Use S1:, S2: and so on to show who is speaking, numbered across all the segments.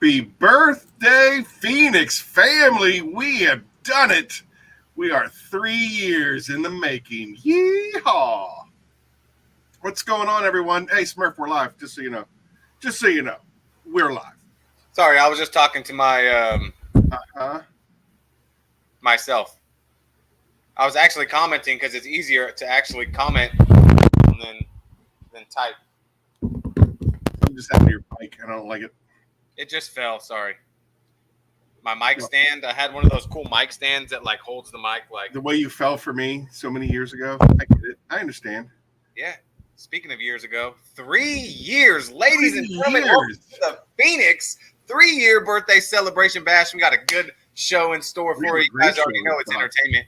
S1: Happy birthday, Phoenix family. We have done it. We are 3 years in the making. Yeehaw. What's going on, everyone? Hey, Smurf, we're live, just so you know. Just so you know, we're live.
S2: Sorry, I was just talking to my myself. I was actually commenting because it's easier to actually comment than type.
S1: I'm just having your mic. I don't like it.
S2: It just fell. Sorry. My mic stand. I had one of those cool mic stands that like holds the mic. Like
S1: the way you fell for me so many years ago. I get it. I understand.
S2: Yeah. Speaking of years ago, 3 years, ladies and gentlemen, welcome to the Phoenix 3-year birthday celebration bash. We got a good show in store for you. You guys already know it's entertainment.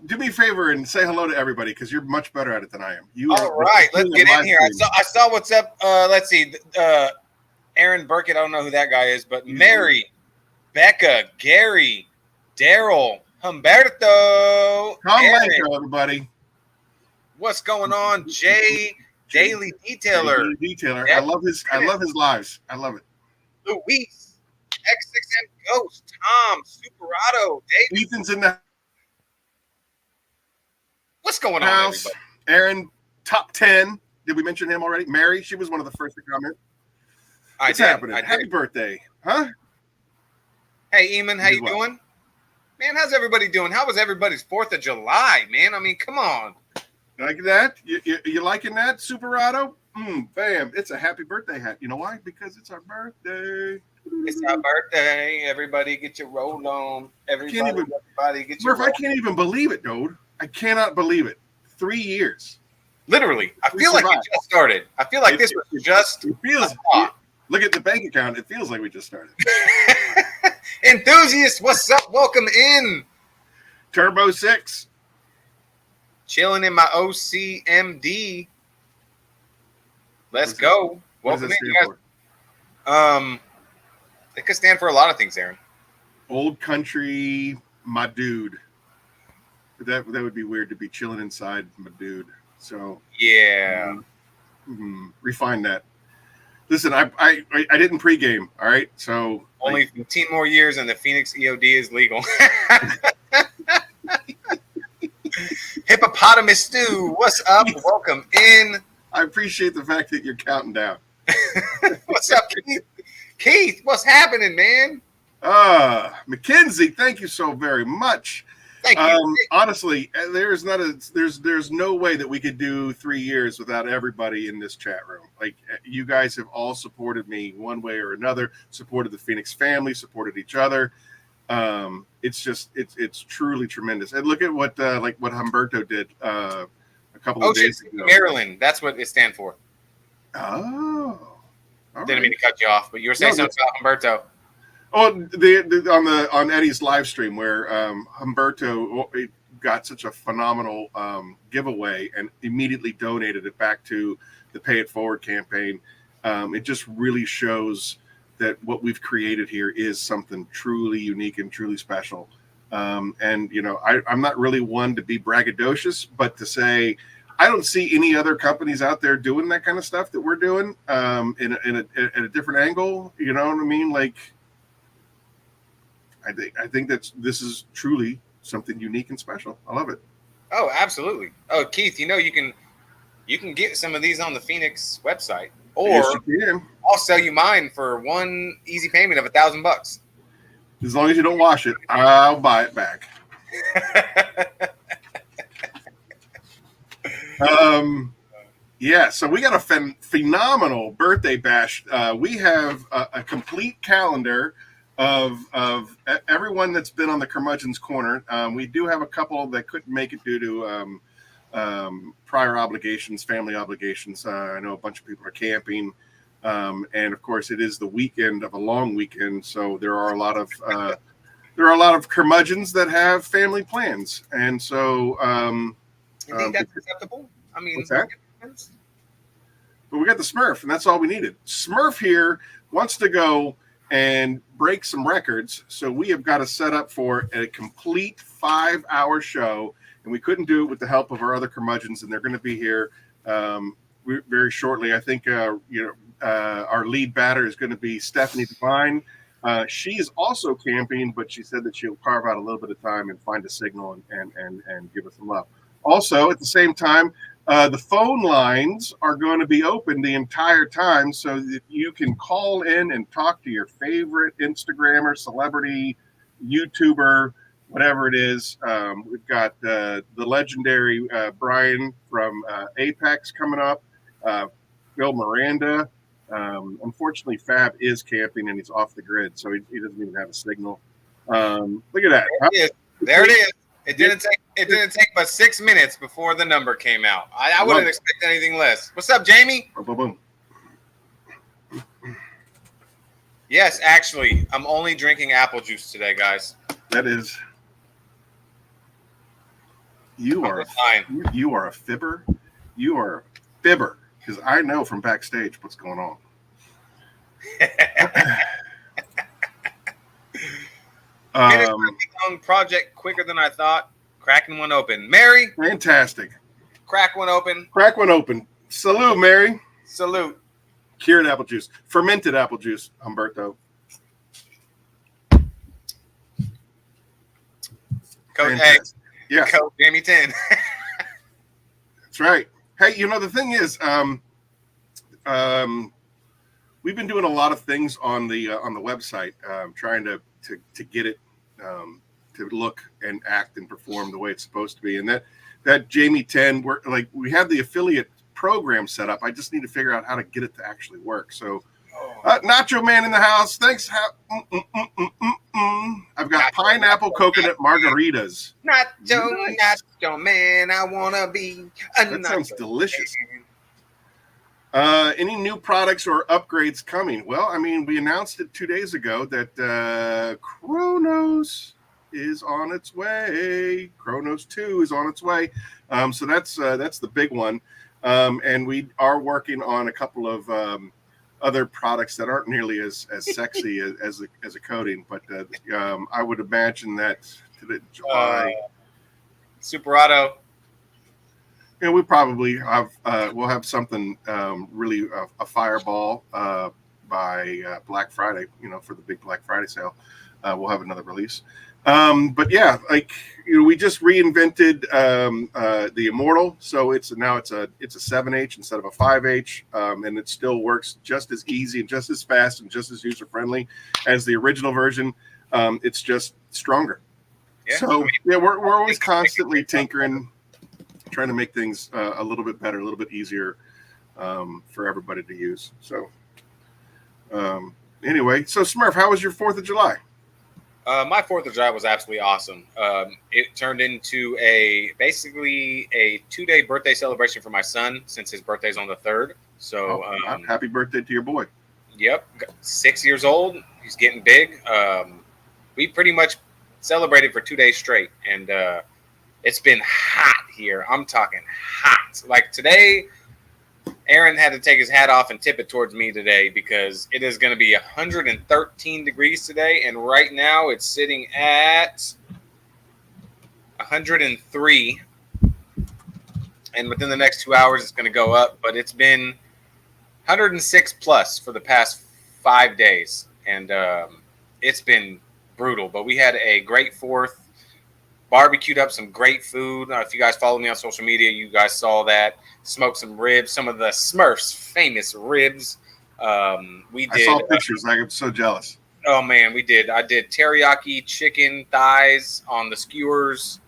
S1: Do me a favor and say hello to everybody because you're much better at it than I am.
S2: All right, let's get in here. I saw what's up. Let's see. Aaron Burkett, I don't know who that guy is, but Mary, Becca, Gary, Daryl, Humberto,
S1: Humberto, everybody.
S2: What's going on? Jay, Daily Detailer.
S1: I love his lives. I love it.
S2: Luis, X6M Ghost, Tom, Superado, David.
S1: Ethan's in the
S2: What's going on, everybody?
S1: Aaron, top 10. Did we mention him already? Mary, she was one of the first to comment. What's happening? Happy birthday. Huh?
S2: Hey, Eamon, how you doing? Man, how's everybody doing? How was everybody's 4th of July, man? I mean, come on.
S1: Like that? You liking that, Superado? Bam. It's a happy birthday hat. You know why? Because it's our birthday.
S2: It's our birthday. Everybody get your roll on. Everybody get your roll on.
S1: I can't even believe it, dude. I cannot believe it. 3 years.
S2: Literally. I feel like it just started. I feel like this was just
S1: it feels look at the bank account. It feels like we just started.
S2: Enthusiasts, what's up? Welcome in.
S1: Turbo 6.
S2: Chilling in my OCMD. Let's go. Welcome in, you guys. It could stand for a lot of things, Aaron.
S1: Old country, my dude. That would be weird to be chilling inside, my dude. So
S2: yeah,
S1: refine that. Listen, I didn't pregame. All right, so
S2: only 15 more years and the Phoenix E.O.D is legal. Hippopotamus Stew, what's up? Welcome in.
S1: I appreciate the fact that you're counting down.
S2: What's up, Keith? Keith, what's happening, man?
S1: Mackenzie, thank you so very much.
S2: Thank you.
S1: Honestly, there's no way that we could do 3 years without everybody in this chat room. Like, you guys have all supported me one way or another, supported the Phoenix family, supported each other. It's truly tremendous. And look at what Humberto did a couple of days ago.
S2: Maryland, that's what it stands for.
S1: Oh,
S2: didn't mean to cut you off, but you were saying something about Humberto.
S1: Oh, on Eddie's live stream where Humberto got such a phenomenal giveaway and immediately donated it back to the Pay It Forward campaign. It just really shows that what we've created here is something truly unique and truly special. And you know, I'm not really one to be braggadocious, but to say I don't see any other companies out there doing that kind of stuff that we're doing in a different angle. You know what I mean? Like, I think this is truly something unique and special. I love it.
S2: Oh, absolutely. Oh, Keith, you know you can get some of these on the Phoenix website, or
S1: yes, you can.
S2: I'll sell you mine for one easy payment of $1,000.
S1: As long as you don't wash it, I'll buy it back. Yeah, so we got a phenomenal birthday bash. We have a complete calendar of everyone that's been on the Curmudgeon's Corner. We do have a couple that couldn't make it due to prior obligations, family obligations. I know a bunch of people are camping, and of course, it is the weekend of a long weekend, so there are a lot of curmudgeons that have family plans, and so
S2: you think that's acceptable? I mean,
S1: what's that? But we got the Smurf, and that's all we needed. Smurf here wants to go and break some records, so we have got to set up for a complete 5-hour show, and we couldn't do it with the help of our other curmudgeons, and they're going to be here very shortly. I think our lead batter is going to be Stephanie Devine. She is also camping, but she said that she'll carve out a little bit of time and find a signal and give us some love. Also, at the same time, the phone lines are going to be open the entire time so that you can call in and talk to your favorite Instagrammer, celebrity, YouTuber, whatever it is. We've got the legendary Brian from Apex coming up, Bill Miranda. Unfortunately, Fab is camping and he's off the grid, so he doesn't even have a signal. Look at that.
S2: There it is. It didn't take but 6 minutes before the number came out. I wouldn't expect anything less. What's up, Jamie?
S1: Boom, boom, boom.
S2: Yes, actually, I'm only drinking apple juice today, guys.
S1: That is. You are a fibber. You are a fibber because I know from backstage what's going on.
S2: Project quicker than I thought. Cracking one open. Mary.
S1: Fantastic.
S2: Crack one open.
S1: Crack one open. Salute, Mary.
S2: Salute.
S1: Cured apple juice. Fermented apple juice, Humberto.
S2: Coach, hey.
S1: Yes.
S2: Coach Jamie 10.
S1: That's right. Hey, the thing is, we've been doing a lot of things on the website, trying to get it to look and act and perform the way it's supposed to be. And that Jamie 10, we have the affiliate program set up. I just need to figure out how to get it to actually work. So, Nacho Man in the house. Thanks. I've got pineapple coconut margaritas.
S2: Nacho Man, I wanna be.
S1: That sounds delicious. Any new products or upgrades coming? Well, we announced it 2 days ago that Chronos is on its way. Chronos 2 is on its way. So that's the big one. And we are working on a couple of other products that aren't nearly as sexy as a coating, but I would imagine that July.
S2: Superado.
S1: We probably have we'll have something really a fireball by Black Friday. For the big Black Friday sale, we'll have another release. But yeah, we just reinvented the Immortal, so it's a 7H instead of a 5H, and it still works just as easy and just as fast and just as user friendly as the original version. It's just stronger. Yeah. So we're always constantly tinkering, trying to make things a little bit better, a little bit easier for everybody to use. So anyway, so Smurf, how was your 4th of July?
S2: My 4th of July was absolutely awesome. It turned into basically a 2-day birthday celebration for my son since his birthday's on the 3rd. So
S1: happy birthday to your boy.
S2: Yep, 6 years old. He's getting big. We pretty much celebrated for 2 days straight, and it's been hot here. I'm talking hot. Like today, Aaron had to take his hat off and tip it towards me today because it is going to be 113 degrees today. And right now it's sitting at 103. And within the next 2 hours, it's going to go up. But it's been 106 plus for the past 5 days. And it's been brutal. But we had a great 4th. Barbecued up some great food. If you guys follow me on social media, you guys saw that. Smoked some ribs, some of the Smurfs' famous ribs. I
S1: saw pictures. I'm so jealous.
S2: Oh, man, we did. I did teriyaki chicken thighs on the skewers.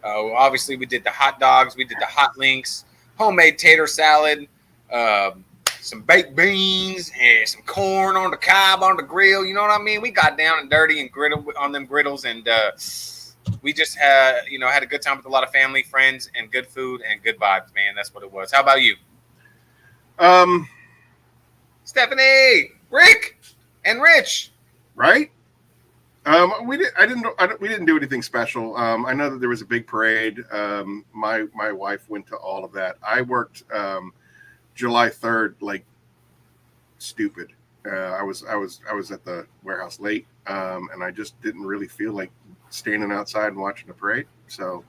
S2: Obviously, we did the hot dogs. We did the hot links, homemade tater salad, some baked beans, and some corn on the cob on the grill. You know what I mean? We got down and dirty and griddle on them griddles, and we just had a good time with a lot of family, friends, and good food and good vibes, man. That's what it was. How about you? Stephanie, Rick, and Rich.
S1: Right? We didn't do anything special. I know that there was a big parade. My wife went to all of that. I worked July 3rd like stupid. I was at the warehouse late, and I just didn't really feel like standing outside and watching the parade. So,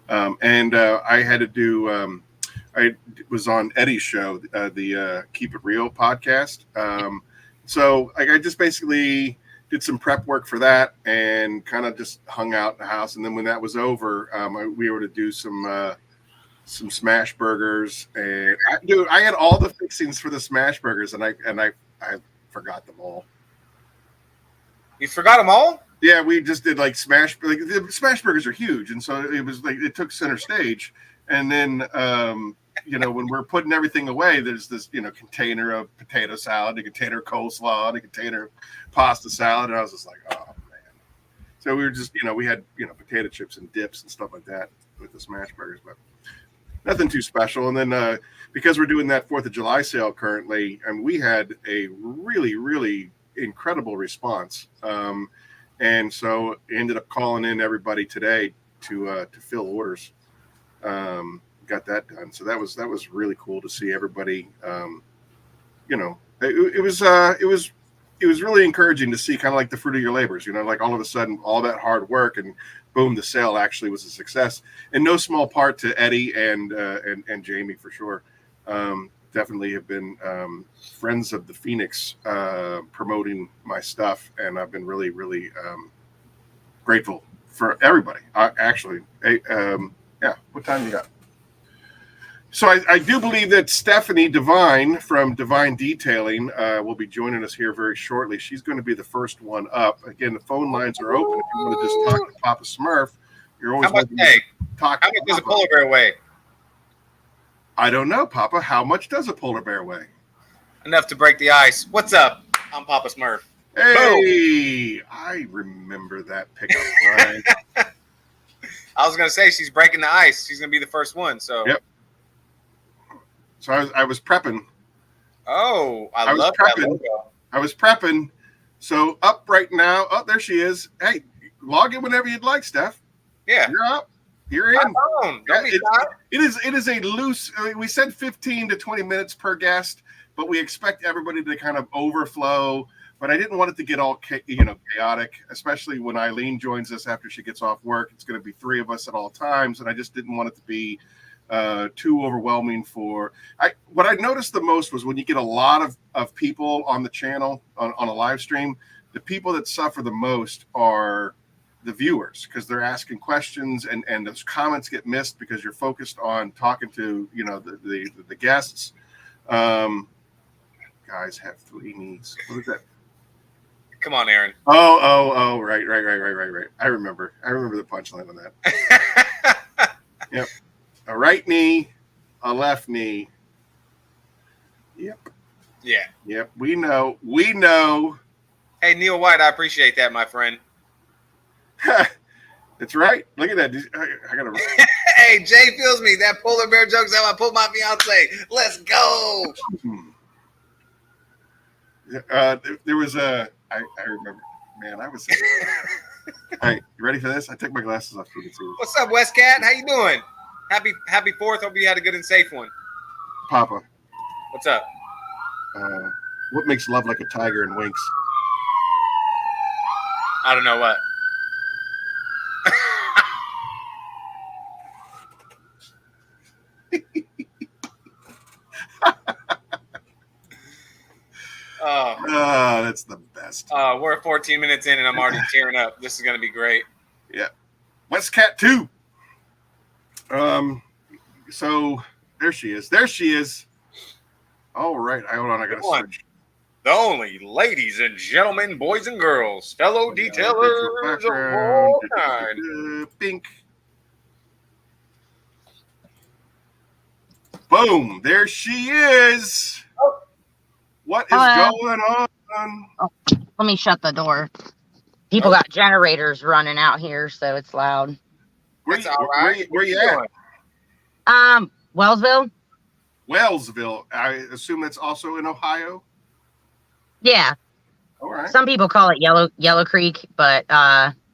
S1: I had to do. I was on Eddie's show, the Keep It Real podcast. So I just basically did some prep work for that and kind of just hung out in the house. And then when that was over, we were to do some smash burgers. And I had all the fixings for the smash burgers, and I forgot them all.
S2: You forgot them all?
S1: Yeah, we just did the smash burgers are huge, and so it was like it took center stage. And then when we're putting everything away, there's this container of potato salad, a container of coleslaw, a container of pasta salad, and I was just like, oh man. So we were just we had potato chips and dips and stuff like that with the smash burgers, but nothing too special. And then because we're doing that 4th of July sale currently, and we had a really, really incredible response. And so ended up calling in everybody today to fill orders. Got that done. So that was really cool to see everybody. It was really encouraging to see kind of like the fruit of your labors. Like all of a sudden, all that hard work and boom, the sale actually was a success. In no small part to Eddie and Jamie for sure. Definitely have been friends of the Phoenix promoting my stuff, and I've been really, really grateful for everybody. What time you got? So I do believe that Stephanie Devine from Devine Detailing will be joining us here very shortly. She's going to be the first one up. Again, the phone lines are open. If you want to just talk to Papa Smurf, you're always welcome to talk.
S2: How much does a polar bear weigh?
S1: I don't know, Papa. How much does a polar bear weigh?
S2: Enough to break the ice. What's up? I'm Papa Smurf.
S1: Hey, boom. I remember that pickup line.
S2: I was going to say she's breaking the ice. She's going to be the first one. So.
S1: Yep. So I was prepping.
S2: Oh, I love that logo.
S1: I was prepping. So up right now. Oh, there she is. Hey, log in whenever you'd like, Steph.
S2: Yeah.
S1: You're up. You're in.
S2: It
S1: is a loose. We said 15 to 20 minutes per guest, but we expect everybody to kind of overflow. But I didn't want it to get all chaotic, especially when Eileen joins us after she gets off work. It's going to be 3 of us at all times, and I just didn't want it to be too overwhelming what I noticed the most was when you get a lot of people on the channel on a live stream, the people that suffer the most are the viewers, because they're asking questions and those comments get missed because you're focused on talking to the guests. Guys have 3 knees. What is that?
S2: Come on, Aaron.
S1: Oh, right. I remember the punchline on that. Yep. A right knee, a left knee. Yep.
S2: Yeah.
S1: Yep. We know.
S2: Hey, Neil White, I appreciate that, my friend.
S1: That's right. Look at that. I gotta.
S2: Hey, Jay feels me. That polar bear joke's how I pulled my fiance. Let's go.
S1: There was I remember. Man, I was. Hey, you ready for this? I took my glasses off. So you can see.
S2: What's up, West Cat? How you doing? Happy 4th. Hope you had a good and safe one.
S1: Papa.
S2: What's up?
S1: What makes love like a tiger and winks?
S2: I don't know what.
S1: Oh, that's the best.
S2: We're 14 minutes in and I'm already tearing up. This is going to be great.
S1: Yeah. West Cat 2. So there she is. All right. Hold on. I got to search.
S2: The only ladies and gentlemen, boys and girls, fellow detailers of all kind.
S1: Pink. Boom. There she is.
S2: Oh.
S1: What is going on?
S3: Oh, let me shut the door. People got generators running out here, so it's loud.
S1: Where you at?
S3: Wellsville.
S1: Wellsville. I assume that's also in Ohio.
S3: Yeah.
S1: All right.
S3: Some people call it Yellow Creek, but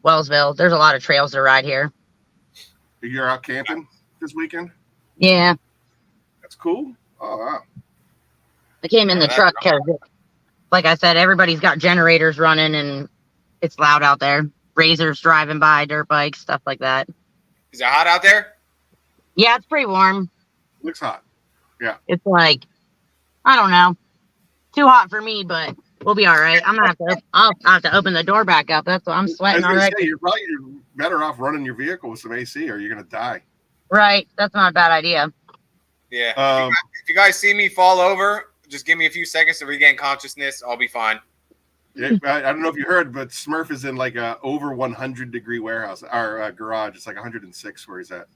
S3: Wellsville. There's a lot of trails to ride here.
S1: You're out camping this weekend?
S3: Yeah.
S1: That's cool. Oh wow.
S3: I came in the truck because, like I said, everybody's got generators running and it's loud out there. Razors driving by, dirt bikes, stuff like that.
S2: Is it hot out there?
S3: Yeah, it's pretty warm.
S1: Looks hot. Yeah.
S3: It's like, I don't know, too hot for me, but we'll be all right. I'll have to open the door back up. That's what I'm sweating already.
S1: You're better off running your vehicle with some AC, or you're gonna die.
S3: Right. That's not a bad idea.
S2: Yeah. If you guys see me fall over, just give me a few seconds to regain consciousness. I'll be fine.
S1: Yeah, I don't know if you heard, but Smurf is in like a over 100-degree warehouse or garage. It's like 106 where he's at.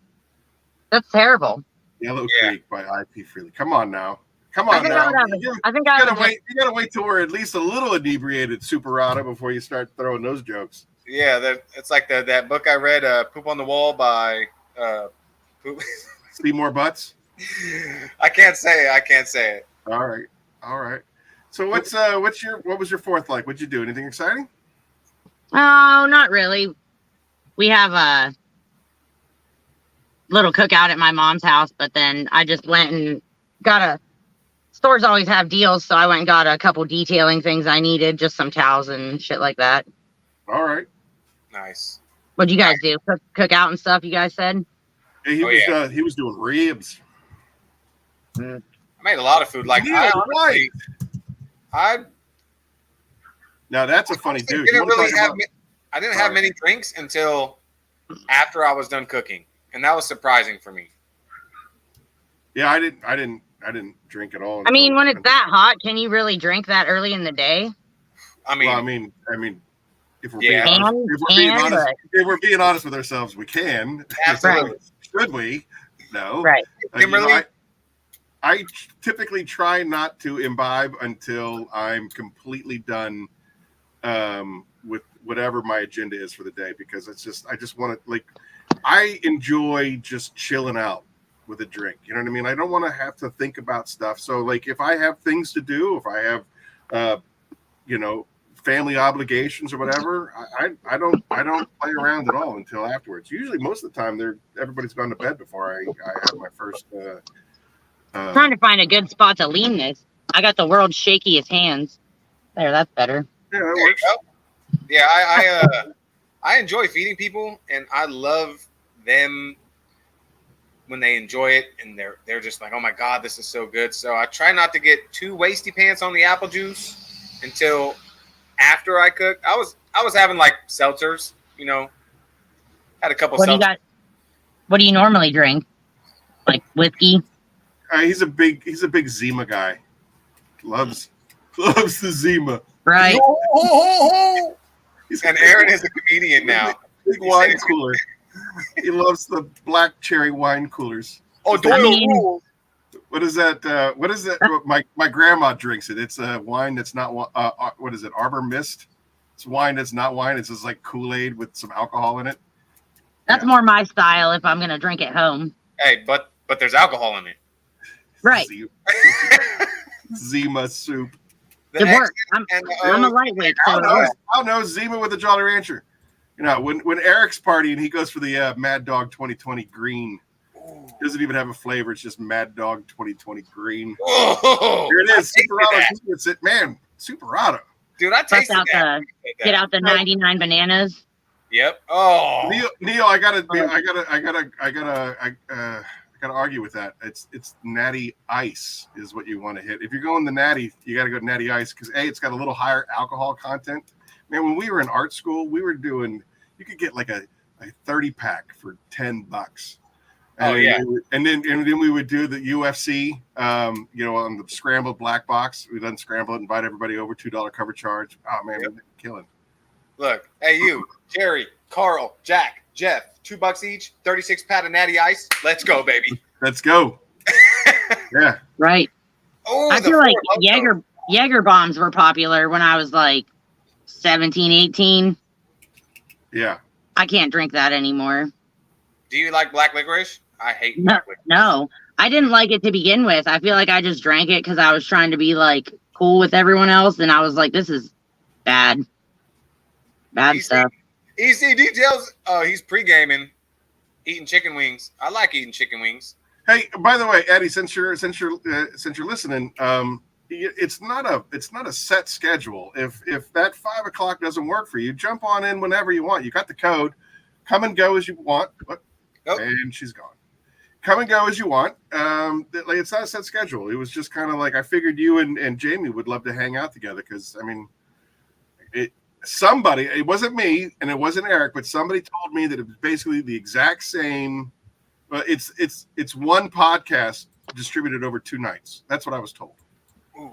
S3: That's terrible.
S1: Yellow Creek by IP Freely. Come on now. You gotta wait till we're at least a little inebriated, Superada, before you start throwing those jokes.
S2: Yeah, it's like that book I read, Poop on the Wall by
S1: See more butts.
S2: I can't say it.
S1: All right. So what was your fourth like? What'd you do? Anything exciting?
S3: Oh, not really. We have a little cookout at my mom's house, but then I just went and stores always have deals, so I went and got a couple detailing things I needed, just some towels and shit like that.
S1: All right.
S2: Nice.
S3: What'd you guys do? Cook out and stuff, you guys said?
S1: Yeah, he was doing ribs.
S2: I made a lot of food. Like
S1: Now that's a funny dude.
S2: I didn't have many drinks until after I was done cooking, and that was surprising for me.
S1: Yeah, I didn't drink at all.
S3: I mean, when it's that hot, can you really drink that early in the day?
S1: I mean, if we're being honest with ourselves, we can.
S2: Absolutely.
S3: Right.
S1: Should we? No.
S3: Right.
S1: I typically try not to imbibe until I'm completely done with whatever my agenda is for the day, because I just want to, like, I enjoy just chilling out with a drink. You know what I mean? I don't want to have to think about stuff. So, like, if I have things to do, if I have, family obligations or whatever, I don't play around at all until afterwards. Usually, most of the time, everybody's gone to bed before I have my first.
S3: Trying to find a good spot to lean this. I got the world's shakiest hands. There, that's better.
S1: Yeah, that works.
S2: Yeah, I enjoy feeding people, and I love them when they enjoy it, and they're just like, oh my god, this is so good. So I try not to get too wasty pants on the apple juice until after I cook. I was having like seltzers, had a couple.
S3: What do you normally drink? Like whiskey?
S1: He's a big Zima guy. Loves the Zima.
S3: Right.
S2: And Aaron is a comedian now.
S1: Big wine cooler. He loves the black cherry wine coolers.
S2: Odor.
S1: What is that? What is that? My grandma drinks it. It's a wine that's not. What is it? Arbor Mist. It's wine that's not wine. It's just like Kool-Aid with some alcohol in it.
S3: That's more my style if I'm gonna drink at home.
S2: Hey, but there's alcohol in it.
S3: Right.
S1: Zima soup.
S3: It works. I'm a lightweight.
S1: I'll know Zima with a Jolly Rancher. When Eric's partying, he goes for the Mad Dog 2020 green. Doesn't even have a flavor. It's just Mad Dog 2020 green.
S2: Whoa,
S1: here it is. Superado. It's it, man. Superado.
S2: Dude, I tasted that.
S3: Get out the 99 bananas.
S2: Yep. Oh,
S1: Neil, I gotta argue with that. It's Natty Ice is what you want to hit. If you're going the Natty, you got to go Natty Ice because it's got a little higher alcohol content. Man, when we were in art school, we were doing. You could get like a 30-pack for $10. And then we would do the UFC, on the scrambled black box. We'd unscramble it, invite everybody over, $2 cover charge. Oh man, we're killing.
S2: Look, hey you, Jerry, Carl, Jack, Jeff, $2 each, 36-pack of Natty Ice. Let's go, baby.
S1: Let's go. Yeah.
S3: Right.
S2: Oh,
S3: I feel like Jaeger bombs were popular when I was like 17, 18.
S1: Yeah.
S3: I can't drink that anymore.
S2: Do you like black licorice? I hate black licorice.
S3: No, I didn't like it to begin with. I feel like I just drank it because I was trying to be like cool with everyone else, and I was like, "This is bad stuff."
S2: EC details. Oh, he's pre-gaming, eating chicken wings. I like eating chicken wings.
S1: Hey, by the way, Eddie, since you're listening, it's not a set schedule. If that 5 o'clock doesn't work for you, jump on in whenever you want. You got the code. Come and go as you want. And she's gone. come and go as you want. Like it's not a set schedule. It was just kind of like I figured you and Jamie would love to hang out together because I mean, it wasn't me and it wasn't Eric, but somebody told me that it was basically the exact same. It's one podcast distributed over 2 nights. That's what I was told.
S2: Ooh.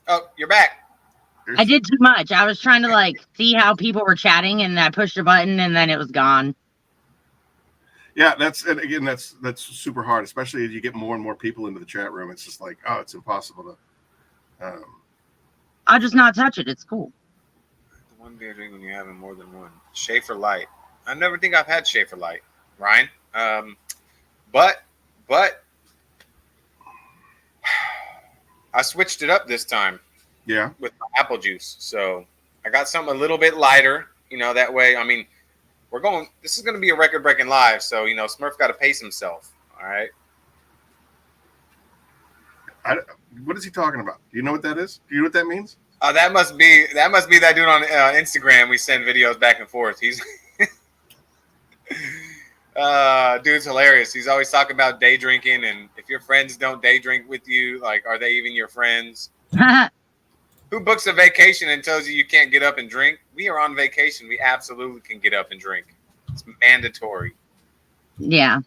S2: Oh, you're back.
S3: I did too much. I was trying to like see how people were chatting, and I pushed a button, and then it was gone.
S1: Yeah, that's super hard, especially as you get more and more people into the chat room. It's just like, oh, it's impossible to.
S3: I'll just not touch it. It's cool.
S2: The one beer drink when you're having more than one. Schaefer Light. I never think I've had Schaefer Light, Ryan. But I switched it up this time.
S1: Yeah.
S2: With my apple juice. So I got something a little bit lighter, that way. I mean, this is going to be a record breaking live. So, Smurf got to pace himself. All right.
S1: What is he talking about? Do you know what that is? Do you know what that means?
S2: That must be that dude on Instagram. We send videos back and forth. He's dude's hilarious. He's always talking about day drinking. And if your friends don't day drink with you, like, are they even your friends? Who books a vacation and tells you can't get up and drink? We are on vacation. We absolutely can get up and drink. It's mandatory.
S3: Yeah.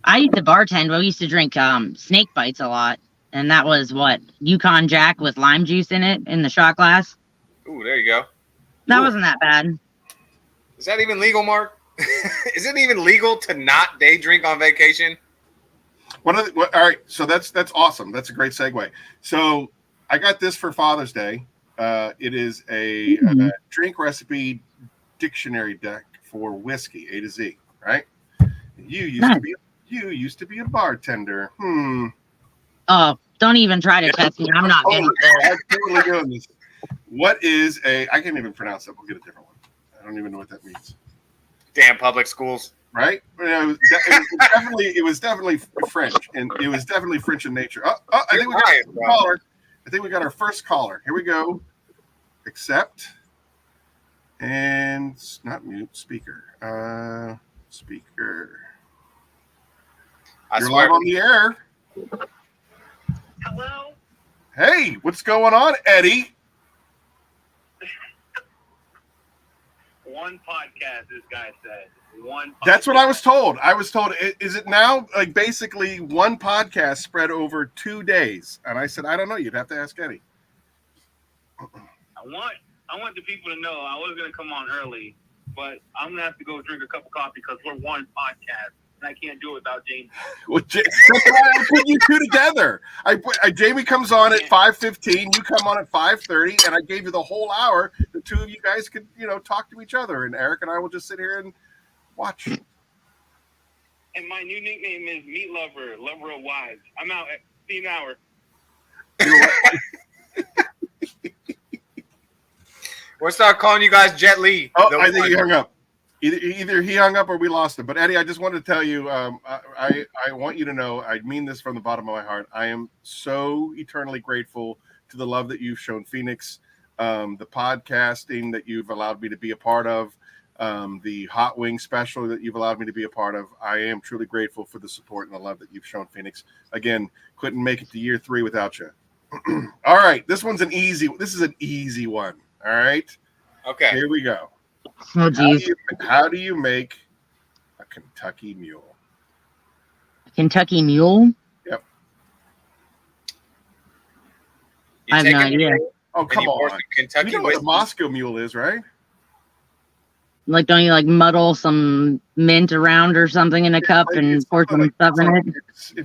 S3: I used to bartend. We used to drink snake bites a lot. And that was what? Yukon Jack with lime juice in it in the shot glass.
S2: Ooh, there you go.
S3: That wasn't that bad.
S2: Is that even legal, Mark? Is it even legal to not day drink on vacation?
S1: All right. So that's awesome. That's a great segue. So I got this for Father's Day. It is a drink recipe dictionary deck for whiskey, A to Z. Right? You used to be a bartender.
S3: Oh, don't even try to test me. I'm not good at this.
S1: I'm totally doing this. What is I can't even pronounce it. We'll get a different one. I don't even know what that means.
S2: Damn public schools.
S1: Right? It was definitely French, and it was definitely French in nature. I think we got a caller. I think we got our first caller. Here we go. Accept. And not mute, speaker. Speaker. You're live on the air.
S4: Hello?
S1: Hey, what's going on, Eddie?
S4: One podcast, this guy said. One podcast.
S1: That's what I was told. I was told, is it now like basically one podcast spread over 2 days? And I said, I don't know. You'd have to ask Eddie.
S4: I want the people to know I was going to come on early, but I'm going to have to go drink a cup of coffee because we're one podcast. And I can't do it without Jamie.
S1: Well, that's why I put you two together. Jamie comes on at 5:15. You come on at 5:30, and I gave you the whole hour. The two of you guys could, talk to each other, and Eric and I will just sit here and watch.
S4: And my new nickname is Meat Lover, Lover of Wives. I'm out at 15 hour.
S2: We'll start calling you guys Jet Li.
S1: Oh, I think he hung up. Either he hung up or we lost him. But Eddie, I just wanted to tell you, I want you to know, I mean this from the bottom of my heart. I am so eternally grateful to the love that you've shown Phoenix, the podcasting that you've allowed me to be a part of, the hot wing special that you've allowed me to be a part of. I am truly grateful for the support and the love that you've shown Phoenix. Again, couldn't make it to year 3 without you. All right, this is an easy one. All right.
S2: Okay.
S1: Here we go.
S3: Oh, geez.
S1: How do you make a Kentucky Mule?
S3: A Kentucky Mule?
S1: Yep.
S3: I have no idea.
S1: Oh, come on.
S2: Kentucky,
S1: you know what a Moscow Mule is, right?
S3: Like, don't you muddle some mint around or something in a cup and pour some stuff in it?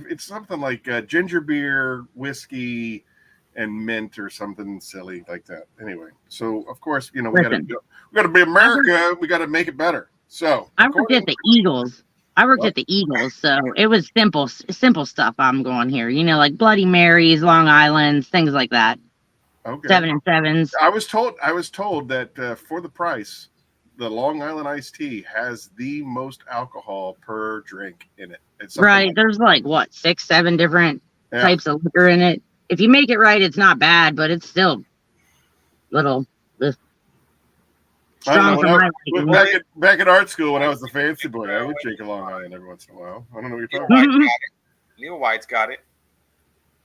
S1: It's something like ginger beer, whiskey, and mint or something silly like that. Anyway, so of course, we got to be America. We got to make it better. So
S3: I worked at the Eagles. So it was simple stuff. I'm going here, like Bloody Marys, Long Islands, things like that.
S1: Okay.
S3: 7 and 7s.
S1: I was told that for the price, the Long Island iced tea has the most alcohol per drink in it.
S3: Right. There's 6, 7 different types of liquor in it. If you make it right, it's not bad, but it's still little. Strong for my liking.
S1: Back at art school when I was the fancy boy, I would drink a Long Island every once in a while. I don't know what you're talking about.
S2: Neil White's got it.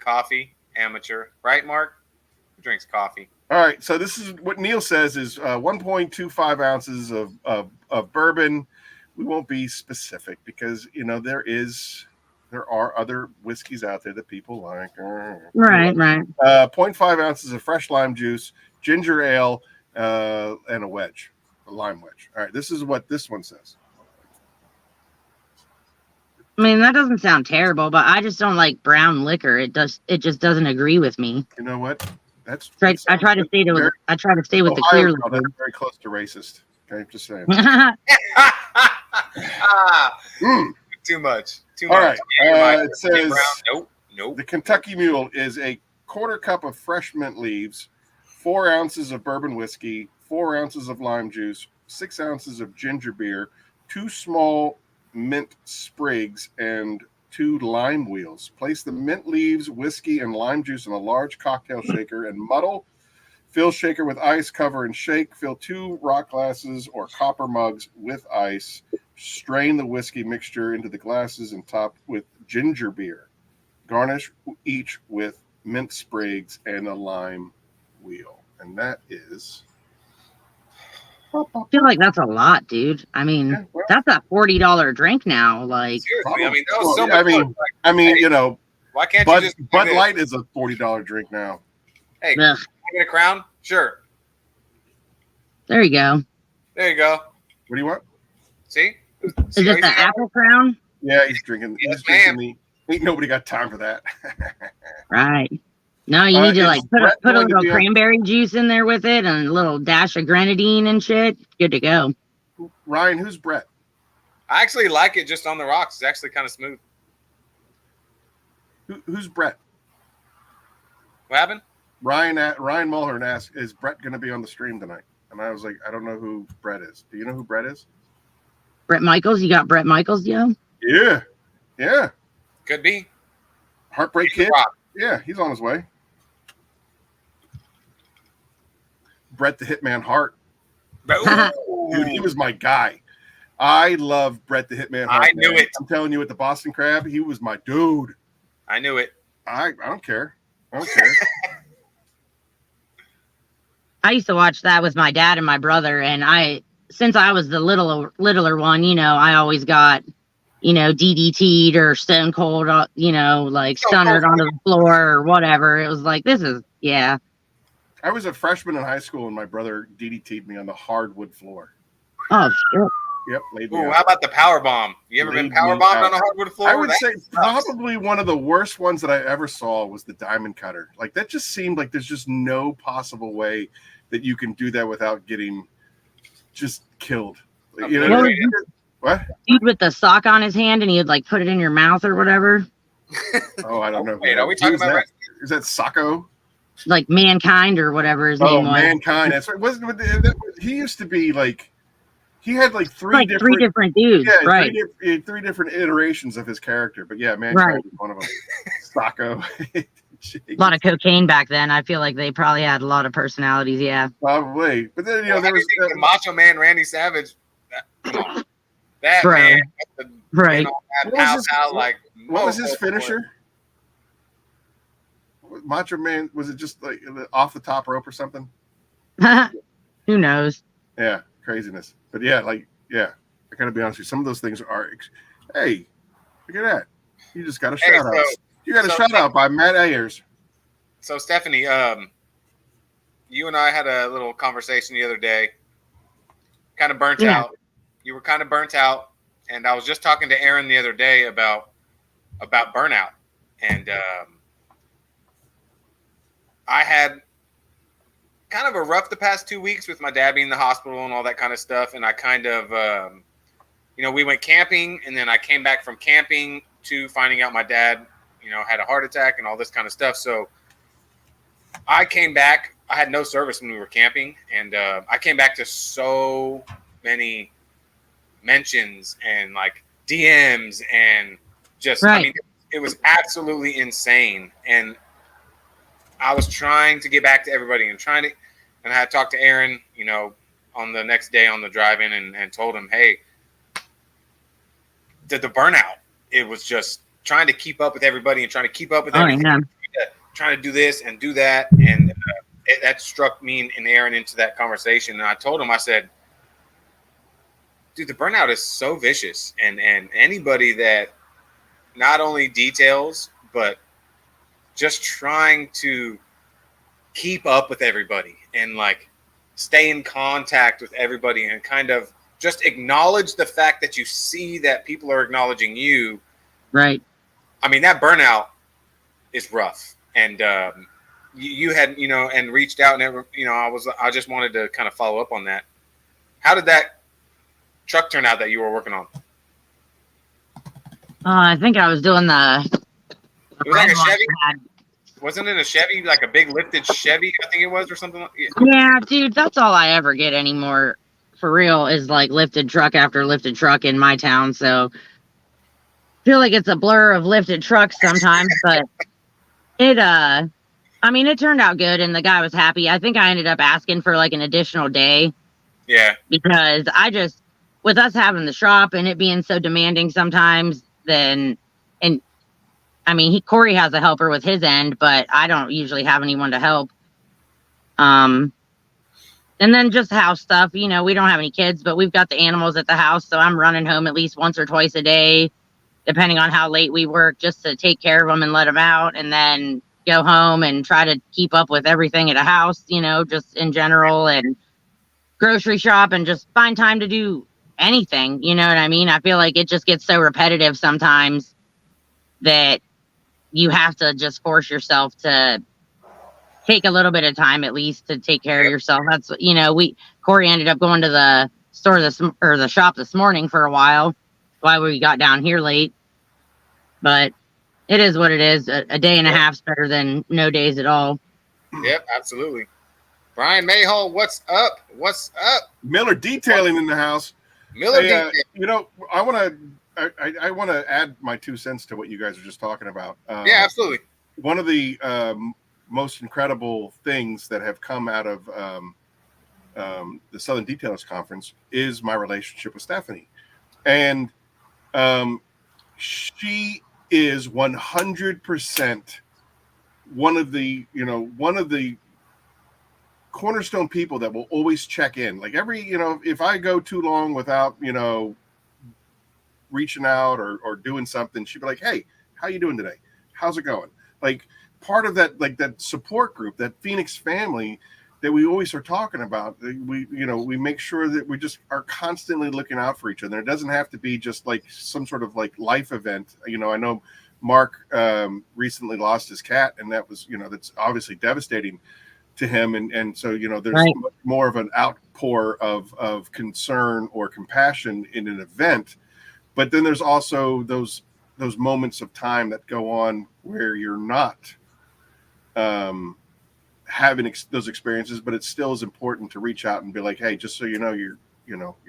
S2: Coffee, amateur. Right, Mark? Who drinks coffee?
S1: All right, so this is what Neil says is 1.25 ounces of bourbon. We won't be specific because, you know, there are other whiskeys out there that people like.
S3: Right.
S1: 0.5 ounces of fresh lime juice, ginger ale, and a lime wedge. All right, this is what this one says.
S3: I mean, that doesn't sound terrible, but I just don't like brown liquor. It just doesn't agree with me.
S1: You know what? I
S3: try to stay with the clear liquor.
S1: That's very close to racist. Okay, just saying.
S2: Too much.
S1: All right. It says
S2: nope.
S1: The Kentucky Mule is a quarter cup of fresh mint leaves, 4 ounces of bourbon whiskey, 4 ounces of lime juice, 6 ounces of ginger beer, 2 small mint sprigs, and 2 lime wheels. Place the mint leaves, whiskey, and lime juice in a large cocktail shaker and muddle. Fill shaker with ice, cover and shake. Fill 2 rock glasses or copper mugs with ice. Strain the whiskey mixture into the glasses and top with ginger beer. Garnish each with mint sprigs and a lime wheel. And that is...
S3: I feel like that's a lot, dude. I mean, that's a $40 drink now. Like,
S2: seriously, I mean, that was so much fun.
S1: I mean, you know,
S2: why can't you just
S1: Bud Light is a $40 drink now.
S2: Hey, can I get a crown? Sure.
S3: There you go.
S2: There you go.
S1: What do you want?
S2: See?
S3: Is it the Apple Crown?
S1: Yeah, he's drinking.
S2: Yes,
S1: he's drinking the. Ain't nobody got time for that.
S3: Right. No, you need to like put a little cranberry juice in there with it and a little dash of grenadine and shit. Good to go.
S1: Ryan, who's Brett?
S2: I actually like it just on the rocks. It's actually kind of smooth.
S1: Who's Brett?
S2: What happened?
S1: Ryan Mulhern asked, "Is Brett going to be on the stream tonight?" And I was like, "I don't know who Brett is. Do you know who Brett is?"
S3: Brett Michaels. You got Brett Michaels, yo?
S1: Yeah.
S2: Could be.
S1: Heartbreak Kid. Yeah, he's on his way. Brett the Hitman Hart. Dude, he was my guy. I love Brett the Hitman Hart.
S2: I knew it.
S1: I'm telling you, at the Boston Crab, he was my dude.
S2: I knew it.
S1: I don't care.
S3: I used to watch that with my dad and my brother, and since I was the littler one, you know, I always got, you know, DDT'd or stone cold, you know, like stunnered onto the floor or whatever. It was like, yeah.
S1: I was a freshman in high school and my brother DDT'd me on the hardwood floor.
S3: Oh, shit.
S1: Yep.
S2: Ooh, how about the power bomb? You ever been power bombed on a hardwood floor?
S1: I would say probably one of the worst ones that I ever saw was the diamond cutter. Like, that just seemed like there's just no possible way that you can do that without getting just killed. You know what?
S3: Dude with the sock on his hand and he would like put it in your mouth or whatever.
S1: Oh, I don't know.
S2: Wait, are we talking about
S1: Is that Sacco?
S3: Like Mankind or whatever his name was. Oh,
S1: Mankind. That's right. He used to be like, he had like three
S3: different dudes.
S1: Yeah,
S3: right.
S1: Three different iterations of his character. But yeah, Mankind was one of them. Sacco.
S3: A lot of cocaine back then. I feel like they probably had a lot of personalities. Yeah,
S1: probably. But then, you know, there was
S2: the Macho Man Randy Savage. That
S3: bro.
S2: Man,
S3: right?
S1: What was his finisher? Macho Man, was it just like off the top rope or something?
S3: Who knows?
S1: Yeah, craziness. But yeah, I gotta be honest with you. Some of those things are. Hey, look at that! You just got a shout out. You got a shout out by Matt Ayers.
S2: So Stephanie, you and I had a little conversation the other day. Kind of burnt out. You were kind of burnt out, and I was just talking to Aaron the other day about burnout, and I had kind of a rough the past 2 weeks with my dad being in the hospital and all that kind of stuff, and I kind of, we went camping, and then I came back from camping to finding out my dad, had a heart attack and all this kind of stuff. So I came back. I had no service when we were camping, and I came back to so many mentions and like DMs and just, I mean, it was absolutely insane. And I was trying to get back to everybody and I had talked to Aaron, on the next day on the drive-in and told him, hey, the burnout. It was just trying to keep up with everybody and trying to keep up with everything.
S3: Yeah.
S2: Trying to do this and do that. And that struck me and Aaron into that conversation. And I told him, I said, dude, the burnout is so vicious. And anybody that not only details, but just trying to keep up with everybody and like stay in contact with everybody and kind of just acknowledge the fact that you see that people are acknowledging you.
S3: Right.
S2: I mean, that burnout is rough. And you had, and reached out and, I just wanted to kind of follow up on that. How did that truck turn out that you were working on?
S3: I think I was doing the
S2: it was like a Chevy. Wasn't it a Chevy, like a big lifted Chevy? I think it was, or something like that.
S3: Yeah, dude, that's all I ever get anymore. For real, is like lifted truck after lifted truck in my town. So I feel like it's a blur of lifted trucks sometimes, but it turned out good and the guy was happy. I think I ended up asking for like an additional day.
S2: Yeah.
S3: Because with us having the shop and it being so demanding sometimes, Corey has a helper with his end, but I don't usually have anyone to help. And then just house stuff, we don't have any kids, but we've got the animals at the house. So I'm running home at least once or twice a day, depending on how late we work, just to take care of them and let them out, and then go home and try to keep up with everything at a house, just in general, and grocery shop and just find time to do anything. You know what I mean? I feel like it just gets so repetitive sometimes that you have to just force yourself to take a little bit of time at least to take care of yourself. That's, Corey ended up going to the the shop this morning for a while we got down here late, but it is what it is. A day and a half's better than no days at all.
S2: Yep, absolutely. Brian Mayall, what's up? What's up?
S1: Miller Detailing in the house.
S2: Miller
S1: Detailing. I want to add my 2 cents to what you guys are just talking about.
S2: Yeah, absolutely.
S1: One of the most incredible things that have come out of the Southern Detailers Conference is my relationship with Stephanie. And she is 100% one of the cornerstone people that will always check in. Like if I go too long without, reaching out or doing something, she'd be like, hey, how you doing today? How's it going? Like part of that, like that support group, that Phoenix family that we always are talking about. We make sure that we just are constantly looking out for each other. It doesn't have to be just like some sort of like life event. I know Mark recently lost his cat, and that was, that's obviously devastating to him. And so, there's
S3: right.
S1: much more of an outpour of concern or compassion in an event. But then there's also those moments of time that go on where you're not having those experiences, but it still is important to reach out and be like, hey, just so you know, you're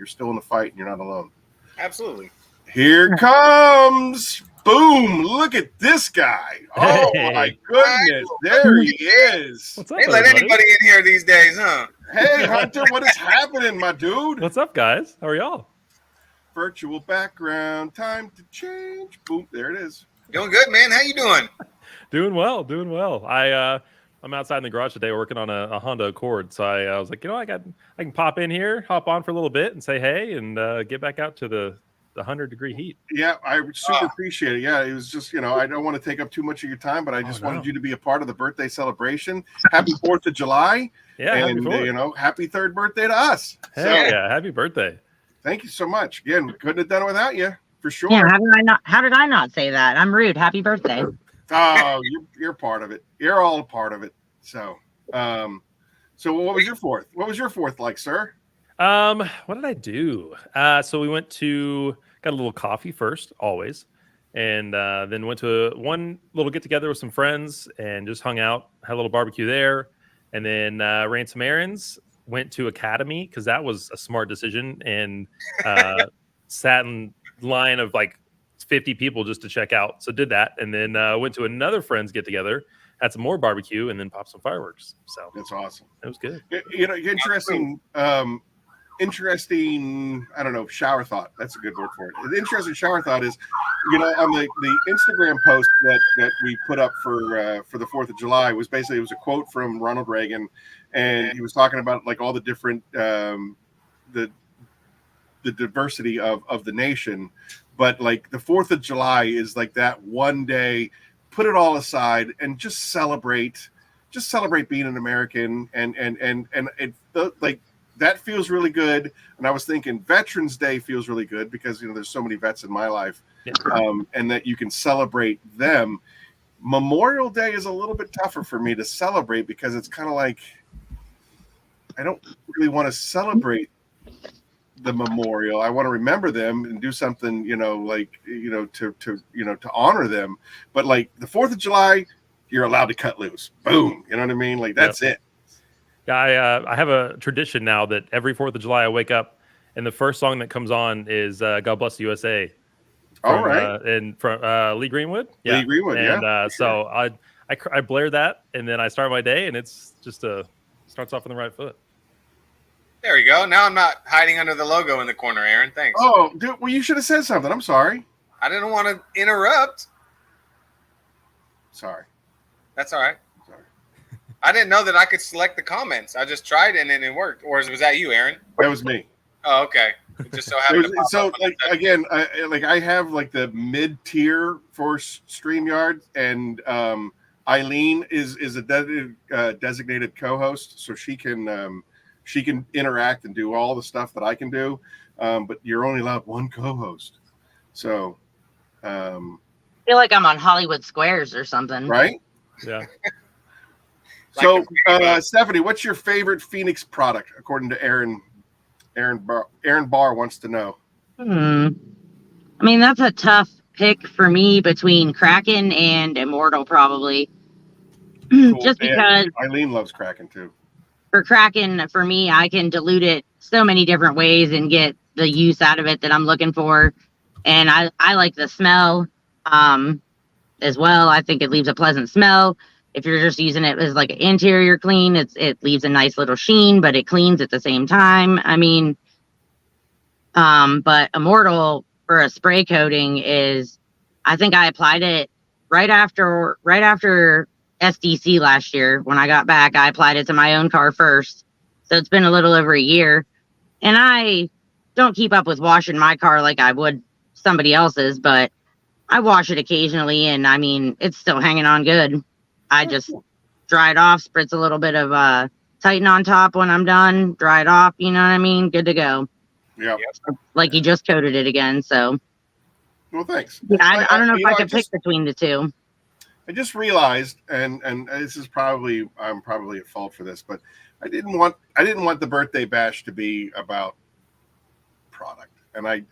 S1: still in the fight and you're not alone.
S2: Absolutely.
S1: Here comes boom. Look at this guy. Oh my goodness. There he is.
S5: What's up,
S2: they let anybody in here these days, huh?
S1: Hey Hunter, what is happening, my dude?
S5: What's up, guys? How are y'all?
S1: Virtual background, time to change. Boom, there it is.
S2: Doing good, man. How you doing?
S5: Doing well. I'm outside in the garage today working on a Honda Accord, so I was like, I can pop in here, hop on for a little bit, and say hey, and get back out to the 100-degree heat.
S1: Yeah, I super appreciate it. Yeah, it was just I don't want to take up too much of your time, but I just wanted you to be a part of the birthday celebration. Happy 4th of July!
S5: Yeah,
S1: and happy 3rd birthday to us.
S5: Yeah, happy birthday!
S1: Thank you so much. Again, we couldn't have done it without you, for sure.
S3: Yeah, how did I not say that? I'm rude. Happy birthday.
S1: Oh, you're part of it. You're all a part of it. So, so what was your 4th? What was your 4th like, sir?
S5: What did I do? So we got a little coffee first, always, and then went to one little get together with some friends and just hung out, had a little barbecue there, and then ran some errands. Went to Academy because that was a smart decision, and sat in line of like 50 people just to check out. So did that, and then went to another friend's get together, had some more barbecue, and then popped some fireworks. So
S1: that's awesome.
S5: It was good.
S1: Interesting. interesting, I don't know, shower thought. That's a good word for it. The interesting shower thought is, you know, on the Instagram post that we put up for the 4th of July was basically, it was a quote from Ronald Reagan, and he was talking about like all the different the diversity of the nation, but like the 4th of July is like that one day, put it all aside and just celebrate being an American, and it like that feels really good. And I was thinking Veterans Day feels really good because, you know, there's so many vets in my life, and that you can celebrate them. Memorial Day is a little bit tougher for me to celebrate because it's kind of like I don't really want to celebrate the memorial. I want to remember them and do something, you know, like, you know, to honor them. But like the 4th of July, you're allowed to cut loose. Boom. You know what I mean? Like that's it.
S5: Yeah, I have a tradition now that every 4th of July I wake up and the first song that comes on is God Bless the USA.
S1: All right.
S5: And from Lee Greenwood. Yeah.
S1: Lee Greenwood,
S5: and,
S1: sure.
S5: So I blare that and then I start my day and it's just starts off on the right foot.
S2: There we go. Now I'm not hiding under the logo in the corner, Aaron. Thanks.
S1: Oh, dude, well, you should have said something. I'm sorry.
S2: I didn't want to interrupt.
S1: Sorry.
S2: That's all right.
S1: Sorry.
S2: I didn't know that I could select the comments. I just tried and it worked. Or was that you, Aaron?
S1: That was me.
S2: Oh, okay. It just so happened to pop
S1: so
S2: up
S1: like again, I have like the mid-tier for StreamYard, and Eileen is a designated co-host, so she can interact and do all the stuff that I can do, but you're only allowed one co-host. So
S3: I feel like I'm on Hollywood Squares or something.
S1: Right?
S5: Yeah.
S1: So Stephanie, what's your favorite Phoenix product according to Aaron Barr wants to know?
S3: I mean, that's a tough pick for me between Kraken and Immortal, probably.
S1: Cool.
S3: Just because
S1: Eileen loves Kraken too.
S3: For Kraken, for me, I can dilute it so many different ways and get the use out of it that I'm looking for. And I like the smell as well. I think it leaves a pleasant smell. If you're just using it as like an interior clean, it leaves a nice little sheen, but it cleans at the same time. I mean, but Immortal for a spray coating is, I think I applied it right after SDC last year. When I got back, I applied it to my own car first. So it's been a little over a year. And I don't keep up with washing my car like I would somebody else's, but I wash it occasionally. And I mean, it's still hanging on good. I just dry it off, spritz a little bit of Titan on top when I'm done, dry it off, you know what I mean? Good to go.
S1: Yeah.
S3: Like you just coated it again. So,
S1: well, thanks.
S3: I don't know if I could pick between the two.
S1: I just realized, and this is I'm probably at fault for this, but I didn't want the birthday bash to be about product, and I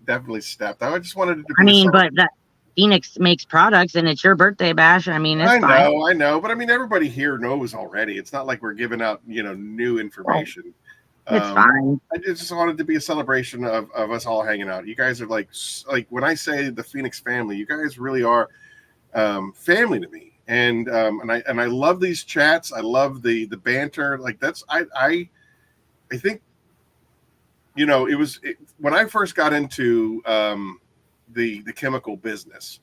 S1: definitely stepped. I just wanted it to be.
S3: I mean, but that Phoenix makes products, and it's your birthday bash. I mean, it's fine.
S1: I know, but I mean, everybody here knows already. It's not like we're giving out, you know, new information.
S3: It's fine.
S1: I just wanted to be a celebration of us all hanging out. You guys are like when I say the Phoenix family, you guys really are family to me. And I love these chats. I love the banter. Like that's I think, you know, when I first got into the chemical business,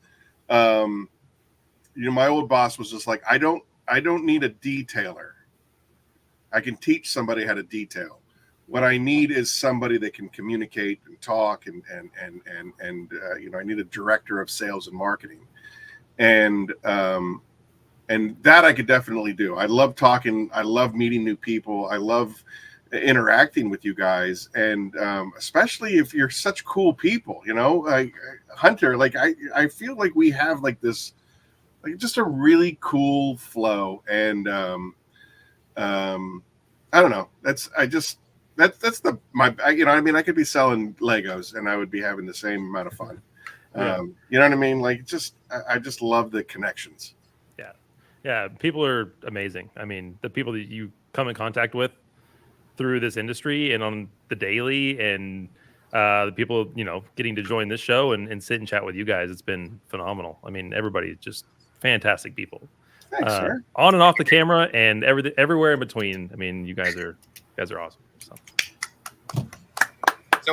S1: you know, my old boss was just like, I don't need a detailer. I can teach somebody how to detail. What I need is somebody that can communicate and talk and you know, I need a director of sales and marketing. And that I could definitely do. I love talking. I love meeting new people. I love interacting with you guys. And especially if you're such cool people, you know, like Hunter, like I feel like we have like this, like just a really cool flow. And I don't know. That's you know, I mean, I could be selling Legos and I would be having the same amount of fun.
S5: Yeah.
S1: You know what I mean? Like I just love the connections.
S5: Yeah. People are amazing. I mean, the people that you come in contact with through this industry and on the daily, and the people, you know, getting to join this show and sit and chat with you guys, it's been phenomenal. I mean, everybody's just fantastic people.
S1: Thanks, sir.
S5: On and off the camera and everywhere in between. I mean, you guys are awesome.
S2: So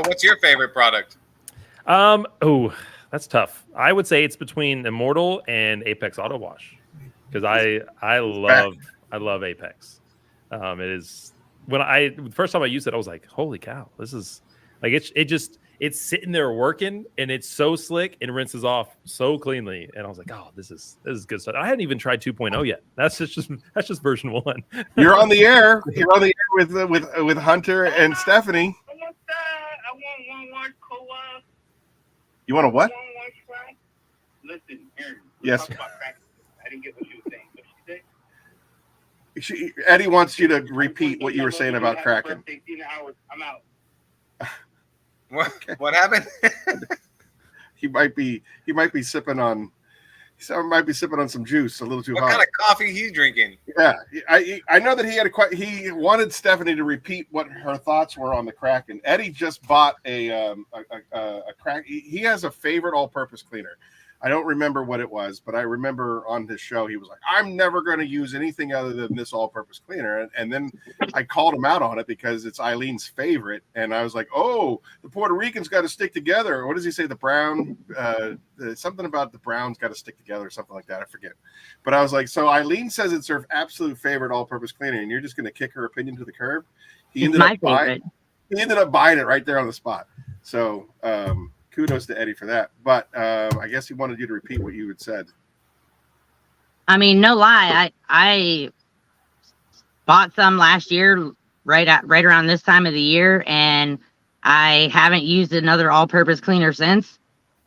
S2: what's your favorite product?
S5: Oh, that's tough. I would say it's between Immortal and Apex Auto Wash because I love Apex. It is when the first time I used it, I was like, holy cow, this is like it's sitting there working and it's so slick and rinses off so cleanly. And I was like, oh, this is good stuff. I hadn't even tried 2.0 yet. That's just version 1.
S1: You're on the air. You're on the air with Hunter and Stephanie.
S4: I want one co-op.
S1: You want a what?
S4: Listen, Aaron.
S1: Yes.
S4: I didn't get what you were saying. What she said?
S1: Eddie wants you to repeat what you were saying about Kraken.
S4: I'm out.
S2: What happened?
S1: He might be sipping on some juice a little too hot.
S2: What kind of coffee he's drinking?
S1: Yeah, I know that he wanted Stephanie to repeat what her thoughts were on the Kraken. Eddie just bought a Kraken. He has a favorite all-purpose cleaner. I don't remember what it was, but I remember on his show he was like, "I'm never going to use anything other than this all-purpose cleaner." And then I called him out on it because it's Eileen's favorite, and I was like, "Oh, the Puerto Ricans got to stick together." What does he say? The brown, something about the Browns got to stick together, or something like that. I forget. But I was like, "So Eileen says it's her absolute favorite all-purpose cleaner, and you're just going to kick her opinion to the curb?" He ended up buying it right there on the spot. So. Kudos to Eddie for that. But I guess he wanted you to repeat what you had said.
S3: I mean, no lie. I bought some last year, right around this time of the year, and I haven't used another all-purpose cleaner since.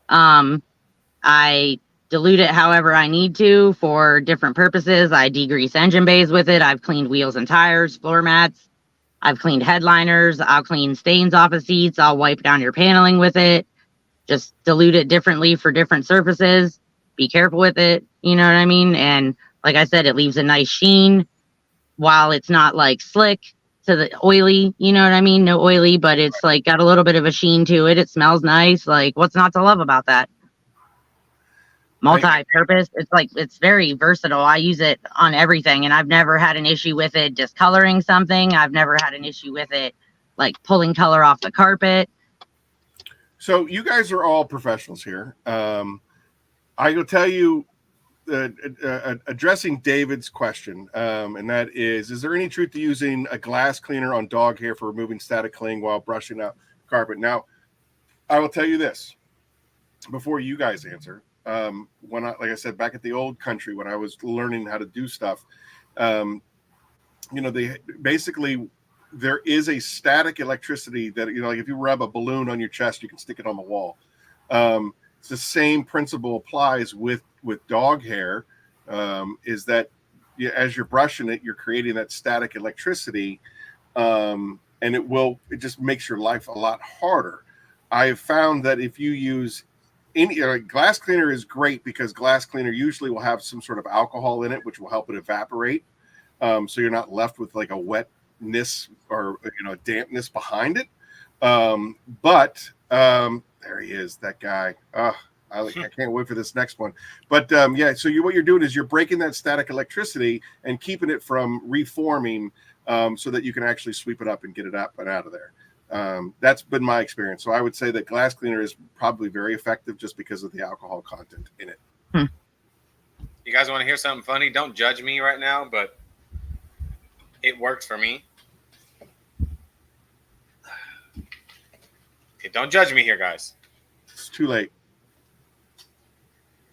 S3: I dilute it however I need to for different purposes. I degrease engine bays with it. I've cleaned wheels and tires, floor mats. I've cleaned headliners. I'll clean stains off of seats. I'll wipe down your paneling with it. Just dilute it differently for different surfaces. Be careful with it. You know what I mean? And like I said, it leaves a nice sheen while it's not like slick to the oily. You know what I mean? No oily, but it's like got a little bit of a sheen to it. It smells nice. Like, what's not to love about that? Multi-purpose. It's very versatile. I use it on everything, and I've never had an issue with it discoloring something. I've never had an issue with it like pulling color off the carpet.
S1: So you guys are all professionals here. I will tell you, addressing David's question, and that is there any truth to using a glass cleaner on dog hair for removing static cling while brushing out carpet? Now, I will tell you this before you guys answer. When like I said, back at the old country, when I was learning how to do stuff, basically there is a static electricity that, like if you rub a balloon on your chest, you can stick it on the wall. It's the same principle applies with dog hair, is that as you're brushing it, you're creating that static electricity, and it just makes your life a lot harder. I have found that if you use any glass cleaner is great because glass cleaner usually will have some sort of alcohol in it, which will help it evaporate. So you're not left with like a wetness or dampness behind it. But there he is, that guy. I can't wait for this next one. But so what you're doing is you're breaking that static electricity and keeping it from reforming, so that you can actually sweep it up and get it up and out of there. That's been my experience. So I would say that glass cleaner is probably very effective just because of the alcohol content in it.
S2: You guys want to hear something funny? Don't judge me right now, but it works for me. Okay, don't judge me here, guys.
S1: It's too late.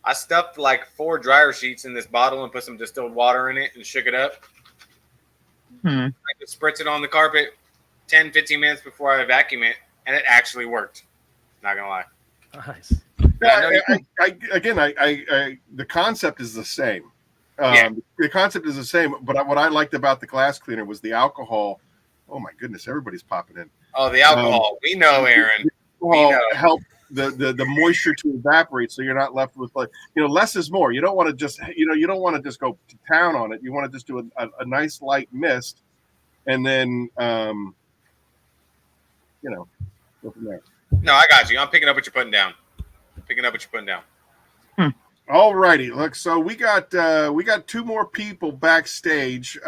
S2: I stuffed like 4 dryer sheets in this bottle and put some distilled water in it and shook it up. I just spritz it on the carpet 10, 15 minutes before I vacuum it, and it actually worked. Not gonna lie.
S5: Nice.
S1: The concept is the same. The concept is the same, but what I liked about the glass cleaner was the alcohol. Oh my goodness, everybody's popping in.
S2: Oh, the alcohol. We know, Aaron.
S1: We know. Help the moisture to evaporate, so you're not left with less is more. You don't want to just you don't want to just go to town on it. You want to just do a nice light mist, and then go from there.
S2: No, I got you. I'm picking up what you're putting down.
S1: All righty. Look, so we got 2 more people backstage.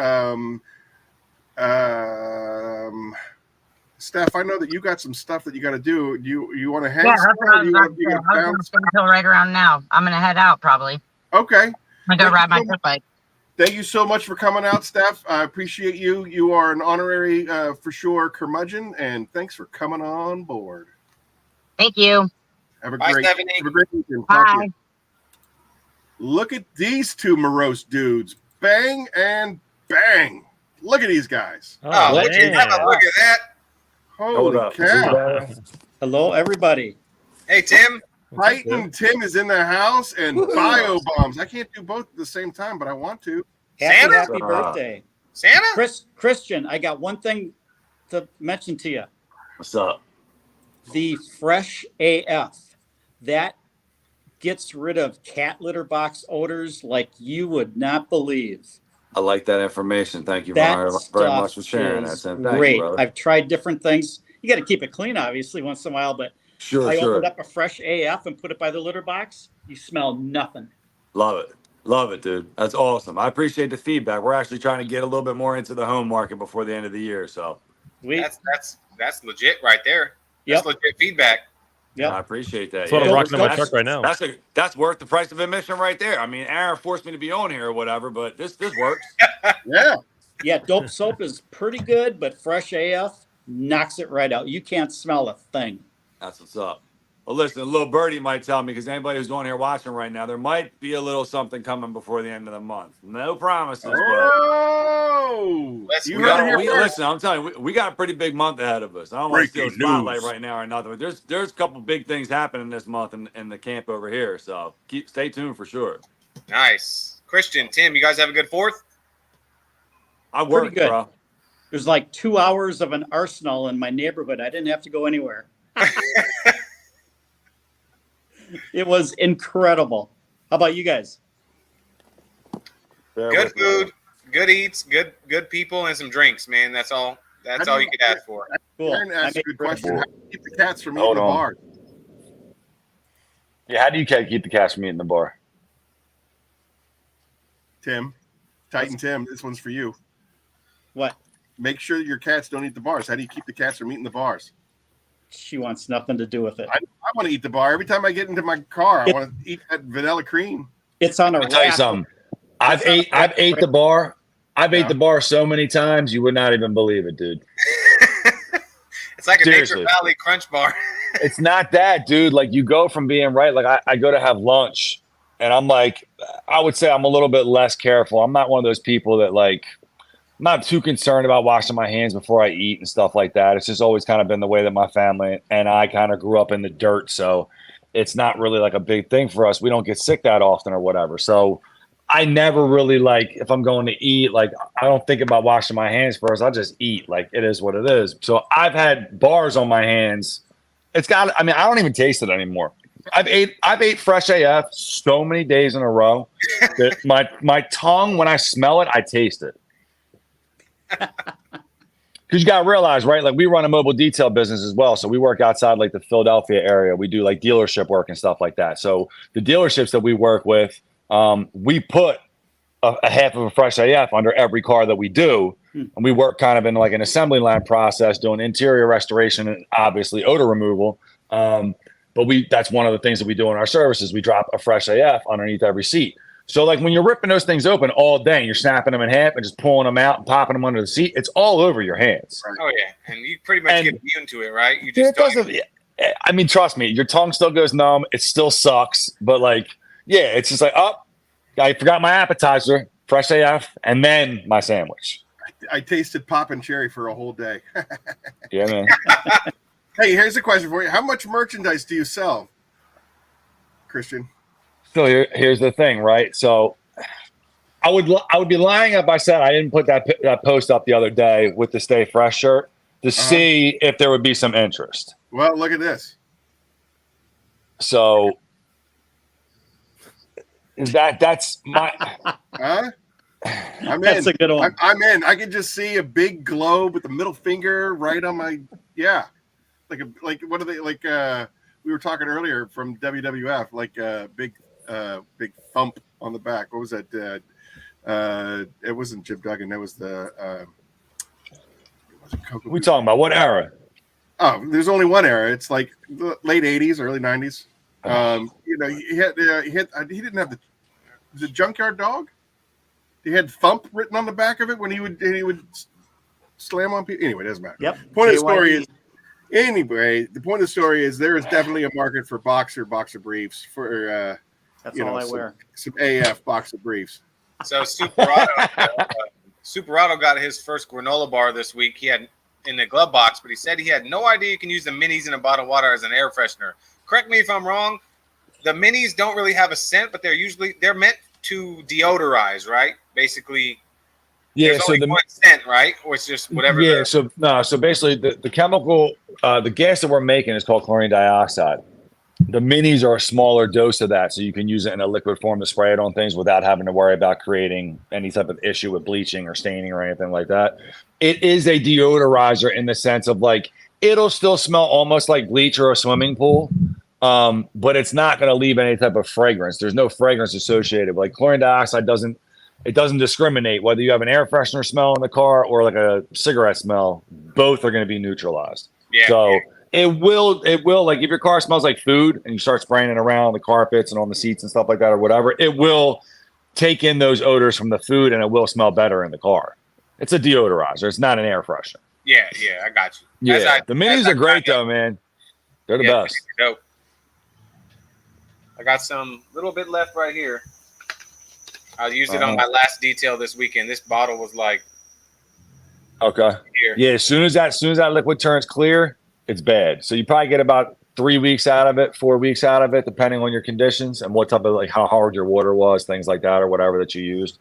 S1: Steph, I know that you got some stuff that you got to do. You want to hang?
S3: Yeah, that's what I was about to say.
S1: You
S3: I was
S1: gotta
S3: going to
S1: bounce?
S3: stay until right around now. I'm going to head out probably.
S1: Okay.
S3: I'm going to go ride my trip bike.
S1: Thank you so much for coming out, Steph. I appreciate you. You are an honorary, for sure, curmudgeon, and thanks for coming on board.
S3: Thank you.
S1: Have a
S2: Bye,
S1: great weekend. Talk to you.
S3: Bye.
S1: Look at these two morose dudes. Bang and bang. Look at these guys.
S2: Oh, look at that.
S1: Holy cow.
S6: Hello, everybody.
S2: Hey, Tim.
S1: Titan Tim is in the house and bio bombs. I can't do both at the same time, but I want to.
S6: Happy birthday.
S2: Santa?
S6: Christian, I got one thing to mention to you.
S7: What's up?
S6: The Fresh AF. That gets rid of cat litter box odors like you would not believe.
S7: I like that information. Thank you
S6: That
S7: very much for sharing that.
S6: is
S7: Tim. Thank
S6: great.
S7: you, brother.
S6: I've tried different things. You got to keep it clean, obviously, once in a while, but
S7: Sure.
S6: opened up a Fresh AF and put it by the litter box. You smell nothing.
S7: Love it. Love it, dude. That's awesome. I appreciate the feedback. We're actually trying to get a little bit more into the home market before the end of the year. So
S2: That's legit right there. That's legit feedback.
S6: Yeah,
S7: I appreciate that.
S5: That's what I'm rocking on my truck right now.
S7: That's worth the price of admission right there. I mean, Aaron forced me to be on here or whatever, but this works.
S6: Yeah, Dope Soap is pretty good, but Fresh AF knocks it right out. You can't smell a thing.
S7: That's what's up. Well, listen, a little birdie might tell me, because anybody who's on here watching right now, there might be a little something coming before the end of the month. No promises, but listen, I'm telling you, we got a pretty big month ahead of us. I don't want to steal the spotlight right now or nothing, but there's a couple big things happening this month in the camp over here. So stay tuned for sure.
S2: Nice. Christian, Tim, you guys have a good 4th?
S7: I worked,
S6: good.
S7: bro.
S6: There's like 2 hours of an arsenal in my neighborhood. I didn't have to go anywhere. It was incredible. How about you guys?
S2: Good food, good eats, good people, and some drinks, man. That's all you could ask for.
S6: Cool.
S1: Aaron asked a good question. How do you keep the cats from eating the bar?
S8: Yeah, how do you keep the cats from eating the bar?
S1: Tim, Titan Tim, this one's for you.
S6: What?
S1: Make sure your cats don't eat the bars. How do you keep the cats from eating the bars?
S6: She wants nothing to do with it.
S1: I want to eat the bar. Every time I get into my car, I want to eat that vanilla cream.
S6: It's on a
S8: I'll tell you something. I've ate the bar. I've ate the bar so many times you would not even believe it, dude.
S2: It's like a Nature Valley Crunch bar.
S8: It's not that, dude. Like, you go from being like I go to have lunch, and I'm like, I would say I'm a little bit less careful. I'm not one of those people that I'm not too concerned about washing my hands before I eat and stuff like that. It's just always kind of been the way that my family and I kind of grew up in the dirt. So it's not really like a big thing for us. We don't get sick that often or whatever. So I never really if I'm going to eat, I don't think about washing my hands first. I just eat. It is what it is. So I've had bars on my hands. I don't even taste it anymore. I've ate Fresh AF so many days in a row that my tongue, when I smell it, I taste it. Because you got to realize, right? We run a mobile detail business as well. So we work outside the Philadelphia area. We do dealership work and stuff like that. So the dealerships that we work with, we put a half of a Fresh AF under every car that we do. And we work kind of in an assembly line process, doing interior restoration and obviously odor removal. But that's one of the things that we do in our services. We drop a Fresh AF underneath every seat. So when you're ripping those things open all day, and you're snapping them in half and just pulling them out and popping them under the seat, it's all over your hands.
S2: Oh yeah, and you pretty much get immune to it, right? You just
S8: trust me, your tongue still goes numb. It still sucks, but it's just I forgot my appetizer, Fresh AF, and then my sandwich.
S1: I tasted pop and cherry for a whole day.
S8: Yeah, man.
S1: Hey, here's a question for you. How much merchandise do you sell, Christian?
S8: So here's the thing, right? So I would be lying if I said I didn't put that post up the other day with the Stay Fresh shirt to see if there would be some interest.
S1: Well, look at this.
S8: So that's my.
S1: Huh? I'm in.
S6: That's a good one.
S1: I'm in. I can just see a big globe with the middle finger right on my what are they we were talking earlier from WWF, big thump on the back. What was that? It wasn't Jim Duggan. That was the.
S8: We talking about what era?
S1: Oh, there's only one era. It's like the late '80s, early '90s. He didn't have the Junkyard Dog. He had Thump written on the back of it when he would slam on people. Anyway, it doesn't matter.
S6: Yep.
S1: Point of the story is. Anyway, the point of the story is there is definitely a market for boxer briefs for
S6: That's all I wear.
S1: Some AF boxer briefs.
S2: So Superado got his first granola bar this week. He had in the glove box, but he said he had no idea you can use the minis in a bottle of water as an air freshener. Correct me if I'm wrong. The minis don't really have a scent, but they're meant to deodorize, right? Basically.
S8: Yeah,
S2: there's
S8: so
S2: only one scent, right? Or it's just whatever.
S8: Yeah, so basically the chemical, the gas that we're making is called chlorine dioxide. The minis are a smaller dose of that, so you can use it in a liquid form to spray it on things without having to worry about creating any type of issue with bleaching or staining or anything like that. It is a deodorizer in the sense of like it'll still smell almost like bleach or a swimming pool, but it's not going to leave any type of fragrance. There's no fragrance associated. Like chlorine dioxide doesn't discriminate whether you have an air freshener smell in the car or like a cigarette smell. Both are going to be neutralized.
S2: Yeah.
S8: So it will like if your car smells like food and you start spraying it around the carpets and on the seats and stuff like that or whatever, it will take in those odors from the food and it will smell better in the car. It's a deodorizer. It's not an air freshener.
S2: Yeah, I got you.
S8: Yeah, the minis are great though, man. They're the best.
S2: Dope. I got some little bit left right here. I used it on my last detail this weekend. This bottle was like,
S8: okay,
S2: here.
S8: Yeah. As soon as that liquid turns clear, it's bad. So you probably get about 3 weeks out of it, 4 weeks out of it, depending on your conditions and what type of like how hard your water was, things like that, or whatever that you used.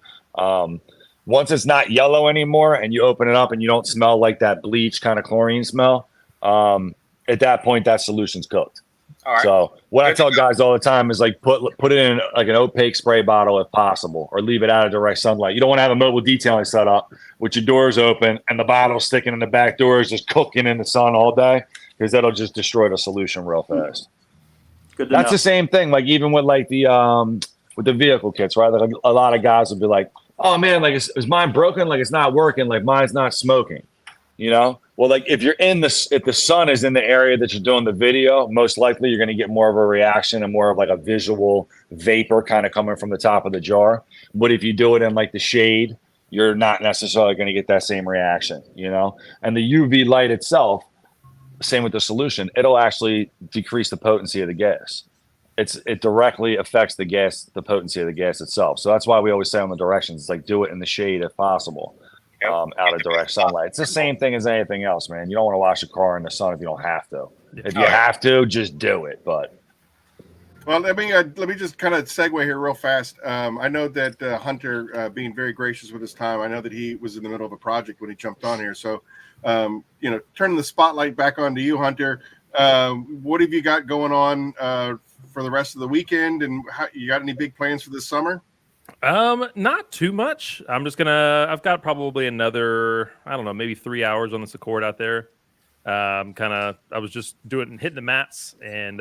S8: Once it's not yellow anymore, and you open it up and you don't smell like that bleach kind of chlorine smell, at that point that solution's cooked.
S2: All right.
S8: So what I tell guys all the time is like put it in like an opaque spray bottle if possible, or leave it out of direct sunlight. You don't want to have a mobile detailing set up with your doors open and the bottle sticking in the back doors just cooking in the sun all day, because that'll just destroy the solution real fast.
S6: Good.
S8: That's the same thing. Like even with like the vehicle kits, right? Like a lot of guys will be like, "Oh man, like is mine broken? Like it's not working. Like mine's not smoking." You know, well, like if the sun is in the area that you're doing the video, most likely you're going to get more of a reaction and more of like a visual vapor kind of coming from the top of the jar. But if you do it in like the shade, you're not necessarily going to get that same reaction, you know? And the UV light itself, same with the solution, it'll actually decrease the potency of the gas. It directly affects the potency of the gas itself. So that's why we always say on the directions, it's like do it in the shade if possible. Out of direct sunlight. It's the same thing as anything else, man. You don't want to wash your car in the sun if you don't have to. If you have to, just do it. But
S1: well, let me just kind of segue here real fast. I know that Hunter being very gracious with his time. I know that he was in the middle of a project when he jumped on here. So, turning the spotlight back onto you, Hunter. What have you got going on for the rest of the weekend, and you got any big plans for this summer?
S5: Not too much. I've got probably another, I don't know, maybe 3 hours on this Accord out there. I was just hitting the mats and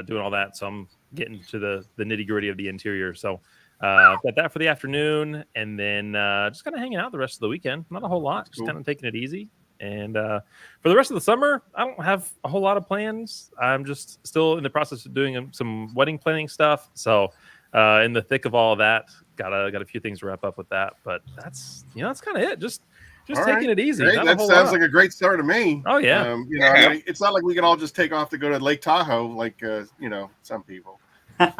S5: doing all that. So I'm getting to the nitty gritty of the interior. So got that for the afternoon, and then just kind of hanging out the rest of the weekend. Not a whole lot, just kind of taking it easy. And for the rest of the summer, I don't have a whole lot of plans. I'm just still in the process of doing some wedding planning stuff. So in the thick of all of that, got a few things to wrap up with that, but that's kind of it. Just taking it easy.
S1: That sounds like a great start to me.
S5: Oh yeah.
S1: It's not like we can all just take off to go to Lake Tahoe like some people. Yeah,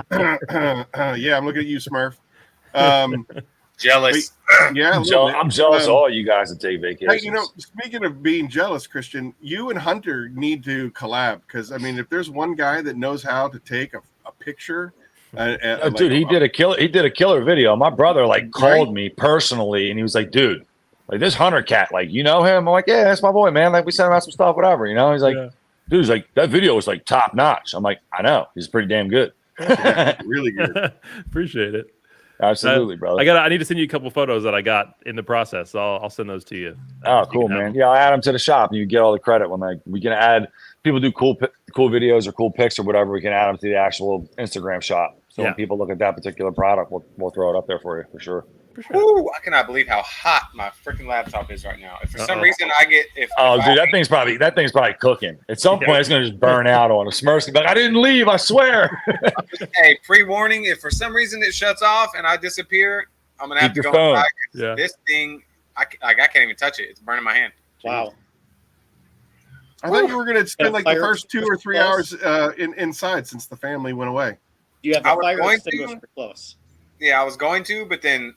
S1: I'm looking at you, Smurf.
S2: Jealous.
S1: Yeah,
S8: I'm jealous of all you guys that take vacations.
S1: Hey, speaking of being jealous, Christian, you and Hunter need to collab, because if there's one guy that knows how to take a picture.
S8: Dude, he did a killer video. My brother called me personally, and he was like, "Dude, like this Hunter cat, like you know him?" I'm like, "Yeah, that's my boy, man. Like we sent him out some stuff, whatever." He's like, "Dude, he's like that video was like top notch." I'm like, "I know, he's pretty damn good."
S1: Really good.
S5: Appreciate it.
S8: Absolutely, brother.
S5: I need to send you a couple photos that I got in the process. So I'll send those to you.
S8: Oh, cool, man. Yeah, I'll add them to the shop, and you get all the credit when we can add. People do cool videos or cool pics or whatever. We can add them to the actual Instagram shop. So when people look at that particular product, we'll throw it up there for you for sure.
S5: For sure.
S2: Ooh, I cannot believe how hot my freaking laptop is right now. If for some reason I get
S8: that thing's probably cooking. At some point, it's gonna just burn out on a Smurfs. Like I didn't leave, I swear.
S2: Hey, pre-warning: if for some reason it shuts off and I disappear, I'm gonna have to
S8: Keep
S2: go
S8: your phone.
S2: inside. This thing, I can't even touch it. It's burning my hand.
S6: Wow.
S1: I thought you were going to spend like the first 2 or 3 hours
S6: close?
S1: inside since the family went away.
S6: Do you have
S2: I
S6: the
S2: was
S6: fire
S2: going
S6: extinguisher
S2: to.
S6: close?
S2: Yeah, I was going to, but then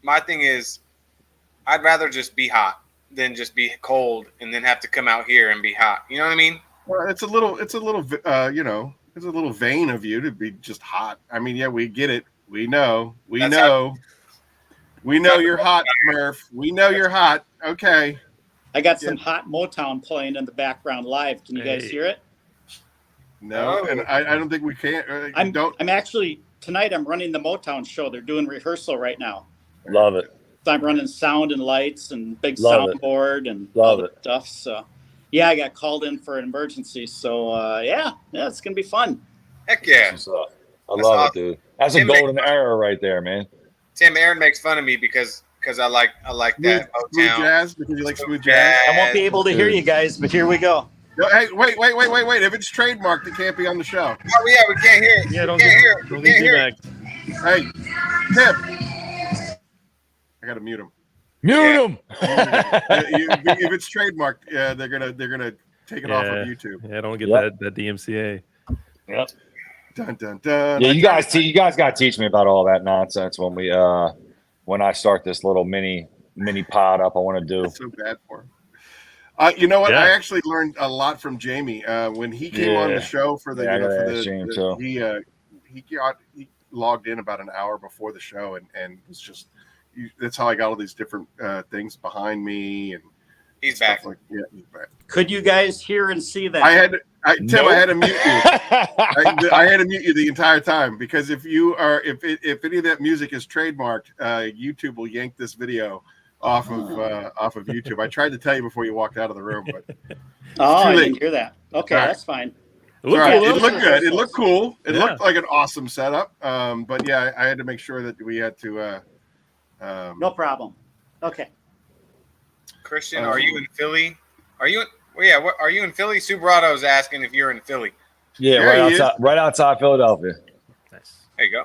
S2: my thing is, I'd rather just be hot than just be cold and then have to come out here and be hot. You know what I mean?
S1: Well, it's a little, it's a little vain of you to be just hot. I mean, yeah, we get it. We know you're hot, Murph. We know you're hot. Okay.
S6: I got some hot Motown playing in the background live. Can you guys hear it?
S1: No, and I don't think we can.
S6: I'm actually tonight. I'm running the Motown show. They're doing rehearsal right now.
S8: Love it.
S6: So I'm running sound and lights and big soundboard and
S8: all
S6: the stuff. So, yeah, I got called in for an emergency. So, yeah, it's gonna be fun.
S2: Heck yeah!
S8: I love it, dude. That's a golden era right there, man.
S2: Tim, Aaron makes fun of me because I like that
S1: smooth
S2: Motown.
S1: jazz because you like smooth jazz.
S6: I won't be able to hear you guys, but here we go.
S1: No, hey, wait! If it's trademarked, it can't be on the show.
S2: Oh yeah, we can't hear it.
S5: Yeah, don't
S2: can't hear it.
S1: Hey, Tim, I gotta mute him.
S8: Mute him.
S1: If it's trademarked, yeah, they're gonna take it off of YouTube.
S5: Yeah, don't get that DMCA.
S8: Yep.
S1: Dun dun dun.
S8: Yeah, you guys got to teach me about all that nonsense when I start this little mini pod up. I want to do.
S1: That's so bad for him. You know what?
S5: Yeah.
S1: I actually learned a lot from Jamie when he came on the show for the. He logged in about an hour before the show and was just. That's how I got all these different things behind me and.
S2: He's back.
S1: He's back.
S6: Could you guys hear and see that?
S1: I had to mute you. I had to mute you the entire time because if any of that music is trademarked, YouTube will yank this video off of YouTube. I tried to tell you before you walked out of the room, but
S6: I didn't hear that. Okay, that's fine.
S1: It looked good. It looked cool. It looked like an awesome setup. But yeah, I had to make sure that we had to.
S6: No problem. Okay.
S2: Christian, are you in Philly? Are you in Philly? Subarato's asking if you're in Philly.
S8: Yeah, right outside Philadelphia.
S5: Nice.
S2: There you go.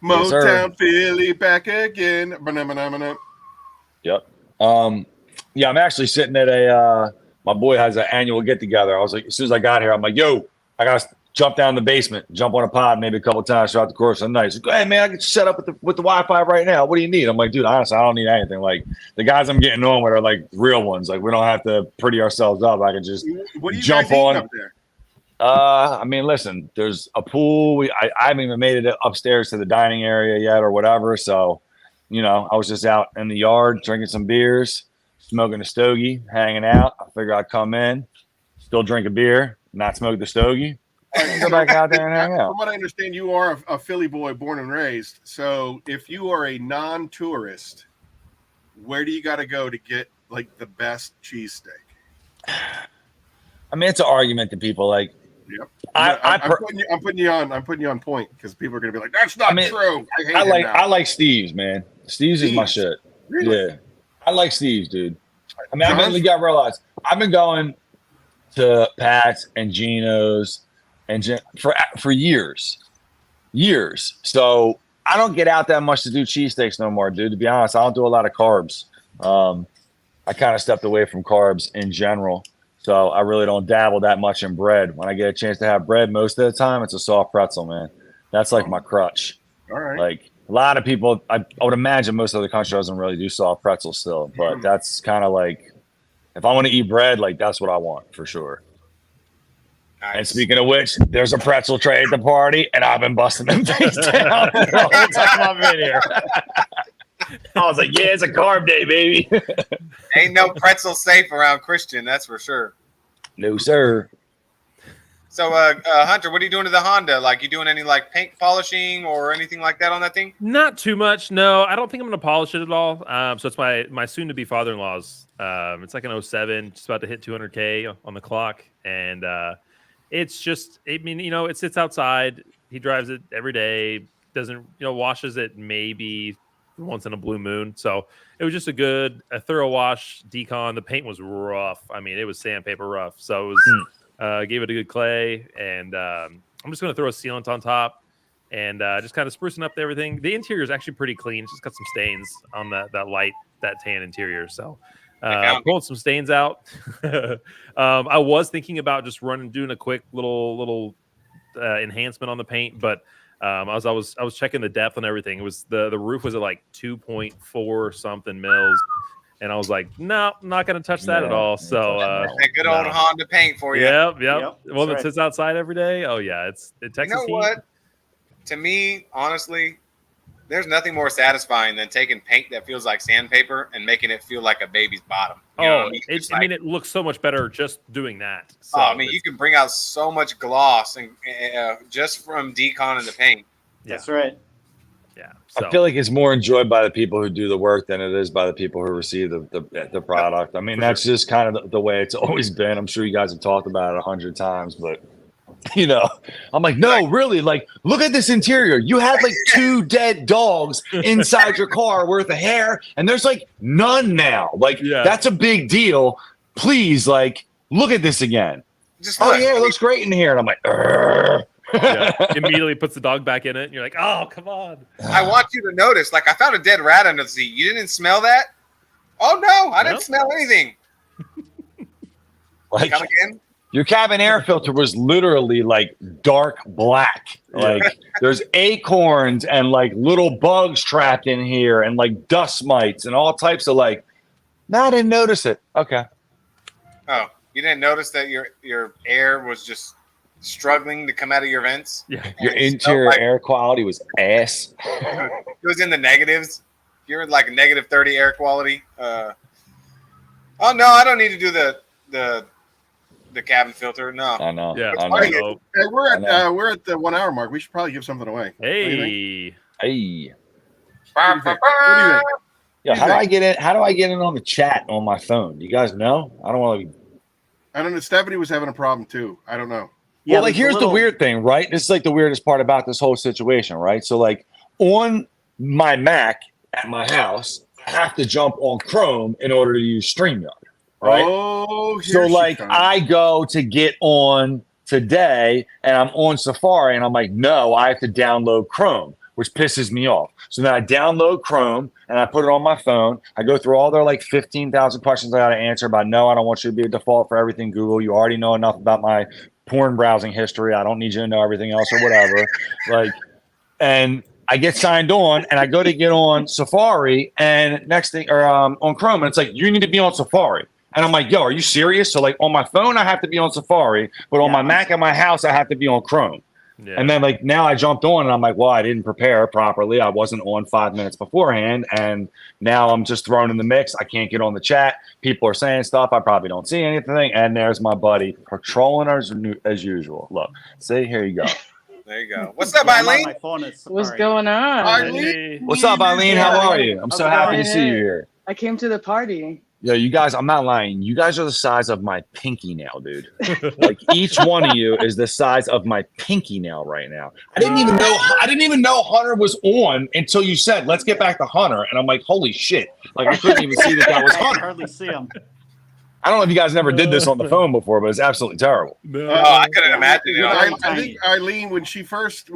S1: Motown Philly back again.
S8: Yep. Yeah, I'm actually sitting at my boy has an annual get together. I was like, as soon as I got here, I'm like, yo, I gotta jump down the basement, jump on a pod maybe a couple of times throughout the course of the night. He's like, go ahead, man, I get you set up with the Wi-Fi right now. What do you need? I'm like, dude, honestly, I don't need anything. Like the guys I'm getting on with are like real ones. Like we don't have to pretty ourselves up. I can just jump on.
S1: Up there?
S8: I mean, listen, there's a pool. I haven't even made it upstairs to the dining area yet or whatever. So, I was just out in the yard drinking some beers, smoking a stogie, hanging out. I figured I'd come in, still drink a beer, not smoke the stogie. Go back out there and hang out.
S1: From what I understand, you are a Philly boy born and raised. So if you are a non-tourist, where do you got to go to get like the best cheesesteak?
S8: I mean, it's an argument to people. Like,
S1: yep.
S8: I'm
S1: putting you on point because people are going to be like, "That's not true."
S8: I like Steve's, man. Steve's is my shit.
S1: Really?
S8: Yeah, I like Steve's, dude. I mean, I really got to realize I've been going to Pat's and Gino's and for years. So I don't get out that much to do cheesesteaks no more, dude. To be honest, I don't do a lot of carbs. I kind of stepped away from carbs in general. So I really don't dabble that much in bread. When I get a chance to have bread, most of the time, it's a soft pretzel, man. That's like my crutch.
S1: All right.
S8: Like a lot of people, I would imagine most of the country doesn't really do soft pretzels still. But that's kind of like, if I want to eat bread, like that's what I want for sure. Nice. And speaking of which, there's a pretzel tray at the party, and I've been busting them things down the whole time I've been here. I was like, yeah, it's a carb day, baby.
S2: Ain't no pretzel safe around Christian, that's for sure.
S8: No, sir.
S2: So, Hunter, what are you doing to the Honda? Like, you doing any like paint polishing or anything like that on that thing?
S5: Not too much. No, I don't think I'm going to polish it at all. So it's my soon-to-be father-in-law's. It's like an 07, just about to hit 200K on the clock, and it's just, I mean, it sits outside. He drives it every day. Doesn't, washes it maybe once in a blue moon. So it was just a thorough wash, decon. The paint was rough. I mean, it was sandpaper rough. So it was gave it a good clay, and I'm just going to throw a sealant on top and just kind of sprucing up everything. The interior is actually pretty clean. It's just got some stains on that tan interior. So pulling some stains out. I was thinking about just doing a quick little enhancement on the paint, but I was checking the depth and everything. It was the roof was at like 2.4 something mils, and I was like, no, I'm not going to touch that at all. So
S2: that good old Honda paint for you.
S5: Yep. One that sits outside every day. Oh yeah, it Texas
S2: You know what? To me, honestly, there's nothing more satisfying than taking paint that feels like sandpaper and making it feel like a baby's bottom. You know what I mean?
S5: It looks so much better just doing that. So
S2: you can bring out so much gloss and just from deconning the paint.
S5: Yeah.
S6: That's right.
S5: Yeah.
S8: I feel like it's more enjoyed by the people who do the work than it is by the people who receive the product. I mean, that's just kind of the way it's always been. I'm sure you guys have talked about it 100 times, but I'm like, no, really, like, look at this interior. You had like 2 dead dogs inside your car worth of hair, and there's like none now. Like, that's a big deal. Please, like, look at this again. It looks great in here. And I'm like,
S5: immediately puts the dog back in it, and you're like, oh, come on.
S2: I want you to notice, like, I found a dead rat under the seat. You didn't smell that? Oh no, I didn't smell anything.
S8: Like,
S2: come again?
S8: Your cabin air filter was literally like dark black. Like there's acorns and like little bugs trapped in here and like dust mites and all types of like, no, I didn't notice it. Okay.
S2: Oh, you didn't notice that your air was just struggling to come out of your vents?
S5: Yeah.
S8: Your interior air quality was ass.
S2: It was in the negatives. You're like a negative 30 air quality. Oh no, I don't need to do the cabin filter. No.
S8: I know.
S5: Yeah.
S8: I know.
S1: Hey, we're at the 1 hour mark. We should probably give something away.
S5: Hey.
S1: What do you think?
S8: Yeah, how do I get in on the chat on my phone? Do you guys know? I don't want to be.
S1: I don't know. Stephanie was having a problem too. I don't know.
S6: Yeah,
S8: well, like here's the weird thing, right? This is like the weirdest part about this whole situation, right? So like on my Mac at my house, I have to jump on Chrome in order to use StreamYard. Right.
S1: Oh,
S8: so like I go to get on today and I'm on Safari and I'm like, no, I have to download Chrome, which pisses me off. So then I download Chrome and I put it on my phone. I go through all their like 15,000 questions I got to answer about, no, I don't want you to be a default for everything Google. You already know enough about my porn browsing history. I don't need you to know everything else or whatever. And I get signed on and I go to get on Safari and on Chrome and it's like, you need to be on Safari. And I'm like, yo, are you serious? So like on my phone, I have to be on Safari, but on my Mac at my house, I have to be on Chrome. Yeah. And then like now I jumped on and I'm like, well, I didn't prepare properly. I wasn't on 5 minutes beforehand. And now I'm just thrown in the mix. I can't get on the chat. People are saying stuff. I probably don't see anything. And there's my buddy patrolling as usual. Look, see, here you go.
S2: There you go. What's up, Eileen?
S9: What's going on?
S1: Eileen?
S8: What's up, Eileen? How are you? I'm so happy to see you here.
S9: I came to the party.
S8: Yo, you guys, I'm not lying. You guys are the size of my pinky nail, dude. Like each one of you is the size of my pinky nail right now. I didn't even know Hunter was on until you said, let's get back to Hunter. And I'm like, holy shit. Like I couldn't even see that was Hunter.
S6: I hardly see him.
S8: I don't know if you guys never did this on the phone before, but it's absolutely terrible.
S2: I couldn't imagine it.
S1: I think Eileen, when she first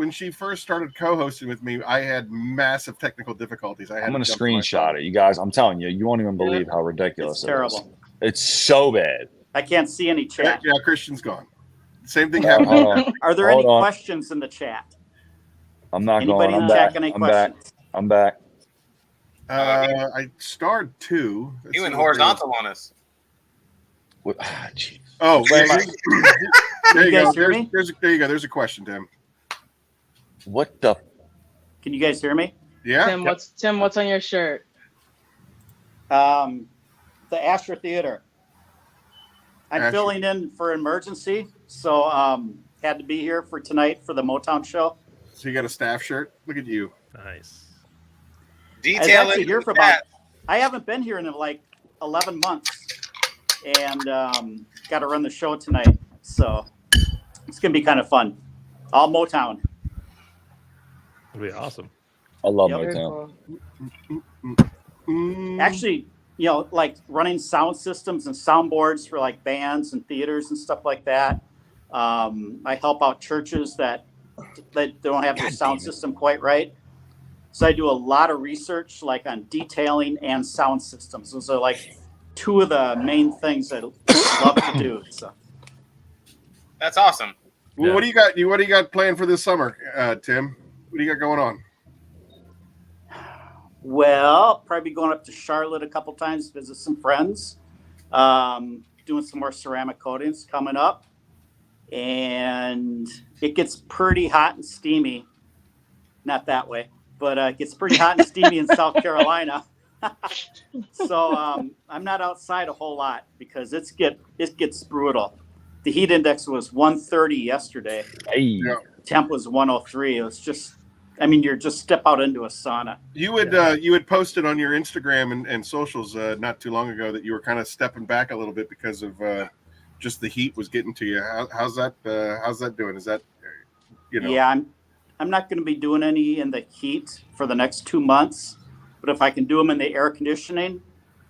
S1: started co-hosting with me, I had massive technical difficulties. I'm
S8: going to screenshot it, you guys. I'm telling you, you won't even believe how ridiculous
S6: it's terrible.
S8: It's so bad.
S6: I can't see any chat.
S1: Yeah, Christian's gone. Same thing happened.
S6: Are there any questions in the chat?
S8: I'm not
S6: Anybody
S8: going. I'm
S6: back.
S8: back. I'm back.
S1: I starred 2.
S2: He went horizontal on us.
S1: Oh, there you go.
S6: Hear me?
S1: There you go. There's a question, Tim.
S8: What the?
S6: Can you guys hear me?
S1: Yeah.
S9: Tim, what's on your shirt?
S6: The Astra Theater. I'm filling in for emergency, so had to be here for tonight for the Motown show.
S1: So you got a staff shirt? Look at you.
S5: Nice.
S2: Detail
S6: I here for about. I haven't been here in like 11 months. And got to run the show tonight, so it's gonna be kind of fun. All Motown.
S5: It'll be awesome.
S8: I love
S6: Yep.
S8: Motown.
S6: Actually, you know, like running sound systems and soundboards for like bands and theaters and stuff like that. I help out churches that don't have their sound system quite right. So I do a lot of research like on detailing and sound systems. Those are like two of the main things I love to do. So
S2: That's awesome.
S1: Well,
S5: Yeah.
S1: what do you got planned for this summer, Tim? What do you got going on?
S6: well, probably going up to Charlotte a couple times, visit some friends. Doing some more ceramic coatings coming up. And it gets pretty hot and steamy. Not that way, but it gets pretty hot and steamy in South Carolina. So I'm not outside a whole lot because it gets brutal. The heat index was 130 yesterday.
S8: Hey.
S1: Yeah.
S6: Temp was 103. It was just, I mean, you're just step out into a sauna.
S1: You had posted on your Instagram and socials not too long ago that you were kind of stepping back a little bit because of just the heat was getting to you. How's that doing? Is that
S6: Yeah, I'm not going to be doing any in the heat for the next 2 months, but if I can do them in the air conditioning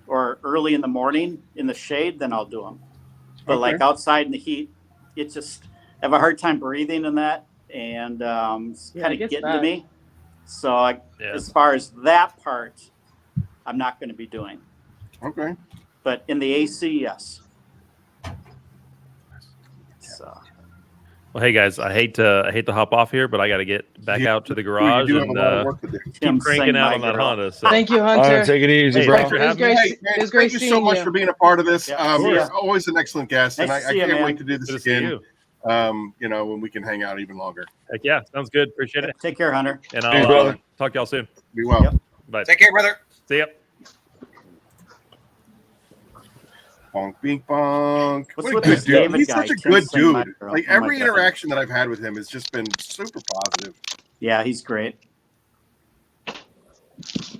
S6: or early in the morning in the shade, then I'll do them. But like outside in the heat, I have a hard time breathing in that, and it's kind of getting to me. So as far as that part, I'm not going to be doing.
S1: Okay.
S6: But in the AC, yes. So.
S5: Well, hey guys, I hate to hop off here, but I got to get back out to the garage
S1: You do have
S5: and
S1: a lot of work to do.
S5: keep cranking out on that Honda. So.
S9: Thank you,
S8: All
S9: Hunter.
S8: right, take it easy,
S5: Hey,
S8: bro.
S5: thanks for having me.
S1: Hey, man, thank you so much for being a part of this.
S6: Yeah,
S1: You're always an excellent guest, and
S6: Nice
S1: I
S6: to see you,
S1: can't
S6: man.
S1: wait to do this
S5: Good to see
S1: again.
S5: you.
S1: When we can hang out even longer.
S5: Heck yeah, sounds good. Appreciate it.
S6: Take care, Hunter.
S5: And
S8: Hey,
S5: I'll
S8: brother.
S5: talk to y'all soon.
S1: Be well.
S6: Yep.
S5: Bye.
S2: Take care, brother.
S5: See ya.
S1: Bonk, bink, bonk.
S6: What's
S1: What a
S6: with
S1: good
S6: this
S1: dude.
S6: David
S1: He's
S6: guy?
S1: such a
S6: Tim
S1: good
S6: saying my
S1: dude.
S6: girl.
S1: Like
S6: Oh my
S1: every
S6: God.
S1: interaction that I've had with him has just been super positive.
S6: Yeah, he's great. I
S2: I
S6: think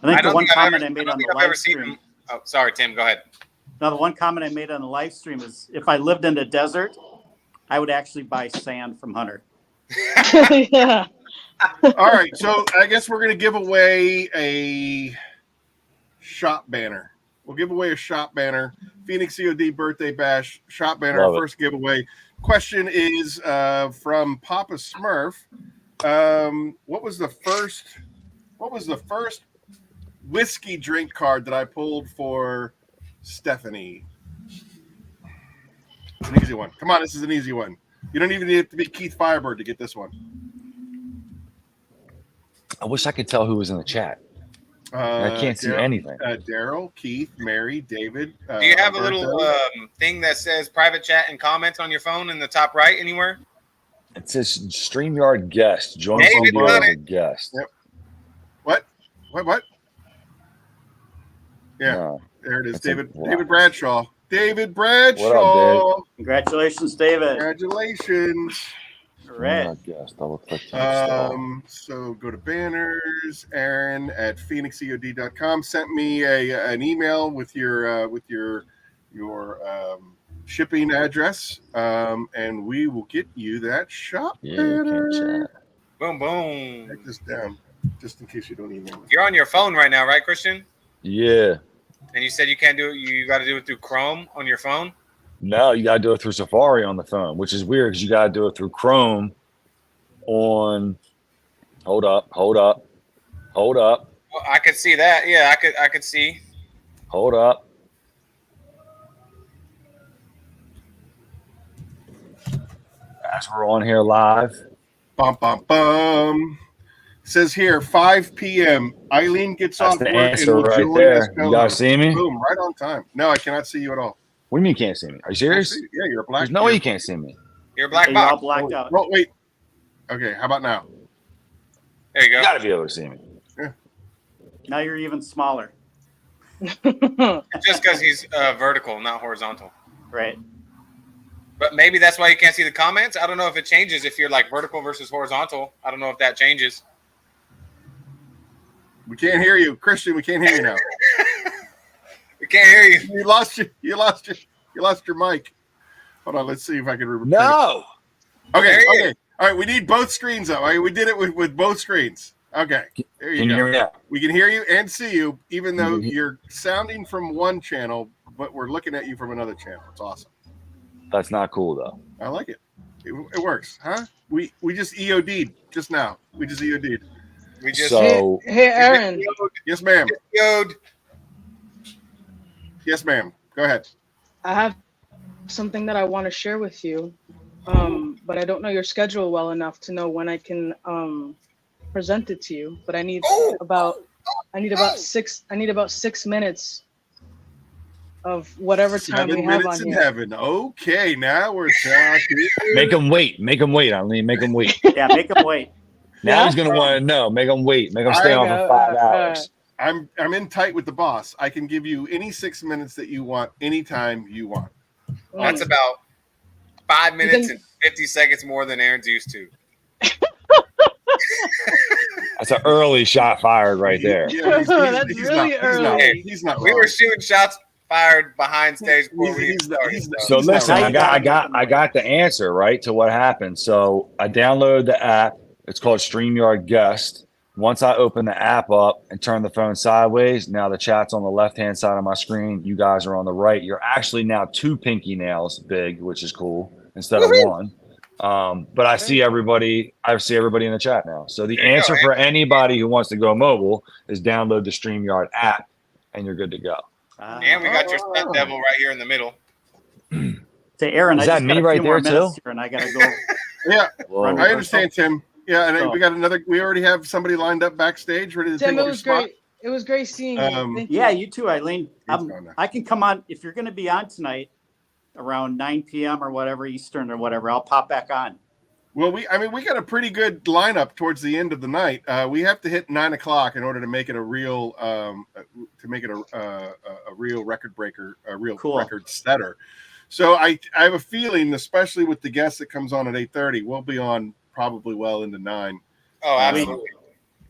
S6: the
S2: don't
S6: one
S2: think I've
S6: comment
S2: ever,
S6: I made
S2: I
S6: on
S2: don't think
S6: the
S2: I've ever
S6: live
S2: seen
S6: stream.
S2: him. Oh, sorry, Tim. Go ahead.
S6: Now, the one comment I made on the live stream is if I lived in the desert, I would actually buy sand from Hunter.
S9: Yeah.
S1: All right, so I guess we're gonna give away a shop banner. We'll give away a shop banner. Phoenix E.O.D. birthday bash shop banner.
S8: Love
S1: Our
S8: it.
S1: first giveaway. Question is from Papa Smurf. What was the first whiskey drink card that I pulled for Stephanie? It's an easy one. Come on, this is an easy one. You don't even need to be Keith Firebird to get this one.
S8: I wish I could tell who was in the chat. I can't see anything.
S1: Daryl, Keith, Mary, David.
S2: Do you have a
S1: Alberto.
S2: little thing that says private chat and comments on your phone in the top right anywhere?
S8: It says StreamYard guest. Join
S2: David
S8: studio
S2: got
S8: as a
S2: it.
S8: guest.
S1: Yep. What? Yeah,
S8: No.
S1: there it is.
S8: That's a
S1: David
S8: lot.
S1: David Bradshaw. David Bradshaw.
S8: What up,
S6: Congratulations, David.
S1: Congratulations.
S6: All right.
S8: StreamYard guest. Double click to install.
S1: So go to banners. Aaron at phoenixeod.com sent me an email with your shipping address, and we will get you that shop
S8: Yeah, you
S1: banner.
S8: can't chat.
S2: Boom, boom.
S1: Write this down just in case you don't email it.
S2: You're on your phone right now, right, Christian?
S8: Yeah.
S2: And you said you can't do it. You got to do it through Chrome on your phone.
S8: No, you gotta do it through Safari on the phone, which is weird because you gotta do it through Chrome on. Hold up.
S2: Well, I could see that. Yeah, I could see.
S8: Hold up. As we're on here live.
S1: Bum, bum, bum. Says here, 5 p.m. Eileen gets
S8: That's
S1: off
S8: the
S1: work
S8: answer
S1: and will
S8: right
S1: join
S8: there.
S1: us.
S8: You guys see me?
S1: Boom, right on time. No, I cannot see you at all.
S8: What do you mean you can't see me? Are you serious?
S1: Yeah, you're a black.
S8: There's no way you can't see me.
S2: You're a black
S6: You're all
S2: box.
S6: blacked out.
S1: Oh, wait. Okay, how about now?
S2: There you
S8: You
S2: go.
S8: gotta be able to see me.
S6: Now you're even smaller.
S2: Just because he's vertical, not horizontal.
S6: Right.
S2: But maybe that's why you can't see the comments. I don't know if it changes if you're like vertical versus horizontal. I don't know if that changes.
S1: We can't hear you, Christian. We can't hear you now.
S2: We can't hear you.
S1: You lost your mic. Hold on, let's see if I can remember.
S8: No.
S1: Okay.
S2: There he
S1: Okay. All right. We need both screens up. All right, we did it with both screens. Okay. There you
S8: Can you
S1: go.
S8: hear me now?
S1: We can hear you and see you, even though you're sounding from one channel, but we're looking at you from another channel. It's awesome.
S8: That's not cool though.
S1: I like it. It works, huh? We just EOD'd just now. We just EOD'd.
S2: We just
S8: So
S9: Hey, Aaron.
S1: Yes, ma'am.
S2: E.O.D.
S1: Yes, ma'am. Go ahead.
S9: I have something that I want to share with you, but I don't know your schedule well enough to know when I can present it to you. But I need about 6 minutes of whatever time
S1: 7
S9: we have
S1: minutes
S9: on
S1: in
S9: here.
S1: heaven. Okay, now we're talking.
S8: make them wait. Make them wait. Eileen, make them wait.
S6: Yeah, make them wait.
S8: Now
S9: Yeah?
S8: he's gonna want to know. Make them wait. Make them stay on for 5 hours.
S1: I'm in tight with the boss. I can give you any 6 minutes that you want, anytime you want.
S2: That's about 5 minutes and 50 seconds more than Aaron's used to.
S8: That's an early shot fired right there.
S1: Yeah,
S9: That's really early.
S1: He's not
S2: We
S1: wrong.
S2: were shooting shots fired behind stage before we
S1: He's not-
S2: started.
S1: he's not-
S8: So
S1: he's not
S8: listen,
S1: wrong.
S8: I got the answer right to what happened. So I downloaded the app. It's called StreamYard Guest. Once I open the app up and turn the phone sideways, now the chat's on the left-hand side of my screen. You guys are on the right. You're actually now 2 pinky nails big, which is cool, instead of 1. But I see everybody. I see everybody in the chat now. So the answer for anybody who wants to go mobile is download the StreamYard app, and you're good to go.
S2: And we got your stunt devil right here in the middle.
S6: Say, Aaron,
S8: Is
S6: I
S8: that
S6: just got
S8: me
S6: a
S8: right
S6: few more
S8: there,
S6: minutes
S8: too?
S6: here, and I gotta go.
S1: Yeah,
S8: Whoa.
S1: I understand, Tim. Yeah, and
S6: So-
S1: we got another. We already have somebody lined up backstage, ready to
S9: Tim,
S1: take
S9: it
S1: your
S9: was
S1: spot.
S9: great. It was great seeing you. Thank
S6: Yeah,
S9: you.
S6: you too, Eileen.
S1: He's gone now.
S6: I can come on if you're going to be on tonight around 9 p.m. or whatever Eastern or whatever. I'll pop back on.
S1: Well, we got a pretty good lineup towards the end of the night. We have to hit 9 o'clock in order to make it a real, a real record breaker, a real
S6: Cool.
S1: record setter. So I have a feeling, especially with the guest that comes on at 8:30, we'll be on probably well into 9.
S2: Oh, absolutely.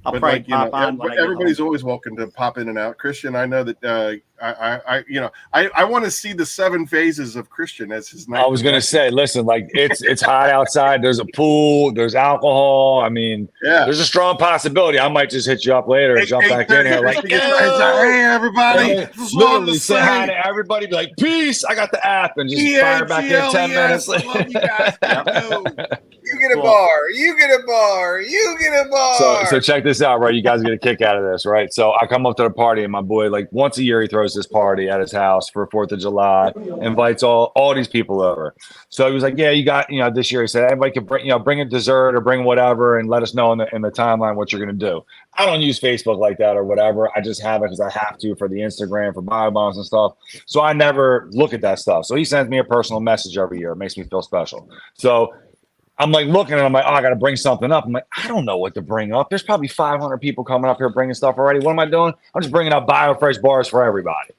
S6: I'll
S1: But
S6: probably
S1: like, you know,
S6: pop on when I get
S1: everybody's
S6: home.
S1: always welcome to pop in and out. Christian, I know that I want to see the 7 phases of Christian as his night.
S8: I was gonna say, listen, like it's hot outside. There's a pool. There's alcohol. I mean,
S1: Yeah.
S8: there's a strong possibility I might just hit you up later and jump back in here. Like,
S1: hey everybody,
S8: Hey, literally say hi to everybody. Be like, peace. I got the app, and just fire back in 10 minutes.
S1: I love you guys.
S2: You get a
S6: Cool.
S2: bar. You get a bar. You get a bar.
S8: So check this out, right? You guys get a kick out of this, right? So I come up to the party, and my boy, like once a year, he throws this party at his house for 4th of July, invites all these people over. So he was like, yeah, you got, this year he said, everybody can bring a dessert or bring whatever and let us know in the timeline what you're going to do. I don't use Facebook like that or whatever. I just have it because I have to for the Instagram, for bio bombs and stuff. So I never look at that stuff. So he sends me a personal message every year. It makes me feel special. So I'm like looking and I'm like, oh, I got to bring something up. I'm like, I don't know what to bring up. There's probably 500 people coming up here bringing stuff already. What am I doing? I'm just bringing up BioFresh bars for everybody.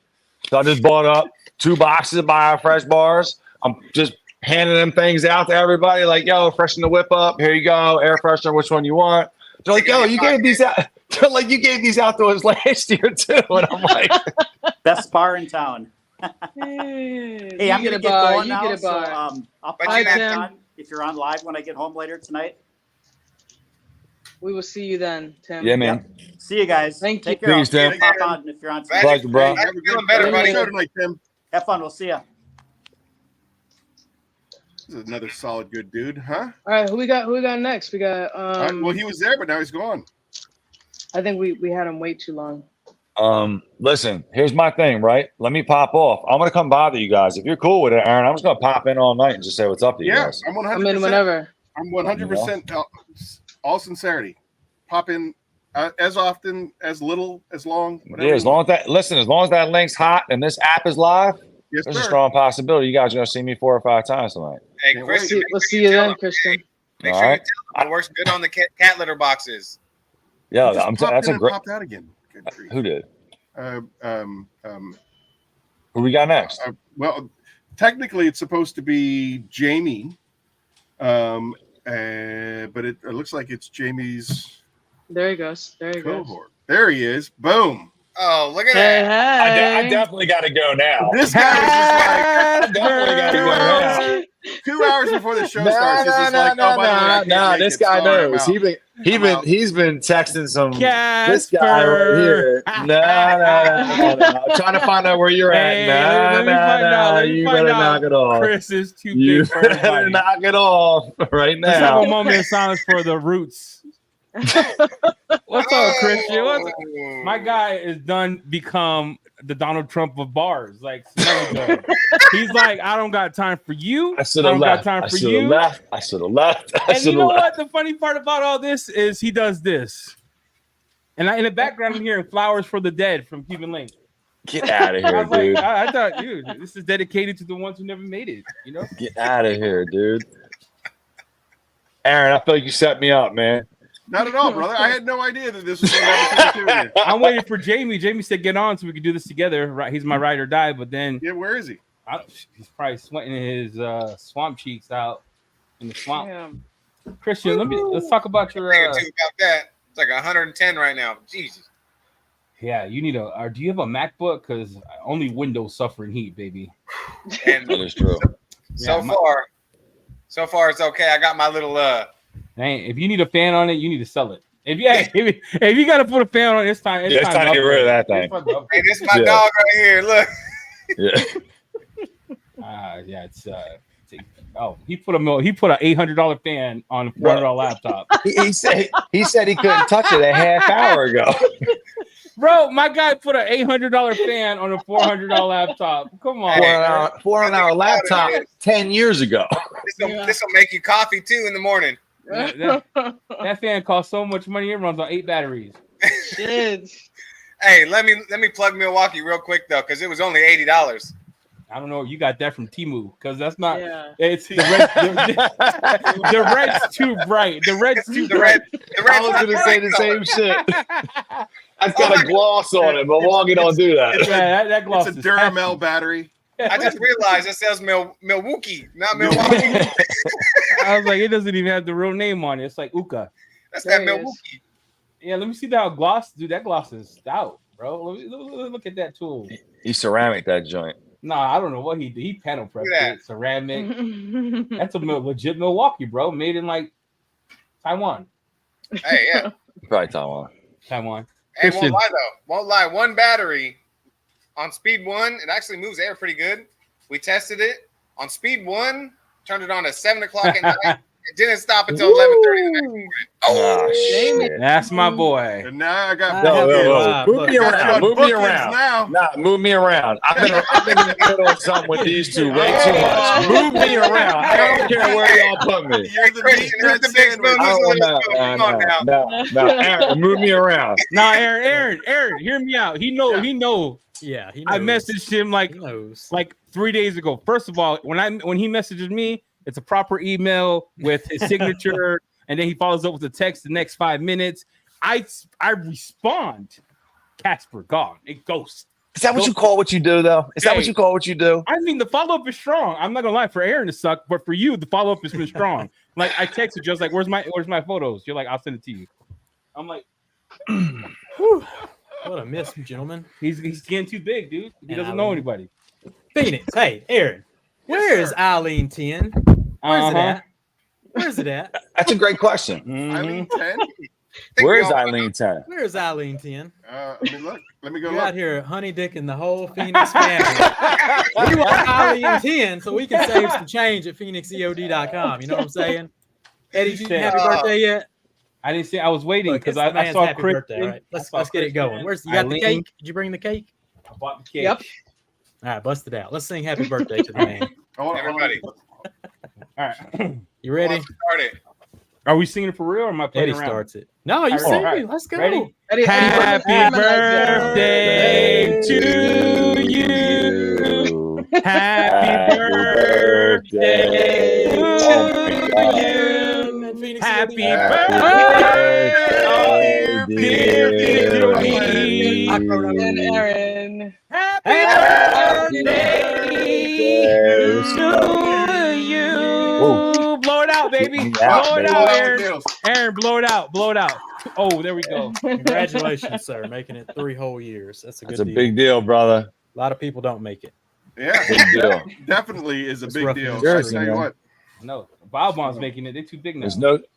S8: So I just bought up 2 boxes of BioFresh bars. I'm just handing them things out to everybody. Like, yo, freshen the whip up. Here you go. Air freshener. Which one you want? They're like, yo, you gave these out. They're like, you gave these out to us last year too. And I'm like,
S6: Best bar in town.
S9: Hey,
S6: Hey, I'm
S9: you
S6: gonna
S9: get
S6: get
S9: a bar.
S6: going
S9: You
S6: now.
S9: get a
S6: So
S9: bar.
S6: I'll
S2: But
S6: pop
S2: you
S6: back
S9: have-
S6: on if you're on live when I get home later tonight.
S9: We will see you then, Tim.
S8: yeah, man.
S6: See you guys.
S9: Thank
S6: Take
S9: you.
S6: care.
S8: Peace,
S6: I'll
S8: Tim.
S6: pop on if you're on.
S2: Magic,
S8: Pleasure, bro.
S2: Magic feeling better, buddy.
S1: Show tonight, Tim.
S6: Have fun. We'll see you.
S1: This is another solid good dude, huh?
S9: All right, who we got next? We got
S1: Well, he was there, but now he's gone.
S9: I think we had him wait too long.
S8: Listen, here's my thing, right? Let me pop off. I'm gonna come bother you guys. If you're cool with it, Aaron, I'm just gonna pop in all night and just say what's up to you
S1: Yeah,
S8: guys.
S1: I'm 100%.
S9: I'm in whenever.
S1: I'm 100% all sincerity. Pop in as often, as little, as long.
S8: Yeah, as long as that link's hot and this app is live,
S1: Yes,
S8: there's a
S1: sir.
S8: strong possibility you guys are gonna see me 4 or 5 times tonight.
S2: Hey,
S1: Can't
S2: Christian,
S9: We'll see you then, Christian.
S2: Make
S8: All
S2: sure you
S8: right.
S2: tell them it works good on the cat litter boxes.
S8: Yeah,
S1: Just popped
S8: that's
S1: in
S8: a
S1: and
S8: great.
S1: popped out again. Good grief.
S8: Who did?
S1: Who
S8: Who we got next?
S1: well, technically, it's supposed to be Jamie, but it looks like it's Jamie's
S9: There he goes. There he goes.
S1: cohort. There he is. Boom.
S2: Oh, look at
S9: Hey,
S2: that.
S9: hey.
S8: I definitely got to go now.
S1: This guy was just like,
S8: I definitely got to go now.
S1: 2 hours before the show starts, this is like, oh, by the way, I can't make
S8: this
S1: it.
S8: guy
S1: Sorry, I'm
S8: knows.
S1: out.
S8: He's been texting some.
S5: Casper.
S8: This guy right here. No. Trying to find out where you're at.
S5: Hey, let me find out. Let me
S8: You
S5: find
S8: better
S5: out.
S8: knock it off.
S5: Chris is too
S8: You
S5: big for
S8: better
S5: everybody.
S8: knock it off right
S5: Let's have
S8: now.
S5: a moment of silence for the Roots. What's up, Christian? What's up? My guy is done become the Donald Trump of bars. Like, he's like, I don't got time for you.
S8: I should have left. I should have left. I should have left.
S5: And you know what? The funny part about all this is he does this. And in the background, I'm hearing Flowers for the Dead from Cuban Link.
S8: Get out of here, dude.
S5: I thought, dude, this is dedicated to the ones who never made it. You know?
S8: Get out of here, dude. Aaron, I feel like you set me up, man.
S1: Not at all, brother. I had no idea that this was going to happen.
S5: I'm waiting for Jamie. Jamie said, get on so we can do this together. Right? He's my ride or die. But then,
S1: yeah, where is he?
S5: He's probably sweating his swamp cheeks out in the swamp.
S9: Damn.
S5: Christian, let's talk about your.
S2: About that. It's like 110 right now. Jesus.
S5: Yeah, you need do you have a MacBook? Because only Windows suffering heat, baby.
S2: And
S8: that is true.
S2: So far it's okay. I got my little
S5: if you need a fan on it, you need to sell it. If you got to put a fan on it, it's time. It's time
S8: to get rid of that thing.
S2: Hey, this is my dog right here. Look.
S8: Yeah.
S5: It's he put an $800 fan on a $400 laptop.
S8: He said he couldn't touch it a half hour ago.
S5: Bro, my guy put an $800 fan on a $400 laptop. Come on,
S8: $400 laptop 10 years ago.
S2: This will make you coffee too in the morning.
S5: That fan costs so much money. It runs on 8 batteries.
S9: Shit.
S2: Hey, let me plug Milwaukee real quick though, because it was only $80.
S5: I don't know. You got that from Temu because that's not.
S9: Yeah.
S5: It's the red's too bright. The red's too bright.
S8: I was going to say the same shit. I've got a gloss on it, but Milwaukee don't do that.
S5: That gloss
S1: it's a Duramel battery.
S2: I just realized it says Milwaukee, not Milwaukee.
S5: I was like, it doesn't even have the real name on it. It's like Uka.
S2: That's that Milwaukee.
S5: Yeah, let me see that gloss. Dude, that gloss is stout, bro. Look at that tool.
S8: He ceramic that joint.
S5: Nah, I don't know what he did. He panel prepped it. Ceramic. That's a legit Milwaukee, bro. Made in like Taiwan.
S2: Hey, yeah.
S8: Probably Taiwan.
S2: Hey, won't lie though. Won't lie. One battery on speed 1, it actually moves air pretty good. We tested it on speed 1. Turned it on at 7 o'clock at night. It didn't stop until 11:30 the next morning.
S8: Oh shit!
S5: That's my boy.
S1: And now I got
S8: move me around. Move me around. Nah, move me around. I've been in the middle of something with these two way too much. Move me around. I don't care where y'all put me.
S2: You're the big spoon.
S8: No, Aaron, move me around.
S5: Nah, Aaron, hear me out. He know.
S10: Yeah, he knows.
S5: I messaged him like 3 days ago. First of all, when he messages me, it's a proper email with his signature, and then he follows up with a text the next 5 minutes. I respond. Casper gone. It ghosts.
S8: Is that what you call what you do, though? Is that what you call what you do?
S5: I mean, the follow up is strong. I'm not gonna lie, for Aaron to suck, but for you, the follow up has been strong. Like I texted just like, "Where's my photos?" You're like, "I'll send it to you." I'm like,
S10: what a miss, gentlemen.
S5: He's getting too big, dude. He doesn't know anybody.
S10: Phoenix, hey, Aaron, where is Eileen 10? Where's it at? Where's it at?
S8: That's a great question.
S1: Eileen 10?
S8: Where's Eileen 10?
S10: Where's Eileen 10?
S1: Look. Let me go
S10: You're
S1: look.
S10: out here honey dicking the whole Phoenix family. We want Eileen 10 so we can save some change at PhoenixEOD.com. You know what I'm saying? Eddie, did you happy birthday yet?
S5: I didn't say I was waiting because I saw
S10: happy
S5: Chris.
S10: Birthday, right? Let's get it going. You got the cake? Did you bring the cake?
S5: I bought the cake.
S9: Yep.
S10: All right, bust it out. Let's sing happy birthday to the man.
S2: Everybody.
S5: All right.
S10: You ready?
S2: Start it.
S5: Are we singing for real or am I playing
S10: Eddie
S5: around?
S10: starts it. No, you sing it. Let's go.
S5: Ready?
S9: Eddie,
S5: Happy birthday to you. Happy birthday to you. Happy birthday, dear me.
S9: and Aaron.
S5: Happy birthday to you. Blow it out, baby. Blow it out, Aaron. Aaron, blow it out. Blow it out. Oh, there we go.
S10: Congratulations, sir. Making it 3 whole years. That's a good deal.
S8: Big deal, brother.
S10: A lot of people don't make it.
S1: Yeah,
S8: Big deal.
S1: definitely is a
S10: It's
S1: big
S10: rough
S1: deal.
S10: in
S1: I
S10: Jersey,
S1: tell you
S11: man.
S1: what.
S11: No, Bob-Omb's making it. They're too big now.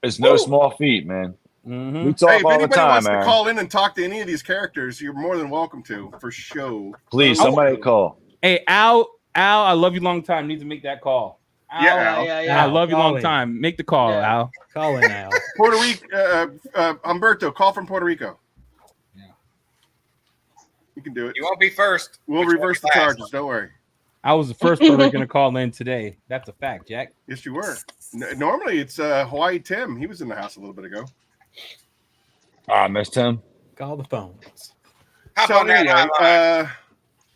S8: It's no small feat, man.
S11: Mm-hmm.
S8: We talk
S1: Hey, if
S8: all the
S1: anybody
S8: time,
S1: wants
S8: man.
S1: to call in and talk to any of these characters, you're more than welcome to, for sure.
S8: Please, somebody call.
S11: Hey, Al, I love you long time. Need to make that call. Al,
S1: Yeah, Al.
S11: I love you
S10: Call
S11: long
S10: in.
S11: time. Make the call,
S10: Yeah.
S11: Al.
S10: Call in, Al.
S1: Puerto Rico, Humberto, call from Puerto Rico.
S11: Yeah.
S1: You can do it.
S2: You won't be first.
S1: We'll
S2: but you
S1: reverse the
S2: won't be last.
S1: charges. Don't worry.
S11: I was the first Puerto Rican to call in today. That's a fact, Jack.
S1: Yes, you were. Normally, it's Hawaii Tim. He was in the house a little bit ago.
S8: I missed him.
S10: Call the phones.
S2: Hop
S1: So
S2: on that
S1: anyway,
S2: hotline.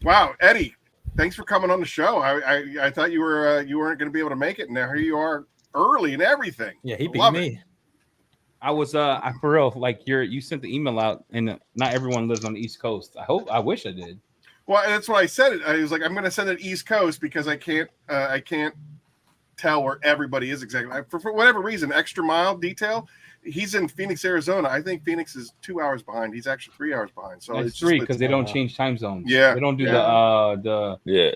S1: wow, Eddie, thanks for coming on the show. I thought you weren't going to be able to make it, and now here you are early and everything.
S10: Yeah, he beat
S1: Love
S10: me.
S1: it.
S11: I was I for real, like you sent the email out, and not everyone lives on the East Coast. I wish I did.
S1: Well, that's why I said it. I was like, I'm going to send it East Coast because I can't tell where everybody is exactly. For whatever reason, extra mile detail. He's in Phoenix, Arizona. I think Phoenix is 2 hours behind. He's actually 3 hours behind. So
S11: It's
S1: it's
S11: three
S1: just
S11: because they don't change time zones.
S1: Yeah,
S11: they don't do
S1: yeah.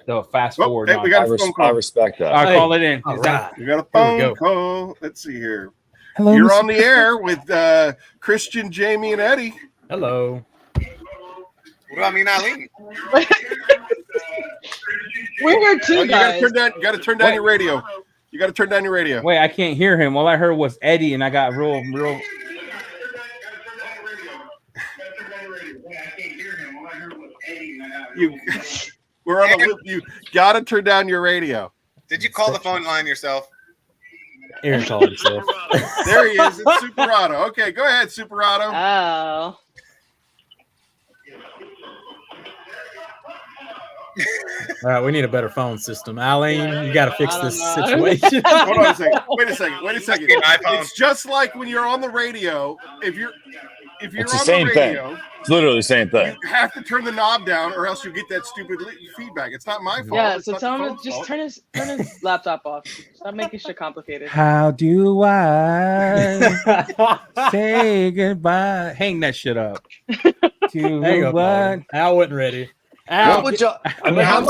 S11: the fast
S1: Oh,
S11: forward.
S1: hey, we got a phone call.
S8: I respect that.
S11: All right,
S10: Hey.
S11: call it in.
S10: All
S11: Is that-
S10: right.
S1: We got a
S10: Here we
S1: phone
S10: go.
S1: call. Let's see here.
S11: Hello,
S1: You're
S11: Mr.
S1: on the air with Christian, Jamie, and Eddie.
S10: Hello.
S2: What do I mean, Eileen?
S9: We're here too,
S1: You got
S9: guys.
S1: to turn down your radio. You got to turn down your radio.
S11: Wait, I can't hear him. All I heard was Eddie, and I got real.
S1: We're on the loop. You got to turn down your radio.
S2: Did you call the phone line yourself?
S10: Aaron called himself.
S1: There he is. It's Superado. Okay, go ahead, Superado.
S9: Oh.
S10: All right, we need a better phone system. Eileen, you got to fix
S9: I don't
S10: this
S9: know.
S10: situation.
S1: Hold on a second. Wait a second.
S2: Be an iPhone.
S1: It's just like when you're on the radio. If you're
S8: It's
S1: on
S8: the same
S1: the
S8: thing.
S1: radio,
S8: It's literally the same thing.
S1: you have to turn the knob down, or else you get that stupid feedback. It's not my fault.
S9: Yeah,
S1: It's
S9: so
S1: not
S9: tell
S1: the
S9: him
S1: phone's
S9: to just
S1: fault.
S9: turn his laptop off. Stop making shit complicated.
S11: How do I say goodbye? Hang that shit up.
S10: Hang up, Al. Al wasn't ready.
S8: What would y'all, I mean, how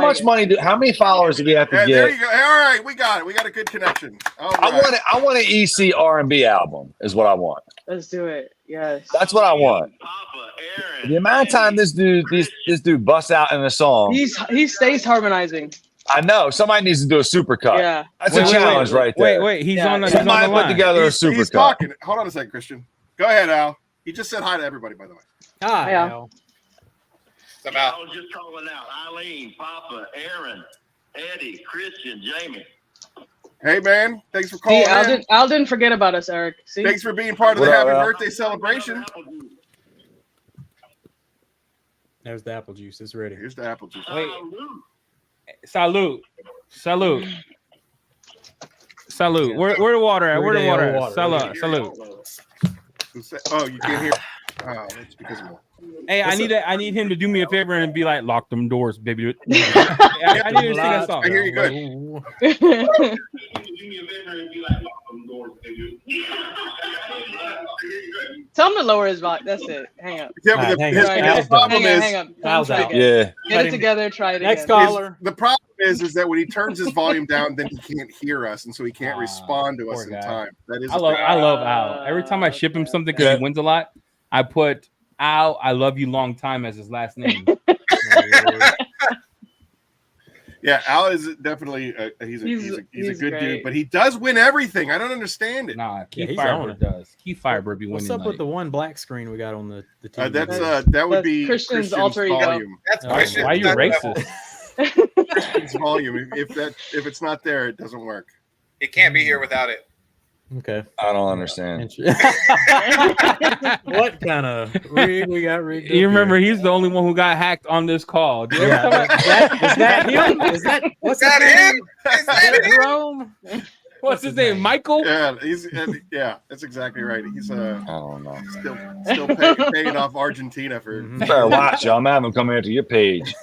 S8: much money how many followers do we have to
S1: Yeah,
S8: get?
S1: there you go. All right, we got it. We got a good connection. All right.
S8: I want an EC R&B album is what I want.
S9: Let's do it. Yes.
S8: That's what I want.
S4: Papa, Aaron.
S8: The amount of time this dude busts out in a song.
S9: He stays harmonizing.
S8: I know somebody needs to do a supercut.
S9: Yeah.
S8: That's a challenge right there.
S11: Wait. He's
S9: Yeah.
S11: on the
S8: Somebody put
S11: line.
S8: together a
S1: He's
S8: supercut.
S1: talking. Hold on a second, Christian. Go ahead, Al. He just said hi to everybody, by the way.
S10: Hi,
S9: Yeah.
S10: Al.
S2: It's about
S4: I was just calling out Eileen, Papa, Aaron, Eddie, Christian, Jamie.
S1: Hey, man. Thanks for
S9: See,
S1: calling in.
S9: Al didn't forget about us, Eric. See?
S1: Thanks for being part of the
S8: What up,
S1: happy
S8: Al?
S1: birthday celebration.
S10: There's the apple juice. It's ready.
S1: Here's the apple juice.
S11: Wait. Salute. Where the water at? Where the water at? Salute.
S1: Oh, you can't hear. Oh, that's because of
S11: Hey, I need him to do me a favor and be like, lock them doors, baby. I need him to sing that song.
S1: I hear you good.
S9: Tell him to lower his volume. That's it. Hang up.
S1: Yeah,
S10: Alright,
S1: but
S10: hang
S1: his,
S10: up.
S1: his
S10: Al's
S1: problem
S9: Hang
S1: is
S9: up.
S10: Al's
S9: Try it
S10: out.
S9: again.
S8: Yeah.
S9: Get it together. Try it again.
S10: Next caller.
S1: the problem is that when he turns his volume down, then he can't hear us, and so he can't
S11: Ah,
S1: respond to us
S11: poor
S1: in
S11: guy.
S1: time. That is.
S11: I love Al. Every time I ship him something because he wins a lot, I put Al, I love you long time as his last name.
S1: Yeah, Al is definitely he's a good
S9: great.
S1: dude, but he does win everything. I don't understand it.
S11: Nah, Keith
S10: he's on
S11: Firebird
S10: it.
S11: does. Keith Firebird be winning.
S10: What's up
S11: like-
S10: with the one black screen we got on the TV?
S1: That would
S9: That's
S1: be
S9: Christian's alter ego.
S1: volume.
S2: that's
S10: Oh,
S2: Christian.
S11: why are you
S2: That's-
S11: racist?
S1: Christian's volume. If it's not there, it doesn't work.
S2: He can't be here without it.
S10: Okay.
S8: I don't understand.
S10: What kind of rig we got rigged up
S11: You remember
S10: here?
S11: he's the only one who got hacked on this call. Do you ever
S10: Yeah,
S11: come
S10: is that him? Is that what's
S2: Is that
S10: his name?
S2: him? Is that him?
S10: Jerome?
S11: What's his name? Michael?
S1: Yeah, that's exactly right. He's
S8: I don't know.
S1: still paying off Argentina for.
S10: Mhm.
S8: You better watch, y'all. I'm having him come into your page.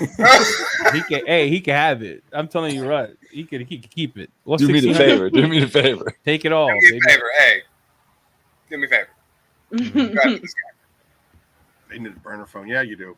S11: He can have it. I'm telling you right. He can keep it. What's
S8: Do me the
S11: 1600?
S8: favor. Do me the favor.
S11: Take it all,
S2: Do me a
S11: baby.
S2: favor. Hey, do me a favor. Grab this guy.
S1: They need a burner phone. Yeah, you do.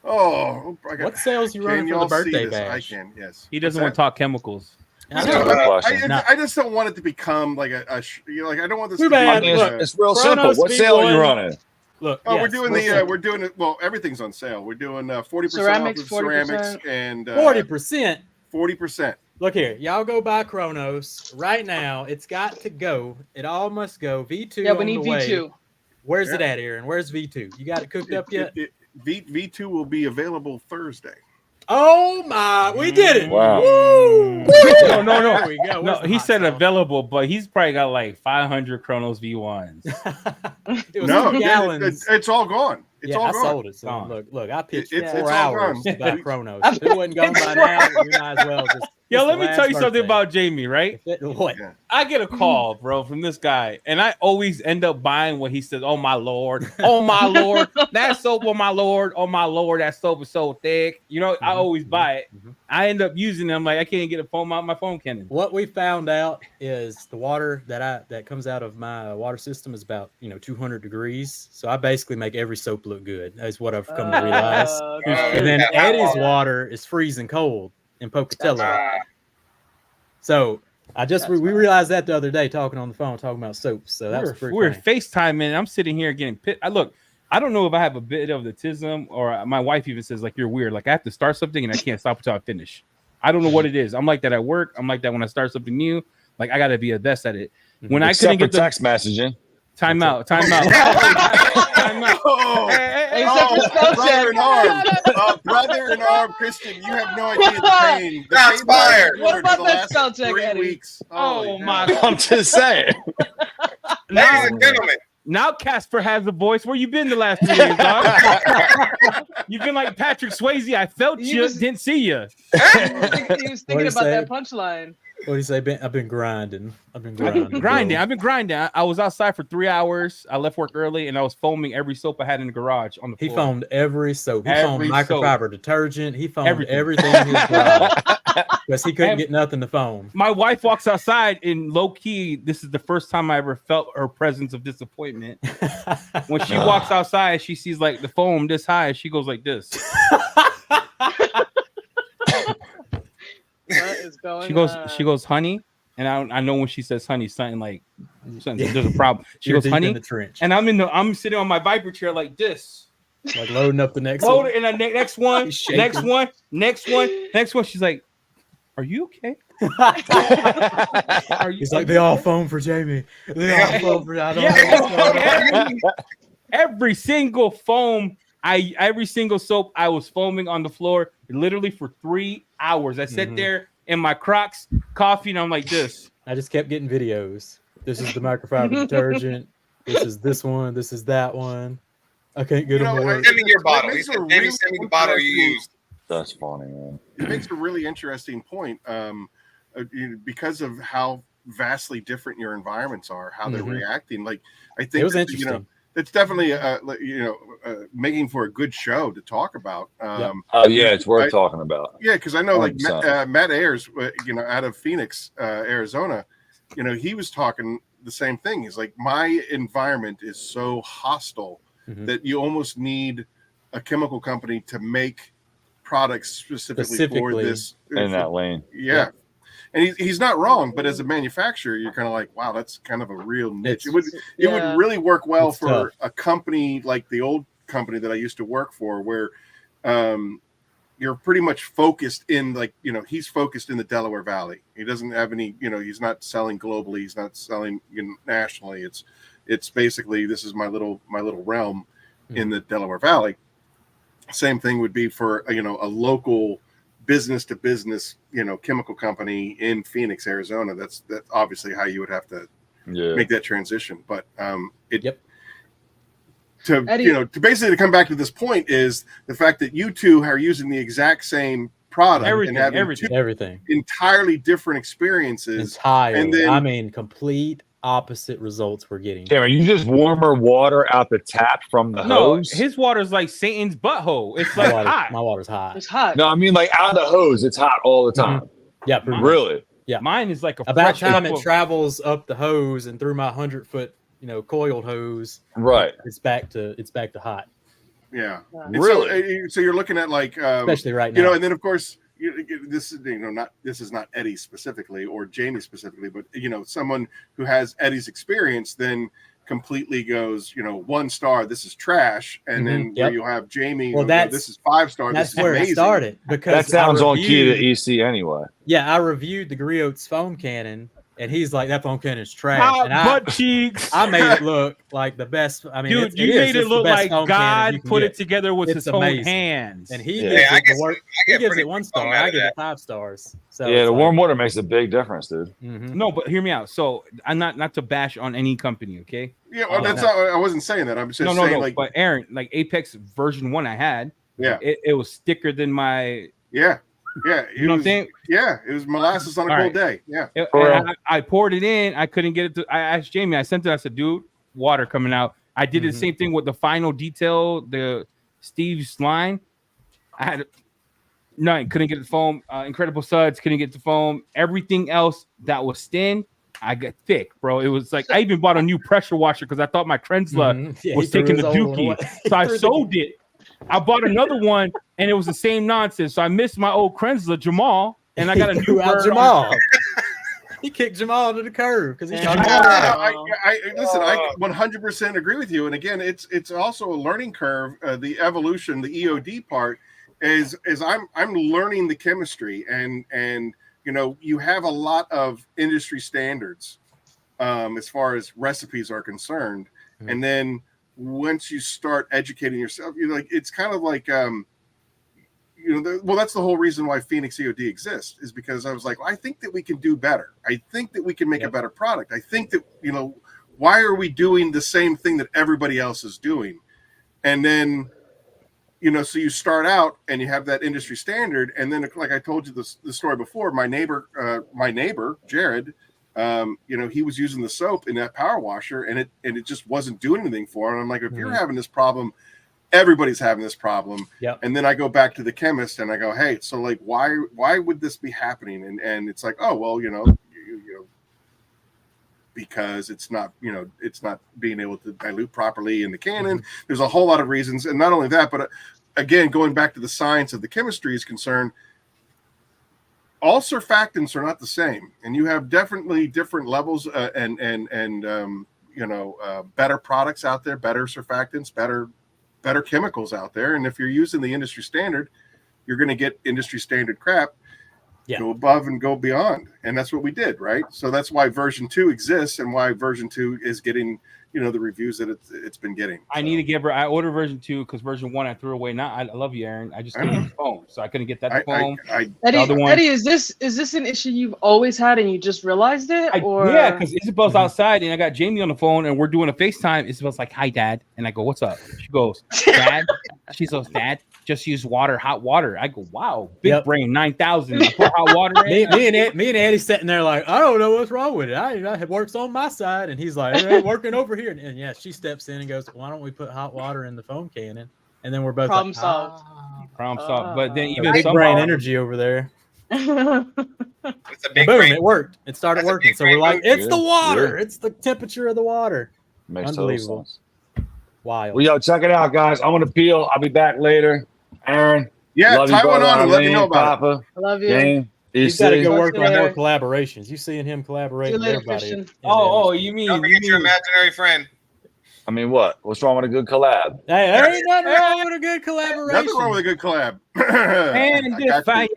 S1: Oh,
S10: What sales you
S1: can
S10: running for the
S1: y'all see
S10: birthday
S1: this? I
S10: bash?
S1: can. Yes.
S11: He doesn't
S1: What's
S11: want to talk chemicals.
S10: I
S8: That's a
S10: know.
S8: good question.
S1: I just don't want it to become like a like I don't want this
S10: Too
S1: to be
S10: bad.
S8: I mean,
S10: Look,
S8: it's real
S10: Chronos
S8: simple. What sale are you
S10: V1.
S8: running?
S10: Look,
S1: Oh,
S10: yes,
S1: we're doing
S10: real simple.
S1: we're doing it. Well, everything's on sale. We're doing 40%
S9: Ceramics,
S1: off of ceramics
S9: 40%.
S1: and
S10: 40%.
S1: 40%.
S10: Look here, y'all go buy Chronos right now. It's got to go. It all must go. V2
S9: Yeah, we
S10: on
S9: need
S10: the way.
S9: V2.
S10: Where's
S1: Yeah.
S10: it at, Aaron? Where's V2? You got it cooked up yet?
S1: V2 will be available Thursday.
S10: Oh my, we did it.
S8: Wow.
S10: Woo!
S11: No, no,
S10: There
S11: no.
S10: we go.
S11: No,
S10: Where's the
S11: he
S10: hot
S11: said
S10: sauce?
S11: available, but he's probably got like 500 Chronos V1s.
S10: It was
S1: No,
S10: 2 gallons.
S1: it's all gone. It's
S10: Yeah,
S1: all
S10: I
S1: gone.
S10: sold it. So
S11: Gone.
S10: look, I pitched
S1: It's
S10: 4
S1: all
S10: hours
S1: gone.
S10: to buy Chronos. If it wasn't gone by now, we might as well just.
S11: Yo,
S10: it's
S11: let
S10: the
S11: me
S10: last
S11: tell you something
S10: birthday.
S11: about Jamie, right?
S10: What?
S1: Yeah.
S11: I get a call, bro, from this guy, and I always end up buying what he says. Oh my lord, oh my lord, that soap, oh my lord, that soap is so thick. You know, I always buy it. I end up using them. Like I can't get a foam out my foam cannon.
S10: What we found out is the water that comes out of my water system is about 200 degrees. So I basically make every soap look good. That's what I've come to realize. And then Eddie's water is freezing cold in Pocatello. So we realized that the other day talking on the phone, talking about soaps. So that was pretty
S11: we're
S10: funny.
S11: FaceTiming, and I'm sitting here getting pissed. Look, I don't know if I have a bit of autism, or my wife even says like you're weird. Like I have to start something and I can't stop until I finish. I don't know what it is. I'm like that at work. I'm like that when I start something new. Like I got to be a best at it. When I couldn't get the
S8: text messaging.
S11: time out.
S1: Oh, brother in arm, Christian, you have no idea the pain. The
S2: Shots
S1: pain
S2: fired.
S9: What about
S1: the
S9: that
S1: last
S9: spell check,
S1: 3
S9: Eddie?
S1: weeks.
S11: Oh
S1: Holy
S11: my!
S1: hell.
S8: I'm just saying.
S2: Ladies and gentlemen,
S11: Now Casper has a voice. Where you been the last 3 years, dog? You've been like Patrick Swayze. I felt
S9: He
S11: you,
S9: was-
S11: didn't see you.
S9: He was thinking about that punchline.
S10: What do you say? I've been grinding. I've been
S11: grinding. I've been grinding. I was outside for 3 hours. I left work early, and I was foaming every soap I had in the garage on the floor.
S10: He foamed every soap. He
S11: Every
S10: foamed microfiber
S11: soap.
S10: detergent. He foamed
S11: Everything.
S10: everything in his garage because he couldn't get nothing to foam.
S11: My wife walks outside, and low key, this is the first time I ever felt her presence of disappointment. When she walks outside, she sees like the foam this high. She goes like this.
S9: What is going
S11: She goes, honey, and I know when she says honey, something there's a problem. She
S10: You're
S11: goes,
S10: deep
S11: honey,
S10: in the trench.
S11: and I'm sitting on my Viper chair like this,
S10: like loading up the next
S11: load
S10: one.
S11: it, and the next one,
S10: He's shaking.
S11: next one. She's like, are you okay? Are you?
S10: He's like, they all foam for Jamie. They all foam for. I don't know what's going on.
S11: Every single foam, every single soap, I was foaming on the floor literally for 3 hours. I sat there in my Crocs, coffee, and I'm like this.
S10: I just kept getting videos. This is the microfiber detergent. This is this one. This is that one. I can't get them more.
S2: send me your bottle.
S1: That
S2: He
S1: makes
S2: said,
S1: a
S2: Jamie,
S1: really
S2: send me the bottle you
S1: interesting-
S2: used.
S8: That's funny, man.
S1: It makes a really interesting point because of how vastly different your environments are, how they're reacting. Like I think
S10: It was
S1: that,
S10: interesting.
S1: it's definitely making for a good show to talk about.
S8: Oh yeah, it's worth talking about.
S1: Yeah, because I know like
S8: 100%.
S1: Matt Ayers, out of Phoenix, Arizona, he was talking the same thing. He's like, my environment is so hostile that you almost need a chemical company to make products specifically for this
S8: in that lane.
S1: Yeah. And he's not wrong, but as a manufacturer, you're kind of like, wow, that's kind of a real niche. It would really work well
S10: It's
S1: for
S10: tough.
S1: a company like the old company that I used to work for, where you're pretty much focused in he's focused in the Delaware Valley. He doesn't have any, he's not selling globally. He's not selling nationally. It's basically, this is my little realm in the Delaware Valley. Same thing would be for, a local business to business, chemical company in Phoenix, Arizona. That's obviously how you would have to make that transition. But to basically come back to this point is the fact that you two are using the exact same product and having
S10: everything
S1: entirely different experiences.
S10: And then complete opposite results we're getting.
S8: Damn, are you just warmer water out the tap from the hose?
S11: His water's like Satan's butthole. It's like hot.
S10: My water's hot.
S9: It's hot.
S8: No, I mean like out of the hose, it's hot all the time.
S10: Yeah, pretty much.
S8: Really?
S10: Yeah,
S11: mine is like
S10: about time it travels up the hose and through my 100-foot, coiled hose.
S8: Right.
S10: It's back to hot.
S1: Yeah. And
S10: Really?
S1: so you're looking at like,
S10: Especially right now.
S1: you know, and then of course this is, you know, this is not Eddie specifically or Jamie specifically, but you know, someone who has Eddie's experience then completely goes, you know, 1 star, this is trash, and then where you have Jamie,
S10: Well,
S1: who goes, this is 5 star.
S10: That's
S1: this is
S10: where
S1: amazing.
S10: it started, because
S8: that sounds on key to EC anyway.
S10: Yeah, I reviewed the Griot's foam cannon, and he's like, that foam cannon is trash.
S11: Hot
S10: And
S11: butt cheeks.
S10: I made it look like the best. I mean,
S11: Dude, you made it look like God put it together with his own hands.
S10: And he
S8: Yeah.
S10: gives it 1 star. I give it 5 stars. So
S8: Yeah,
S10: it's
S8: the
S10: like,
S8: warm water makes a big difference, dude.
S11: No, but hear me out. So I'm not to bash on any company, okay?
S1: Yeah, well, that's not, I wasn't saying that. I'm just saying like,
S11: but Aaron, like Apex version 1 I had,
S1: yeah,
S11: it was thicker than my
S1: you know what I'm saying? Yeah, it was molasses on a cold day. Yeah.
S11: I poured it in. I couldn't get it to. I asked Jamie. I sent it. I said, "Dude, water coming out." I did the same thing with the final detail, the Steve's line. I had couldn't get the foam. Incredible Suds couldn't get the foam. Everything else that was thin, I got thick, bro. It was like I even bought a new pressure washer because I thought my Krenzler was taking the dookie. So I sold it. I bought another one, and it was the same nonsense. So I missed my old Krenzler Jamal, and I got a new
S10: Jamal. He kicked Jamal to the curb because he's
S1: listen. I 100% agree with you. And again, it's also a learning curve. The evolution, the E.O.D. part is I'm learning the chemistry, and you know, you have a lot of industry standards as far as recipes are concerned, and then once you start educating yourself, you're like, it's kind of like, you know, well, that's the whole reason why Phoenix E.O.D. exists, is because I was like, well, I think that we can do better. I think that we can make a better product. I think that, you know, why are we doing the same thing that everybody else is doing? And then, you know, so you start out and you have that industry standard. And then, like I told you the story before, my neighbor, Jared, you know, he was using the soap in that power washer, and it just wasn't doing anything for him. I'm like, if you're having this problem, everybody's having this problem.
S10: Yep.
S1: And then I go back to the chemist and I go, hey, so like, why would this be happening? And it's like, oh, well, you know, because it's not, you know, it's not being able to dilute properly in the cannon. There's a whole lot of reasons. And not only that, but again, going back to the science of the chemistry is concerned, all surfactants are not the same, and you have definitely different levels and you know, better products out there, better surfactants, better chemicals out there. And if you're using the industry standard, you're going to get industry standard crap. Go above and go beyond, and that's what we did, right? So that's why version 2 exists, and why version 2 is getting, you know, the reviews that it's been getting.
S11: I need to give her. I ordered version 2 because version 1 I threw away. Now I love you, Aaron. I just couldn't get the phone, so I couldn't get that phone.
S9: Eddie, is this an issue you've always had and you just realized it? Or
S11: yeah, because Isabel's outside and I got Jamie on the phone and we're doing a FaceTime. Isabel's like, "Hi, Dad," and I go, "What's up?" She goes, "Dad." She goes, "Dad, just use water, hot water." I go, "Wow, big brain, 9,000." I put hot water in.
S10: me and Eddie sitting there like, I don't know what's wrong with it. It works on my side, and he's like, it ain't working over here. And yeah, she steps in and goes, "Why don't we put hot water in the foam cannon?" And then we're both
S9: problem solved.
S11: Problem solved. But then even
S10: big brain energy over there.
S2: It's a big
S10: boom!
S2: brain.
S10: It worked. It started working. So we're like, it's the water.
S8: Yeah.
S10: It's the temperature of the water.
S8: Makes
S10: Unbelievable. Wild.
S8: Well, yo, check it out, guys. I'm gonna peel. I'll be back later. Aaron.
S1: Yeah,
S8: love
S1: tie
S8: you,
S1: one
S8: brother.
S1: on and let me
S8: Eileen,
S1: know about
S8: Papa,
S9: I love you.
S8: Dane,
S10: You've got to go
S8: EC.
S10: work on
S9: later.
S10: more collaborations. You seeing him collaborate
S9: See you
S10: with
S9: later,
S10: everybody.
S9: Christian.
S11: Oh, you mean
S2: Don't forget your imaginary friend.
S8: I mean, what? What's wrong with a good collab?
S10: Hey, there ain't nothing wrong with a good collaboration.
S1: Nothing wrong with a good collab.
S11: And if I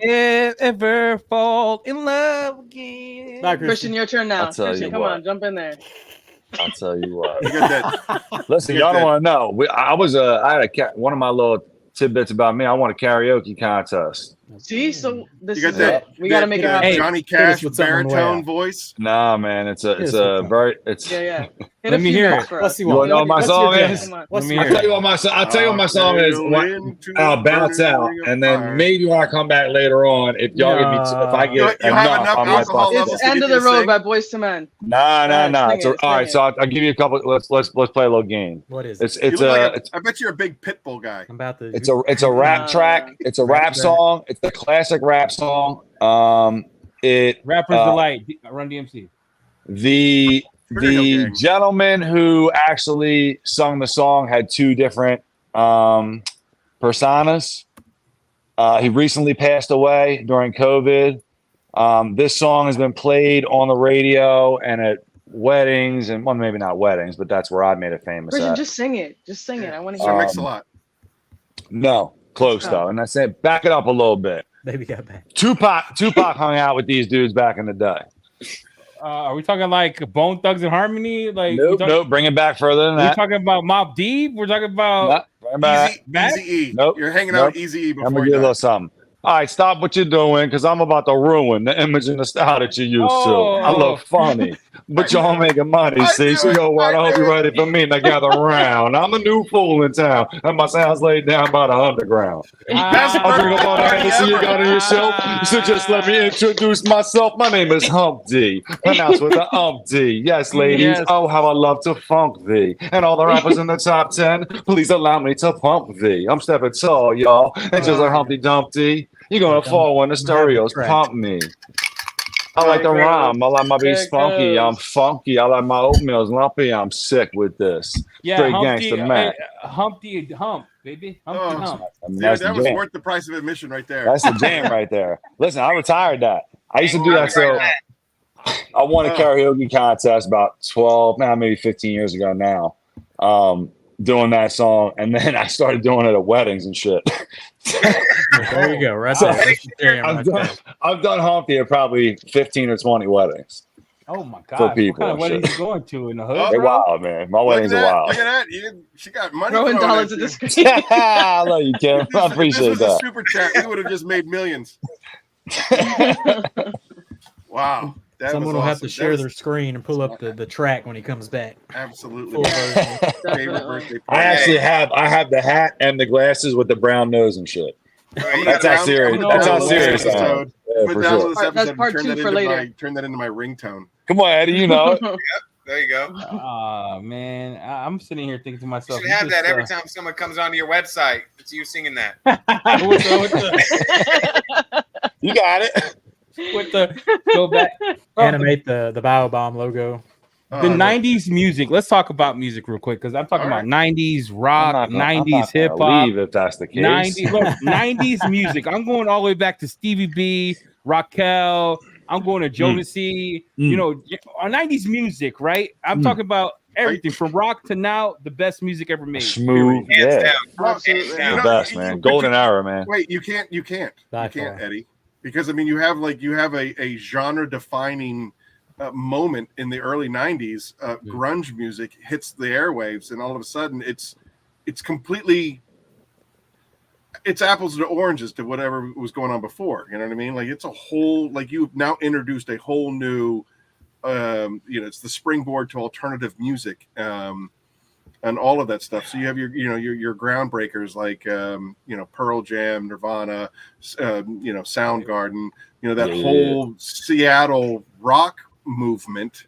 S11: ever fall in love again.
S10: Bye,
S9: Christian, your turn now.
S8: I'll tell
S9: Christian,
S8: you
S9: come
S8: what.
S9: on, jump in there.
S8: I'll tell you what.
S1: You got that.
S8: Listen,
S1: You
S8: y'all
S1: got
S8: don't
S1: that.
S8: want to know. I had one of my little tidbits about me. I won a karaoke contest.
S9: See, so this
S1: You got
S9: is
S1: that.
S9: it. We got to make it happen.
S1: Johnny
S10: hit us
S1: Cash
S10: with something on the way
S1: baritone
S10: out.
S1: voice.
S8: Nah, man, it's
S9: Yeah. Hit
S11: Let
S9: a
S11: me
S9: few
S11: hear
S9: notes
S11: it.
S9: for
S10: Let's
S9: us.
S10: see
S8: You want to know what my
S10: What's
S8: song
S10: your
S8: is?
S10: jam?
S9: Come on.
S10: What's
S11: Let me
S10: your
S8: I'll
S11: hear
S8: tell you what my song is. I'll bounce out, and then maybe when I come back later on, if y'all give me, if I get
S1: You have
S8: enough,
S1: enough
S8: I might
S1: alcohol
S8: bust
S1: levels
S8: it.
S9: It's
S1: to
S9: End
S1: get
S9: of
S1: you
S9: the
S1: to
S9: Road
S1: sing?
S9: by Boyz II Men.
S8: Nah.
S9: Sing
S8: So
S9: it,
S8: all right,
S9: sing
S8: so I'll give you a couple. Let's play a little game.
S10: What is
S8: It's
S10: it?
S1: You
S8: it's
S1: look
S8: a
S1: like I bet you're a big Pitbull guy.
S10: I'm about to.
S8: it's a rap track. It's a rap song. It's a classic rap song.
S11: Rapper's Delight, Run DMC.
S8: The
S1: Pretty Hill Gang.
S8: gentleman who actually sung the song had two different Personas. He recently passed away during COVID. This song has been played on the radio and at weddings, and well, maybe not weddings, but that's where I made it famous.
S9: Christian,
S8: At.
S9: just sing it. Just sing it. I want to
S1: Sir
S9: hear it.
S1: Mix-a-Lot.
S8: No, close though. And I said, back it up a little bit.
S10: Baby got back.
S8: Tupac hung out with these dudes back in the day.
S11: Are we talking like Bone Thugs and Harmony? Like,
S8: Nope. Bring it back further than that.
S11: We're talking about Mobb Deep. We're talking about
S1: Easy E.
S8: Nope.
S1: You're hanging out Easy E before
S8: I'm gonna
S1: you
S8: give you a
S1: die.
S8: little something. All right, stop what you're doing because I'm about to ruin the image and the style that you used to. I look funny, but y'all making money. See, so yo, what? I hope you're ready for me to gather around. I'm a new fool in town, and my sound's laid down by the underground. I'll drink up all the Hennessy you got on your shelf. So just let me introduce myself. My name is Humpty, pronounced with the umpty. Yes, ladies.
S11: Yes.
S8: Oh, how I love to funk thee. And all the rappers in the top 10, please allow me to pump thee. I'm stepping tall, y'all, and just like Humpty Dumpty. You're gonna fall when the stereos pump me. I like the rhyme. I like my beats funky. I'm funky. I like my oatmeal's lumpy. I'm sick with this. Straight
S11: Humpty,
S8: gangster Mac.
S11: Humpty Hump, baby. Humpty Hump.
S1: Dude,
S8: That's
S1: that
S8: the
S1: was
S8: jam.
S1: worth the price of admission right there.
S8: That's the jam right there. Listen, I retired that. I used to do that. So I won a karaoke contest about 12, maybe 15 years ago now. Doing that song, and then I started doing it at weddings and shit.
S10: There you go, right there. That's the jam right there.
S8: I've done Humpty at probably 15 or 20 weddings.
S11: Oh my god!
S8: For people,
S11: what kind of
S8: and
S11: weddings
S8: shit.
S11: you going to in the hood?
S8: They're
S11: bro?
S8: wild, man. My weddings are wild.
S1: Look at that. She got money.
S9: Throwing
S1: thrown
S9: dollars
S1: at
S9: at
S1: you.
S9: the screen.
S8: I love you, Kim. I
S1: This
S8: appreciate
S1: was a
S8: that.
S1: super chat. We would have just made millions. Wow. That
S10: Someone
S1: was
S10: will have
S1: awesome.
S10: to share their screen and pull up the track when he comes back.
S1: Absolutely.
S10: Full version.
S1: Favorite birthday
S8: I actually have the hat and the glasses with the brown nose and shit. That's how serious. That's how serious I am. Yeah, for sure.
S9: That's part two for later.
S1: Turn that into my ringtone.
S8: Come on, Eddie. You know it.
S2: There you go.
S11: Oh man, I'm sitting here thinking to
S2: You
S11: myself.
S2: should have that every time someone comes onto your website. It's you singing that.
S8: You got it.
S11: With the go back,
S10: Animate the Bio Bomb logo.
S11: the 90s music. Let's talk about music real quick because I'm talking about 90s rock, 90s hip hop.
S8: If that's the case.
S11: 90s, look, 90s music. I'm going all the way back to Stevie B, Raquel. I'm going to Jodeci. You know, on 90s music, right? I'm talking about everything from rock to now, the best music ever made.
S8: Smooth,
S2: Hands
S8: yeah.
S2: down.
S8: The best, man. Golden era, man.
S1: Wait, you can't, Eddie, because I mean, you have a genre defining moment in the early 90s. Grunge music hits the airwaves, and all of a sudden, it's completely. It's apples to oranges to whatever was going on before. You know what I mean? Like it's a whole, like you've now introduced a whole new, it's the springboard to alternative music, and all of that stuff. So you have your groundbreakers like, Pearl Jam, Nirvana, Soundgarden, that whole Seattle rock movement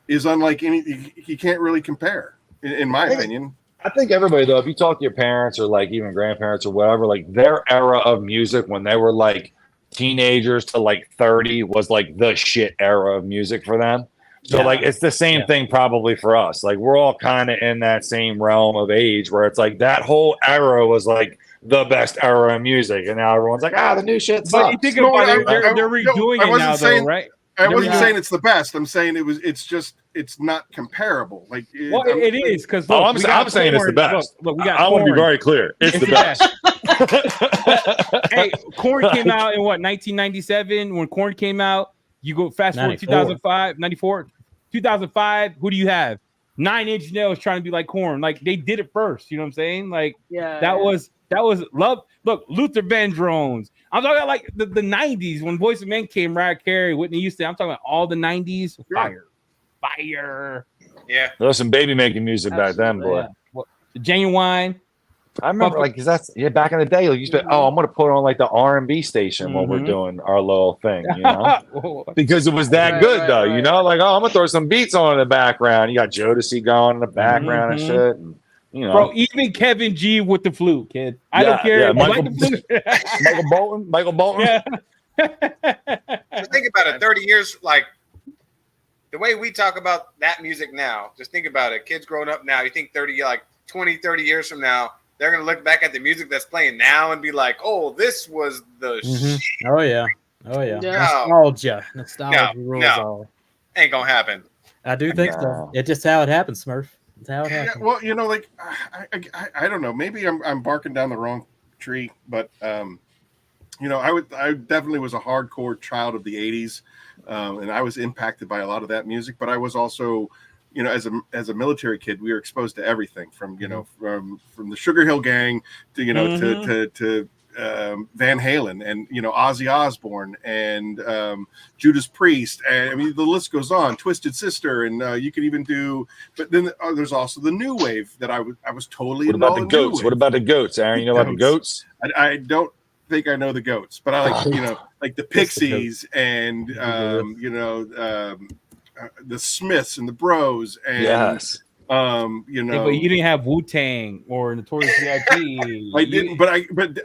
S1: is unlike any, you can't really compare in my opinion.
S8: I think everybody though, if you talk to your parents or like even grandparents or whatever, like their era of music when they were like teenagers to like 30 was like the shit era of music for them. So like it's the same thing probably for us. Like we're all kind of in that same realm of age where it's like that whole era was like the best era of music, and now everyone's like, the new shit sucks.
S11: But you think about it, they're redoing it now, though, right?
S1: I wasn't saying it's the best. I'm saying it's not comparable. Like
S11: it is because
S8: I'm saying it's the best.
S11: Look, we got.
S8: I want to be very clear. It's the best.
S11: Hey, Korn came out in what 1997? When Korn came out, you go fast forward 2005, 94, 2005. Who do you have? 9 Inch Nails trying to be like Korn. Like they did it first. You know what I'm saying? Like that was love. Look, Luther Vandross. I'm talking about like the 90s when Boyz II Men came, Mariah Carey, Whitney Houston. I'm talking about all the 90s. Fire.
S2: Yeah.
S8: There was some baby making music back then, boy.
S11: Yeah. Genuine.
S8: I remember, like, cause that's back in the day. Like, you said, I'm gonna put on like the R&B station when we're doing our little thing, because it was that good, though. You know, like, I'm gonna throw some beats on in the background. You got Jodeci going in the background and shit. And,
S11: bro, even Kevin G with the flute, kid. I don't care.
S8: Yeah, Michael Bolton.
S11: Yeah.
S2: So think about it. 30 years, like the way we talk about that music now. Just think about it. Kids growing up now. You think 30 years from now, they're gonna look back at the music that's playing now and be like, "Oh, this was the shit."
S10: Oh yeah.
S9: Yeah.
S10: Nostalgia rules
S2: no.
S10: all.
S2: Ain't gonna happen.
S10: I do think so. It's just how it happens, Smurf. It's how it happens.
S1: Yeah, well, you know, like I don't know. Maybe I'm barking down the wrong tree, but you know, I definitely was a hardcore child of the '80s, and I was impacted by a lot of that music. But I was also, you know, as a military kid, we were exposed to everything from, you know, from the Sugar Hill Gang to, you know, to Van Halen and, you know, Ozzy Osbourne and Judas Priest, and I mean the list goes on. Twisted Sister, and you could even do. But then there's also the new wave that I was totally.
S8: What about the goats? What about the goats, Aaron? You know about the goats?
S1: I don't think I know the goats, but I like, you know, like the Pixies and you know, the Smiths and the Bros and you know,
S11: but you didn't have Wu-Tang or Notorious B.I.G.
S1: I didn't, but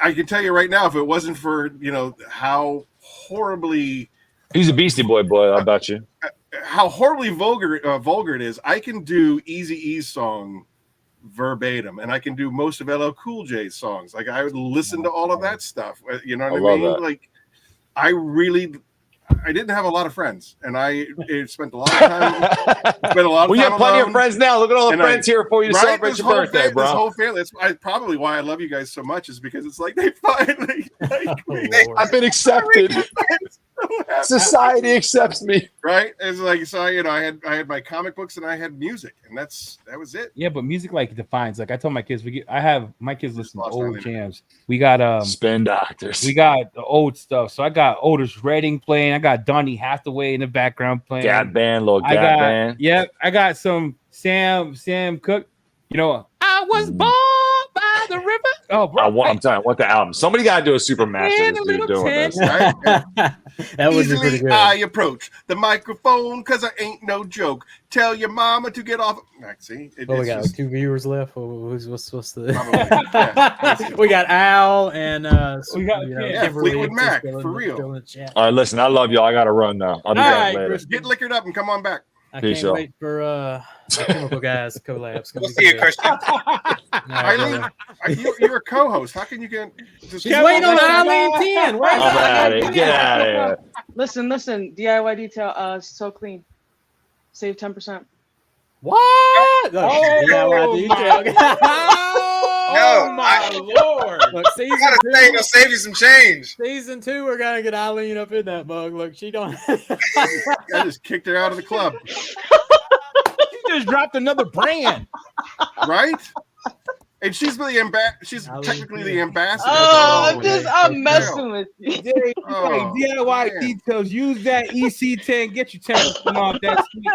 S1: I can tell you right now, if it wasn't for, you know, how horribly
S8: he's a Beastie Boy, how about you?
S1: How horribly vulgar it is. I can do Eazy-E's song verbatim, and I can do most of LL Cool J's songs. Like I would listen to all of that stuff. You know what I mean?
S8: That.
S1: Like I didn't have a lot of friends, and I spent a lot of time.
S8: Well, you have plenty of friends now. Look at all the friends here for you to celebrate your birthday, bro.
S1: This whole family. That's probably why I love you guys so much. Is because it's like they finally like me.
S8: I've been accepted. Society accepts me,
S1: right? It's like, so, you know, I had my comic books and I had music, and that was it.
S11: Yeah, but music like defines. Like I tell my kids, I have my kids listen to old jams. We got
S8: Spin Doctors.
S11: We got the old stuff. So I got Otis Redding playing. I got Donny Hathaway in the background playing.
S8: Gap band, little Gap band.
S11: Yep, I got some Sam Cooke. You know, I was born by the river. Oh, bro,
S8: I'm telling you, what the album? Somebody got to do a super master this dude doing this.
S1: Right?
S10: That would be pretty good.
S1: I approach the microphone because I ain't no joke. Tell your mama to get off. See,
S10: we got just 2 viewers left. What's the? We got Al and
S11: we got
S1: Fleetwood Mac for real.
S8: All right, listen, I love y'all. I got to run now. I'll be back later.
S1: Chris, get liquored up and come on back.
S10: I can't wait for Chemical Guys collabs.
S2: We'll see you, Christian.
S1: Eileen, you're a co-host. How can you get?
S10: She's waiting on Eileen 10.
S8: I'm out of here. Get out of here.
S9: Listen. DIY detail. So clean. Save 10%.
S10: What? DIY detail.
S2: Oh
S11: my lord!
S10: Look, season
S2: gotta
S10: 2,
S2: say, it'll save you some change.
S10: Season 2, we're gonna get Eileen up in that mug. Look, she don't.
S1: I just kicked her out of the club.
S11: She just dropped another brand,
S1: right? And she's technically the ambassador.
S9: I'm messing with you.
S11: DIY details. Use that EC10. Get your 10% off that sweet.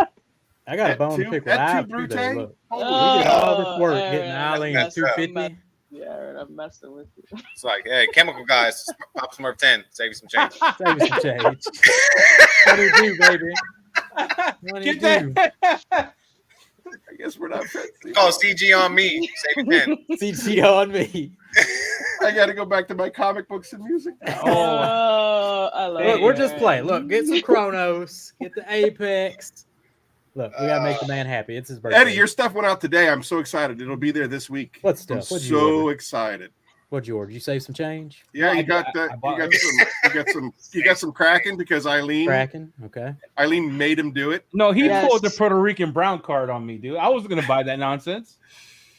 S10: I got a bone to pick with Ive today. Look, we did all this work getting Eileen at 250.
S9: Yeah, I'm messing with you.
S2: It's like, hey, Chemical Guys, pop Smurf 10, save you some change.
S10: Save you some change. What do you do, baby? What do you do?
S1: I guess we're not friends.
S2: Call CG on me, save you 10.
S10: CG on me.
S1: I got to go back to my comic books and music now.
S9: I love
S10: Look,
S9: it.
S10: we're just playing. Look, get some Chronos, get the Apex. Look, we gotta make the man happy. It's his birthday.
S1: Eddie, your stuff went out today. I'm so excited. It'll be there this week.
S10: What stuff?
S1: I'm
S10: What'd
S1: so excited.
S10: What'd you order? You save some change?
S1: Yeah, you got some Kraken because Eileen.
S10: Kraken, okay.
S1: Eileen made him do it.
S11: No, he pulled the Puerto Rican brown card on me, dude. I was gonna buy that nonsense.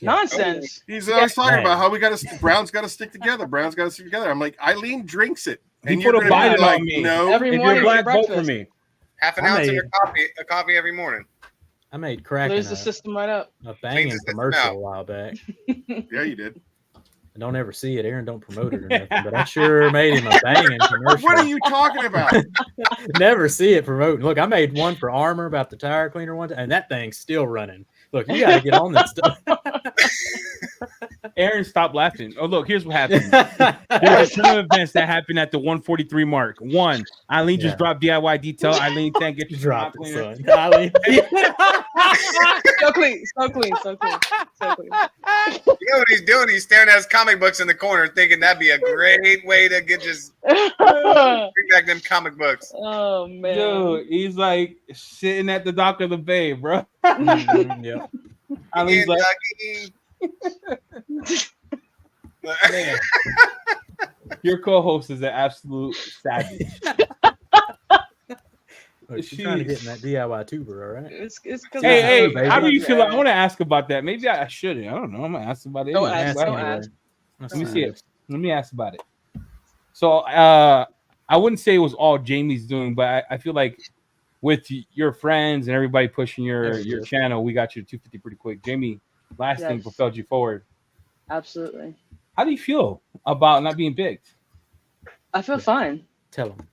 S9: Nonsense.
S1: He's always talking about how Brown's got to stick together. Brown's got to stick together. I'm like, Eileen drinks it, and
S11: He
S1: you're
S11: put a
S1: gonna be
S11: bite
S1: like,
S11: on me.
S1: no.
S9: Every morning
S11: black
S9: for
S11: vote for
S9: breakfast.
S11: me.
S2: Half an ounce of your coffee every morning.
S10: I made Kraken
S9: There's the system right up.
S10: a banging commercial a while back.
S1: Yeah, you did.
S10: I don't ever see it. Aaron don't promote it or nothing, but I sure made him a banging commercial.
S1: What are you talking about?
S10: Never see it promoting. Look, I made one for Armor about the tire cleaner one time, and that thing's still running. Look, you got to get on this stuff.
S11: Aaron, stop laughing. Oh, look, here's what happened. There's a ton of events that happened at the 143 mark. One, Eileen just dropped DIY detail. Eileen can't get you
S10: Drop
S11: dropped.
S10: it, son. Eileen.
S9: So clean. You
S2: know what he's doing? He's staring at his comic books in the corner, thinking that'd be a great way to get just bring back them comic books.
S9: Oh man,
S11: Dude, he's like sitting at the dock of the bay, bro.
S10: Yeah.
S11: Eileen's like, Man. Your co-host is an absolute savage.
S10: She's trying to get in that DIY tuber, all right?
S9: It's
S11: Hey, how do you feel? I want to ask about that. Maybe I shouldn't. I don't know. I'm gonna ask about it.
S9: Don't
S11: anyway.
S9: ask. Don't ask.
S11: Let me see it. Let me ask about it. So, I wouldn't say it was all Jamie's doing, but I feel like with your friends and everybody pushing your channel, we got you to 250 pretty quick. Jamie, last thing propelled you forward.
S9: Absolutely.
S11: How do you feel about not being picked?
S9: I feel fine.
S10: Tell him.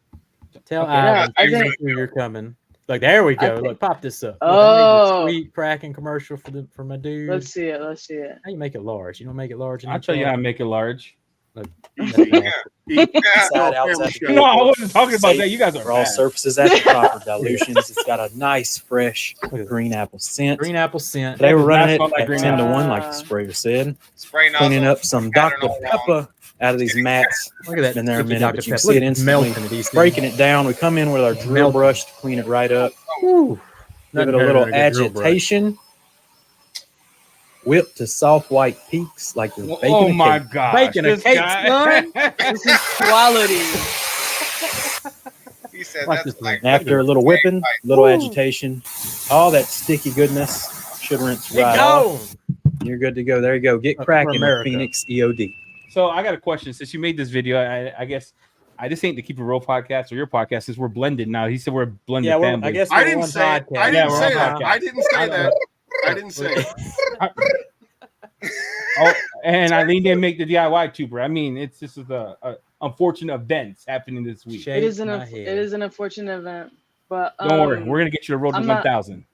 S10: Tell
S9: Okay.
S10: Ivan
S9: I think
S10: you're coming. Like, there we go. Look, pop this up. Look,
S9: Oh,
S10: sweet cracking commercial for my dude.
S9: Let's see it. Let's see it.
S10: How you make it large? You don't make it large.
S11: I'll tell you how to make it large.
S10: Look,
S12: Inside, outside.
S11: No, I wasn't talking about that. You guys are
S12: for all
S11: bad.
S12: surfaces at the proper dilutions. It's got a nice, fresh green apple scent.
S10: Green apple scent.
S12: They were running it
S11: That's
S12: at
S11: what
S12: 10 to
S11: green
S12: 1, like the sprayer said.
S2: Spray
S12: Cleaning
S2: nozzle.
S12: up some
S2: Pattern
S12: Dr.
S2: all
S12: Pepper out of these mats.
S10: Look at that.
S12: Been there a
S10: sticky
S12: minute,
S10: Dr.
S12: but you can
S10: Pepper.
S12: see it
S10: Look,
S12: instantly.
S10: melting at these
S12: Breaking it down. We come in with our drill
S10: Melting.
S12: brush to clean it right up.
S10: Woo.
S12: Give it
S10: Nothing
S12: a
S10: better
S12: little
S10: than a good drill brush.
S12: agitation. Whip to soft white peaks like you're baking
S11: Oh
S12: a
S11: my
S12: cake.
S11: god!
S10: Baking a cake, son.
S9: This is quality.
S2: He said
S10: Watch
S2: that's
S10: this
S2: like
S10: one.
S12: After a little whipping,
S2: Right.
S12: little
S9: Woo.
S12: agitation, all that sticky goodness should rinse
S10: Get
S12: right
S10: going.
S12: off. You're good to go. There you go. Get
S10: For
S12: cracking with
S10: America.
S12: Phoenix EOD.
S11: So I got a question. Since you made this video, I guess this ain't the Keep It Real podcast or your podcast. Since we're blended now. He said we're a blended
S10: Yeah, well,
S11: family.
S10: I guess
S1: I
S10: we're
S1: didn't
S10: one
S1: say it.
S10: podcast.
S1: I
S11: Yeah,
S1: didn't
S11: we're
S1: say
S11: on
S1: that.
S11: podcast.
S1: I didn't say that. I didn't say it.
S11: Oh, and Eileen didn't make the DIY tuber. I mean, it's just the unfortunate events happening this week.
S10: Shake
S9: It is
S10: my
S9: it
S10: head.
S9: is an unfortunate event, but
S11: Don't worry, we're gonna get you to road to
S9: I'm not-
S11: 1,000.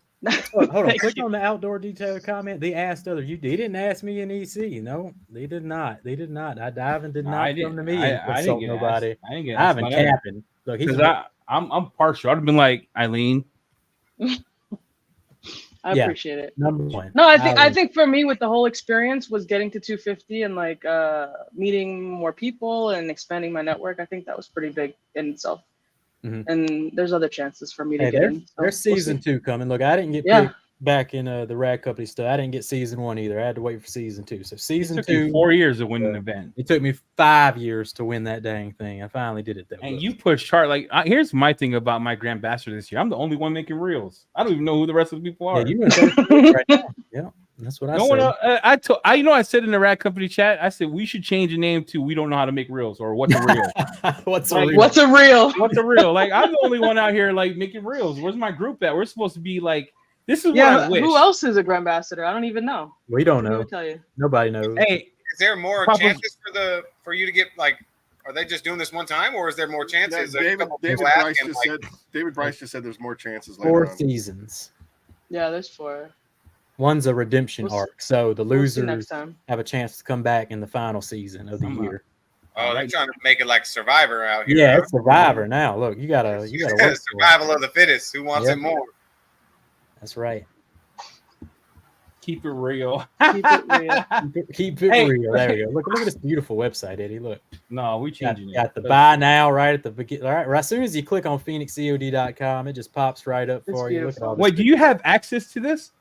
S10: Hold on,
S9: Thank
S10: click
S9: you.
S10: on the outdoor detail comment. They asked other you. They didn't ask me in EC. No, they did not. They did not. Ivan did
S11: No,
S10: not
S11: I
S10: come
S11: didn't.
S10: to me
S11: I
S10: and
S11: didn't
S10: consult
S11: get
S10: nobody.
S11: asked. I didn't get asked
S10: Ivan
S11: about that.
S10: capping. Look, he's
S11: Because I'm partial. I'd have been like, Eileen,
S9: I
S10: Yeah.
S9: appreciate it.
S10: number one.
S9: No, I think
S10: Ivan.
S9: for me with the whole experience was getting to 250 and like meeting more people and expanding my network. I think that was pretty big in itself.
S10: Mhm.
S9: And there's other chances for me to
S10: Hey,
S9: get
S10: there's,
S9: in. So
S10: there's
S9: we'll
S10: season
S9: see.
S10: 2 coming. Look, I didn't get
S9: Yeah.
S10: picked back in the Rad Company stuff. I didn't get season 1 either. I had to wait for season 2. So
S11: it
S10: season
S11: took you
S10: 2,
S11: 4 years to win an event.
S10: it took me 5 years to win that dang thing. I finally did it though.
S11: And
S10: Look.
S11: you pushed hard. Like, here's my thing about my Grand Ambassador this year. I'm the only one making reels. I don't even know who the rest of the people are.
S10: Yeah, you in third place right now. Yeah, that's what I
S11: no
S10: said.
S11: one else, I said in the Rad Company chat, I said we should change the name to "We Don't Know How to Make Reels" or "What's a Reel."
S10: What's
S11: Like,
S10: a real?
S9: What's a real?
S11: What's a reel? Like, I'm the only one out here like making reels. Where's my group at? We're supposed to be like, this is what I
S9: Yeah,
S11: wish.
S9: who else is a Grand Ambassador? I don't even know.
S10: We don't
S9: Couldn't
S10: know.
S9: even tell you.
S10: Nobody knows.
S11: Hey,
S2: Is there more
S11: Papa-
S2: chances for you to get like? Are they just doing this one time, or is there more chances? There's a
S1: David
S2: couple
S1: David
S2: people
S1: Bryce
S2: asking,
S1: just
S2: like,
S1: said. David Bryce just said there's more chances later
S10: 4
S1: on.
S10: seasons.
S9: Yeah, there's 4.
S10: One's a redemption
S9: We'll see-
S10: arc, so the
S9: We'll see next
S10: losers
S9: time.
S10: have a chance to come back in the final season of the
S11: I'm
S10: year.
S2: Oh, they're trying to make it like Survivor out here.
S10: Yeah,
S2: huh?
S10: it's Survivor now. Look, you gotta work for it.
S2: Survival of the fittest. Who wants
S10: Yep.
S2: it more?
S10: That's right.
S11: keep it real.
S9: Keep it real.
S10: Keep it
S11: Hey.
S10: real. There we go. Look at this beautiful website, Eddie. Look,
S11: No, we
S10: got,
S11: changing it.
S10: got the buy now right at the beginning. All right, as soon as you click on PhoenixEOD.com, it just pops right up
S9: It's
S10: for you. Look at all
S9: beautiful.
S10: this.
S11: Wait, do you have access to this?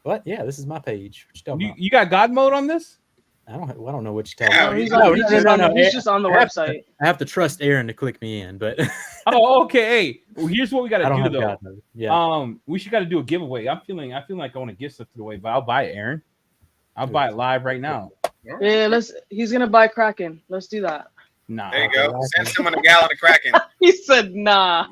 S10: What? Yeah, this is my page. What you talking about?
S11: You got God mode on this?
S10: I don't know what you're talking
S2: Yeah,
S10: about.
S9: No, he's,
S10: No,
S9: on,
S10: no,
S9: he's,
S10: no,
S9: just,
S10: no,
S9: on,
S10: no.
S9: he's just on the
S10: I have
S9: website.
S10: I have to trust Aaron to click me in, but
S11: Oh, okay. Hey, well, here's what we got
S10: I
S11: to
S10: don't
S11: do
S10: have
S11: though.
S10: God mode. Yeah.
S11: We should got to do a giveaway. I feel like I want to give stuff away, but I'll buy it, Aaron. I'll buy it live right now.
S9: Yeah, he's gonna buy Kraken. Let's do that.
S11: Nah.
S2: There you go. Send someone a gallon of Kraken.
S9: He said nah.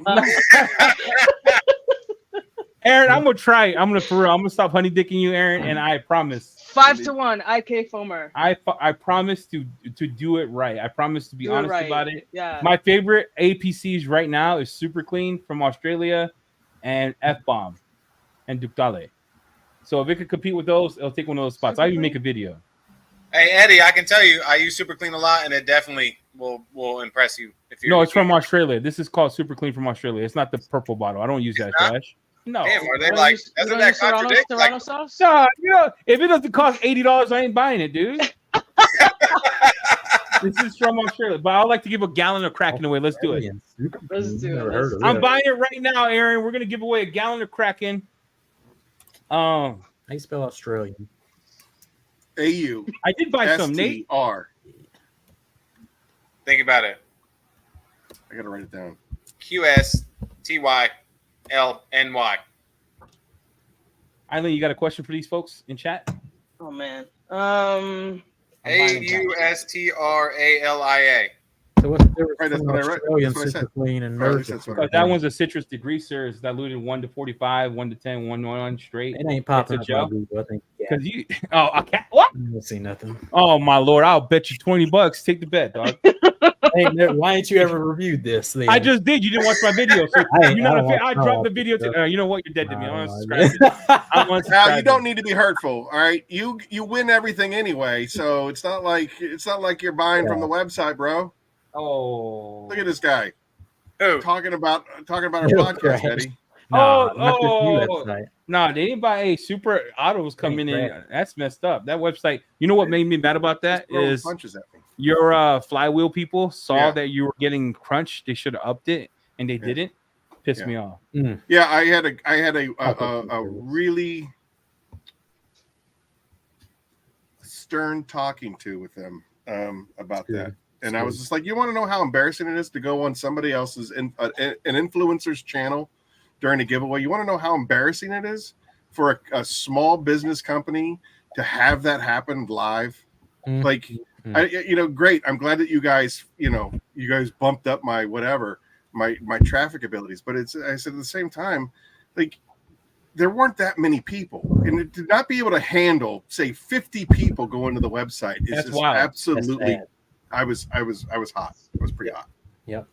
S11: Aaron, I'm gonna try. I'm gonna stop honey dicking you, Aaron, and I promise.
S9: 5-1 IK Foamer.
S11: I promise to do it right. I promise to be
S9: Do it
S11: honest
S9: right.
S11: about it.
S9: Yeah.
S11: My favorite APCs right now is Super Clean from Australia and F Bomb and Ductale. So if it could compete with those, it'll take one of those spots. I'll even make a video.
S2: Hey Eddie, I can tell you, I use Super Clean a lot, and it definitely will impress you. If you're
S11: No, it's from Australia. This is called Super Clean from Australia. It's not the purple bottle. I don't use that trash. No.
S2: Damn, are they
S9: You don't
S2: like?
S9: use- you
S2: Doesn't
S9: don't
S2: that
S9: use Serrano-
S2: contradict?
S9: Serrano
S2: Like,
S9: sauce?
S11: No, if it doesn't cost $80, I ain't buying it, dude. This is from Australia, but I'd like to give a gallon of Kraken away. Let's do it.
S9: Let's do
S10: Never
S9: it.
S10: heard of
S11: I'm
S10: that.
S11: buying it right now, Aaron. We're gonna give away a gallon of Kraken.
S10: How you spell Australian?
S1: AU
S11: I did buy some, Nate.
S1: STR.
S2: Think about it.
S1: I gotta write it down.
S2: QSTYLNY.
S11: Eileen, you got a question for these folks in chat?
S9: Oh man.
S2: AUSTRALIA.
S10: So what's the difference
S1: Right, that's
S10: between
S1: what I wrote.
S10: Australian
S1: That's what I said.
S10: citrulline and
S1: Or at
S10: nerd
S1: least that's what I
S10: citrulline?
S11: That one's a citrus degreaser. It's diluted 1 to 45, 1 to 10, 1 to 1 straight.
S10: It ain't popping
S11: It's
S10: up
S11: a
S10: on
S11: gel.
S10: Google, I think. Yeah.
S11: Because you, I can't. What?
S10: I don't see nothing.
S11: Oh my lord! I'll bet you $20. Take the bet, dog.
S10: Hey, why ain't you ever reviewed this? Then?
S11: I just did. You didn't watch my video, so
S10: I
S11: you're not a
S10: don't
S11: fan.
S10: watch-
S11: I
S10: I don't
S11: dropped the
S10: watch
S11: video.
S10: it,
S11: You know what? You're dead to me. I'm
S10: No,
S11: unsubscribing. I'm
S1: Now
S11: unsubscribing.
S1: you don't need to be hurtful, all right? You win everything anyway, so it's not like you're buying from the website, bro.
S11: Oh,
S1: Look at this guy
S2: Who?
S1: talking about our
S10: You're
S1: podcast,
S10: trash.
S1: Eddie.
S10: Nah,
S11: Oh,
S10: not this new
S11: oh.
S10: website.
S11: No, they didn't buy a super autos coming in.
S10: crap.
S11: That's messed up. That website. You know what made me mad about that
S1: Just throwing
S11: is
S1: punches at me.
S11: your flywheel people saw
S1: Yeah.
S11: that you were getting crunched. They should have upped it, and they didn't. Pissed
S1: Yeah.
S11: me off.
S1: Yeah, I had a really stern talking to with them about that. And I was just like, you want to know how embarrassing it is to go on somebody else's an influencer's channel during a giveaway? You want to know how embarrassing it is for a small business company to have that happen live? Like, great. I'm glad that you guys bumped up my whatever, my traffic abilities. But I said at the same time, like, there weren't that many people, and to not be able to handle, say, 50 people going to the website is
S11: That's
S1: just
S11: wild.
S1: absolutely.
S10: That's
S1: I was hot. I was pretty hot.
S10: Yep.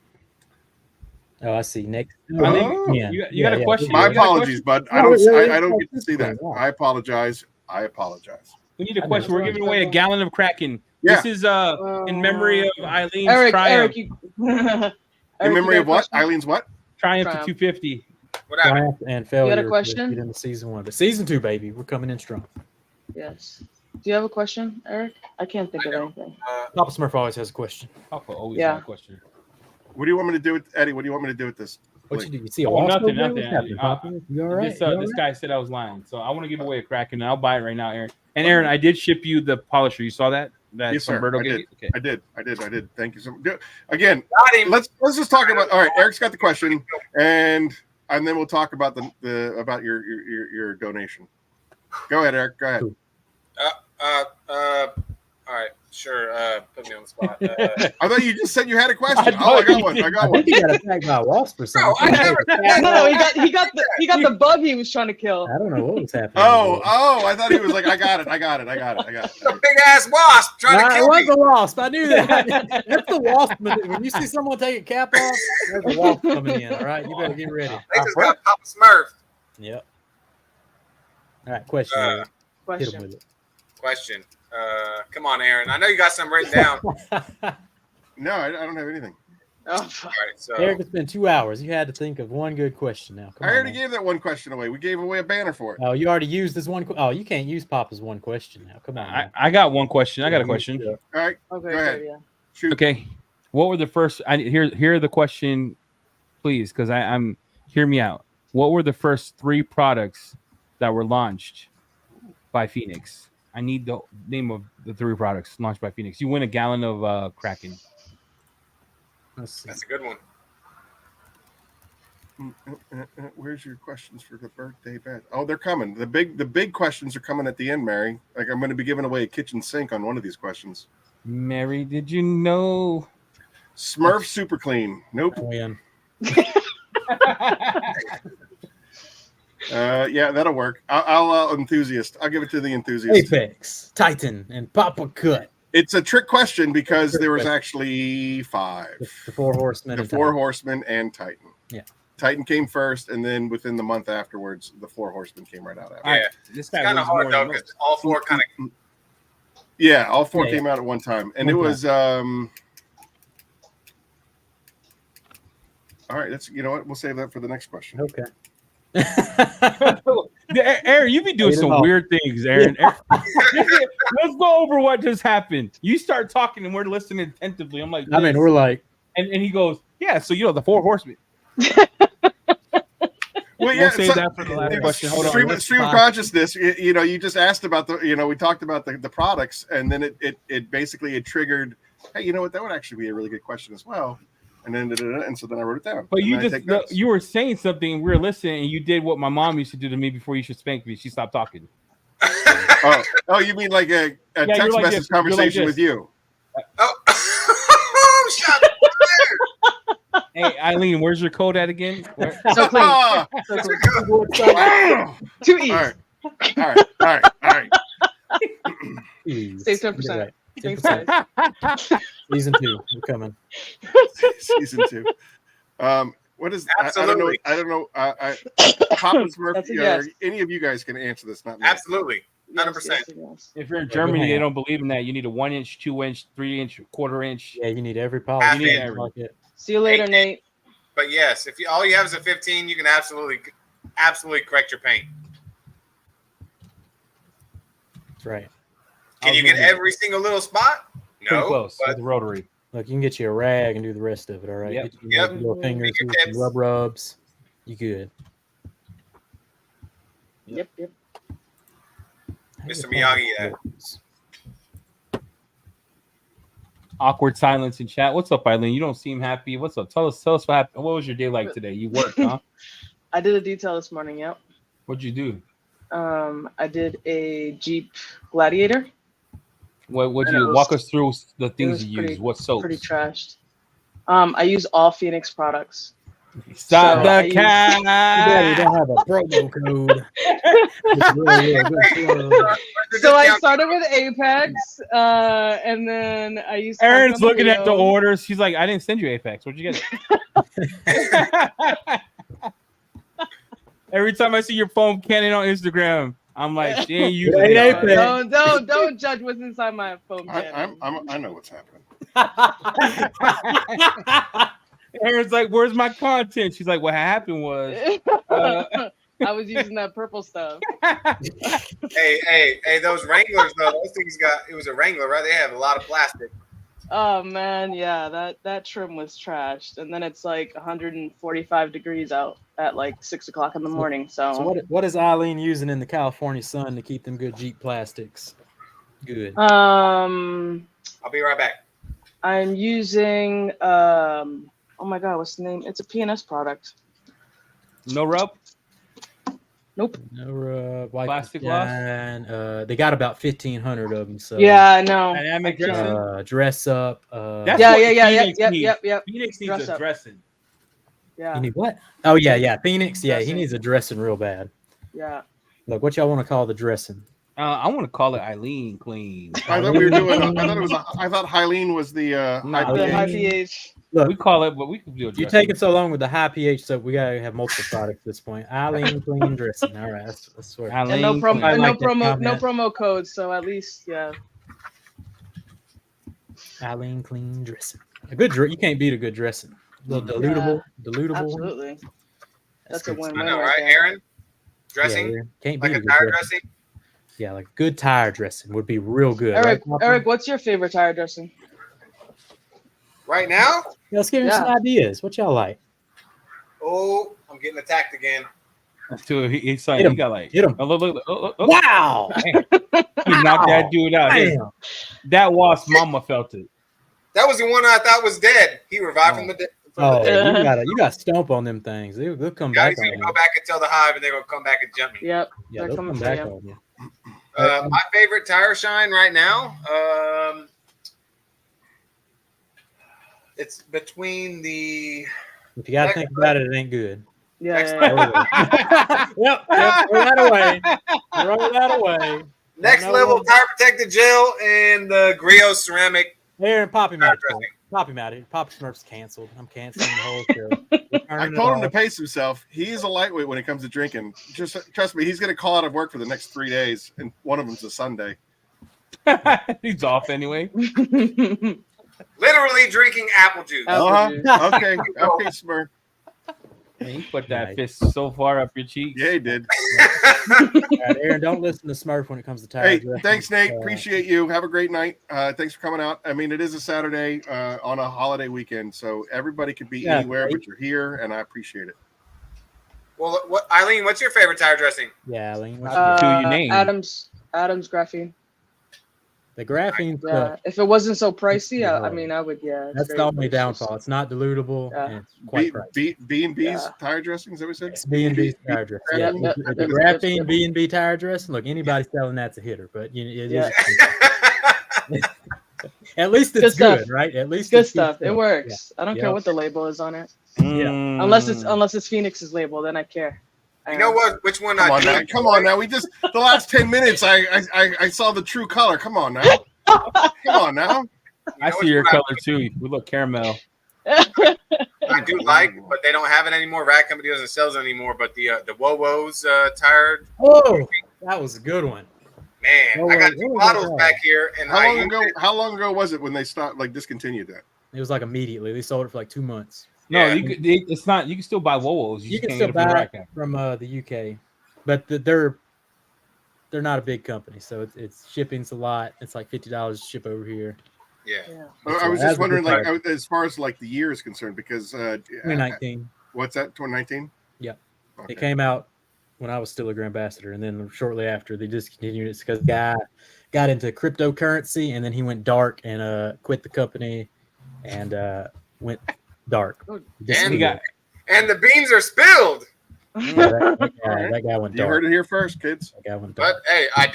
S10: Oh, I see. Next.
S11: I think
S10: Yeah.
S11: you got a question?
S1: My
S11: You got a
S1: apologies,
S11: question?
S1: bud. I don't get to see that.
S10: Wow.
S1: I apologize.
S11: We need a
S10: I
S11: question.
S10: know.
S11: We're giving away a gallon of Kraken.
S1: Yeah.
S11: This is in memory of Eileen's
S9: Eric,
S11: triumph.
S9: Eric,
S1: In memory
S9: you
S1: of
S9: got a
S1: what?
S9: question?
S1: Eileen what?
S11: Triumph to
S9: Triumph.
S11: 250.
S2: What happened?
S10: Triumph and failure.
S9: You got a question?
S10: In the season 1, but season 2, baby, we're coming in strong.
S9: Yes. Do you have a question, Eric? I can't think of anything.
S10: Papa Smurf always has a question.
S11: Papa always
S9: Yeah.
S11: got a question.
S1: What do you want me to do with Eddie? What do you want me to do with this?
S10: What you do? You see a
S11: Oh,
S10: wasp
S11: nothing,
S10: over there?
S11: nothing.
S10: What's happening, Papa? You all right?
S11: This,
S10: You all
S11: this
S10: right?
S11: guy said I was lying, so I want to give away a Kraken. And I'll buy it right now, Aaron. And Aaron, I did ship you the polisher. You saw that? That
S1: Yes, sir.
S11: Humberto
S1: I
S11: gave
S1: did.
S11: you? Okay.
S1: I did. Thank you so much. Again,
S2: Got him.
S1: let's just talk about. All right, Eric's got the question, and then we'll talk about about your donation. Go ahead, Eric. Go ahead.
S2: All right, sure. Put me on the spot.
S1: I thought you just said you had a question. I got one. I got
S10: I
S1: one.
S10: think he got attacked by a wasp or something.
S2: I never-
S9: No, he got the bug he was trying to kill.
S10: I don't know what was happening.
S1: Oh! I thought he was like, I got it.
S2: A big ass wasp trying to
S10: Nah, it
S2: kill
S10: was
S2: me.
S10: a wasp. I knew that. That's the wasp. When you see someone take a cap off, there's a wasp coming in. All right, you better get ready.
S2: They just got Papa Smurf.
S10: Yep. All right, question. Hit him
S9: Question.
S10: with it.
S2: Question. Come on, Aaron. I know you got something written down. All
S1: No, I don't have anything.
S9: Oh,
S2: right, so
S10: Eric, it's been 2 hours. You had to think of one good question now. Come
S1: I
S10: on,
S1: already
S10: man.
S1: gave that one question away. We gave away a banner for it.
S10: Oh, you already used this one. Oh, you can't use Papa's one question now. Come on. man.
S11: I got one question. I got a question.
S1: All right,
S9: okay,
S1: Go ahead.
S9: good, yeah.
S1: shoot.
S11: Okay. What were the first? Hear the question, please, because I'm hear me out. What were the first 3 products that were launched by Phoenix? I need the name of the 3 products launched by Phoenix. You win a gallon of Kraken.
S10: Let's see.
S2: that's a good one.
S1: Where's your questions for the birthday bet? Oh, they're coming. The big questions are coming at the end, Mary. Like, I'm going to be giving away a kitchen sink on one of these questions.
S11: Mary, did you know?
S1: Smurf Super Clean. Nope.
S10: Oh, yeah.
S1: Yeah, that'll work. I'll enthusiast. I'll give it to the enthusiast.
S10: Apex, Titan, and Papa Cut.
S1: It's a trick question because there was actually 5.
S10: The 4 horsemen.
S1: The
S10: and
S1: 4
S10: Titan.
S1: horsemen and Titan.
S10: Yeah.
S1: Titan came first, and then within the month afterwards, the 4 horsemen came right out after.
S2: Yeah,
S11: This
S2: it's kind of
S11: was more
S2: hard though
S11: than
S2: because
S11: most.
S2: all 4 kind of.
S1: Yeah, all 4
S10: Yeah,
S1: came out at one time, and
S10: One
S1: it was all right. That's what we'll save that for the next question.
S10: Okay.
S11: Aaron, you be doing
S10: Read it
S11: some
S10: off.
S11: weird things, Aaron. Let's go over what just happened. You start talking and we're listening attentively. I'm like,
S10: I mean,
S11: this.
S10: we're like,
S11: and he goes, yeah. So the 4 horsemen.
S1: Well,
S11: We'll save that for the last
S1: it was
S11: question. Hold on.
S1: Stream of consciousness. You just asked about the. We talked about the products, and then it basically triggered. hey, you know what? That would actually be a really good question as well. And then, and so then I wrote it down.
S11: But
S1: and
S11: you
S1: then I take
S11: just
S1: notes.
S11: you were saying something, we were listening, and you did what my mom used to do to me before you should spank me. She stopped talking.
S1: Oh, you mean like a text
S11: like
S1: message
S11: this. You're like
S1: conversation
S11: this.
S1: with you?
S2: Oh, shut up.
S11: Hey, Eileen, where's your code at again?
S3: So clean. So clean. 2 E's.
S1: All right.
S9: Save 10%. Thanks, guys.
S10: Season 2, we're coming.
S1: Season 2. What is?
S2: Absolutely.
S1: I don't know. Papa Smurf,
S9: That's a yes.
S1: any of you guys can answer this, not me.
S2: Absolutely. 100%.
S9: Yes.
S11: If you're in Germany, they don't believe in that. You need a 1 inch, 2 inch, 3 inch, quarter inch.
S10: Yeah, you need every policy.
S11: You need every.
S9: See you later, Nate.
S2: But yes, if all you have is a 15, you can absolutely correct your paint.
S10: That's right.
S2: Can you get every single little spot?
S11: Pretty
S2: No.
S11: close
S2: But
S11: with the rotary.
S10: Look, you can get you a rag and do the rest of it. All right.
S11: Yep.
S10: Get you
S2: Yep.
S10: little fingers, do
S2: Fingertips.
S10: some rubs. You good?
S9: Yep.
S2: Mr. Miyagi,
S11: Awkward silence in chat. What's up, Eileen? You don't seem happy. What's up? Tell us what happened. What was your day like today? You worked, huh?
S9: I did a detail this morning. Yep.
S11: What'd you do?
S9: I did a Jeep Gladiator.
S11: Would
S9: And
S11: you
S9: it
S11: walk
S9: was-
S11: us through the
S9: It
S11: things
S9: was
S11: you
S9: pretty-
S11: use? What soaps?
S9: Pretty trashed. I use all Phoenix products.
S11: Stop
S9: So I
S11: the
S9: use-
S11: cat.
S10: Too bad you don't have a promo code. It's really good.
S9: So I started with Apex, and then I used.
S11: Erin's looking at the
S9: Leo.
S11: orders. She's like, I didn't send you Apex. Where'd you get it? Every time I see your phone cannon on Instagram, I'm like, she ain't using
S10: It ain't
S11: Apex.
S10: Apex.
S9: Don't judge what's inside my phone.
S1: I know what's happening.
S9: Erin's
S11: like, where's my content? She's like, what happened was
S9: I was using that purple stuff.
S2: hey, those Wranglers though, those things it was a Wrangler, right? They have a lot of plastic.
S9: Oh man, yeah, that trim was trashed, and then it's like 145 degrees out at like 6 o'clock in the morning.
S10: So what is Eileen using in the California sun to keep them good Jeep plastics good?
S2: I'll be right back.
S9: I'm using oh my god, what's the name? It's a PNS product.
S11: No rub?
S10: Nope. No rub.
S11: Plastic gloss?
S10: They got about 1,500 of them. So
S9: Yeah, I know.
S11: Dynamic dressing?
S10: Dress up.
S11: That's
S9: yeah,
S11: what
S9: Phoenix
S11: Phoenix
S9: yep.
S11: needs. Phoenix needs
S9: Dress
S11: a
S9: up.
S11: dressing.
S9: Yeah.
S10: You need what? Oh yeah. Phoenix. Yeah, he
S9: Dressing.
S10: needs a dressing real bad.
S9: Yeah.
S10: Look, what y'all want to call the dressing?
S11: I want to call it Eileen Clean.
S1: I thought we were doing. I thought Hylene was the
S9: High pH.
S10: Look,
S11: we call it, but we can do it.
S10: You taking so long with the high pH, so we gotta have multiple products at this point. Eileen Clean dressing. All right, that's sort of.
S9: And no promo codes, so at least yeah.
S10: Eileen Clean dressing. A good you can't beat a good dressing. A little dilutable.
S9: Absolutely. That's a win-win.
S2: I know,
S9: right
S2: right,
S9: there.
S2: Aaron? Dressing?
S10: Yeah, can't
S2: Like
S10: beat
S2: a
S10: good
S2: tire
S10: dressing.
S2: dressing?
S10: Yeah, like good tire dressing would be real good.
S9: Eric,
S10: right,
S9: Eric, what's your favorite tire dressing?
S2: Right now?
S10: Yeah, let's give him some ideas. What y'all like?
S2: Oh, I'm getting attacked again.
S11: Dude, he's like,
S10: Hit him.
S11: he got like,
S10: Hit him.
S11: oh, look.
S10: Wow!
S11: He knocked that dude out.
S10: Damn.
S11: That wasp mama felt it.
S2: That was the one I thought was dead. He revived from the dead.
S10: Oh, you gotta stomp on them things. They'll come
S2: Guys,
S10: back on
S2: gonna
S10: you.
S2: go back and tell the hive, and they're gonna come back and jump me.
S9: Yep.
S10: Yeah,
S9: they're
S10: they'll
S9: coming
S10: come
S9: for
S10: back
S9: you.
S10: on you.
S2: My favorite tire shine right now, it's between the.
S10: If you gotta think about it, it ain't good.
S9: Yeah.
S10: Yep. Throw that away. Throw that away.
S2: Next level tire protected gel and the Griot ceramic.
S10: Aaron, pop him out.
S2: dressing.
S10: Pop him out. Pop Smurf's canceled. I'm canceling the whole show.
S1: I told him to pace himself. He's a lightweight when it comes to drinking. Just trust me, he's going to call out of work for the next 3 days, and one of them's a Sunday.
S11: He's off anyway.
S2: Literally drinking apple juice.
S1: Okay, Smurf.
S11: Man, you put that fist so far up your cheeks.
S1: Yeah, he did.
S10: All right, Aaron, don't listen to Smurf when it comes to tire
S1: Hey,
S10: dressing.
S1: thanks, Nate. Appreciate you. Have a great night. Thanks for coming out. I mean, it is a Saturday on a holiday weekend, so everybody could be anywhere, but you're here, and I appreciate it.
S2: Well, Eileen, what's your favorite tire dressing?
S10: Yeah, Eileen.
S11: Your name.
S9: Adams graphene.
S10: The graphene
S9: Yeah,
S10: stuff.
S9: if it wasn't so pricey, I
S10: hard.
S9: mean, I would. Yeah, it's
S10: That's
S9: great,
S10: the
S9: but
S10: only
S9: it's just-
S10: downfall. It's not dilutable.
S9: Yeah.
S10: And it's quite pricey.
S1: B&B's
S9: Yeah.
S1: tire dressing, is that what we said?
S10: It's B&B tire dressing. Yeah,
S9: Yeah,
S10: the
S9: that's
S10: graphene
S9: good.
S10: B&B tire dressing. Look, anybody selling that's a hitter, but it
S9: Yeah.
S10: is. At least it's
S9: Good
S10: good,
S9: stuff.
S10: right? At least
S9: Good
S10: it's
S9: stuff. It works. I don't
S10: Yeah.
S9: care what the label is on it,
S10: Yeah.
S9: unless it's Phoenix's label, then I care.
S2: You know what? Which one?
S1: Come on now. Come on now. We just the last 10 minutes. I saw the true color. Come on now. Come on now.
S11: I see your color too. We look caramel.
S2: I do like, but they don't have it anymore. Rag Company doesn't sell it anymore. But the Wowo's tire.
S10: Oh, that was a good one.
S2: Man, I got two bottles back here, and
S1: How long ago was it when they stopped discontinued that?
S10: It was like immediately. They sold it for like 2 months.
S11: No, it's not. You can still buy Wowos.
S10: You can
S11: can't
S10: still
S11: get it from
S10: buy
S11: Rag
S10: it
S11: Company.
S10: from the UK, but they're not a big company, so it's shipping's a lot. It's like $50 to ship over here.
S2: Yeah.
S1: I was just wondering, as far as the year is concerned, because
S10: 2019.
S1: What's that? 2019.
S10: Yeah,
S1: okay.
S10: It came out when I was still a Grand Ambassador, and then shortly after they discontinued it because the guy got into cryptocurrency, and then he went dark and quit the company and went dark.
S2: And the beans are spilled.
S10: That guy went dark.
S1: You heard it here first, kids.
S10: That guy went dark.
S2: But hey, I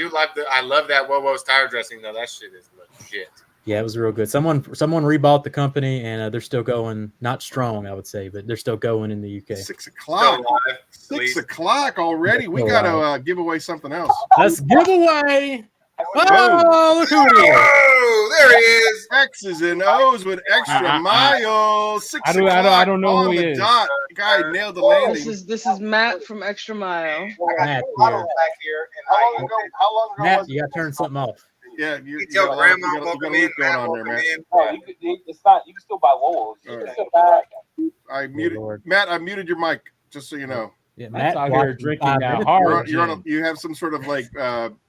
S2: love that Wowo's tire dressing though. That shit is legit.
S10: Yeah, it was real good. Someone rebought the company, and they're still going. Not strong, I would say, but they're still going in the UK.
S1: 6 o'clock. 6 o'clock already. We got to give away something else.
S10: Let's give away. Oh, look who it is!
S2: Oh, there he is.
S1: X's and O's with extra Mayall. 6 o'clock.
S11: I don't know
S1: on
S11: who he
S1: the
S11: is.
S1: dot. Guy nailed the landing.
S9: This is Matt from Extra Mile.
S10: Matt,
S2: Bottles back here, and
S1: How long ago
S10: Matt,
S1: was
S10: you got to turn something off.
S1: Yeah,
S2: you tell grandma welcome in.
S1: going on there, Matt.
S11: It's not. You can still buy Wowos.
S1: I muted Matt. I muted your mic, just so you know.
S10: Yeah,
S11: Matt's out here drinking that hard.
S1: You have some sort of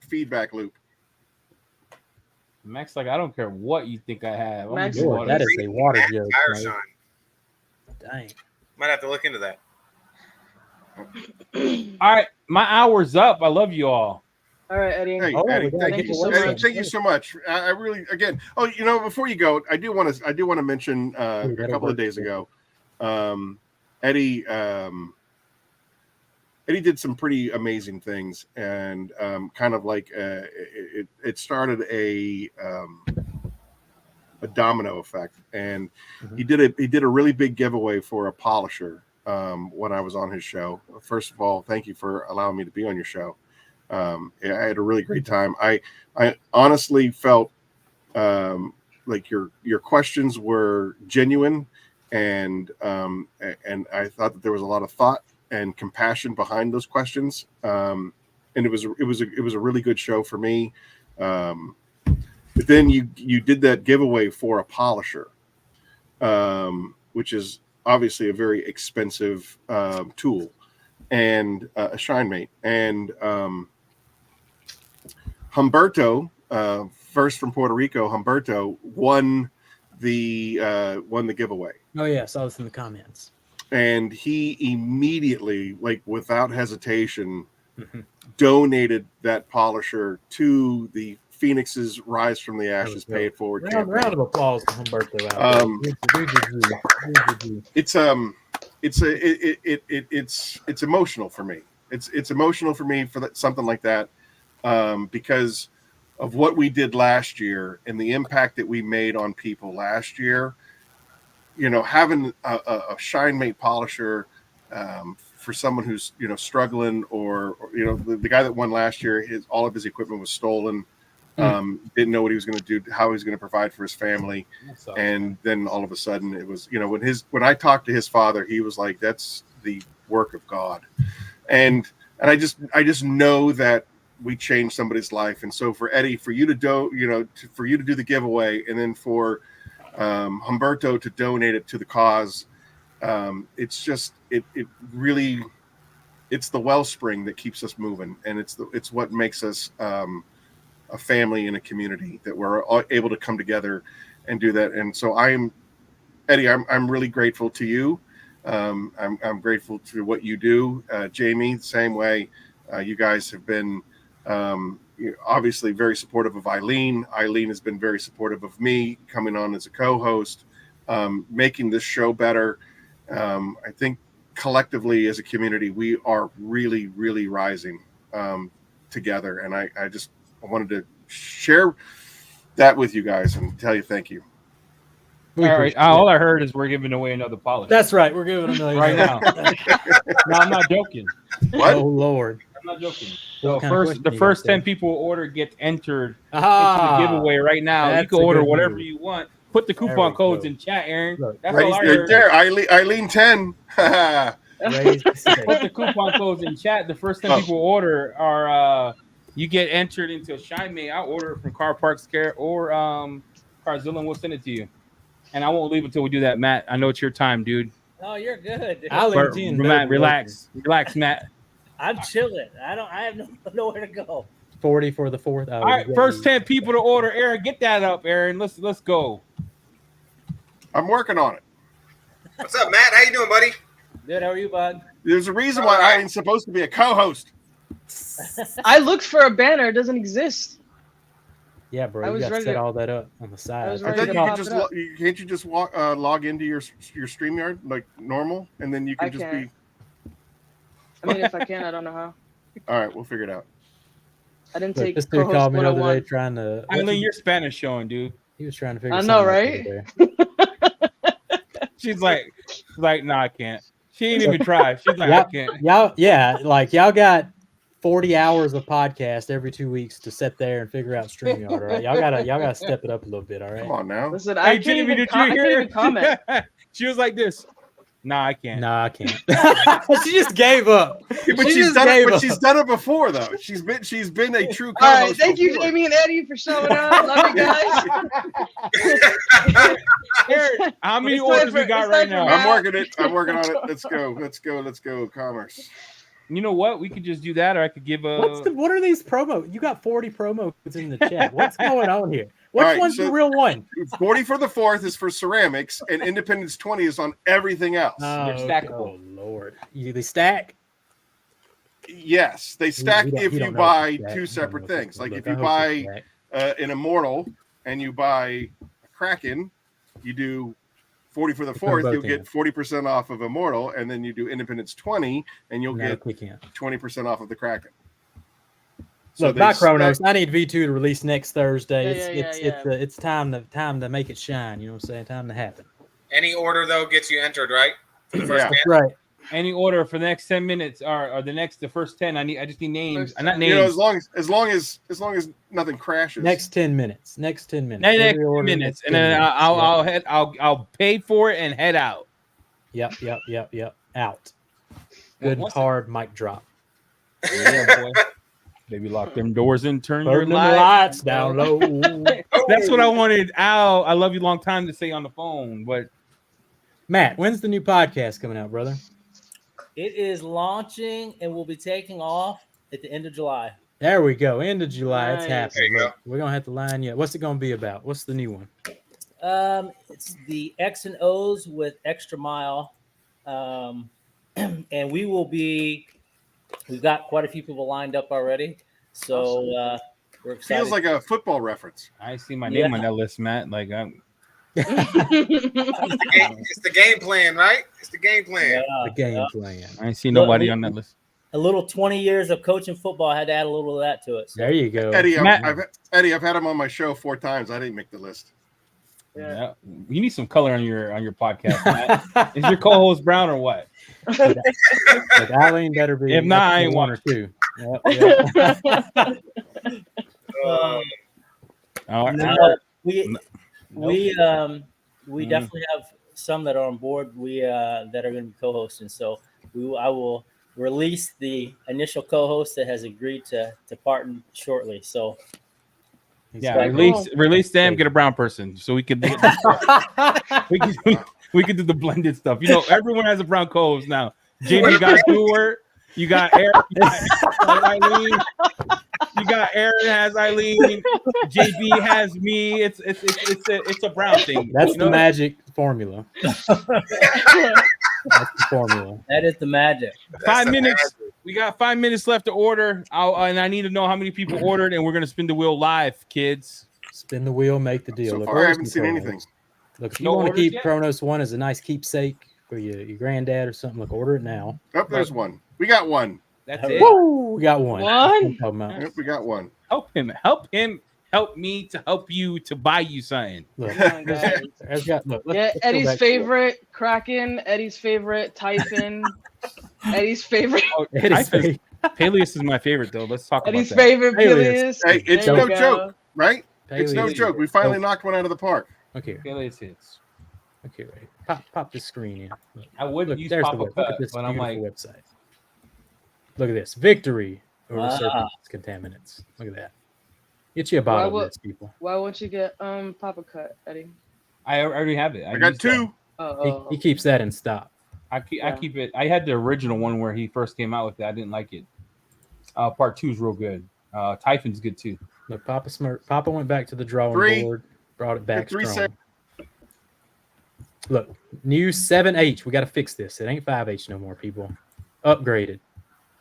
S1: feedback loop.
S11: Max, I don't care what you think I have.
S10: Max, that is a water joke.
S2: Dang. Might have to look into that.
S11: All right, my hour's up. I love you all.
S9: All right, Eddie.
S1: Hey, Eddie, thank you so much. I really, again. Oh, before you go, I do want to mention a couple of days ago, Eddie did some pretty amazing things, and it started a domino effect, and he did a really big giveaway for a polisher when I was on his show. First of all, thank you for allowing me to be on your show. I had a really great time. I honestly felt like your questions were genuine, and I thought that there was a lot of thought and compassion behind those questions. And it was a really good show for me. But then you did that giveaway for a polisher, which is obviously a very expensive tool, and a shine mate. And Humberto, first from Puerto Rico, Humberto won the giveaway.
S10: Oh yeah, I saw this in the comments.
S1: And he immediately, without hesitation, donated that polisher to the Phoenix's Rise from the Ashes Pay It Forward campaign.
S10: Round of applause to Humberto.
S1: It's emotional for me. It's emotional for me for something like that, because of what we did last year and the impact that we made on people last year. Having a shine mate polisher for someone who's struggling, or the guy that won last year, all of his equipment was stolen. Didn't know what he was going to do, how he was going to provide for his family, and then all of a sudden it was when I talked to his father, he was like, "That's the work of God," and I just know that we changed somebody's life. And so for Eddie, for you to do the giveaway, and then for Humberto to donate it to the cause, it's the wellspring that keeps us moving, and it's what makes us a family and a community, that we're all able to come together and do that. And so Eddie, I'm really grateful to you. I'm grateful to what you do. Jamie, the same way. You guys have been obviously very supportive of Eileen. Eileen has been very supportive of me coming on as a co-host, making this show better. I think collectively as a community, we are really, really rising together. And I wanted to share that with you guys and tell you thank you.
S11: All right. All I heard is we're giving away another polish.
S10: That's right. We're giving $1 million
S11: right now. No, I'm not joking.
S1: What?
S10: Oh Lord.
S11: I'm not joking. So
S10: What
S11: the first 10 people who order get entered into the giveaway right now. You can order whatever you want. Put the coupon codes in chat, Aaron. That's all I heard.
S1: There, Eileen 10.
S11: Put the coupon codes in chat. The first 10 people order are you get entered into a Shine May. I'll order it from Car Park Scare or Carzilla, and we'll send it to you. And I won't leave until we do that, Matt. I know it's your time, dude.
S13: Oh, you're good.
S10: I'll leave you in
S11: Matt, relax, Matt.
S13: I'm chilling. I have nowhere to go.
S10: 40 for the 4th.
S11: All right, first 10 people to order. Aaron, get that up, Aaron. Let's go.
S1: I'm working on it.
S2: What's up, Matt? How you doing, buddy?
S13: Good. How are you, bud?
S1: There's a reason why I ain't supposed to be a co-host.
S9: I looked for a banner. It doesn't exist.
S10: Yeah, bro. You got to set all that up on the side.
S1: Can't you just log into your StreamYard like normal, and then you can just be.
S9: I mean, if I can, I don't know how.
S1: All right, we'll figure it out.
S9: I didn't take.
S10: This dude called me the other day trying to.
S11: I mean, your Spanish showing, dude.
S10: He was trying to figure.
S9: I know, right?
S11: She's like, no, I can't. She ain't even tried. She's like, I can't.
S10: Y'all got 40 hours of podcast every 2 weeks to sit there and figure out StreamYard. All right, y'all gotta step it up a little bit. All right.
S1: Come on now.
S9: Listen, I can't even comment.
S11: She was like this. Nah, I can't.
S10: Nah, I can't. She just gave up.
S1: Yeah, but she's done it before, though. She's been a true co-host.
S9: All right, thank you, Jamie and Eddie, for showing up. Love you guys.
S11: Aaron, how many orders we got right now?
S1: I'm working on it. Let's go. Commerce.
S11: You know what? We could just do that, or I could give a.
S10: What are these promo? You got 40 promos in the chat. What's going on here? Which one's the real one?
S1: 40 for the 4th is for ceramics, and Independence 20 is on everything else.
S11: They're stackable.
S10: Oh Lord, they stack.
S1: Yes, they stack if you buy two separate things. Like if you buy an Immortal and you buy a Kraken, you do 40 for the 4th, you'll get 40% off of Immortal, and then you do Independence 20, and you'll get 20% off of the Kraken.
S10: So by Chronos, I need V2 to release next Thursday. It's time to make it shine. You know what I'm saying? Time to happen.
S2: Any order though gets you entered, right? For the first
S10: That's right.
S11: Any order for the next 10 minutes or the first 10. I just need names. Not names.
S1: You know, as long as nothing crashes.
S10: Next 10 minutes. Next 10 minutes.
S11: Next 10 minutes, and then I'll pay for it and head out.
S10: Yep. Out. Good hard mic drop.
S11: Yeah, boy. Maybe lock them doors and turn your
S10: lights down low.
S11: That's what I wanted. Al, I love you long time to say on the phone, but
S10: Matt, when's the new podcast coming out, brother?
S13: It is launching and will be taking off at the end of July.
S10: There we go. End of July. It's happening.
S2: Look,
S10: we're gonna have to line you up. What's it gonna be about? What's the new one?
S13: It's the X and O's with Extra Mile. And we've got quite a few people lined up already. So we're excited.
S1: Feels like a football reference.
S11: I see my name on that list, Matt. Like I'm
S2: it's the game plan, right? It's the game plan.
S10: The game plan.
S11: I ain't see nobody on that list.
S13: A little 20 years of coaching football. I had to add a little of that to it. So.
S10: There you go.
S1: Eddie, I've had him on my show 4 times. I didn't make the list.
S11: Yeah. You need some color on your podcast, Matt. Is your co-host brown or what?
S10: Like Eileen better be.
S11: If not, I ain't
S10: one
S11: one
S10: or two. Yep.
S13: We definitely have some that are on board. That are going to be co-hosting. So I will release the initial co-host that has agreed to partner shortly. So
S11: yeah, release them. Get a brown person so we could do we could do the blended stuff. You know, everyone has a brown co-host now. Jamie got Stewart. You got Aaron. Eileen. You got Aaron has Eileen. JB has me. It's a brown thing.
S10: That's the magic formula. That's the formula.
S13: That is the magic.
S11: 5 minutes. We got 5 minutes left to order. And I need to know how many people ordered, and we're gonna spin the wheel live, kids.
S10: Spin the wheel, make the deal.
S1: So
S10: Look,
S1: far, I
S10: order
S1: haven't
S10: some
S1: seen
S10: Kronos.
S1: anything.
S10: Look, if you
S11: No
S10: want to
S11: orders
S10: keep
S11: yet?
S10: Kronos 1 as a nice keepsake for your granddad or something, look, order it now.
S1: Oh, there's one. We got one.
S11: That's it.
S10: Woo! We got one.
S9: One?
S1: Yep, we got one.
S11: Help him, help me to help you to buy you something.
S10: Look,
S9: Come on, guys.
S10: look,
S9: Yeah,
S10: let's go
S9: Eddie's
S10: back to it.
S9: favorite Kraken, Eddie's favorite Typhon, Eddie's favorite
S10: Eddie's favorite.
S11: Peleus is my favorite though. Let's talk
S9: Eddie's
S11: about that.
S9: favorite
S10: Peleus.
S9: Peleus.
S1: Hey, it's
S9: There
S1: no
S9: you go.
S1: joke, right? It's no
S10: Peleus.
S1: joke. We finally knocked one out of the park.
S10: Okay,
S11: Peleus hits.
S10: okay, right. Pop this screen in. Look,
S11: I would
S10: look,
S11: use
S10: there's the
S11: Papa
S10: web. Look
S11: Cut,
S10: at this
S11: but I'm
S10: beautiful
S11: like,
S10: website. Look at this. Victory over
S13: Wow.
S10: serpent contaminants. Look at that. Get you a bottle
S9: Why
S10: of
S9: would-
S10: this, people.
S9: Why won't you get Papa Cut, Eddie?
S11: I already have it.
S1: I got
S11: used that.
S1: two.
S10: He keeps that in stock.
S11: I
S9: Yeah.
S11: keep it. I had the original one where he first came out with it. I didn't like it. Part 2 is real good. Typhon's good too.
S10: Look, Papa went back to the drawing
S1: Three.
S10: board, brought it back
S1: Three
S10: strong. Look, new 7H. We got to fix this. It ain't 5H no more, people. Upgraded.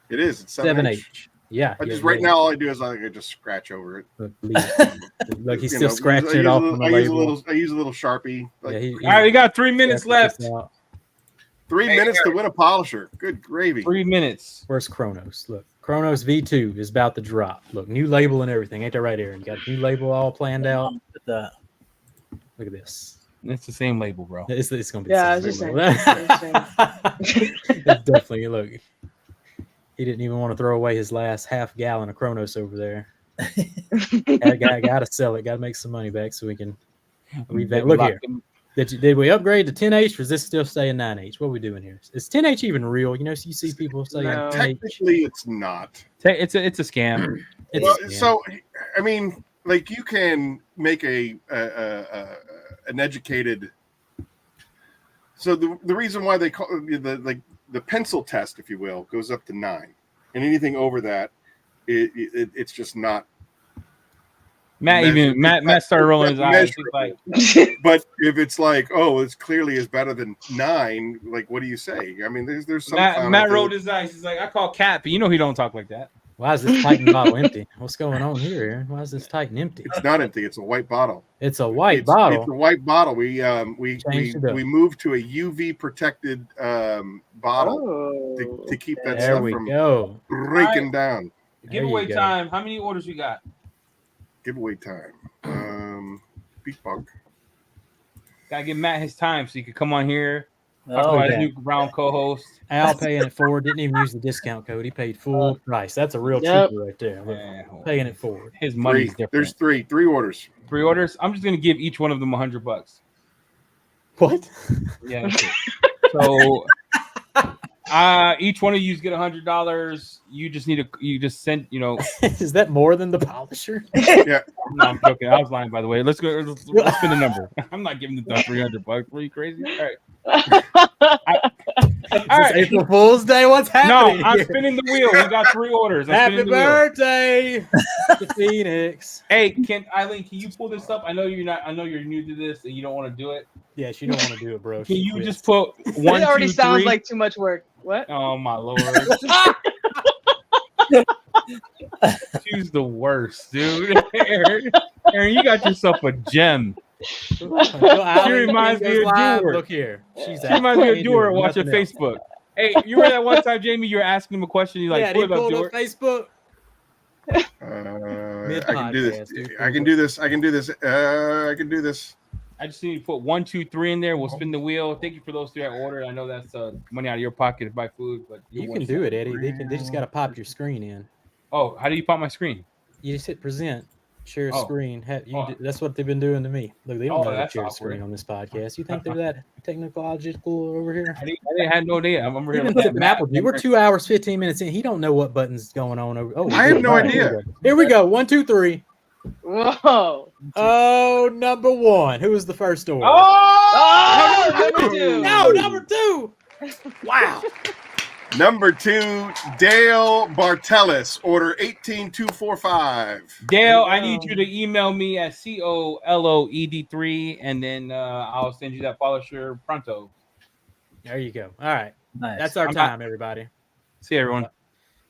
S1: It is. It's
S10: 7H. Yeah.
S1: I
S10: yeah,
S1: just right
S10: yeah.
S1: now all I do is I just scratch over it.
S10: Look, look, he's
S1: You
S10: still
S1: know,
S10: scratching it off on the
S1: I use a
S10: label.
S1: little. I use a little Sharpie. Like,
S10: Yeah, he
S11: All right, we got 3 minutes
S10: scratches
S11: left.
S10: this out.
S1: 3 minutes to win a polisher. Good gravy.
S11: 3 minutes.
S10: Where's Kronos? Look, Kronos V2 is about to drop. Look, new label and everything. Ain't that right, Aaron? You got a new label all planned out. Look at this.
S11: It's the same label, bro.
S10: It's going to be
S9: Yeah, I
S10: the
S9: was
S10: same
S9: just
S10: label.
S9: saying.
S10: It's definitely, look, he didn't even want to throw away his last half gallon of Kronos over there. Got to sell it. Got to make some money back so we can revamp. Look here. Did we upgrade to 10H or is this still saying 9H? What are we doing here? Is 10H even real? You know, so you see people saying
S9: No.
S10: 10H.
S1: Technically, it's not.
S11: It's a scam.
S10: It's
S1: Well,
S10: a scam.
S1: so I mean, like you can make an educated. So the reason why they call the pencil test, if you will, goes up to 9, and anything over that, it's just not.
S11: Matt started rolling his eyes. He's like,
S1: But if it's like, oh, it's clearly is better than 9, like what do you say? I mean, there's some.
S11: Matt rolled his eyes. He's like, I call Cap, but you know he don't talk like that.
S10: Why is this Titan bottle empty? What's going on here, Aaron? Why is this Titan empty?
S1: It's not empty. It's a white bottle.
S10: It's a white
S1: It's
S10: bottle.
S1: a white bottle. We
S10: Changed it up.
S1: moved to a UV protected bottle to keep that
S10: There
S1: stuff
S10: we
S1: from
S10: go.
S1: breaking down.
S10: There you
S11: Giveaway
S10: go.
S11: time. How many orders we got?
S1: Giveaway time. Beat bug.
S11: Gotta give Matt his time so he could come on here. Talk
S13: Oh,
S11: about his
S10: yeah.
S11: new round co-host.
S10: Al paying it forward. Didn't even use the discount code. He paid full price. That's a real
S9: Yep.
S10: trooper right there. Look,
S11: Yeah.
S10: paying it forward.
S11: His money's different.
S1: There's three orders.
S11: 3 orders. I'm just gonna give each one of them $100.
S10: What?
S11: Yeah. That's it. So each one of you get $100. You just send,
S10: Is that more than the polisher?
S1: Yeah.
S11: No, I'm joking. I was lying, by the way. Let's go. Let's spin the number. I'm not giving the $300. Were you crazy? All right. All right.
S10: April Fool's Day. What's happening?
S11: No, I'm
S10: here?
S11: spinning the wheel. We got 3 orders. I'm
S10: Happy
S11: spinning the wheel.
S10: birthday to Phoenix.
S11: Hey, Eileen, can you pull this up? I know you're not. I know you're new to this and you don't want to do it.
S10: Yeah, she don't want to do it, bro.
S11: Can
S10: She
S11: you
S10: quit.
S11: just put 1,
S9: It already
S11: 2,
S9: sounds
S11: 3?
S9: like too much work. What?
S11: Oh my lord. She's the worst, dude. Aaron, you got yourself a gem.
S10: She reminds
S11: me of Doer.
S10: Look here. She
S11: She reminds me of Doer watching Facebook. Hey, you remember that one time, Jamie, you were asking him a question. You're like,
S10: Yeah,
S11: what
S10: he
S11: about
S10: pulled
S11: Doer?
S10: up Facebook.
S1: I can do this. I can do this. I can do this. I can do this.
S11: I just need to put 1, 2, 3 in there. We'll spin the wheel. Thank you for those 3 I ordered. I know that's money out of your pocket to buy food, but
S10: You can do it, Eddie. They just got to pop your screen in.
S11: Oh, how do you pop my screen?
S10: You just hit present, share
S11: Oh.
S10: screen.
S11: Oh.
S10: That's what they've been doing to me. Look, they don't
S11: Oh,
S10: know how to
S11: that's
S10: share
S11: awkward.
S10: screen on this podcast. You think they're that technological over here?
S11: I didn't have no idea. I'm over here.
S10: Even
S11: with
S10: Tip
S11: that
S10: Maple,
S11: map.
S10: we're 2 hours, 15 minutes in. He don't know what button's going on over. Oh,
S1: I have no
S10: right,
S1: idea.
S10: Here we go. 1, 2, 3.
S9: Whoa.
S10: Oh, number 1. Who was the first order?
S9: Oh, number 2.
S10: No, number 2. Wow.
S1: Number 2, Dale Bartelis, order 18245.
S11: Dale, I need you to email me at COLOED3, and then I'll send you that polisher pronto.
S10: There you go. All right.
S13: Nice.
S10: That's our
S11: I'm
S10: time, everybody.
S11: See you, everyone.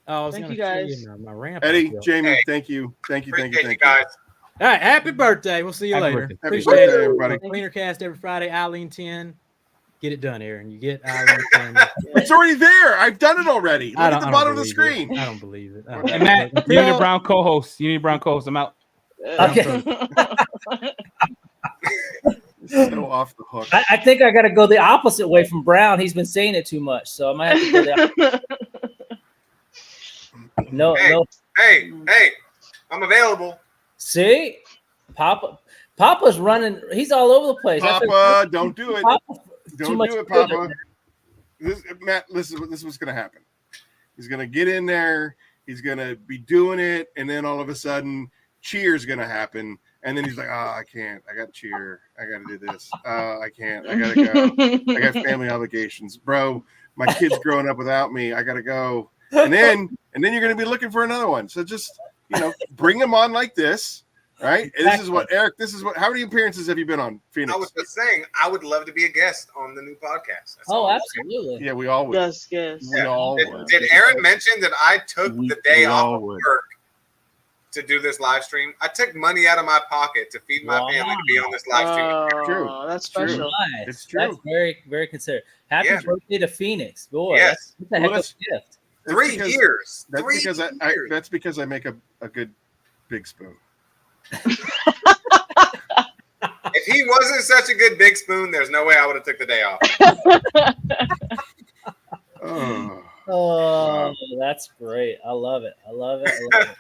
S10: Oh, I was
S9: Thank
S10: gonna
S9: you,
S10: show
S9: guys.
S10: my ramp.
S1: Eddie,
S10: up.
S1: Jamie,
S2: Hey,
S1: thank you.
S2: Appreciate you guys.
S10: All right, happy birthday. We'll see you
S11: Happy
S10: later.
S11: birthday.
S1: Happy
S10: Appreciate
S1: birthday,
S10: it.
S1: everybody.
S10: Cleaner cast every Friday, Eileen 10. Get it done, Aaron. You get Eileen 10.
S1: It's already there. I've done it already. Look at the bottom of the
S10: believe
S1: screen.
S10: it. I don't believe it. I don't
S11: Hey,
S10: believe
S11: Matt,
S10: it.
S11: you need a
S10: Until-
S11: brown co-host. You need a brown co-host. I'm out.
S13: Okay.
S1: So off the hook.
S13: I think I got to go the opposite way from Brown. He's been saying it too much, so I might have to go the opposite. No,
S2: Hey.
S13: no.
S2: Hey, I'm available.
S13: See, Papa's running. He's all over the place.
S1: Papa, don't do it.
S13: Papa,
S1: Don't
S13: much
S1: do it,
S13: sugar.
S1: Papa. Matt, this is what's going to happen. He's going to get in there. He's going to be doing it. And then all of a sudden, cheer's going to happen. And then he's like, oh, I can't. I got cheer. I got to do this. I can't. I got to go. I got family obligations. Bro, my kid's growing up without me. I got to go. And then you're going to be looking for another one. So just, bring them on like this. Right. And this is what, Eric, how many appearances have you been on Phoenix?
S2: I was just saying, I would love to be a guest on the new podcast. That's all
S13: Oh,
S2: I'm
S13: absolutely.
S1: Yeah, we all would.
S9: Yes.
S1: We all
S2: saying.
S1: would.
S2: Did Aaron mention that I took the day
S1: we
S2: off
S1: all
S2: of
S1: would.
S2: work to do this live stream? I took money out of my pocket to feed my family to be on this live stream.
S1: True.
S9: That's
S1: True.
S9: special.
S13: Nice.
S1: It's true.
S13: That's very, very considerate. Happy
S2: Yeah.
S13: birthday to Phoenix. Boy,
S2: Yes.
S13: that's a heck of a gift.
S1: That's
S2: 3
S1: because-
S2: years.
S1: That's
S2: 3
S1: because
S2: years.
S1: that's because I make a good big spoon.
S2: If he wasn't such a good big spoon, there's no way I would have took the day off.
S1: Oh.
S13: Oh, that's great. I love it. I love it. I love it.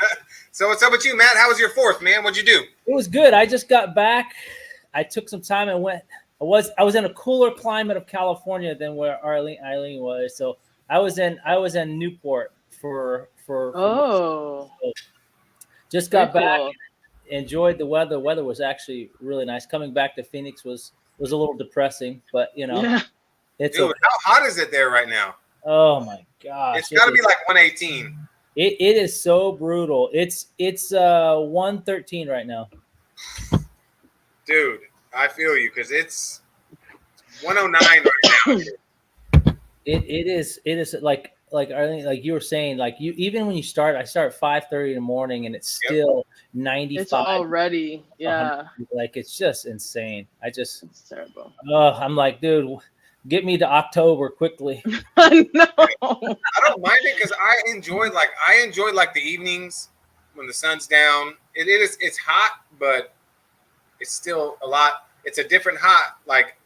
S2: So what's up with you, Matt? How was your 4th, man? What'd you do?
S13: It was good. I just got back. I took some time and went. I was in a cooler climate of California than where Eileen was. So I was in Newport for
S9: Oh.
S13: just got
S9: Very
S13: back.
S9: cool.
S13: Enjoyed the weather. The weather was actually really nice. Coming back to Phoenix was a little depressing, but
S9: Yeah.
S13: it's
S2: Dude,
S13: okay.
S2: how hot is it there right now?
S13: Oh my gosh.
S2: It's got to be like 118.
S13: It is so brutal. It's 113 right now.
S2: Dude, I feel you because it's 109 right now.
S13: It is like Arlene, like you were saying, like you even when you start, I start 5:30 in the morning and it's still 95.
S9: It's already. Yeah.
S13: Like it's just insane.
S9: It's terrible.
S13: I'm like, dude, get me to October quickly.
S9: I know.
S2: I don't mind it because I enjoy the evenings when the sun's down. It's hot, but it's still a lot. It's a different hot. Like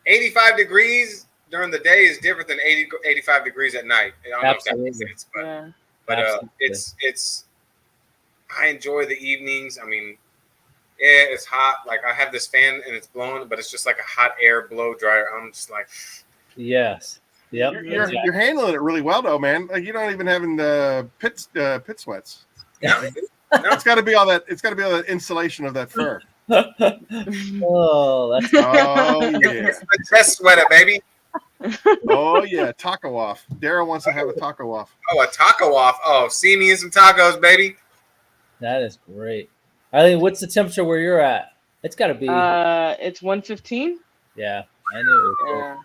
S2: 85 degrees during the day is different than 85 degrees at night. I don't know if that makes sense, but
S9: Yeah.
S2: it's I enjoy the evenings. I mean, yeah, it's hot. Like I have this fan and it's blowing, but it's just like a hot air blow dryer. I'm just like,
S13: Yes. Yep.
S1: You're handling it really well though, man. Like you're not even having pit sweats.
S2: no,
S1: It's got to be all that. It's got to be all that insulation of that fur.
S13: Oh, that's
S1: Oh yeah.
S2: it's the chest sweater, baby.
S1: Oh yeah. Taco off. Daryl wants to have a taco off.
S2: Oh, a taco off. Oh, see me in some tacos, baby.
S13: that is great. Eileen, what's the temperature where you're at? It's got to be.
S9: It's 115.
S13: Yeah, I knew it was great.
S9: Yeah.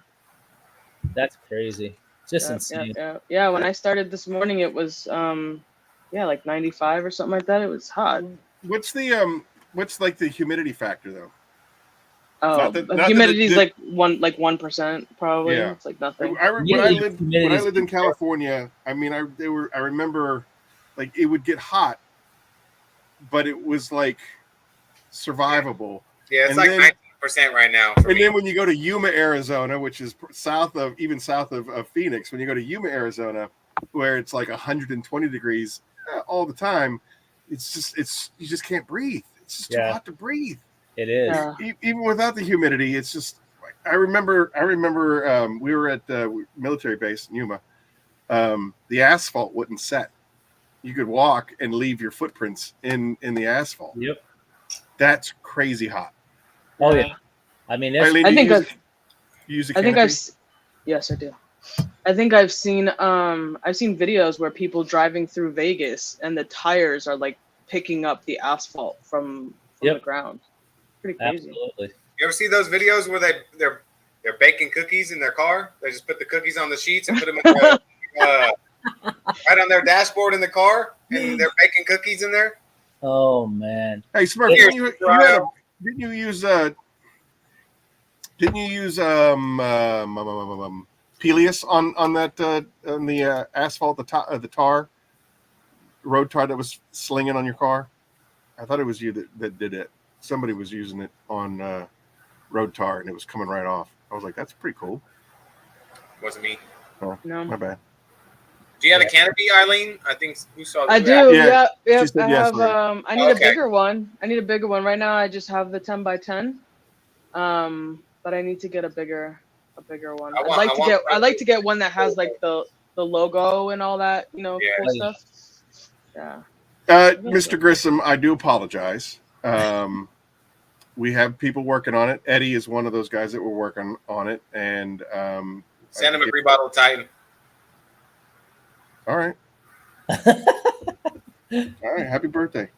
S13: That's crazy. Just
S9: Yeah,
S13: insane.
S9: yeah. When I started this morning, it was like 95 or something like that. It was hot.
S1: What's like the humidity factor though?
S9: Oh,
S1: Not that- not that
S9: humidity's
S1: it-
S9: like 1% probably.
S1: Yeah.
S9: It's like nothing.
S1: When I lived in California, I mean, I remember like it would get hot, but it was like survivable.
S2: Yeah, it's
S1: And
S2: like
S1: then-
S2: 19% right now. For
S1: And
S2: me.
S1: then when you go to Yuma, Arizona, which is south of Phoenix, when you go to Yuma, Arizona, where it's like 120 degrees all the time, you just can't breathe. It's just too hot to breathe.
S13: It is.
S9: Yeah.
S1: Even without the humidity, it's just. I remember. We were at the military base in Yuma. The asphalt wouldn't set. You could walk and leave your footprints in the asphalt.
S13: Yep.
S1: That's crazy hot.
S13: Oh yeah. I mean,
S1: Eileen,
S9: I
S1: do
S9: think
S1: you
S9: I've.
S1: use a
S9: I think
S1: canopy?
S9: Yes, I do. I think I've seen videos where people driving through Vegas and the tires are like picking up the asphalt from the ground. Pretty crazy.
S13: Absolutely.
S2: You ever see those videos where they're baking cookies in their car? They just put the cookies on the sheets and put them in the right on their dashboard in the car, and they're baking cookies in there.
S13: Oh man.
S1: Hey, Smurf, didn't you use Peleus on that on the asphalt, the tar, road tar that was slinging on your car? I thought it was you that did it. Somebody was using it on road tar, and it was coming right off. I was like, that's pretty cool.
S2: Wasn't me.
S1: Oh,
S9: No.
S1: my bad.
S2: Do you have a canopy, Eileen? I think who saw that?
S9: I do. Yeah.
S1: She said
S9: I
S1: yes,
S9: have.
S1: Lynn.
S9: I need a bigger one. Right now, I just have the 10x10. But I need to get a bigger one. I'd like to get one that has like the logo and all that, cool stuff. Yeah.
S1: Mr. Grissom, I do apologize. We have people working on it. Eddie is one of those guys that were working on it, and
S2: send him a free bottle of Titan.
S1: All right. All right. Happy birthday.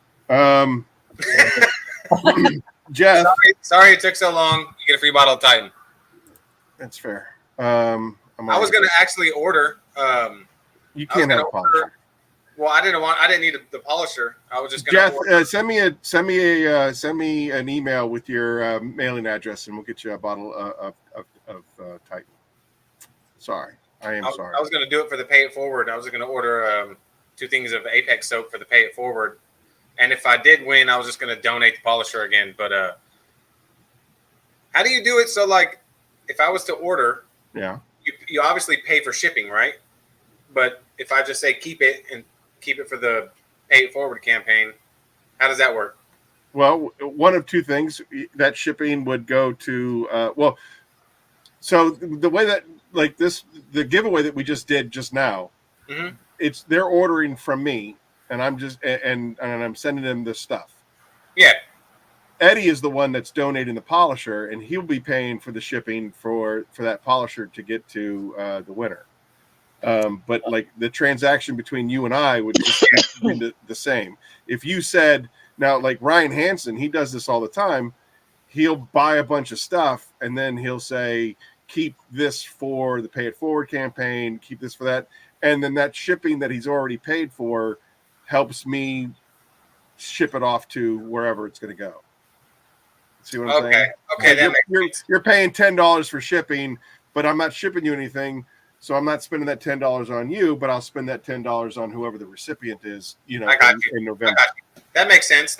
S1: Jeff.
S2: Sorry it took so long. You get a free bottle of Titan.
S1: That's fair.
S2: I was going to actually order.
S1: You can't have a polisher.
S2: Well, I didn't need the polisher. I was just going to
S1: Jeff, send me an email with your mailing address, and we'll get you a bottle of Titan. Sorry. I sorry.
S2: I was going to do it for the Pay It Forward. I was going to order 2 things of Apex soap for the Pay It Forward. And if I did win, I was just going to donate the polisher again. But how do you do it? So, like, if I was to order, you obviously pay for shipping, right? But if I just say keep it for the Pay It Forward campaign, how does that work?
S1: Well, one of 2 things. That shipping would go to so the way that the giveaway that we just did just now, they're ordering from me, and I'm just and I'm sending them this stuff.
S2: Yeah.
S1: Eddie is the one that's donating the polisher, and he'll be paying for the shipping for that polisher to get to the winner. But like the transaction between you and I would just be the same. If you said, now like Ryan Hansen, he does this all the time. He'll buy a bunch of stuff, and then he'll say, keep this for the Pay It Forward campaign, keep this for that. And then that shipping that he's already paid for helps me ship it off to wherever it's going to go. See what I'm saying?
S2: Okay,
S1: you're paying $10 for shipping, but I'm not shipping you anything. So I'm not spending that $10 on you, but I'll spend that $10 on whoever the recipient is, in November.
S2: That makes sense.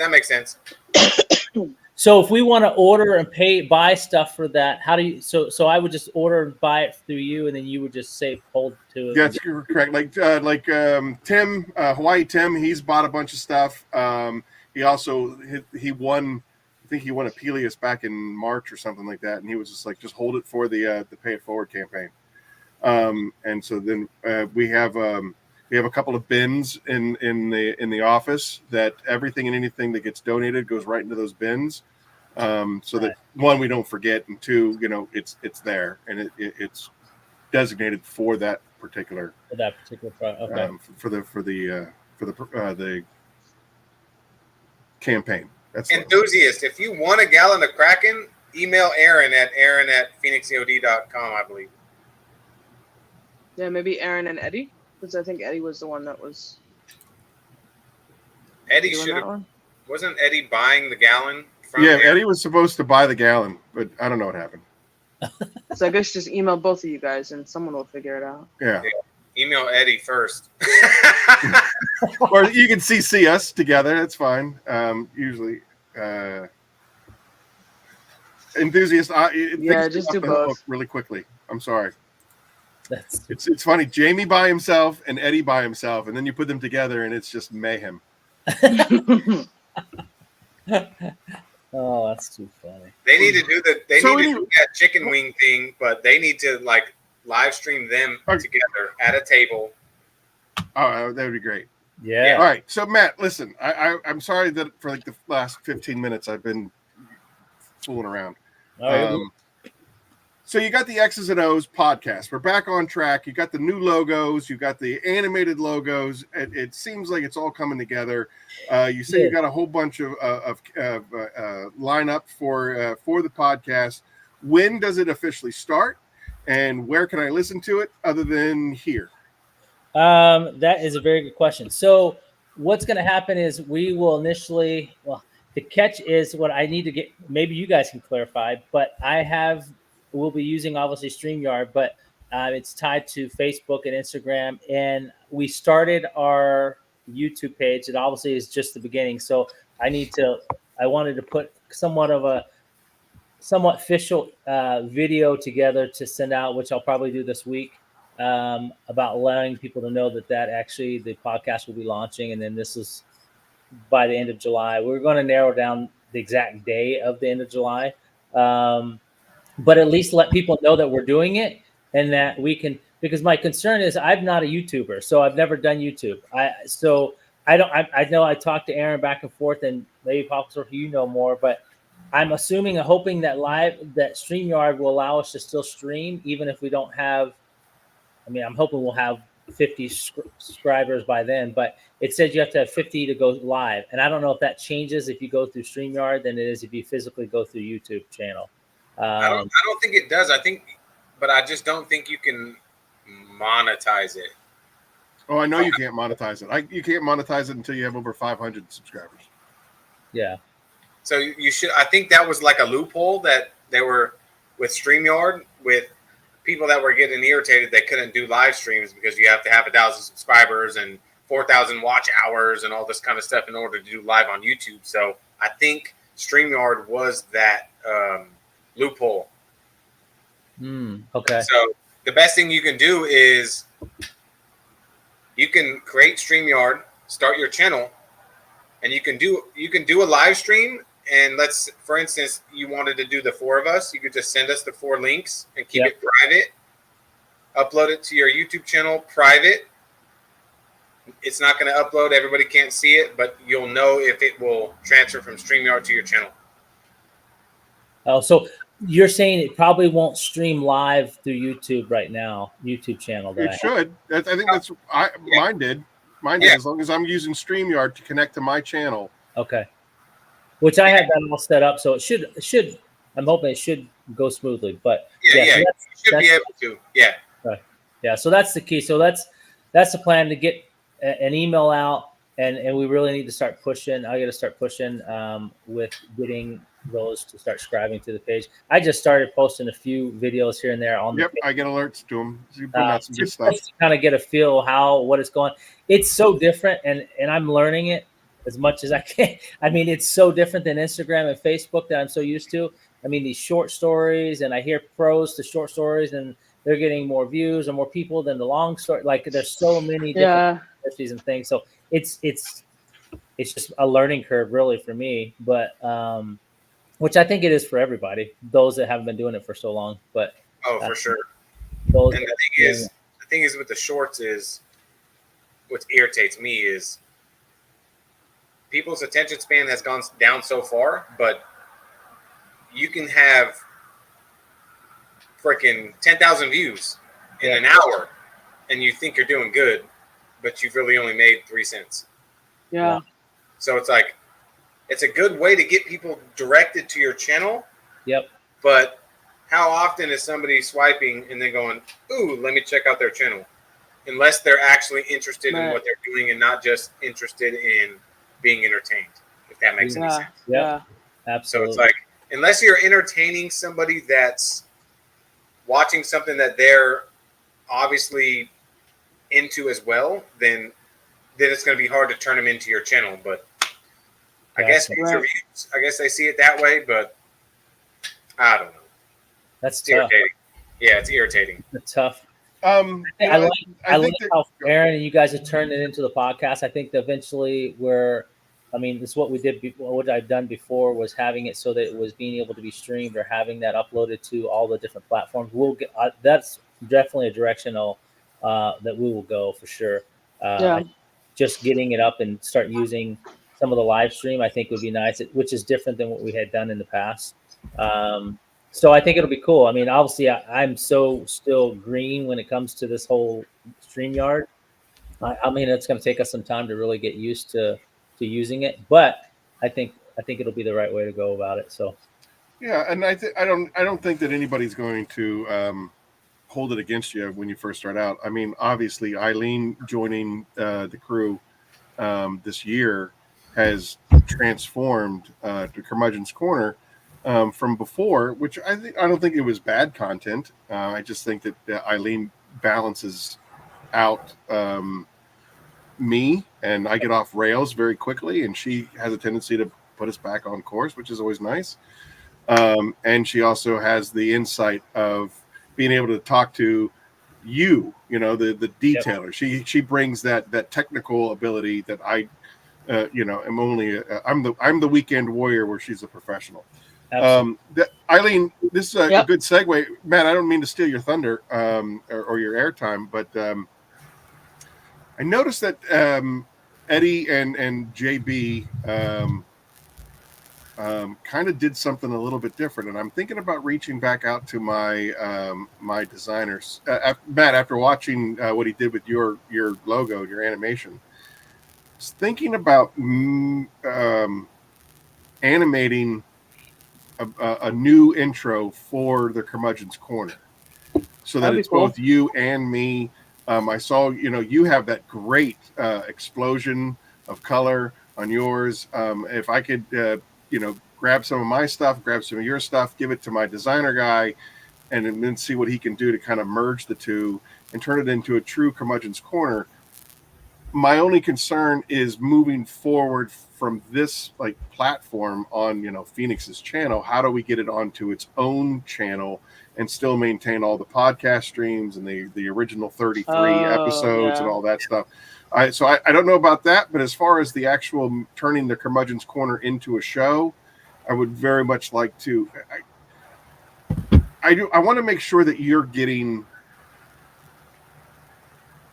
S13: So if we want to order and buy stuff for that, how do you? So I would just order and buy it through you, and then you would just hold to it.
S1: That's correct. Like Tim, Hawaii Tim, he's bought a bunch of stuff. He also he won. I think he won a Peleus back in March or something like that, and he was just like, just hold it for the Pay It Forward campaign. And so then we have a couple of bins in the office that everything and anything that gets donated goes right into those bins. So that 1, we don't forget, and 2, it's there and it's designated for that particular
S13: product. Okay.
S1: For the campaign. That's
S2: enthusiast. If you want a gallon of Kraken, email Aaron at phoenixeod.com, I believe.
S9: Yeah, maybe Aaron and Eddie, because I think Eddie was the one that was.
S2: Eddie should have. Wasn't Eddie buying the gallon?
S1: Eddie was supposed to buy the gallon, but I don't know what happened.
S9: So I guess just email both of you guys, and someone will figure it out.
S1: Yeah.
S2: Email Eddie first.
S1: Or you can CC us together. That's fine. Usually, enthusiast.
S9: Just do both
S1: really quickly. I'm sorry. It's funny. Jamie by himself and Eddie by himself, and then you put them together, and it's just mayhem.
S13: Oh, that's too funny.
S2: They need to do that chicken wing thing, but they need to live stream them together at a table.
S1: Oh, that would be great.
S13: Yeah.
S1: All right. So Matt, listen, I'm sorry that for the last 15 minutes I've been fooling around. So you got the X's and O's podcast. We're back on track. You got the new logos. You got the animated logos. It seems like it's all coming together. You say you got a whole bunch of lineup for the podcast. When does it officially start? And where can I listen to it other than here?
S13: That is a very good question. So what's going to happen is we will initially, well, the catch is what I need to get, maybe you guys can clarify, but we'll be using obviously StreamYard, but it's tied to Facebook and Instagram. And we started our YouTube page. It obviously is just the beginning. So I wanted to put somewhat official video together to send out, which I'll probably do this week, about allowing people to know that actually the podcast will be launching. And then this is by the end of July. We're going to narrow down the exact day of the end of July. But at least let people know that we're doing it and that we can, because my concern is I'm not a YouTuber, so I've never done YouTube. I know I talked to Aaron back and forth, and maybe Papa, you know more, but I'm assuming and hoping that StreamYard will allow us to still stream, even if we don't have, I'm hoping we'll have 50 subscribers by then, but it says you have to have 50 to go live. And I don't know if that changes if you go through StreamYard than it is if you physically go through YouTube channel.
S2: I don't think it does. But I just don't think you can monetize it.
S1: Oh, I know you can't monetize it. You can't monetize it until you have over 500 subscribers.
S13: Yeah.
S2: So you should. I think that was like a loophole that they were with StreamYard, with people that were getting irritated they couldn't do live streams because you have to have 1,000 subscribers and 4,000 watch hours and all this kind of stuff in order to do live on YouTube. So I think StreamYard was that loophole.
S13: Okay.
S2: So the best thing you can do is you can create StreamYard, start your channel, and you can do a live stream. And for instance, you wanted to do the 4 of us, you could just send us the 4 links and keep it private. Upload it to your YouTube channel private. It's not going to upload. Everybody can't see it, but you'll know if it will transfer from StreamYard to your channel.
S13: Oh, so you're saying it probably won't stream live through YouTube right now, YouTube channel.
S1: It should. I think that's mine did. Mine did, as long as I'm using StreamYard to connect to my channel.
S13: Okay. Which I have that all set up, so it should. I'm hoping it should go smoothly. But
S2: so you should be able to. Yeah.
S13: Right. Yeah. So that's the key. So that's the plan, to get an email out, and we really need to start pushing. I got to start pushing with getting those to start subscribing to the page. I just started posting a few videos here and there on.
S1: Yep, I get alerts to them. So you put out some good stuff.
S13: Just to kind of get a feel what it's going. It's so different, and I'm learning it as much as I can. It's so different than Instagram and Facebook that I'm so used to. These short stories, and I hear pros to short stories, and they're getting more views and more people than the long story. Like, there's so many different recipes and things. So it's just a learning curve, really, for me. But which I think it is for everybody, those that haven't been doing it for so long. But
S2: for sure. And the thing is with the shorts is what irritates me is people's attention span has gone down so far, but you can have freaking 10,000 views in an hour and you think you're doing good, but you've really only made 3 cents.
S9: Yeah.
S2: So it's like, it's a good way to get people directed to your channel.
S13: Yep.
S2: But how often is somebody swiping and then going, ooh, let me check out their channel? Unless they're actually interested in what they're doing and not just interested in being entertained, if that makes any sense.
S13: Yeah, absolutely.
S2: So it's like, unless you're entertaining somebody that's watching something that they're obviously into as well, then it's going to be hard to turn them into your channel. But I guess they see it that way, but I don't know.
S13: It's tough.
S2: Irritating. Yeah, it's irritating.
S13: It's tough. I like how Aaron and you guys have turned it into the podcast. I think that eventually it's what we did before. What I've done before was having it so that it was being able to be streamed or having that uploaded to all the different platforms. We'll get that's definitely a direction that we will go for sure. Just getting it up and start using some of the live stream, I think would be nice, which is different than what we had done in the past. So I think it'll be cool. Obviously, I'm so still green when it comes to this whole StreamYard. It's going to take us some time to really get used to using it, but I think it'll be the right way to go about it. So,
S1: yeah, and I don't think that anybody's going to hold it against you when you first start out. I mean, obviously, Eileen joining the crew this year has transformed to Curmudgeon's Corner from before, which I don't think it was bad content. I just think that Eileen balances out me, and I get off rails very quickly, and she has a tendency to put us back on course, which is always nice. And she also has the insight of being able to talk to you, the detailer. Yep. She brings that technical ability that I, am only I'm the weekend warrior where she's a professional. Eileen, this is a good segue. Matt, I don't mean to steal your thunder or your airtime, but I noticed that Eddie and JB kind of did something a little bit different, and I'm thinking about reaching back out to my my designers. Matt, after watching what he did with your logo, your animation, I was thinking about animating a new intro for the Curmudgeon's Corner, so that it's both you and me. I saw, you have that great explosion of color on yours. If I could, grab some of my stuff, grab some of your stuff, give it to my designer guy, and then see what he can do to kind of merge the two and turn it into a true Curmudgeon's Corner. My only concern is moving forward from this platform on, Phoenix's channel. How do we get it onto its own channel and still maintain all the podcast streams and the original 33 episodes and all that stuff? So I don't know about that, but as far as the actual turning the Curmudgeon's Corner into a show, I would very much like to. I want to make sure that you're getting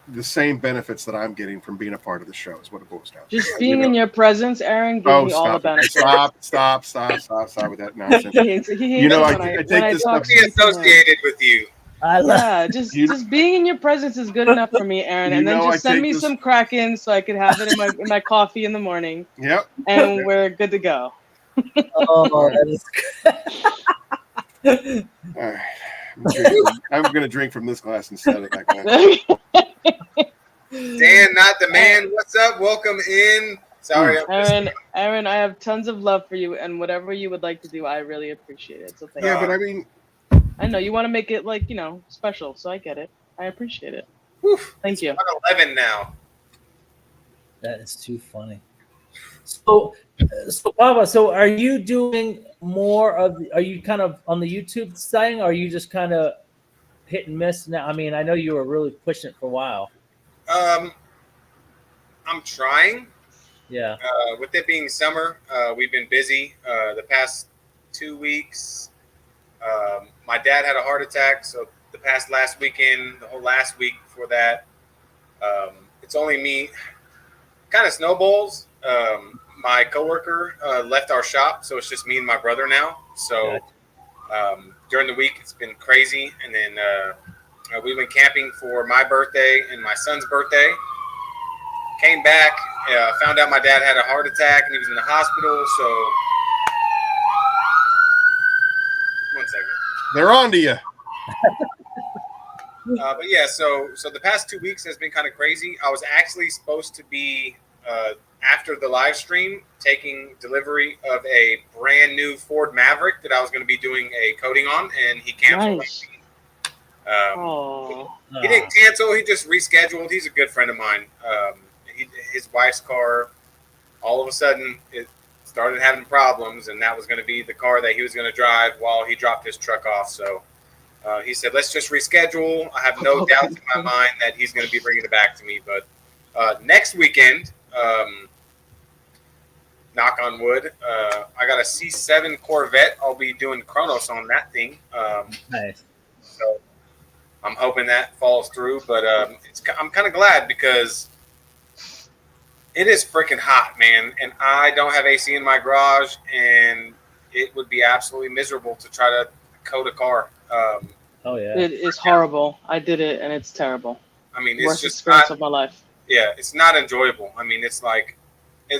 S1: the same benefits that I'm getting from being a part of the show is what it boils down to.
S9: Just being in your presence, Aaron, gives me all the benefits.
S1: Stop with that nonsense. I take this stuff.
S2: Be associated with you.
S9: Just being in your presence is good enough for me, Aaron. And then just send me some Kraken so I could have it in my coffee in the morning.
S1: Yep.
S9: And we're good to go.
S13: That is
S1: good. All right. I'm going to drink from this glass instead of that glass.
S2: Dan, not the man. What's up? Welcome in. Sorry,
S9: Aaron, I have tons of love for you, and whatever you would like to do, I really appreciate it. So thank you.
S1: But I mean,
S9: I know you want to make it special, so I get it. I appreciate it. Thank you.
S2: 11 now.
S13: That is too funny. So Papa, so are you doing more of? Are you kind of on the YouTube thing? Or are you just kind of hit and miss now? I mean, I know you were really pushing it for a while.
S2: I'm trying.
S13: Yeah.
S2: With it being summer, we've been busy. The past 2 weeks, my dad had a heart attack, so the last weekend, the whole last week before that, it's only me. Kind of snowballs. My coworker left our shop, so it's just me and my brother now. So during the week, it's been crazy. And then we went camping for my birthday and my son's birthday. Came back, found out my dad had a heart attack and he was in the hospital. So, 1 second.
S1: They're on to you.
S2: But yeah, so the past 2 weeks has been kind of crazy. I was actually supposed to be after the live stream taking delivery of a brand new Ford Maverick that I was going to be doing a coating on, and he canceled.
S9: Nice.
S2: He didn't cancel. He just rescheduled. He's a good friend of mine. His wife's car, all of a sudden, it started having problems, and that was going to be the car that he was going to drive while he dropped his truck off. So he said, let's just reschedule. I have no doubts in my mind that he's going to be bringing it back to me. But next weekend, knock on wood, I got a C7 Corvette. I'll be doing Chronos on that thing.
S13: Nice.
S2: So I'm hoping that falls through. But I'm kind of glad because it is freaking hot, man. And I don't have AC in my garage, and it would be absolutely miserable to try to coat a car.
S9: It is horrible. I did it, and it's terrible.
S2: I mean, it's
S9: worst
S2: just
S9: experience of my life.
S2: Yeah, it's not enjoyable. I mean, it's like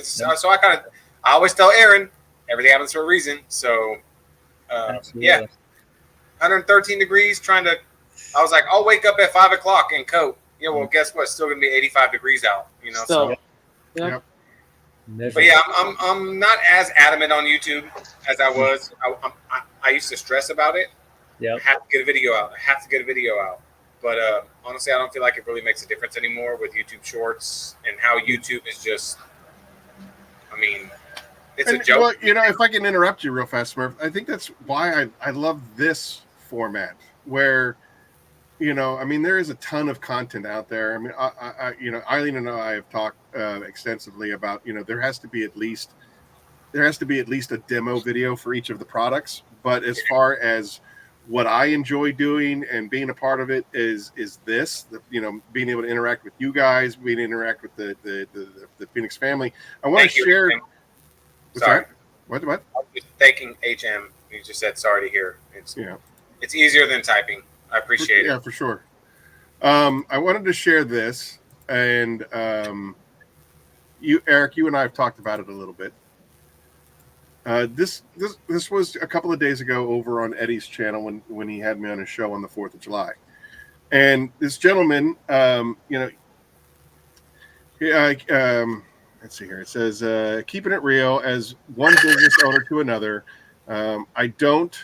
S2: so I always tell Aaron, everything happens for a reason. So yeah, 113 degrees, trying to I was like, I'll wake up at 5 o'clock and coat. Yeah, well, guess what? It's still gonna be 85 degrees out. You know,
S9: So,
S2: so.
S9: yeah.
S2: But yeah, I'm not as adamant on YouTube as I was. I used to stress about it.
S13: Yeah.
S2: I have to get a video out. But honestly, I don't feel like it really makes a difference anymore with YouTube Shorts and how YouTube is just. I mean, it's a joke.
S1: Well, you know, if I can interrupt you real fast, Smurf, I think that's why I love this format where. You know, I mean, there is a ton of content out there. I mean, I you know, Eileen and I have talked extensively about, you know, there has to be at least a demo video for each of the products. But as far as what I enjoy doing and being a part of it is this, you know, being able to interact with you guys, being able to interact with the Phoenix family. I want to share.
S2: Sorry.
S1: What?
S2: I was just thanking HM. You just said sorry to hear. It's easier than typing. I appreciate it.
S1: Yeah, for sure. I wanted to share this, and you, Eric, you and I have talked about it a little bit. This was a couple of days ago over on Eddie's channel when he had me on his show on the 4th of July, and this gentleman, you know, let's see here. It says, "Keeping it real as one business owner to another. I don't."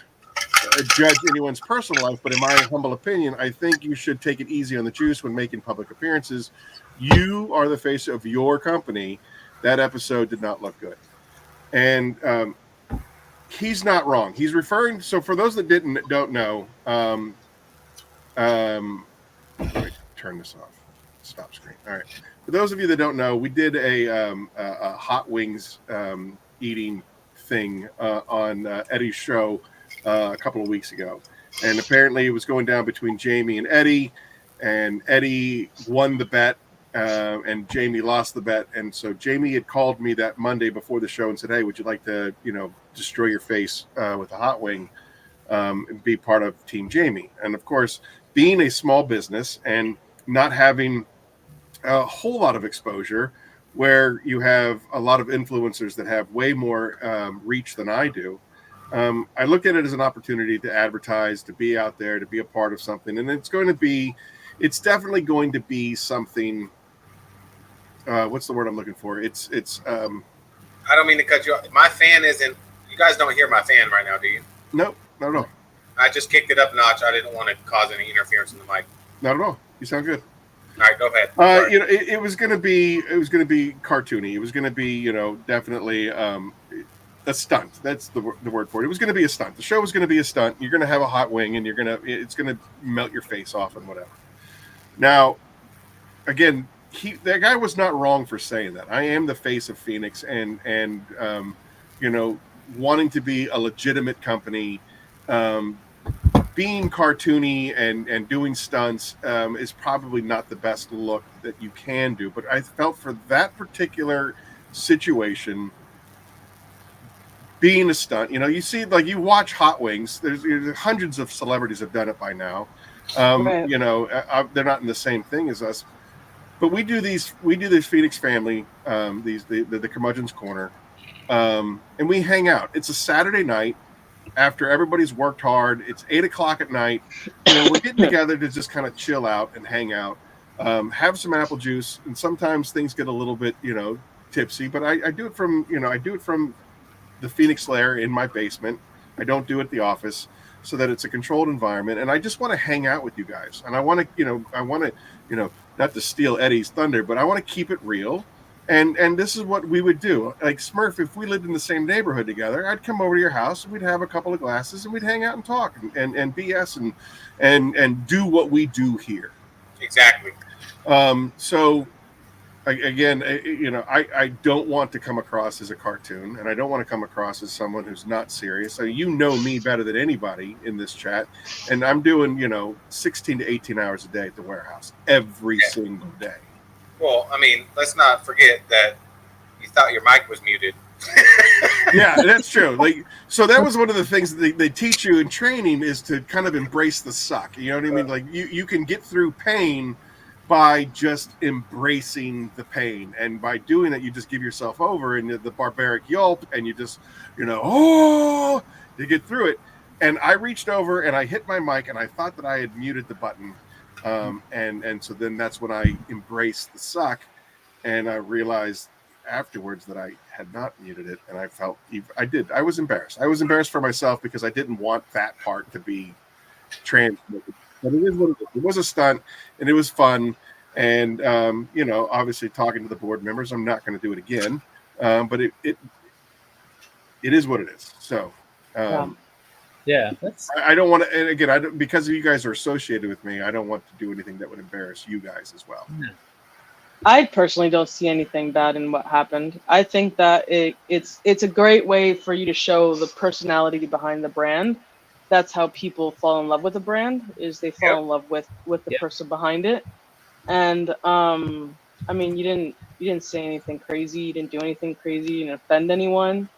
S1: Judge anyone's personal life, but in my humble opinion, I think you should take it easy on the juice when making public appearances. You are the face of your company. That episode did not look good. And he's not wrong. He's referring. So for those that don't know, let me turn this off. Stop screen. All right. For those of you that don't know, we did a hot wings eating thing on Eddie's show a couple of weeks ago, and apparently it was going down between Jamie and Eddie won the bet, and Jamie lost the bet. And so Jamie had called me that Monday before the show and said, "Hey, would you like to, you know, destroy your face with a hot wing and be part of Team Jamie?" And of course, being a small business and not having a whole lot of exposure, where you have a lot of influencers that have way more reach than I do, I looked at it as an opportunity to advertise, to be out there, to be a part of something. And it's definitely going to be something. What's the word I'm looking for? It's
S2: I don't mean to cut you off. My fan isn't, you guys don't hear my fan right now, do you?
S1: Nope, not at all.
S2: I just kicked it up a notch. I didn't want to cause any interference in the mic.
S1: Not at all. You sound good.
S2: All right, go ahead.
S1: You know, it was going to be cartoony. It was going to be, you know, definitely a stunt. That's the word for it. It was going to be a stunt. The show was going to be a stunt. You're going to have a hot wing, and it's going to melt your face off and whatever. Now, again, that guy was not wrong for saying that. I am the face of Phoenix, and you know, wanting to be a legitimate company, being cartoony and doing stunts is probably not the best look that you can do. But I felt for that particular situation, being a stunt, you know, you see, like, you watch Hot Wings. There's hundreds of celebrities have done it by now.
S9: Right.
S1: You know, they're not in the same thing as us, but we do this Phoenix family, the Curmudgeon's Corner, and we hang out. It's a Saturday night after everybody's worked hard. It's 8 o'clock at night. You know, we're getting together to just kind of chill out and hang out, have some apple juice, and sometimes things get a little bit, you know, tipsy. But I do it from the Phoenix Lair in my basement. I don't do it at the office, so that it's a controlled environment. And I just want to hang out with you guys. And I want to, not to steal Eddie's thunder, but I want to keep it real. And this is what we would do. Like, Smurf, if we lived in the same neighborhood together, I'd come over to your house and we'd have a couple of glasses and we'd hang out and talk and BS and do what we do here.
S2: Exactly.
S1: So again, you know, I don't want to come across as a cartoon, and I don't want to come across as someone who's not serious. So you know me better than anybody in this chat, and I'm doing, you know, 16 to 18 hours a day at the warehouse every single day.
S2: Well, I mean, let's not forget that you thought your mic was muted.
S1: Yeah, that's true. Like, so that was one of the things that they teach you in training, is to kind of embrace the suck. You know what I mean? Like, you can get through pain by just embracing the pain, and by doing that, you just give yourself over and the barbaric yelp, and you just, you know, you get through it. And I reached over and I hit my mic and I thought that I had muted the button. And so then that's when I embraced the suck. And I realized afterwards that I had not muted it. And I was embarrassed. I was embarrassed for myself because I didn't want that part to be transmitted. But it is what it is. It was a stunt and it was fun. And, obviously talking to the board members, I'm not going to do it again. But it is what it is. So,
S13: yeah, that's.
S1: I don't want to, and again, because you guys are associated with me, I don't want to do anything that would embarrass you guys as well.
S9: I personally don't see anything bad in what happened. I think that it's a great way for you to show the personality behind the brand. That's how people fall in love with a brand, is they fall in love with the person behind it. And I mean, you didn't say anything crazy, you didn't do anything crazy, you didn't offend anyone,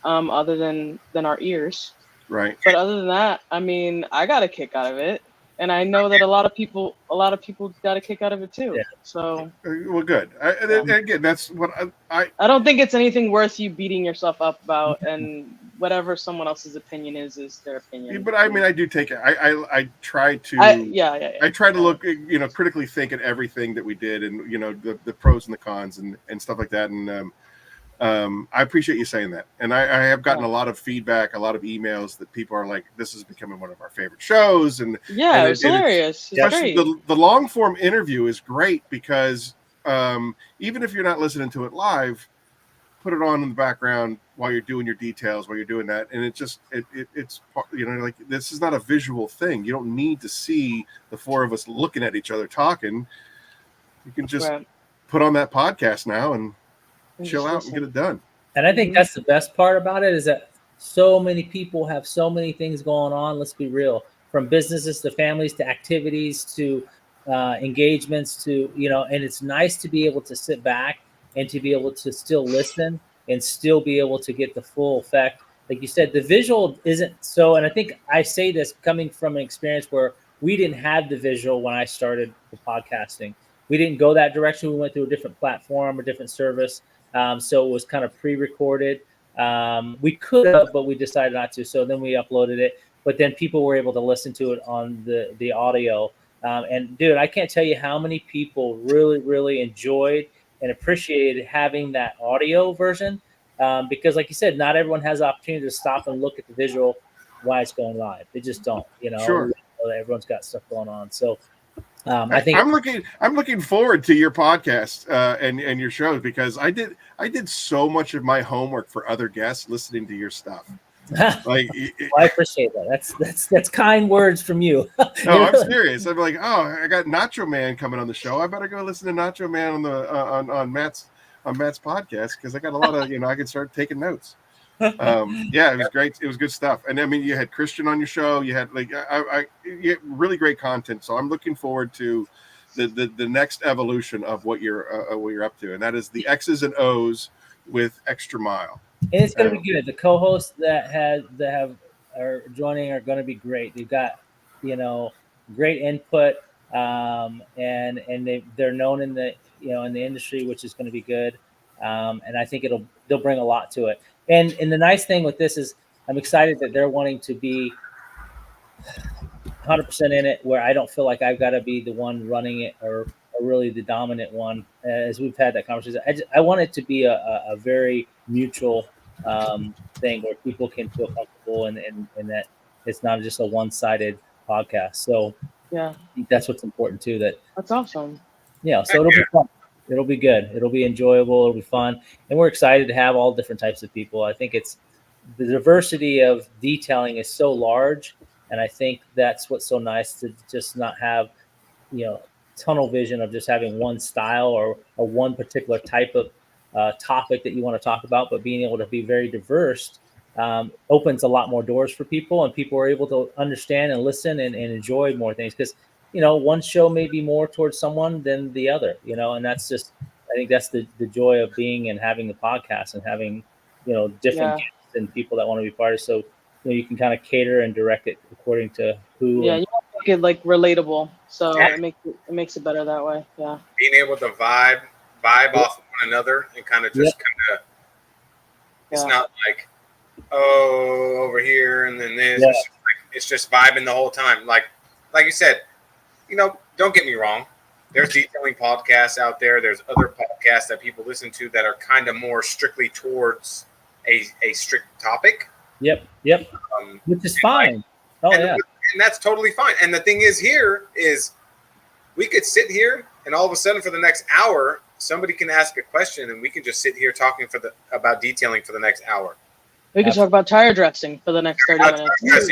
S9: other than our ears.
S1: Right.
S9: But other than that, I mean, I got a kick out of it, and I know that a lot of people got a kick out of it too.
S13: Yeah.
S9: So
S1: well, good. Again, that's what I
S9: don't think it's anything worth you beating yourself up about, and whatever someone else's opinion is their opinion.
S1: But I mean, I do take it. I try to. I try to look, critically think at everything that we did, and the pros and the cons and stuff like that. And I appreciate you saying that. And I have gotten a lot of feedback, a lot of emails that people are like, "This is becoming one of our favorite shows." And
S9: it's hilarious.
S1: Especially the long form interview is great because even if you're not listening to it live, put it on in the background while you're doing your details, while you're doing that, and it's like, this is not a visual thing. You don't need to see the four of us looking at each other talking. You can just put on that podcast now and chill out and get it done.
S13: And I think that's the best part about it, is that so many people have so many things going on. Let's be real, from businesses to families to activities to engagements to and it's nice to be able to sit back and to be able to still listen and still be able to get the full effect. Like you said, the visual isn't so, and I think I say this coming from an experience where we didn't have the visual when I started the podcasting. We didn't go that direction. We went through a different platform, a different service. So it was kind of pre-recorded. We could have, but we decided not to. So then we uploaded it, but then people were able to listen to it on the audio. And dude, I can't tell you how many people really, really enjoyed and appreciated having that audio version, because like you said, not everyone has the opportunity to stop and look at the visual while it's going live. They just don't,
S1: Sure.
S13: Everyone's got stuff going on. So I think
S1: I'm looking forward to your podcast and your shows, because I did so much of my homework for other guests listening to your stuff. Like,
S13: I appreciate that. That's kind words from you.
S1: No, I'm serious. I'm like, I got Nacho Man coming on the show. I better go listen to Nacho Man on Matt's podcast, because I got a lot of I can start taking notes. It was great. It was good stuff. And I mean, you had Christian on your show. You had you had really great content. So I'm looking forward to the next evolution of what you're up to, and that is the X's and O's with Extra Mile.
S13: And it's going to be good. The co-hosts that are joining are going to be great. They've got great input, and they're known in the in the industry, which is going to be good. And I think they'll bring a lot to it. And the nice thing with this is I'm excited that they're wanting to be 100% in it, where I don't feel like I've got to be the one running it or really the dominant one. As we've had that conversation, I want it to be a very mutual thing where people can feel comfortable and that it's not just a one-sided podcast. So
S9: yeah,
S13: I think that's what's important too.
S9: That's awesome.
S13: Yeah, so it'll be fun. It'll be good. It'll be enjoyable. It'll be fun. And we're excited to have all different types of people. I think the diversity of detailing is so large. And I think that's what's so nice, to just not have, tunnel vision of just having one style or one particular type of topic that you want to talk about, but being able to be very diverse opens a lot more doors for people, and people are able to understand and listen and enjoy more things. Because one show may be more towards someone than the other, and that's just, I think that's the joy of being and having the podcast and having, different guests and people that want to be part of it. So, you can kind of cater and direct it according to who.
S9: Yeah, you make it like relatable. So it makes it better that way. Yeah.
S2: Being able to vibe off of one another and kind of just it's not like, over here and then this.
S13: Yeah.
S2: It's just like it's just vibing the whole time. Like you said, don't get me wrong. There's detailing podcasts out there. There's other podcasts that people listen to that are kind of more strictly towards a strict topic.
S13: Yep. Which is fine.
S2: And that's totally fine. And the thing is here is we could sit here and all of a sudden for the next hour, somebody can ask a question and we can just sit here talking about detailing for the next hour.
S9: We can talk about tire dressing for the next 30 minutes.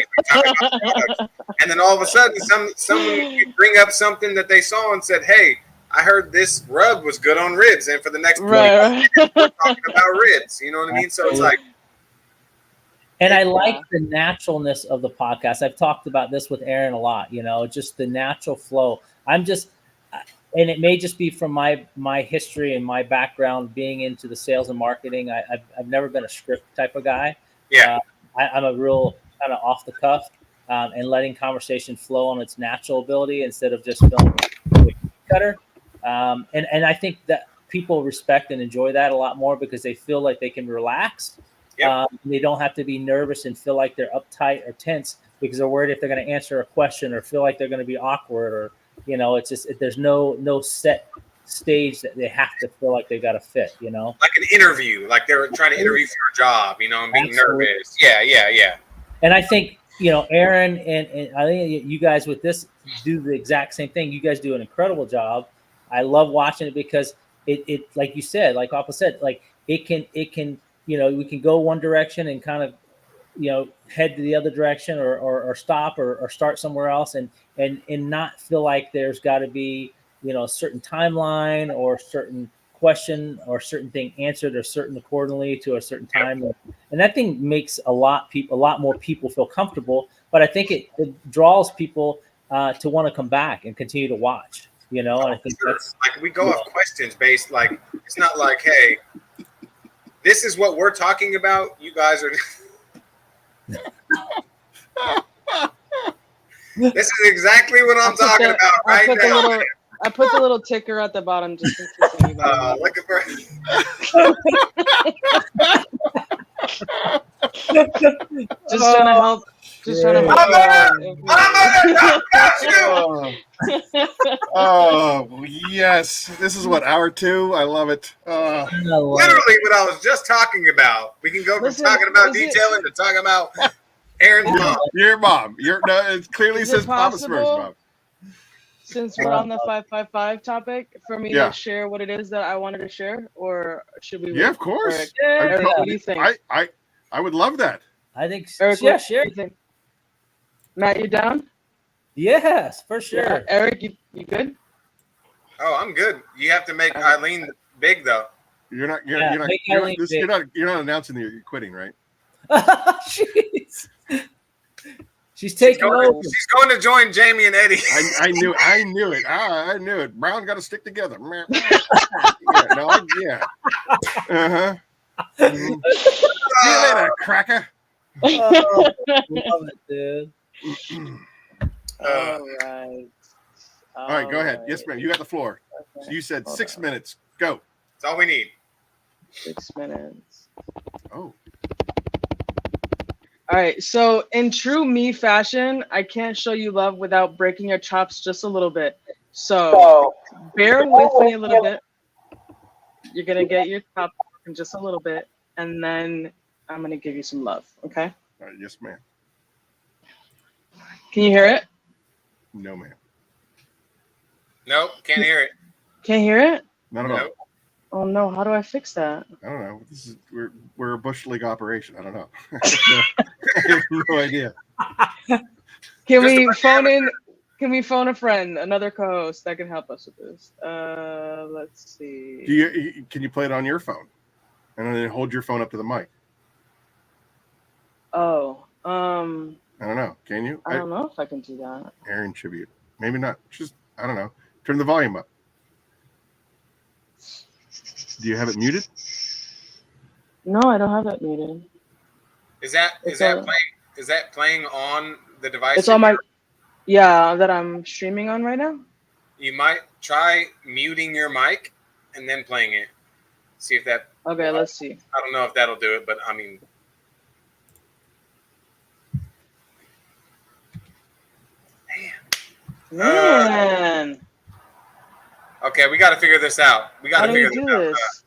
S2: And then all of a sudden, someone could bring up something that they saw and said, "Hey, I heard this rub was good on ribs." And for the next 20 minutes, we're talking about ribs. You know what I mean? So it's like.
S13: And I like the naturalness of the podcast. I've talked about this with Aaron a lot, just the natural flow. And it may just be from my history and my background being into the sales and marketing. I've never been a script type of guy.
S2: Yeah.
S13: I'm a real kind of off the cuff and letting conversation flow on its natural ability instead of just feeling like a cutter. And I think that people respect and enjoy that a lot more because they feel like they can relax. Yep. They don't have to be nervous and feel like they're uptight or tense because they're worried if they're going to answer a question or feel like they're going to be awkward or, it's just there's no set stage that they have to feel like they got to fit, Like
S2: an interview, like they're trying to interview for a job, and being nervous. Yeah.
S13: And I think, Aaron and I think you guys with this do the exact same thing. You guys do an incredible job. I love watching it because it like you said, like Papa said, like it can, we can go one direction and kind of, head to the other direction or stop or start somewhere else and not feel like there's got to be, a certain timeline or certain question or certain thing answered or certain accordingly to a certain time. And that thing makes a lot more people feel comfortable, but I think it draws people to want to come back and continue to watch, and I think that's
S2: like we go off questions based, like, it's not like, hey, this is what we're talking about. You guys are. This is exactly what I'm talking about right now.
S9: I put the little ticker at the bottom just in case anybody.
S2: Look at her.
S9: Just trying to help. Just trying to help.
S1: Oh yes, this is what hour 2. I love it.
S2: Literally what I was just talking about. We can go from talking about detailing to talking about Aaron's mom.
S1: Your mom. It clearly says Papa Smurf's mom.
S9: Since we're on the 555 topic, for me to share what it is that I wanted to share, or should we?
S1: Yeah, of course.
S9: Eric, what do you think?
S1: I would love that.
S13: I think
S9: Eric,
S13: share.
S9: Matt, you down?
S13: Yes, for sure.
S9: Yeah. Eric, you good?
S2: Oh, I'm good. You have to make Eileen big though.
S1: You're not announcing that you're quitting, right?
S13: She's taking over.
S2: She's going to join Jamie and Eddie.
S1: I knew it. I knew it. Brown got to stick together. Uh-huh. See you later, cracker.
S13: Oh, love it, dude.
S9: All right.
S1: All right, go ahead. Yes, ma'am. You got the floor. So you said 6 minutes. Go.
S2: That's all we need.
S9: 6 minutes.
S1: Oh.
S9: All right. So in true me fashion, I can't show you love without breaking your chops just a little bit. So bear with me a little bit. You're going to get your chop in just a little bit, and then I'm going to give you some love. Okay?
S1: All right, yes, ma'am.
S9: Can you hear it?
S1: No, ma'am.
S2: Nope, can't hear it.
S9: Can't hear it?
S1: Not at all.
S9: Oh no, how do I fix that?
S1: I don't know. We're a Bush League operation. I don't know. I have no idea.
S9: Can we phone a friend, another co-host that can help us with this? Let's see.
S1: Can you play it on your phone? And then hold your phone up to the mic.
S9: Oh,
S1: I don't know. Can you?
S9: I don't know if I can do that.
S1: Aaron tribute. Maybe not. Just, I don't know. Turn the volume up. Do you have it muted?
S9: No, I don't have it muted.
S2: Is that playing on the device?
S9: It's on my that I'm streaming on right now.
S2: You might try muting your mic and then playing it. See if that.
S9: Okay, let's see.
S2: I don't know if that'll do it, but I mean.
S9: Man.
S2: Okay, we got to figure this out.
S9: How do we do this?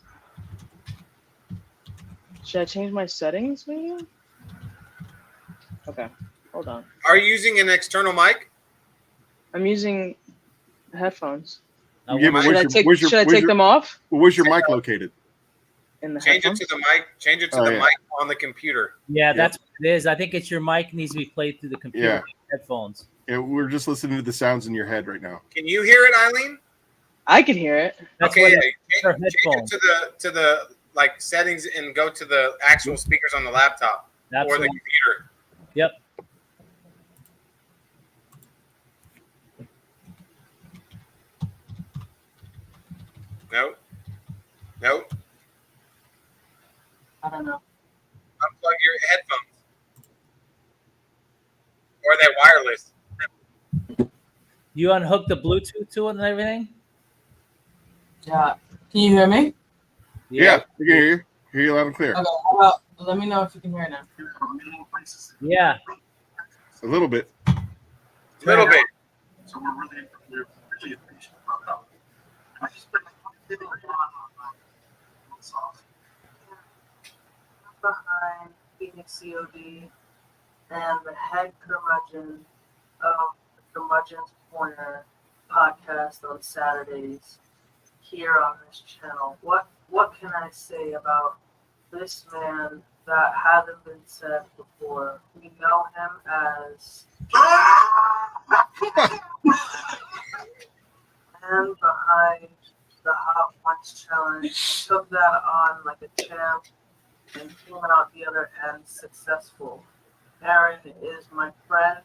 S9: Should I change my settings, maybe? Okay, hold on.
S2: Are you using an external mic?
S9: I'm using headphones.
S1: Yeah, but
S9: Should I take them off?
S1: Where's your mic located?
S9: In the
S2: Change
S9: headphones?
S2: it to the mic. Change it to the mic on the computer.
S13: Yeah, that's what it is. I think it's your mic needs to be played through the computer headphones.
S1: Yeah, we're just listening to the sounds in your head right now.
S2: Can you hear it, Eileen?
S9: I can hear it.
S13: That's
S2: okay,
S13: what
S2: change it to the like settings and go to the actual speakers on the laptop or the computer.
S13: Yep.
S2: Nope.
S9: I don't know.
S2: Unplug your headphones. Or they're wireless.
S13: You unhook the Bluetooth to it and everything?
S9: Yeah. Can you hear me?
S1: Yeah, we can hear you. Hear you loud and clear.
S9: Okay, how about, let me know if you can hear now.
S13: Yeah.
S1: A little bit.
S2: Little bit.
S4: So we're really appreciative about that.
S14: Behind Phoenix E.O.D. and the head curmudgeon of the Curmudgeon's Corner podcast on Saturdays here on this channel. What can I say about this man that hasn't been said before? We know him as and behind the Hot Ones Challenge, took that on like a champ and came out the other end successful. Aaron is my friend.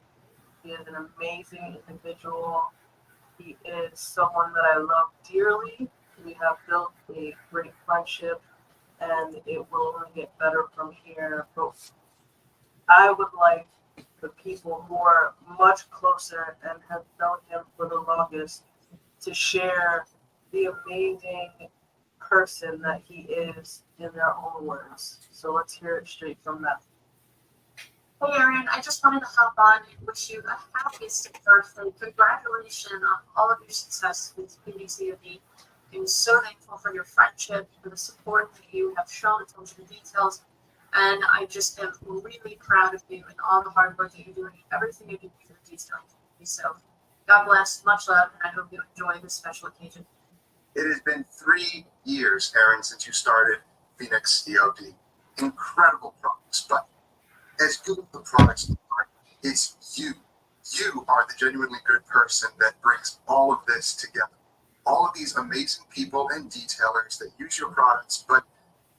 S14: He is an amazing individual. He is someone that I love dearly. We have built a great friendship, and it will only get better from here. But I would like the people who are much closer and have known him for the longest to share the amazing person that he is in their own words. So let's hear it straight from them.
S15: Hey Aaron, I just wanted to hop on and wish you a happiest birthday. Congratulations on all of your success with Phoenix E.O.D. I'm so thankful for your friendship, for the support that you have shown. I told you the details, and I just am really proud of you and all the hard work that you're doing, everything you do for the detailing community. So God bless, much love, and I hope you enjoy this special occasion.
S16: It has been 3 years, Aaron, since you started Phoenix E.O.D. Incredible products, but as good as the products are, it's you. You are the genuinely good person that brings all of this together. All of these amazing people and detailers that use your products, but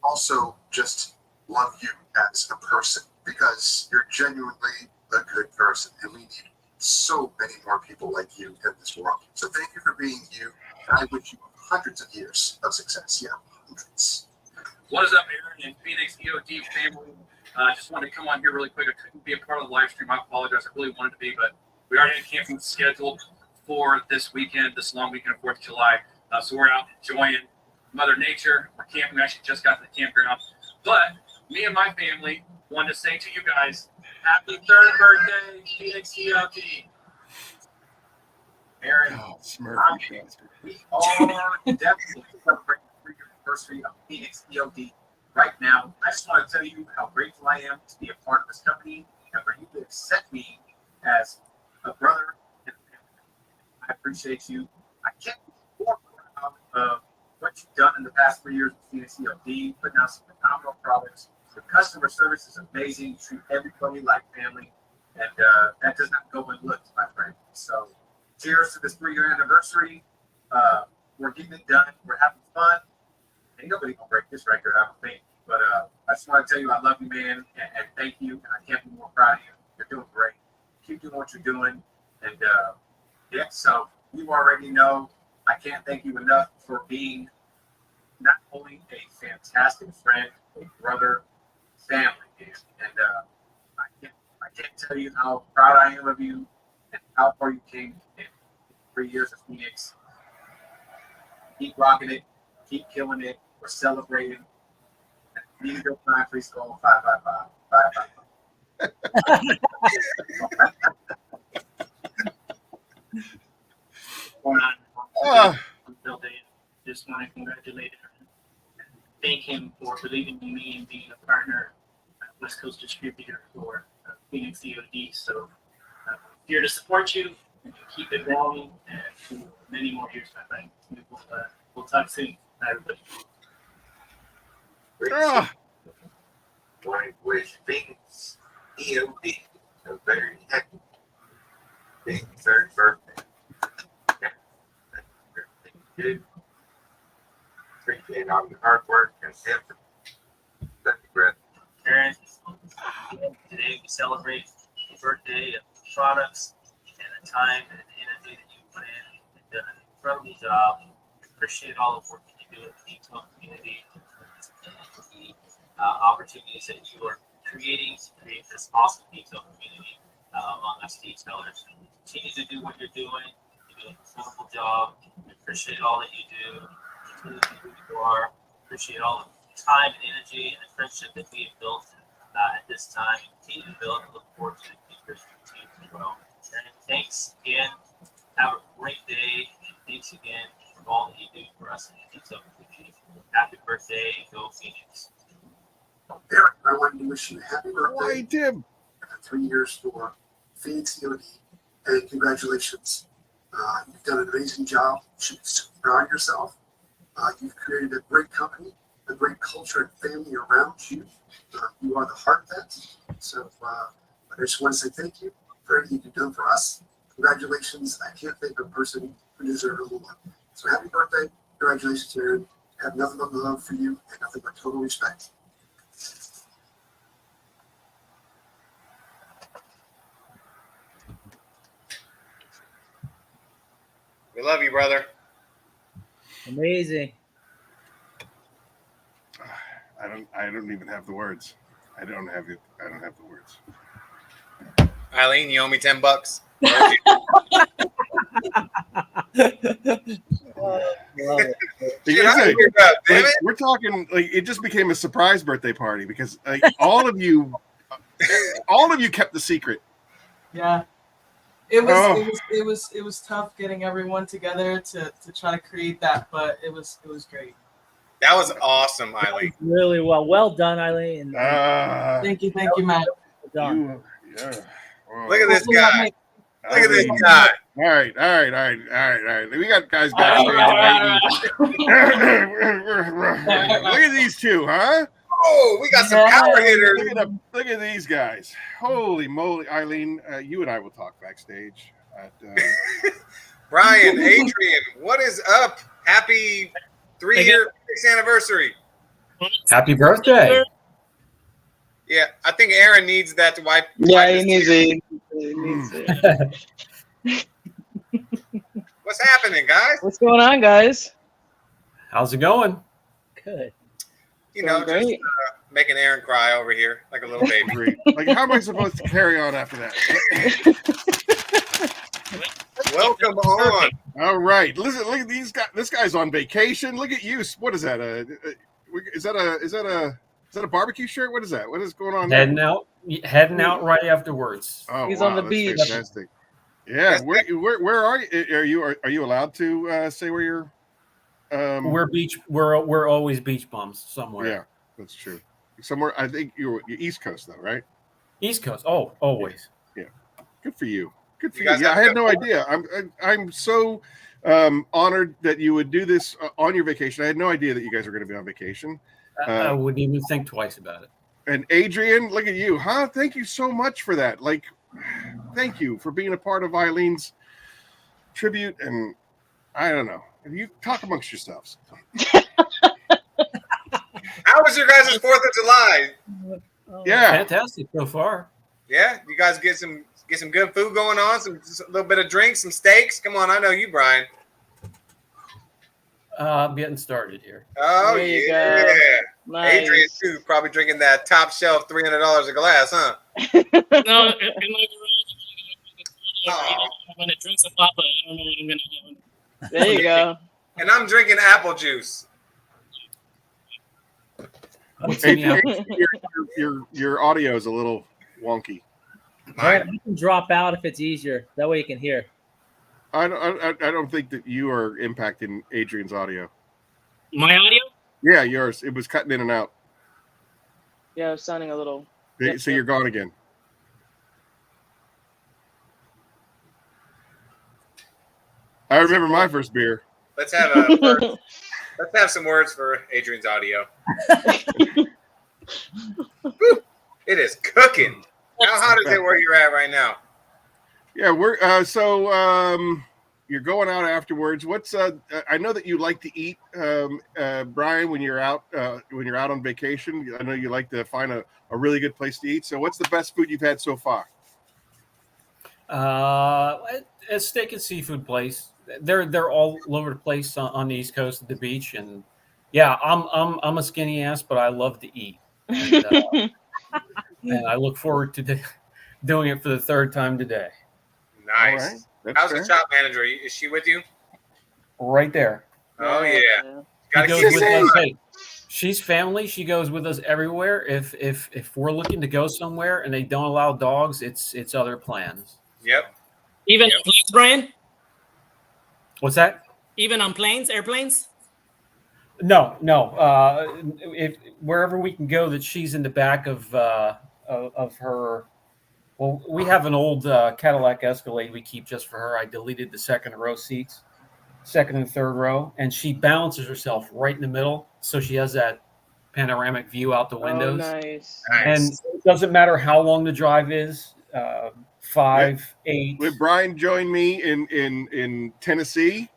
S16: also just love you as a person because you're genuinely a good person, and we need so many more people like you in this world. So thank you for being you, and I wish you hundreds of years of success. Yeah, hundreds.
S17: What is up, Aaron and Phoenix E.O.D. family? Just wanted to come on here really quick. I couldn't be a part of the live stream. I apologize. I really wanted to be, but we already had camping scheduled for this weekend, this long weekend of 4th of July. So we're out enjoying Mother Nature. We're camping. We actually just got to the campground. But me and my family wanted to say to you guys, happy 3rd birthday, Phoenix E.O.D. Aaron, we are definitely celebrating the 3-year anniversary of Phoenix E.O.D. right now. I just want to tell you how grateful I am to be a part of this company and for you to accept me as a brother and a family. I appreciate you. I can't be more proud of what you've done in the past 3 years with Phoenix E.O.D., putting out some phenomenal products. The customer service is amazing. You treat everybody like family, and that does not go unlooked, my friend. So cheers to this 3-year anniversary. We're getting it done. We're having fun. Ain't nobody gonna break this record, I don't think. But I just want to tell you I love you, man, and thank you. And I can't be more proud of you. You're doing great. Keep doing what you're doing. And yeah, so you already know I can't thank you enough for being not only a fantastic friend, a brother, family, man. And I can't tell you how proud I am of you and how far you came in 3 years of Phoenix. Keep rocking it. Keep killing it. We're celebrating. Need to go find free skull 555. 555.
S4: want to congratulate him and thank him for believing in me and being a partner, West Coast distributor for Phoenix E.O.D. So here to support you and keep it going and for many more years, my friend. We'll talk soon. Bye, everybody.
S16: Joined with Phoenix E.O.D. a very happy big third birthday. Good. Appreciate all your hard work and effort. Thank you, Brett.
S4: Aaron, today we celebrate the birthday of products and the time and the energy that you put in. You've done an incredible job. Appreciate all the work that you do with the retail community and the opportunities that you are creating to create this awesome retail community among us retailers. Continue to do what you're doing. You're doing a wonderful job. We appreciate all that you do. Continue to be who you are. Appreciate all the time and energy and the friendship that we have built at this time. Continue to build and look forward to the future continue to grow. And thanks again. Have a great day. And thanks again for all that you do for us in the retail community. Happy birthday. Go Phoenix.
S16: Eric, I wanted to wish you a happy birthday.
S1: Why, Tim?
S16: 3 years for Phoenix E.O.D. and congratulations. You've done an amazing job. You should be super proud of yourself. You've created a great company, a great culture and family around you. You are the heart of that. So I just want to say thank you for everything you've done for us. Congratulations. I can't think of a person who deserves a more. So happy birthday. Congratulations, Aaron. I have nothing but love for you and nothing but total respect.
S2: We love you, brother.
S13: Amazing.
S1: I don't even have the words. I don't have the words.
S2: Eileen, you owe me $10.
S1: We're talking like it just became a surprise birthday party because like all of you kept the secret.
S9: Yeah. It was tough getting everyone together to try to create that, but it was great.
S2: That was awesome, Eileen.
S13: Really well done, Eileen.
S9: Thank you, Matt.
S13: Well done.
S2: Look at this guy. Look at this guy.
S1: All right. We got guys backstage. Look at these two, huh?
S2: Oh, we got some power hitters.
S1: Look at these guys. Holy moly, Eileen. You and I will talk backstage.
S2: Brian, Adrian, what is up? Happy 3-year anniversary.
S12: Happy birthday.
S2: Yeah, I think Aaron needs that to wipe.
S9: Yeah,
S2: wipe
S9: he needs it.
S2: What's happening, guys?
S9: What's going on, guys?
S12: How's it going?
S13: Good.
S2: You know,
S9: great.
S2: just making Aaron cry over here like a little baby.
S1: Like, how am I supposed to carry on after that?
S2: Welcome on.
S1: All right. Listen, look at these guys. This guy's on vacation. Look at you. What is that? Is that a barbecue shirt? What is that? What is going on there?
S12: Heading out right afterwards.
S1: Oh,
S9: He's
S1: wow,
S9: on the
S1: that's
S9: beach.
S1: Fantastic. Yeah. Where are you? Are you allowed to say where you're?
S12: We're always beach bums somewhere.
S1: Yeah, that's true. Somewhere. I think you're East Coast though, right?
S12: East Coast. Oh, always.
S1: Yeah. Good for you. Good for
S2: You
S1: you.
S2: guys
S1: Yeah,
S2: have
S1: I had
S2: good
S1: no
S2: work.
S1: idea. I'm so honored that you would do this on your vacation. I had no idea that you guys were going to be on vacation.
S12: I wouldn't even think twice about it.
S1: And Adrian, look at you, huh? Thank you so much for that. Like, thank you for being a part of Eileen's tribute. And I don't know. You talk amongst yourselves.
S2: How was your guys' 4th of July?
S1: Yeah,
S12: Fantastic so far.
S2: Yeah, you guys get some good food going on, a little bit of drinks, some steaks. Come on, I know you, Brian.
S12: I'm getting started here.
S2: Oh
S9: There you
S2: yeah,
S9: go. Nice.
S2: Adrian too, probably drinking that top shelf $300 a glass, huh?
S18: No, when it drinks a papa, I don't know what I'm gonna do.
S9: There you go.
S2: And I'm drinking apple juice.
S1: your audio is a little wonky.
S13: Aaron, you can drop out if it's easier. That way you can hear.
S1: I don't think that you are impacting Adrian's audio.
S18: My audio?
S1: Yeah, yours. It was cutting in and out.
S9: Yeah, it was sounding a little.
S1: So you're gone again. I remember my first beer.
S2: Let's have some words for Adrian's audio. Woo, it is cooking. How hot is it where you're at right now?
S1: Yeah, we're you're going out afterwards. What's I know that you like to eat, Brian, when you're out on vacation. I know you like to find a really good place to eat. So what's the best food you've had so far?
S12: A steak and seafood place. They're all over the place on the East Coast at the beach, and yeah, I'm a skinny ass, but I love to eat, and I look forward to doing it for the third time today.
S2: Nice.
S1: Right.
S2: How's the shop manager? Is she with you?
S12: Right there.
S2: Oh yeah.
S12: She goes with us. Hey, she's family. She goes with us everywhere. If we're looking to go somewhere and they don't allow dogs, it's other plans.
S2: Yep.
S18: Even on planes, Brian?
S12: What's that?
S18: Even on planes, airplanes?
S12: No. If wherever we can go, that she's in the back of her. Well, we have an old Cadillac Escalade we keep just for her. I deleted the second and third row, and she balances herself right in the middle, so she has that panoramic view out the windows.
S9: Oh, nice.
S12: And it doesn't matter how long the drive is. 5, 8.
S1: When Brian joined me in Tennessee,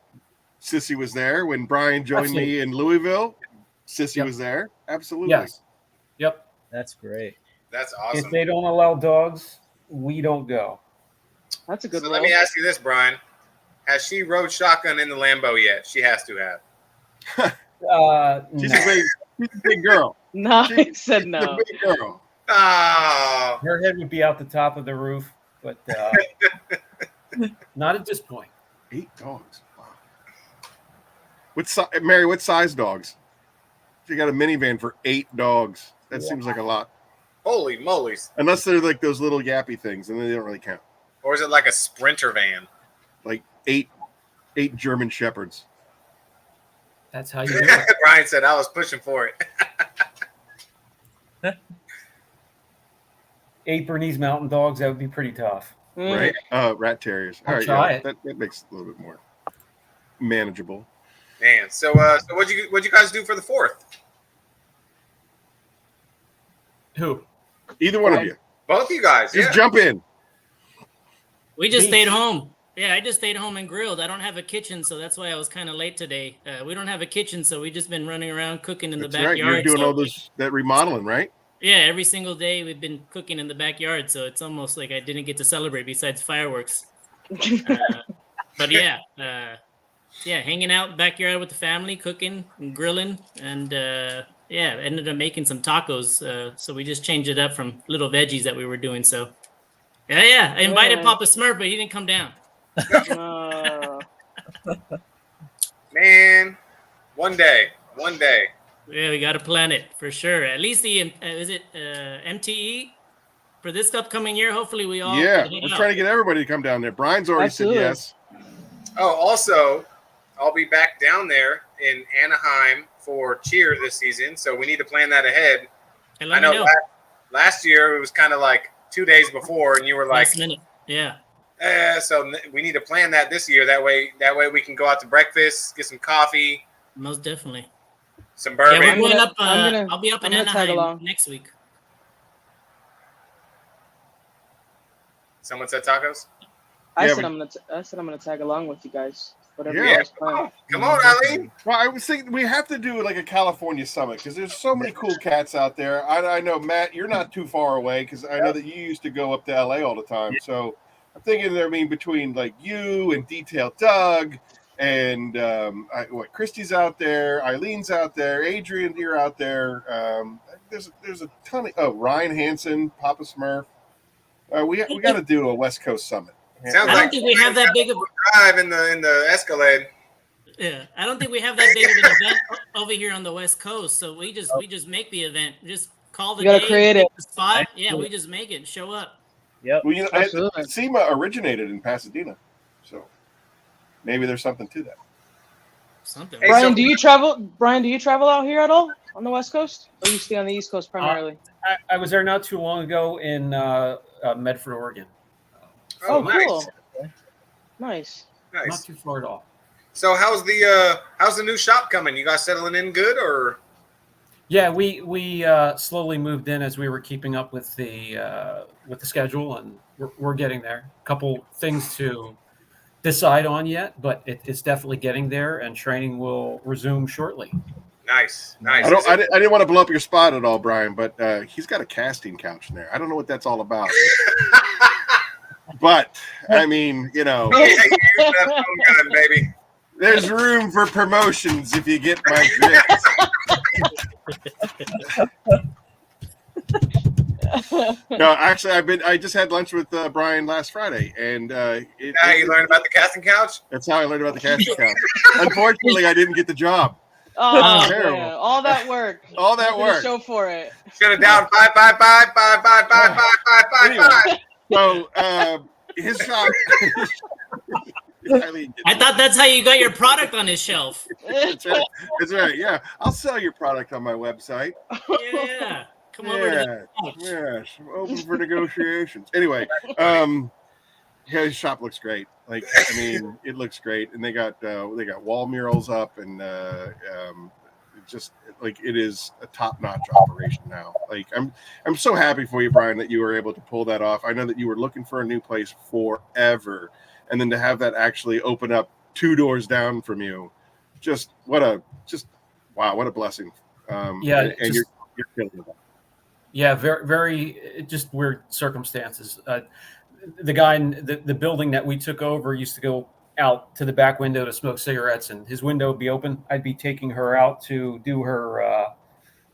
S1: Sissy was there. When Brian joined me in Louisville, Sissy was there. Absolutely.
S12: Yes. Yep.
S13: That's great.
S2: That's awesome.
S12: If they don't allow dogs, we don't go.
S9: That's a good
S2: So let me ask you this, Brian. Has she rode shotgun in the Lambo yet? She has to have.
S1: She's a big girl.
S9: No, I said no.
S1: She's a big girl.
S2: Oh.
S12: Her head would be out the top of the roof, but not at this point.
S1: 8 dogs. Wow. Mary, what size dogs? She got a minivan for 8 dogs. That seems like a lot.
S2: Holy mollies.
S1: Unless they're like those little yappy things, and then they don't really count.
S2: Or is it like a Sprinter van?
S1: Like 8 German Shepherds.
S12: That's how you do it.
S2: Brian said I was pushing for it.
S12: 8 Bernese Mountain Dogs, that would be pretty tough.
S1: Right? Rat Terriers. All
S12: I'll
S1: right,
S12: try
S1: yeah,
S12: it.
S1: that makes it a little bit more manageable.
S2: Man, so what'd you guys do for the 4th?
S12: Who?
S1: Either one of you.
S2: Both of you guys.
S1: Just jump in.
S18: We just stayed home. Yeah, I just stayed home and grilled. I don't have a kitchen, so that's why I was kind of late today. We don't have a kitchen, so we just been running around cooking in the backyard.
S1: Right. You're doing all that remodeling, right?
S18: Yeah, every single day we've been cooking in the backyard, so it's almost like I didn't get to celebrate besides fireworks. But yeah, hanging out backyard with the family, cooking and grilling, and ended up making some tacos. So we just changed it up from little veggies that we were doing. So I invited Papa Smurf, but he didn't come down.
S2: Man, one day.
S18: Yeah, we got to plan it for sure. At least the MTE for this upcoming year. Hopefully, we all
S1: we're trying to get everybody to come down there. Brian's already said yes.
S2: Oh, also, I'll be back down there in Anaheim for cheer this season, so we need to plan that ahead.
S18: And
S2: I know last year it was kind of like 2 days before, and you were like,
S18: last minute. Yeah.
S2: So we need to plan that this year. That way we can go out to breakfast, get some coffee.
S18: Most definitely.
S2: Some bourbon.
S18: Yeah, we're going up. I'll be up in Anaheim next week.
S2: Someone said tacos.
S9: I said I'm gonna tag along with you guys. Whatever you
S1: Yeah.
S9: guys plan.
S2: Come on, Eileen.
S1: Well, I was thinking we have to do like a California summit because there's so many cool cats out there. I know, Matt, you're not too far away because I know that you used to go up to LA all the time. So I'm thinking, between like you and Detail Doug and Christy's out there, Eileen's out there, Adrian, you're out there. There's a ton of Ryan Hansen, Papa Smurf. We got to do a West Coast summit.
S2: Sounds
S18: I don't think we have that big of
S2: a drive in the Escalade.
S18: Yeah, I don't think we have that big of an event over here on the West Coast. So we just make the event. Just call the day,
S9: create it.
S18: the spot. Yeah, we just make it. Show up.
S13: Yep.
S1: Well, SEMA originated in Pasadena, so maybe there's something to that.
S18: something.
S2: Hey,
S9: Brian,
S2: so-
S9: do you travel? Brian, do you travel out here at all on the West Coast, or you stay on the East Coast primarily?
S12: I was there not too long ago in Medford, Oregon.
S9: Oh,
S2: nice.
S9: cool. Nice.
S2: Nice.
S12: Not too far at all.
S2: So how's the new shop coming? You guys settling in good or?
S12: Yeah, we slowly moved in as we were keeping up with the schedule, and we're getting there. A couple things to decide on yet, but it's definitely getting there, and training will resume shortly.
S2: Nice. Nice.
S1: I didn't want to blow up your spot at all, Brian, but he's got a casting couch in there. I don't know what that's all about. But I mean, you know,
S2: baby.
S1: There's room for promotions if you get my drift. No, actually, I just had lunch with Brian last Friday, and
S2: you learned about the casting couch.
S1: That's how I learned about the casting couch. Unfortunately, I didn't get the job.
S9: Oh,
S1: terrible.
S9: man. All that work.
S1: All that
S9: Nothing to
S1: work.
S9: Show for it.
S2: Should have down 5, 5, 5, 5, 5, 5, 5, 5, 5.
S1: So his shop.
S18: I thought that's how you got your product on his shelf.
S1: That's right. That's right. Yeah, I'll sell your product on my website.
S18: Yeah. Come over to the couch.
S1: Yes, open for negotiations. Anyway, his shop looks great. Like, I mean, it looks great, and they got wall murals up, and just like it is a top-notch operation now. Like, I'm so happy for you, Brian, that you were able to pull that off. I know that you were looking for a new place forever, and then to have that actually open up 2 doors down from you, wow, what a blessing.
S12: Yeah,
S1: and you're killing it.
S12: Yeah, very, very just weird circumstances. The guy in the building that we took over used to go out to the back window to smoke cigarettes, and his window would be open. I'd be taking her out to do her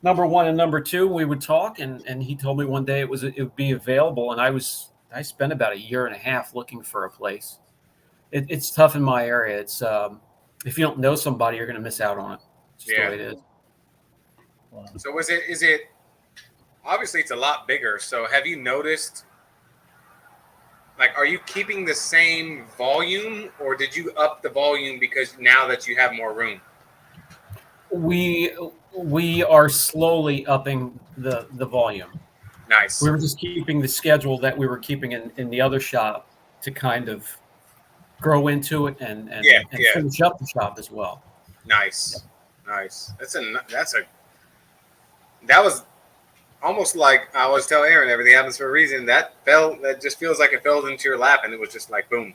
S12: number 1 and number 2. We would talk, and he told me one day it would be available, and I spent about 1.5 years looking for a place. It's tough in my area. It's if you don't know somebody, you're going to miss out on it. It's just the way it is.
S13: Wow.
S2: So is it obviously it's a lot bigger. So have you noticed, like, are you keeping the same volume, or did you up the volume because now that you have more room?
S12: We are slowly upping the volume.
S2: Nice.
S12: We were just keeping the schedule that we were keeping in the other shop to kind of grow into it and finish up the shop as well.
S2: Nice. That was almost like I always tell Aaron, everything happens for a reason. That just feels like it fell into your lap, and it was just like boom.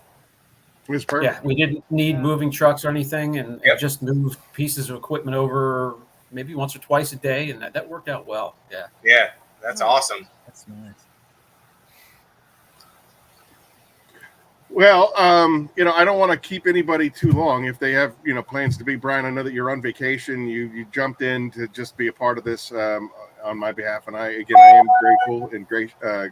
S1: It was perfect.
S12: Yeah, we didn't need moving trucks or anything, and just moved pieces of equipment over maybe once or twice a day, and that worked out well. Yeah.
S2: Yeah, that's awesome.
S13: That's nice.
S1: Well, I don't want to keep anybody too long. If they have, plans to be, Brian, I know that you're on vacation. You jumped in to just be a part of this on my behalf, and I am grateful and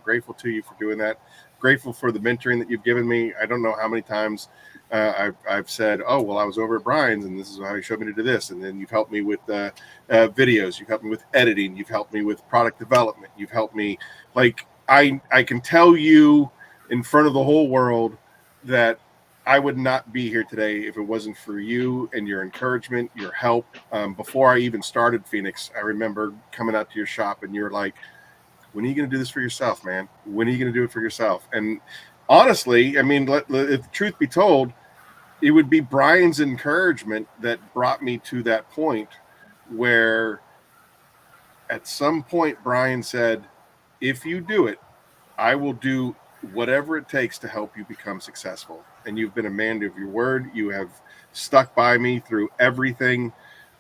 S1: grateful to you for doing that. Grateful for the mentoring that you've given me. I don't know how many times I've said, "Oh, well, I was over at Brian's, and this is how he showed me to do this," and then you've helped me with videos. You've helped me with editing. You've helped me with product development. You've helped me. Like, I can tell you in front of the whole world that I would not be here today if it wasn't for you and your encouragement, your help. Before I even started Phoenix, I remember coming out to your shop, and you're like, "When are you going to do this for yourself, man? When are you going to do it for yourself?" And honestly, I mean, if the truth be told, it would be Brian's encouragement that brought me to that point where at some point Brian said, "If you do it, I will do whatever it takes to help you become successful." And you've been a man of your word. You have stuck by me through everything.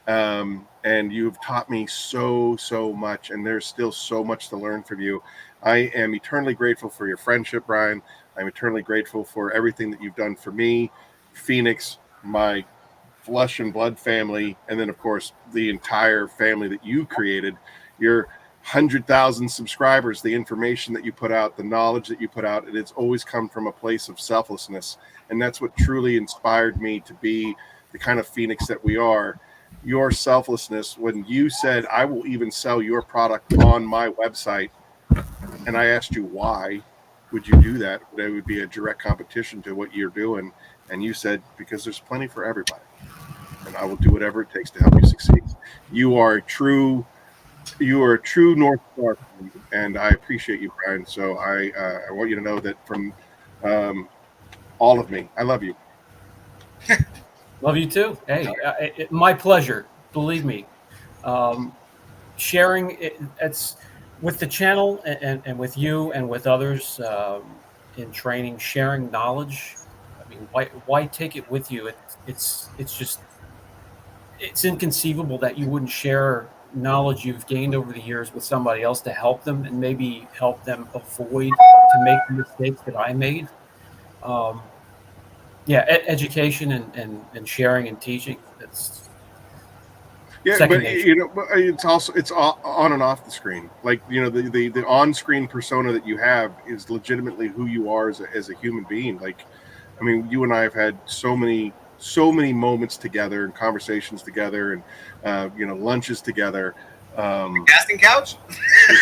S1: And you've taught me so much. And there's still so much to learn from you. I am eternally grateful for your friendship, Brian. I'm eternally grateful for everything that you've done for me, Phoenix, my flesh and blood family, and then, of course, the entire family that you created. Your 100,000 subscribers, the information that you put out, the knowledge that you put out, and it's always come from a place of selflessness. And that's what truly inspired me to be the kind of Phoenix that we are. Your selflessness, when you said, "I will even sell your product on my website," and I asked you, why would you do that? That would be a direct competition to what you're doing. And you said, "Because there's plenty for everybody." And I will do whatever it takes to help you succeed. You are a true North Star, and I appreciate you, Brian. So I want you to know that from all of me, I love you.
S12: Love you too. Hey, my pleasure. Believe me. Sharing it's with the channel and with you and with others in training, sharing knowledge. I mean, why take it with you? It's just inconceivable that you wouldn't share knowledge you've gained over the years with somebody else to help them and maybe help them avoid to make the mistakes that I made. Education and sharing and teaching.
S1: But it's on and off the screen. Like, the on-screen persona that you have is legitimately who you are as a human being. Like, I mean, you and I have had so many moments together and conversations together and lunches together.
S2: Casting couch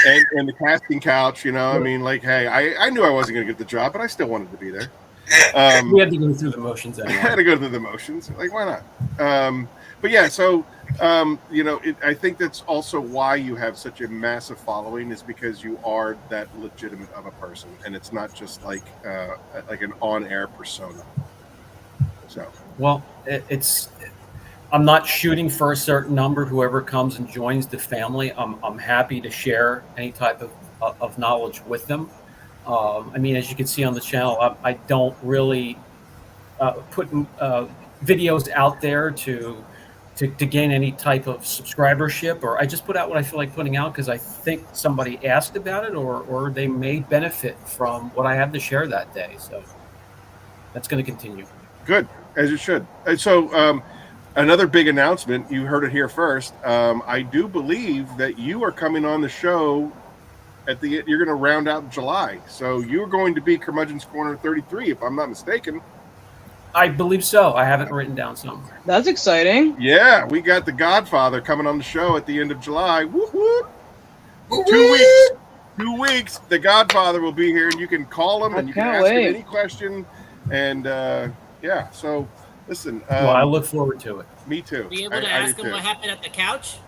S1: and the casting couch. I mean, like, hey, I knew I wasn't going to get the job, but I still wanted to be there.
S12: We had to go through the motions anyway.
S1: I had to go through the motions. Like, why not? But yeah, so I think that's also why you have such a massive following, is because you are that legitimate of a person, and it's not just like an on-air persona. So,
S12: well, I'm not shooting for a certain number. Whoever comes and joins the family, I'm happy to share any type of knowledge with them. I mean, as you can see on the channel, I don't really put videos out there to gain any type of subscribership, or I just put out what I feel like putting out because I think somebody asked about it, or they may benefit from what I have to share that day. So that's going to continue.
S1: Good, as it should. And so another big announcement, you heard it here first. I do believe that you are coming on the show you're going to round out July. So you're going to be Curmudgeon's Corner 33, if I'm not mistaken.
S12: I believe so. I have it written down somewhere.
S9: That's exciting.
S1: Yeah, we got the Godfather coming on the show at the end of July. Whoop, whoop. 2 weeks, the Godfather will be here, and you can call him and you can ask him any question. And so listen.
S12: Well, I look forward to it.
S1: Me too.
S18: Be able to ask him what happened at the couch?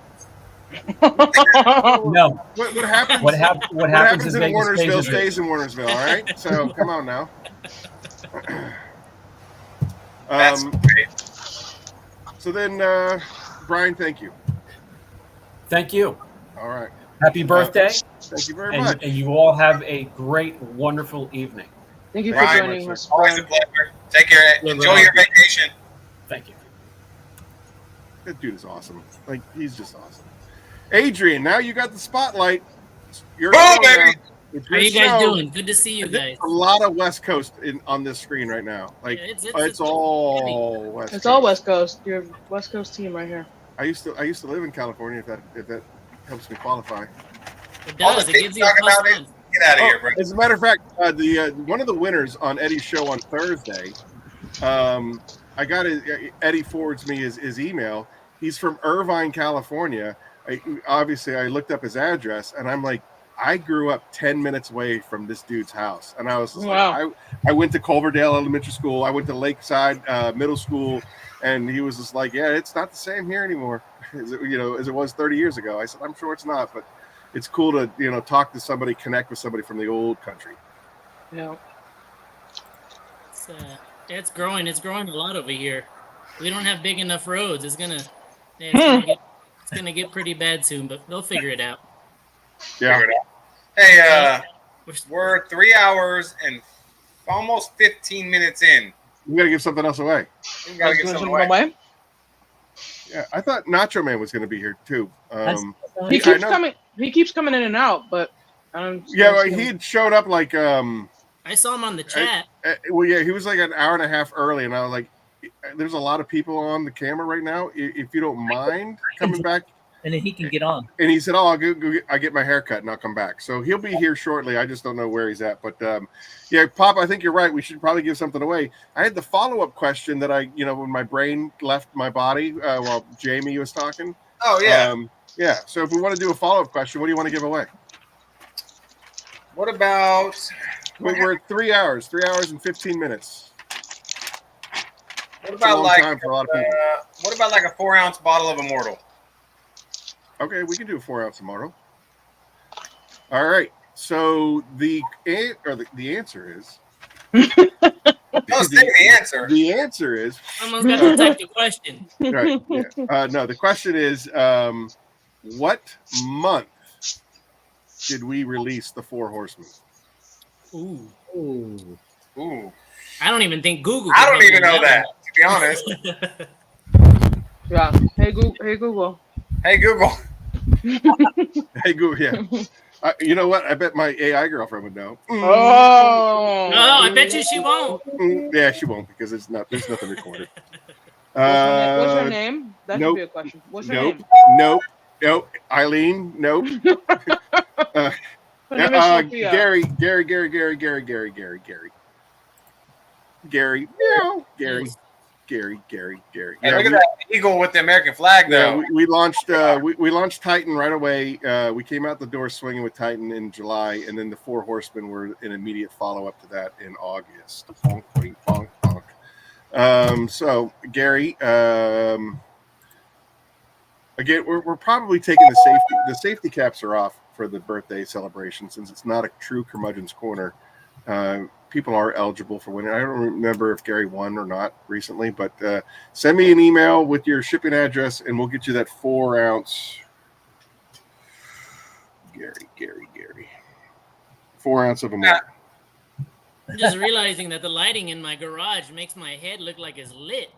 S12: No.
S1: What happens?
S12: What happens
S1: in Warnersville stays in Warnersville. All right. So come on now.
S2: That's great.
S1: So then, Brian, thank you.
S12: Thank you.
S1: All right.
S12: Happy birthday.
S1: Thank you very much.
S12: And you all have a great, wonderful evening.
S9: Thank you for
S2: Brian,
S9: joining us.
S2: Always a pleasure. Take care. Enjoy your vacation.
S12: Thank you.
S1: That dude is awesome. Like, he's just awesome. Adrian, now you got the spotlight. You're
S2: baby.
S18: How are you guys doing? Good to see you guys.
S1: A lot of West Coast on this screen right now. Like, it's all West Coast.
S9: It's all West Coast. You're a West Coast team right here.
S1: I used to live in California. If that helps me qualify.
S18: It does. It gives you a plus one.
S2: Get out of here, bro.
S1: As a matter of fact, one of the winners on Eddie's show on Thursday, I got Eddie forwards me his email. He's from Irvine, California. I looked up his address, and I'm like, I grew up 10 minutes away from this dude's house. And I was just like, I went to Culverdale Elementary School. I went to Lakeside Middle School. And he was just like, yeah, it's not the same here anymore as it was 30 years ago. I said, I'm sure it's not, but it's cool to, talk to somebody, connect with somebody from the old country.
S9: Yeah.
S18: It's growing. It's growing a lot over here. We don't have big enough roads. It's gonna get pretty bad soon, but they'll figure it out.
S1: Yeah.
S2: Hey, we're 3 hours and almost 15 minutes in.
S1: We gotta give something else away.
S2: We gotta give something away.
S1: Yeah, I thought Nacho Man was gonna be here too.
S9: He keeps coming. He keeps coming in and out, but
S1: he had showed up like
S18: I saw him on the chat.
S1: He was like an hour and a half early, and I was like, "There's a lot of people on the camera right now. If you don't mind coming back."
S13: And then he can get on.
S1: And he said, "Oh, I get my hair cut and I'll come back." So he'll be here shortly. I just don't know where he's at. But Pop, I think you're right. We should probably give something away. I had the follow-up question that when my brain left my body while Jamie was talking.
S2: Oh yeah.
S1: So if we want to do a follow-up question, what do you want to give away?
S2: What about?
S1: We're at 3 hours. 3 hours and 15 minutes.
S2: What
S1: It's a
S2: about
S1: long
S2: like
S1: time for a lot of people.
S2: what about like a 4-ounce bottle of Immortal?
S1: Okay, we can do a 4-ounce Immortal. All right. So the answer is.
S2: Don't say the answer.
S1: The answer is.
S18: Someone's got to type the question.
S1: Right. Yeah. No, the question is, what month did we release the Four Horsemen?
S18: Ooh.
S2: Ooh.
S18: I don't even think Google.
S2: I don't even know that, to be honest.
S9: Yeah. Hey Google.
S2: Hey Google.
S1: Hey Google. Yeah. You know what? I bet my AI girlfriend would know.
S9: Oh.
S18: No, I bet you she won't.
S1: Yeah, she won't because there's nothing recorded.
S9: What's her name? That should be a question. What's her name?
S1: Nope. Eileen. Nope.
S9: Her name is Sophia.
S1: Gary. Meow. Gary.
S2: Hey, look at that eagle with the American flag, though.
S1: Yeah, we launched we launched Titan right away. We came out the door swinging with Titan in July, and then the Four Horsemen were an immediate follow up to that in August. Bonk, bonk, bonk, bonk. So Gary, again, we're probably taking the safety caps are off for the birthday celebration since it's not a true Curmudgeon's Corner. People are eligible for winning. I don't remember if Gary won or not recently, but send me an email with your shipping address and we'll get you that 4-ounce. Gary. 4 ounce of a more.
S18: I'm just realizing that the lighting in my garage makes my head look like it's lit.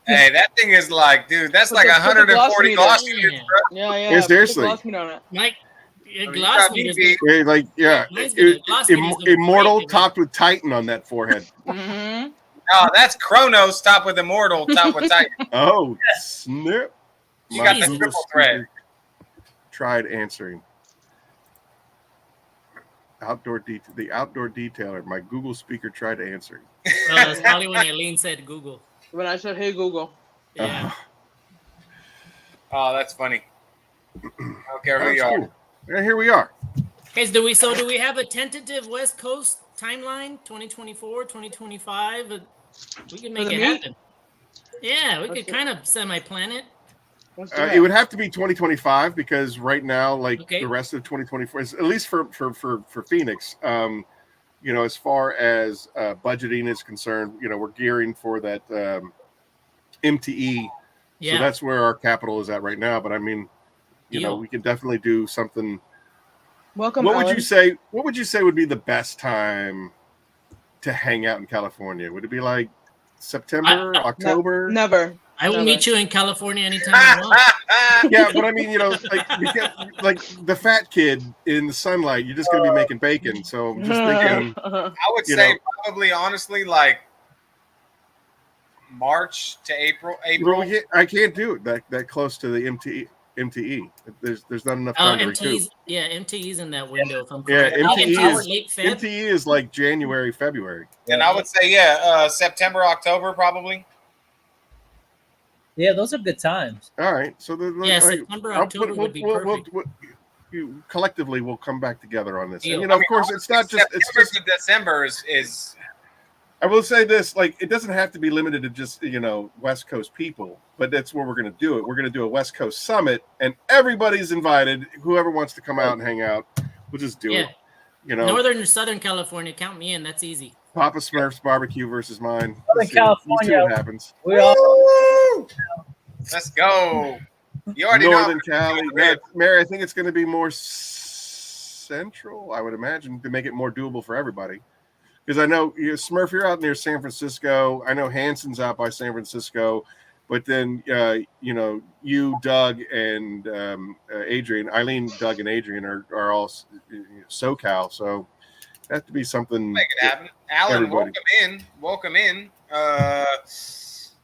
S2: Hey, that thing is like, dude, that's like 140 gloss meters.
S9: Yeah.
S1: Seriously.
S18: Mike,
S1: Immortal topped with Titan on that forehead.
S9: Mm-hmm.
S2: Oh, that's Chronos topped with Immortal, topped with Titan.
S1: Oh, snip.
S2: You got the triple thread.
S1: Tried answering. The outdoor detailer. My Google speaker tried answering.
S18: Well, that's probably when Eileen said Google.
S9: When I said, "Hey Google."
S18: Yeah.
S2: Oh, that's funny. I don't care who you are.
S1: Cool. Yeah, here we are.
S18: Okay, do we have a tentative West Coast timeline? 2024, 2025? We can make it happen. Yeah, we could kind of semi-plan it.
S1: It would have to be 2025 because right now, the rest of 2024, at least for Phoenix, as far as budgeting is concerned, we're gearing for that MTE.
S18: Yeah.
S1: So that's where our capital is at right now. But I mean, we can definitely do something.
S9: Welcome.
S1: What would you say? What would you say would be the best time to hang out in California? Would it be like September, October?
S9: Never.
S18: I will meet you in California anytime you want.
S1: Yeah, but I mean, like the fat kid in the sunlight, you're just gonna be making bacon. So I'm just thinking.
S2: I would say probably, honestly, like March to April.
S1: Well, I can't do it that close to the MTE. There's not enough time to recoup.
S18: Yeah, MTE's in that window. If I'm
S1: correct.
S18: MTE
S1: is like January, February.
S2: And I would say, September, October, probably.
S13: Yeah, those are good times.
S1: All right, so
S18: September, October would be perfect.
S1: Collectively, we'll come back together on this.
S2: Yeah.
S1: And, of course, it's not just. It's just
S2: December is.
S1: I will say this: it doesn't have to be limited to just West Coast people, but that's where we're going to do it. We're going to do a West Coast summit, and everybody's invited. Whoever wants to come out and hang out, we'll just do it.
S18: Northern or Southern California, count me in. That's easy.
S1: Papa Smurf's barbecue versus mine.
S13: Southern California.
S1: See what happens.
S2: Let's go. You already
S1: Northern
S2: know.
S1: Cali. Mary, I think it's going to be more central, I would imagine, to make it more doable for everybody. Because I know, Smurf, you're out near San Francisco. I know Hanson's out by San Francisco. But then, you, Doug, and Adrian, Eileen, Doug, and Adrian are all SoCal. So that has to be something.
S2: Make it happen. Alan,
S1: everybody.
S2: welcome in.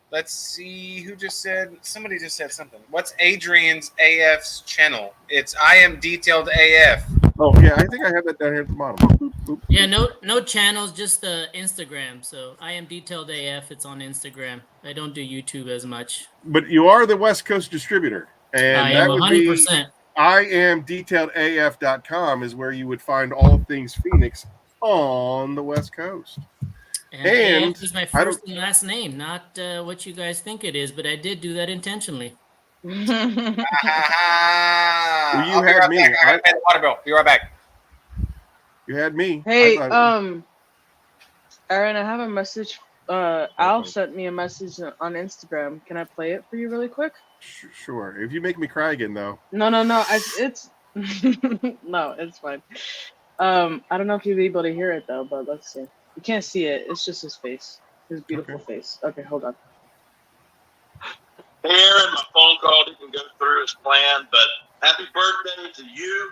S2: Let's see who just said. Somebody just said something. What's Adrian's AF's channel? It's I Am Detailed AF.
S1: Oh yeah, I think I have that down here at the bottom. Oop.
S18: Yeah, no channels, just Instagram. So I Am Detailed AF. It's on Instagram. I don't do YouTube as much.
S1: But you are the West Coast distributor, and
S18: I
S1: that
S18: am
S1: would
S18: 100%.
S1: be IamDetailedAF.com is where you would find all things Phoenix on the West Coast.
S18: And AF is my first and last name, not what you guys think it is, but I did do that intentionally.
S1: Well, you had me.
S2: I gotta pay the water bill. Be right back.
S1: You had me.
S9: Hey, Aaron, I have a message. Al sent me a message on Instagram. Can I play it for you really quick?
S1: Sure. If you make me cry again, though.
S9: No. It's no, it's fine. I don't know if you'll be able to hear it though, but let's see. You can't see it. It's just his face, his beautiful face. Okay, hold on.
S19: Hey, Aaron, my phone call didn't go through as planned, but happy birthday to you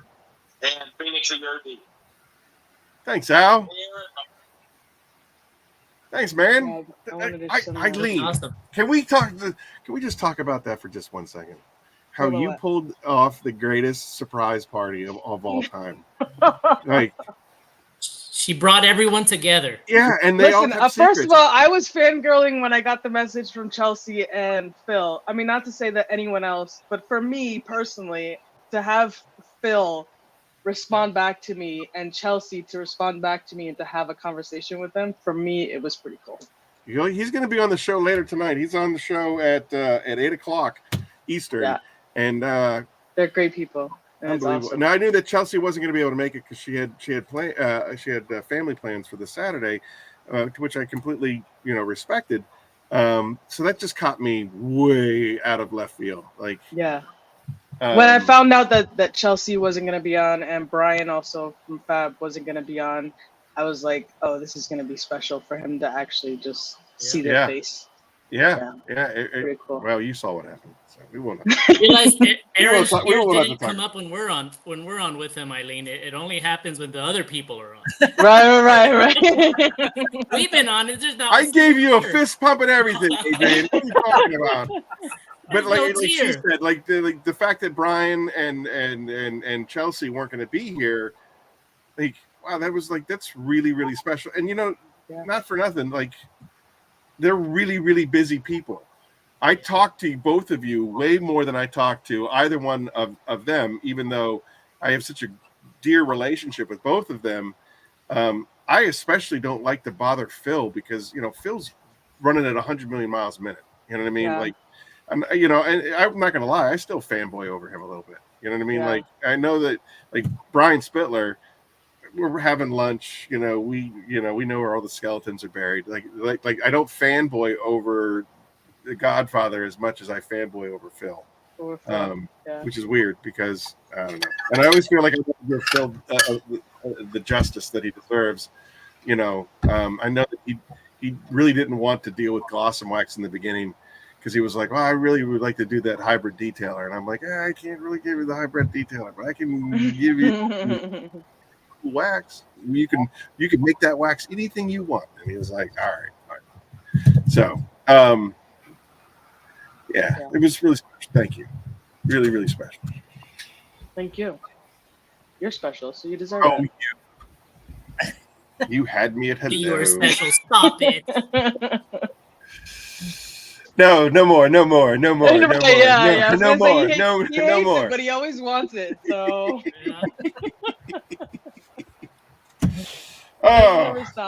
S19: and Phoenix E.O.D.
S1: Thanks, Al. Thanks, man. Eileen,
S18: awesome.
S1: Can we just talk about that for just 1 second? How
S9: Hold on,
S1: you
S9: what?
S1: pulled off the greatest surprise party of all time. Like,
S18: She brought everyone together.
S1: yeah, and they all
S9: Listen,
S1: have
S9: first
S1: secrets.
S9: of all, I was fangirling when I got the message from Chelsea and Phil. I mean, not to say that anyone else, but for me personally, to have Phil respond back to me and Chelsea to respond back to me and to have a conversation with them, for me, it was pretty cool.
S1: You know, he's going to be on the show later tonight. He's on the show at 8:00 Eastern.
S9: Yeah.
S1: And
S9: they're great people. And it's
S1: unbelievable.
S9: awesome.
S1: Now I knew that Chelsea wasn't going to be able to make it because she had family plans for the Saturday, to which I completely respected. So that just caught me way out of left field. Like,
S9: Yeah. When I
S1: um,
S9: found out that Chelsea wasn't going to be on and Brian also from Fab wasn't going to be on, I was like, oh, this is going to be special for him to actually just see their
S1: Yeah.
S9: face.
S1: yeah.
S9: Pretty cool.
S1: Well, you saw what happened. So we won't.
S18: Realize Aaron's
S1: we
S18: ears
S1: won't have
S18: didn't
S1: to talk.
S18: come up when we're on with him, Eileen. It only happens when the other people are on.
S9: Right.
S18: We've been on. It's just not.
S1: I gave you a fist pump and everything, Adrian. What are you talking about? But
S18: There's no
S1: like she
S18: tear.
S1: said, like the fact that Brian and Chelsea weren't going to be here, like, wow, that's really, really special. And not for nothing, like, they're really, really busy people. I talk to both of you way more than I talk to either one of them, even though I have such a dear relationship with both of them. I especially don't like to bother Phil because Phil's running at 100 million miles a minute. You know what I mean?
S9: Yeah.
S1: Like, and I'm not gonna lie, I still fanboy over him a little bit. You know what I mean?
S9: Yeah.
S1: Like, I know that, like, Brian Spitler, we're having lunch. We know where all the skeletons are buried. Like I don't fanboy over the Godfather as much as I fanboy over Phil. Which is weird because I don't know. And I always feel like I don't give Phil the justice that he deserves. I know that he really didn't want to deal with gloss and wax in the beginning because he was like, well, I really would like to do that hybrid detailer. And I'm like, I can't really give you the hybrid detailer, but I can give you wax. You can make that wax anything you want. And he was like, all right. So it was really special. Thank you. Really, really special.
S9: Thank you. You're special, so you deserve
S1: Oh,
S9: it.
S1: you had me at hello.
S18: You are special. Stop it.
S1: No more. No more.
S9: Yeah,
S1: No
S9: I was gonna say,
S1: more.
S9: he hates
S1: No
S9: it,
S1: more.
S9: but he always wants it. So.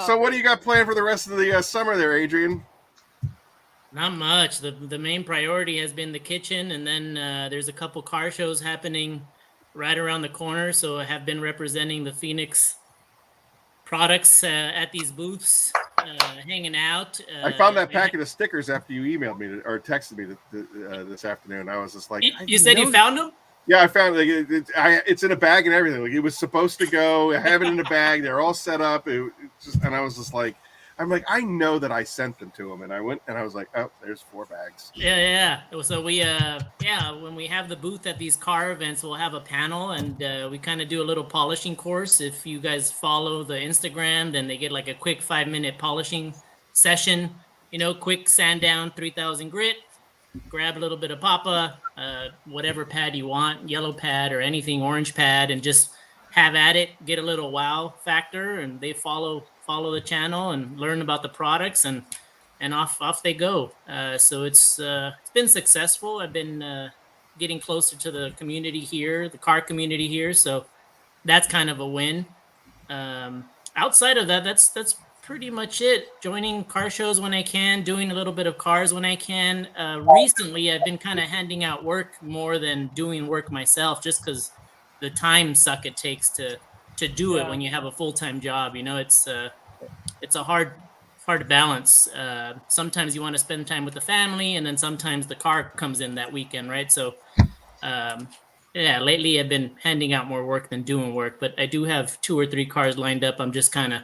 S1: So what do you got planned for the rest of the summer there, Adrian?
S18: Not much. The main priority has been the kitchen, and then there's a couple car shows happening right around the corner. So I have been representing the Phoenix products at these booths, hanging out.
S1: I found that packet of stickers after you emailed me or texted me this afternoon. I was just like,
S18: You said you found them?
S1: Yeah, I found it. It's in a bag and everything. Like, it was supposed to go. I have it in a bag. They're all set up. And I was just like, I know that I sent them to him, and I went and I was like, oh, there's 4 bags.
S18: Yeah. So we, when we have the booth at these car events, we'll have a panel, and we kind of do a little polishing course. If you guys follow the Instagram, then they get like a quick 5-minute polishing session. Quick sand down, 3000 grit. Grab a little bit of Papa, whatever pad you want, yellow pad or anything, orange pad, and just have at it. Get a little wow factor, and they follow the channel and learn about the products, and off they go. So it's been successful. I've been getting closer to the community here, the car community here. So that's kind of a win. Outside of that, that's pretty much it. Joining car shows when I can, doing a little bit of cars when I can. Recently, I've been kind of handing out work more than doing work myself, just because the time suck it takes to do it when you have a full-time job. You know, it's a hard balance. Sometimes you want to spend time with the family, and then sometimes the car comes in that weekend, right? So, yeah, lately I've been handing out more work than doing work, but I do have 2 or 3 cars lined up. I'm just kind of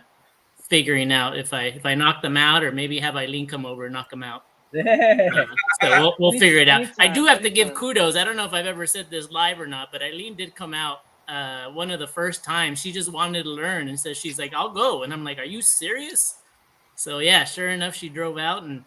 S18: figuring out if I knock them out, or maybe have Eileen come over and knock them out. So we'll figure it out. I do have to give kudos. I don't know if I've ever said this live or not, but Eileen did come out one of the first times. She just wanted to learn and says, she's like, I'll go. And I'm like, are you serious? So yeah, sure enough, she drove out and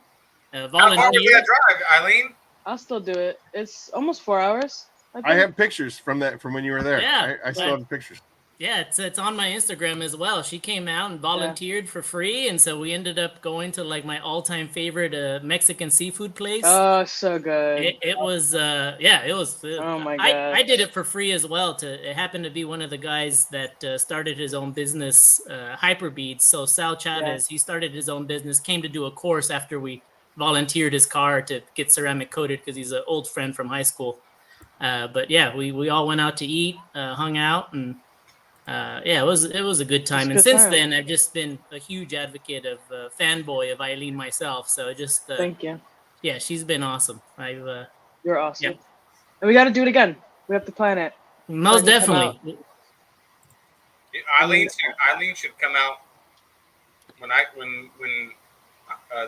S18: volunteered.
S2: How far was that drive, Eileen?
S9: I'll still do it. It's almost 4 hours.
S1: I have pictures from when you were there.
S18: Yeah,
S1: I still have the pictures.
S18: Yeah, it's on my Instagram as well. She came out and volunteered for free, and so we ended up going to like my all-time favorite Mexican seafood place.
S9: Oh, so good.
S18: It was it was.
S9: Oh my
S18: I
S9: gosh.
S18: did it for free as well. It happened to be one of the guys that started his own business, Hyperbeads. So Sal Chavez, he started his own business. Came to do a course after we volunteered his car to get ceramic coated because he's an old friend from high school. But yeah, we all went out to eat, hung out, and it was a good time. And since then, I've just been a huge advocate of fanboy of Eileen myself. So just
S9: thank you.
S18: Yeah, she's been awesome.
S9: You're awesome. Yeah. And we got to do it again. We have to plan it.
S18: Most definitely.
S2: Eileen should come out when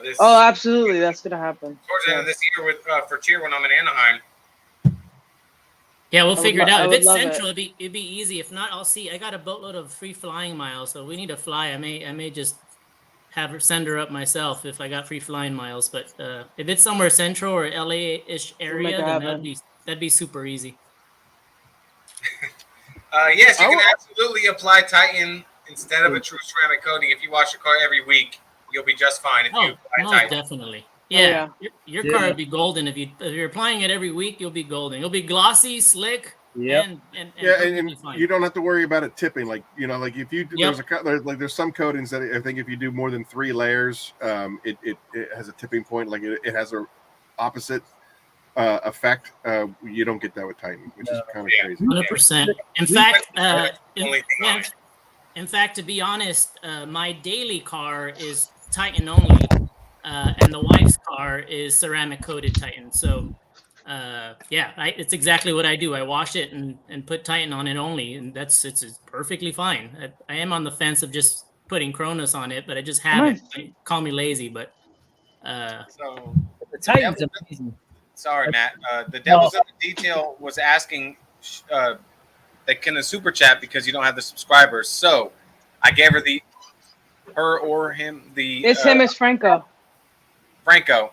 S2: this.
S9: Oh, absolutely, that's gonna happen.
S2: Towards the end of this year for cheer when I'm in Anaheim.
S18: Yeah, we'll figure it out. If it's central, it'd be easy. If not, I'll see. I got a boatload of free flying miles, so we need to fly. I may just have her send her up myself if I got free flying miles. But if it's somewhere central or LA-ish area, then that'd be super easy.
S2: Yes, you can absolutely apply Titan instead of a true ceramic coating. If you wash your car every week, you'll be just fine. If you apply Titan.
S18: Definitely. Yeah, your car would be golden if you're applying it every week. You'll be golden. It'll be glossy, slick. And
S1: you don't have to worry about it tipping. Like if you there's some coatings that I think if you do more than 3 layers, it has a tipping point. Like it has a opposite effect. You don't get that with Titan, which is kind of crazy.
S18: 100%. In fact, to be honest, my daily car is Titan only. And the wife's car is ceramic coated Titan. So, it's exactly what I do. I wash it and put Titan on it only, and it's perfectly fine. I am on the fence of just putting Kronos on it, but I just haven't. Call me lazy, but
S2: so
S13: the Titan's amazing.
S2: Sorry, Matt. The devil's in the detail was asking that can a super chat because you don't have the subscribers. So I gave her her or him the.
S9: It's him. It's Franco.
S2: Franco,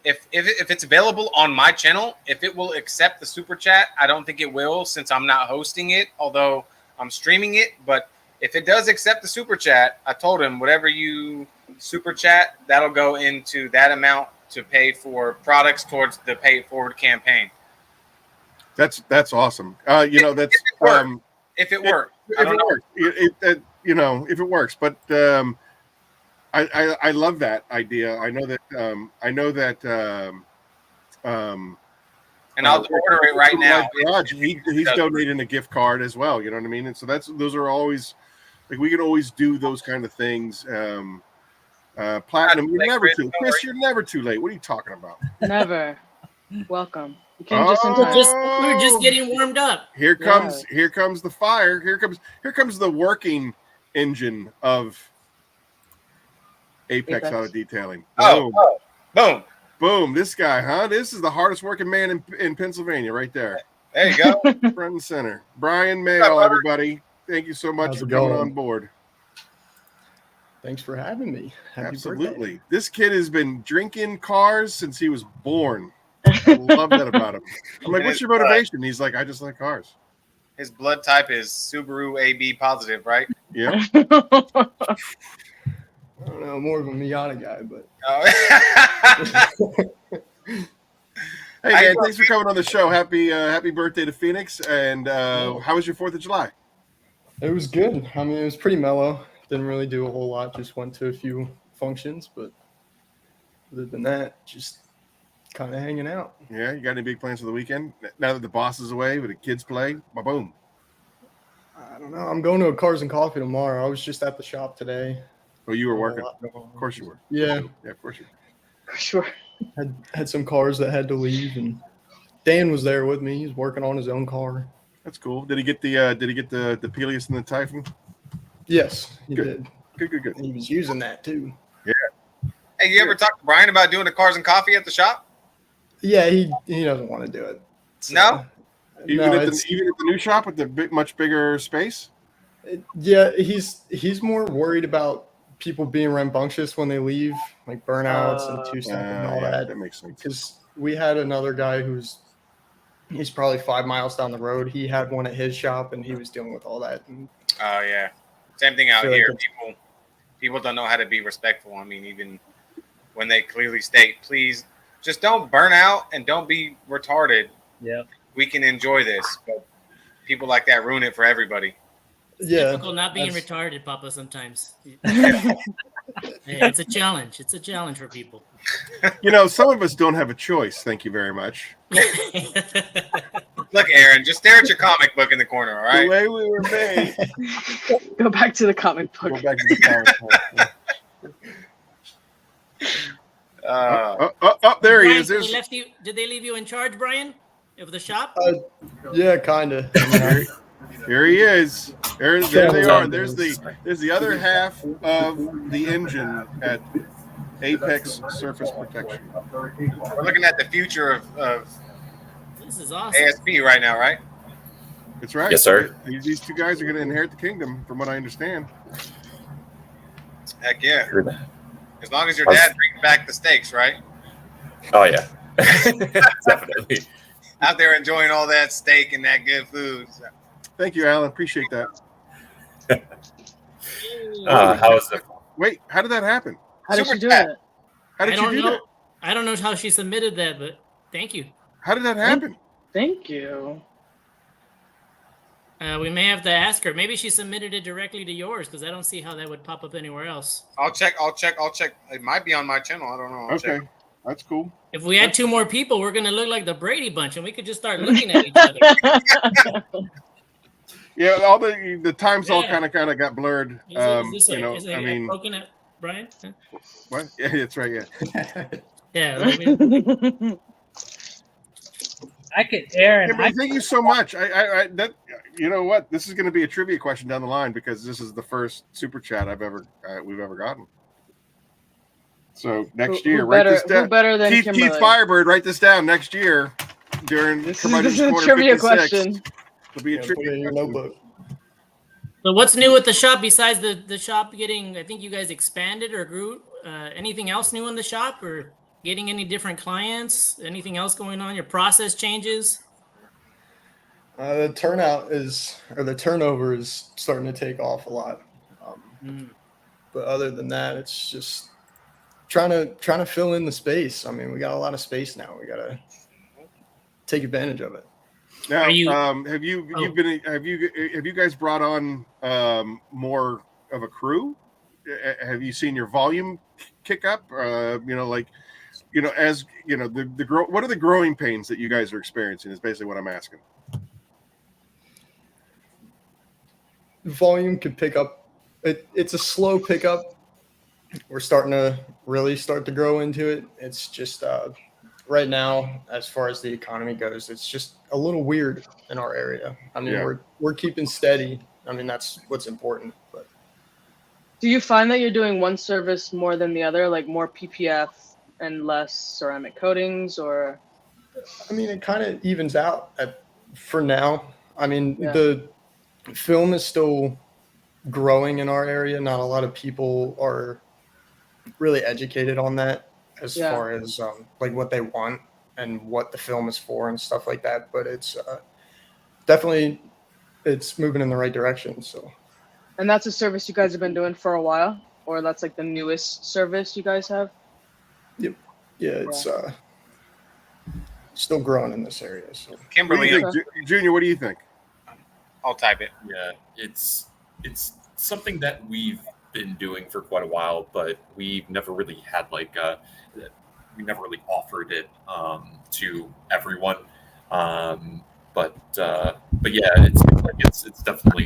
S2: if it's available on my channel, if it will accept the super chat, I don't think it will since I'm not hosting it, although I'm streaming it. But if it does accept the super chat, I told him whatever you super chat, that'll go into that amount to pay for products towards the Pay It Forward campaign.
S1: That's awesome. If it works, if it works, but. I love that idea. I know that.
S2: And I'll order it right now.
S1: Garage, he's donating a gift card as well. You know what I mean? And so those are always like we can always do those kind of things. Platinum, you're never too. Chris, you're never too late. What are you talking about?
S9: Never. Welcome. You came just in time.
S18: We're just getting warmed up.
S1: Here comes the fire. Here comes the working engine of Apex Auto Detailing. Boom. This guy, huh? This is the hardest working man in Pennsylvania right there.
S2: There you go.
S1: Front and center. Brian Mayall, everybody. Thank you so much for coming on board.
S20: Thanks for having me. Happy
S1: Absolutely. Birthday. This kid has been drinking cars since he was born. I love that about him. I'm like, what's your motivation? He's like, I just like cars.
S2: His blood type is Subaru AB positive, right?
S1: Yeah.
S20: I don't know, more of a Miata guy, but.
S1: Hey man, thanks for coming on the show. Happy birthday to Phoenix. And how was your 4th of July?
S20: It was good. I mean, it was pretty mellow. Didn't really do a whole lot. Just went to a few functions, but other than that, just kind of hanging out.
S1: Yeah, you got any big plans for the weekend? Now that the boss is away, with the kids play, boom.
S20: I don't know. I'm going to a Cars and Coffee tomorrow. I was just at the shop today.
S1: Oh, you were working? Of course you were.
S20: Yeah.
S1: Yeah, of course you were.
S9: Sure.
S20: Had some cars that had to leave, and Dan was there with me. He's working on his own car.
S1: That's cool. Did he get the Peleus and the Typhon?
S20: Yes, he
S1: Good.
S20: did.
S1: Good.
S20: He was using that too.
S1: Yeah.
S2: Hey, you ever talk to Brian about doing the Cars and Coffee at the shop?
S20: Yeah, he doesn't want to do it. So,
S2: No?
S1: Even
S20: no,
S1: at the new shop with the much bigger space?
S20: Yeah, he's more worried about people being rambunctious when they leave, like burnouts and two-step and all
S1: yeah,
S20: that.
S1: that makes sense.
S20: Because we had another guy he's probably 5 miles down the road. He had one at his shop, and he was dealing with all that. And
S2: Oh, yeah. Same thing out
S20: feel like
S2: here.
S20: it's-
S2: People don't know how to be respectful. I mean, even when they clearly state, please just don't burn out and don't be retarded.
S13: Yeah.
S2: We can enjoy this, but people like that ruin it for everybody.
S20: Yeah.
S18: Difficult not being retarded, Papa, sometimes. Yeah, it's a challenge. It's a challenge for people.
S1: Some of us don't have a choice. Thank you very much.
S2: Look, Aaron, just stare at your comic book in the corner, all right?
S1: The way we were made.
S9: Go back to the comic book.
S1: Go back to the comic book. There he
S18: Brian,
S1: is.
S18: Did they leave you in charge, Brian, of the shop?
S20: Yeah, kind of.
S1: Here he is. There they are. There's the other half of the engine at Apex Surface Protection.
S2: We're looking at the future of
S18: This is awesome.
S2: ASP right now, right?
S1: That's right.
S21: Yes, sir.
S1: These two guys are going to inherit the kingdom, from what I understand.
S2: Heck yeah. As long as your dad brings back the steaks, right?
S21: Oh yeah, definitely.
S2: Out there enjoying all that steak and that good food. So.
S1: Thank you, Alan. Appreciate that.
S21: How was it?
S1: Wait, how did that happen?
S9: How did she do that?
S1: How did you do that?
S18: I don't know how she submitted that, but thank you.
S1: How did that happen?
S9: Thank you.
S18: We may have to ask her. Maybe she submitted it directly to yours because I don't see how that would pop up anywhere else.
S2: I'll check. It might be on my channel. I don't know. I'll
S1: Okay,
S2: check.
S1: that's cool.
S18: If we had two more people, we're gonna look like the Brady Bunch, and we could just start looking at each other.
S1: Yeah, all the times all kind of got blurred.
S18: Is it poking at Brian? Huh?
S1: What? Yeah, that's right. Yeah.
S18: Yeah.
S13: I could, Aaron.
S1: Yeah, but thank you so much. That you know what? This is going to be a trivia question down the line because this is the first super chat we've ever gotten. So next year, write this down.
S9: Who better than
S1: Keith
S9: Kimberly?
S1: Firebird, write this down next year during
S9: This
S1: Curmudgeon's
S9: is a
S1: Corner
S9: trivia
S1: 56.
S9: question.
S1: It'll be a trivia
S20: in your notebook.
S18: So what's new with the shop besides the shop getting? I think you guys expanded or grew. Anything else new in the shop or getting any different clients? Anything else going on? Your process changes?
S20: The turnover is starting to take off a lot. But other than that, it's just trying to fill in the space. I mean, we got a lot of space now. We got to take advantage of it.
S1: Now, have you guys brought on more of a crew? Have you seen your volume kick up? As what are the growing pains that you guys are experiencing? Is basically what I'm asking.
S20: Volume could pick up. It's a slow pickup. We're starting to really grow into it. It's just right now, as far as the economy goes, it's just a little weird in our area. I mean, we're keeping steady. I mean, that's what's important. But
S9: Do you find that you're doing one service more than the other, like more PPF and less ceramic coatings, or?
S20: I mean, it kind of evens out for now. I mean, the film is still growing in our area. Not a lot of people are really educated on that as far as like what they want and what the film is for and stuff like that. But it's definitely it's moving in the right direction. So.
S9: And that's a service you guys have been doing for a while, or that's like the newest service you guys have?
S20: Yep. Yeah, it's still growing in this area. So.
S2: Kimberly,
S1: Junior, what do you think?
S2: I'll type it.
S22: Yeah, it's something that we've
S21: been doing for quite a while, but we've never really had we never really offered it to everyone. But yeah, it's definitely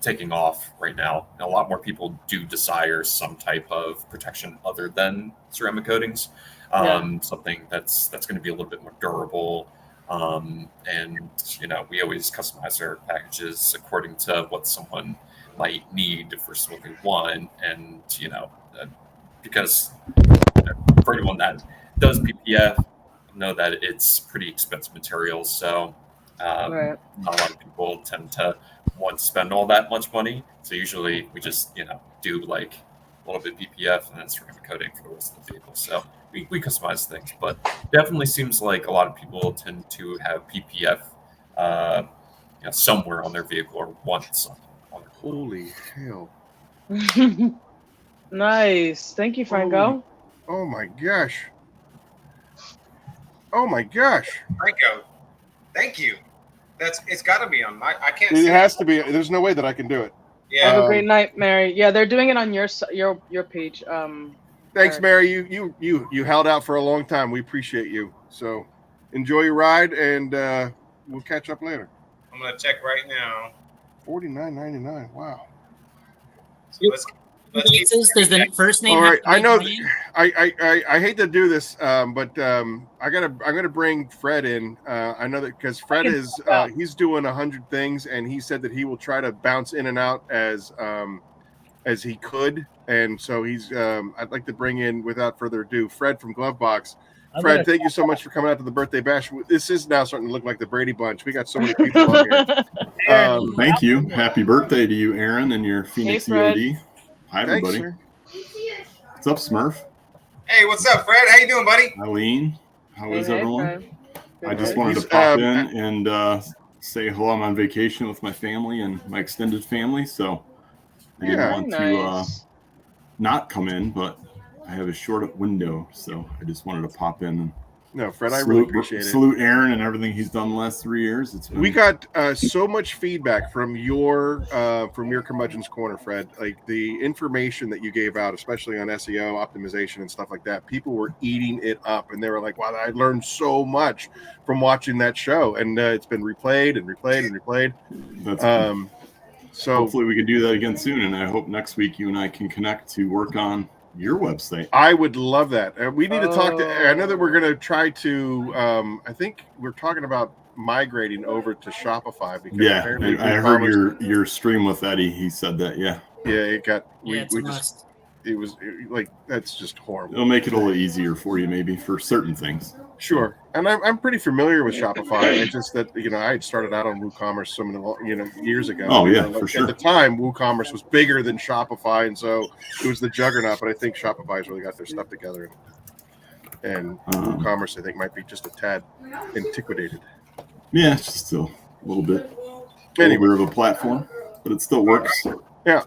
S21: taking off right now. A lot more people do desire some type of protection other than ceramic coatings, something that's going to be a little bit more durable. And we always customize our packages according to what someone might need versus what they want, and because for anyone that does PPF, know that it's pretty expensive material, so not a lot of people tend to want to spend all that much money. So usually we just do like a little bit PPF and then ceramic coating for the rest of the vehicle. So we customize things, but definitely seems like a lot of people tend to have PPF somewhere on their vehicle or want something.
S1: Holy hell!
S9: Nice, thank you, Franco.
S1: Oh my gosh! Oh my gosh!
S2: Franco, thank you. It's got to be on my. I can't.
S1: It has to be. There's no way that I can do it.
S2: Yeah.
S9: Have a great night, Mary. Yeah, they're doing it on your page.
S1: Thanks, Mary. You held out for a long time. We appreciate you. So enjoy your ride, and we'll catch up later.
S2: I'm gonna check right now.
S1: $49.99. Wow.
S2: So let's
S18: Does the first name?
S1: All right, I know.
S18: Brian?
S1: I hate to do this, but I'm gonna bring Fred in. I know that because Fred is he's doing 100 things, and he said that he will try to bounce in and out as he could, and so he's. I'd like to bring in, without further ado, Fred from Glovebox. Fred, thank you so much for coming out to the birthday bash. This is now starting to look like the Brady Bunch. We got so many people on here.
S7: Thank you. Happy birthday to you, Aaron, and your Phoenix EOD. Hi, everybody.
S1: Thanks,
S7: what's up, Smurf?
S2: Hey, what's up, Fred? How you doing, buddy?
S7: Eileen, how is everyone? I just
S1: Good.
S7: wanted to
S1: He's,
S7: pop in and say hello. I'm on vacation with my family and my extended family, so I didn't want to not come in, but I have a short window, so I just wanted to pop in and
S1: Fred, I really appreciate it.
S7: Salute Aaron and everything he's done the last 3 years.
S1: We got so much feedback from your Curmudgeon's Corner, Fred. Like the information that you gave out, especially on SEO optimization and stuff like that. People were eating it up, and they were like, "Wow, I learned so much from watching that show." And it's been replayed and replayed and replayed.
S7: That's
S1: so
S7: hopefully we can do that again soon, and I hope next week you and I can connect to work on your website.
S1: I would love that. We need to talk to. I know that we're going to try to. I think we're talking about migrating over to Shopify because apparently
S7: I heard your stream with Eddie. He said that. Yeah,
S1: it got.
S18: It's a must.
S1: It was like that's just horrible.
S7: It'll make it a little easier for you, maybe for certain things.
S1: Sure, and I'm pretty familiar with Shopify. It's just that I had started out on WooCommerce so many years ago.
S7: Oh yeah, for sure.
S1: At the time, WooCommerce was bigger than Shopify, and so it was the juggernaut. But I think Shopify's really got their stuff together, and WooCommerce I think might be just a tad antiquated.
S7: Yeah, it's just a little bit of a platform, but it still works.
S1: Yeah.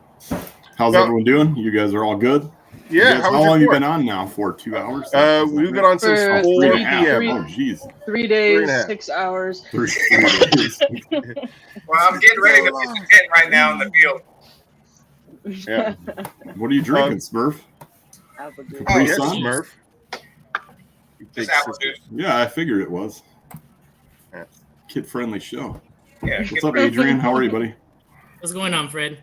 S7: How's everyone doing? You guys are all good?
S1: Yeah.
S7: How long have you been on now for? 2 hours?
S1: We've been on since 4 p.m.
S7: Oh, geez.
S9: 3 days, 6 hours.
S7: 3 days.
S2: Well, I'm getting ready to be the tent right now in the field.
S1: Yeah.
S7: What are you drinking, Smurf?
S1: Capri Sun? Smurf.
S2: Just apple juice.
S7: Yeah, I figured it was. Kid-friendly show.
S2: Yeah.
S7: What's up, Adrian? How are you, buddy?
S18: What's going on, Fred?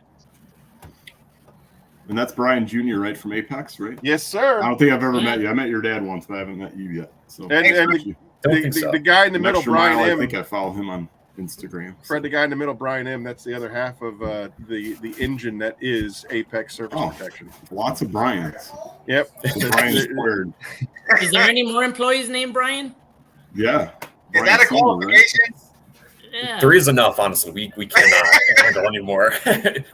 S7: And that's Brian Jr., right, from Apex, right?
S1: Yes, sir.
S7: I don't think I've ever met you. I met your dad once, but I haven't met you yet. So,
S1: and the guy in the middle, Brian M.
S7: I think I follow him on Instagram.
S1: Fred, the guy in the middle, Brian M. That's the other half of the engine that is Apex Surface Protection.
S7: Lots of Bryans.
S1: Yep.
S7: Brian squared.
S18: Is there any more employees named Brian?
S7: Yeah.
S2: Is that a qualification?
S18: Yeah.
S21: 3 is enough, honestly. We cannot handle any more.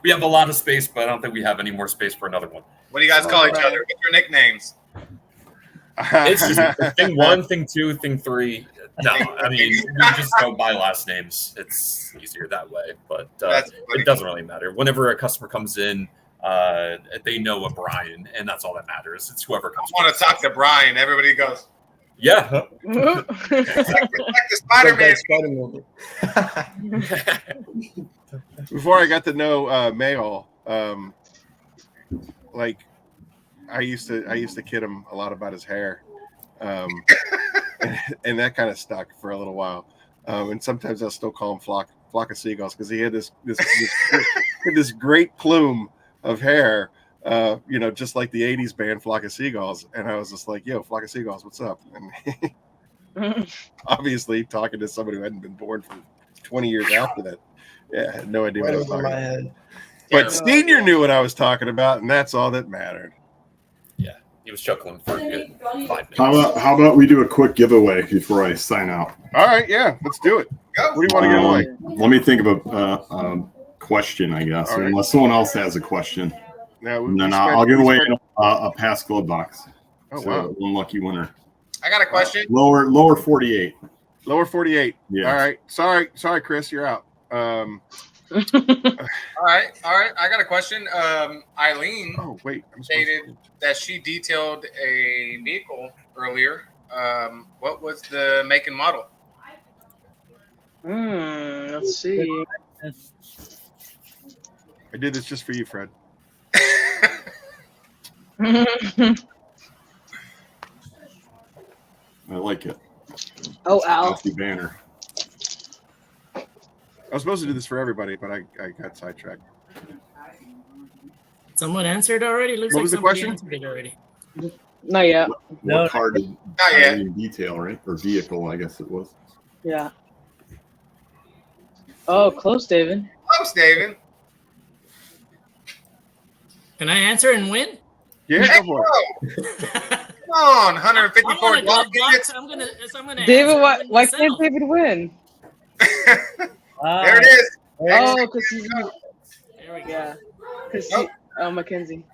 S21: We have a lot of space, but I don't think we have any more space for another one.
S2: What do you guys call each other? What's your nicknames?
S21: It's just thing 1, thing 2, thing 3. No, I mean, we just go by last names. It's easier that way, but it doesn't really matter. Whenever a customer comes in, they know a Brian, and that's all that matters. It's whoever comes.
S2: I want to talk to Brian. Everybody goes,
S21: Yeah.
S2: Like the Spider-Man.
S1: Before I got to know Mayall, like I used to kid him a lot about his hair, and that kind of stuck for a little while. And sometimes I'll still call him flock of seagulls because he had this great plume of hair, just like the '80s band Flock of Seagulls. And I was just like, "Yo, Flock of Seagulls, what's up?" And obviously, talking to somebody who hadn't been born for 20 years after that, yeah, I had no idea what I was talking about. But Senior knew what I was talking about, and that's all that mattered.
S21: Yeah, he was chuckling for a good 5 minutes.
S7: How about we do a quick giveaway before I sign out?
S1: All right, yeah, let's do it.
S2: Go.
S1: What do you want to give away?
S7: Let me think of a question, I guess,
S1: All right.
S7: unless someone else has a question.
S1: Now,
S7: And then I'll give away a pass glove box.
S1: Oh,
S7: So
S1: wow.
S7: one lucky winner.
S2: I got a question.
S7: Lower 48.
S1: Lower 48.
S7: Yeah.
S1: All right. Sorry, Chris, you're out.
S2: All right. I got a question. Eileen stated that she detailed a vehicle earlier. What was the make and model?
S9: Let's see.
S1: I did this just for you, Fred.
S7: I like it.
S9: Oh, Al.
S7: Happy banner.
S1: I was supposed to do this for everybody, but I got sidetracked.
S18: Someone answered already? Looks
S1: What
S18: like
S1: was the
S18: somebody
S1: question?
S18: answered it already.
S9: Not yet.
S7: What car did
S2: Not yet.
S7: in detail, right? Or vehicle, I guess it was.
S9: Yeah. Oh, close, David.
S2: Close, David.
S18: Can I answer and win?
S1: Yeah, go for
S2: it. Come on, 154
S18: I'm gonna
S9: David,
S18: answer
S9: why can't David win?
S2: There it is.
S9: Oh, because he's
S18: there we go.
S9: Yeah, because Mackenzie.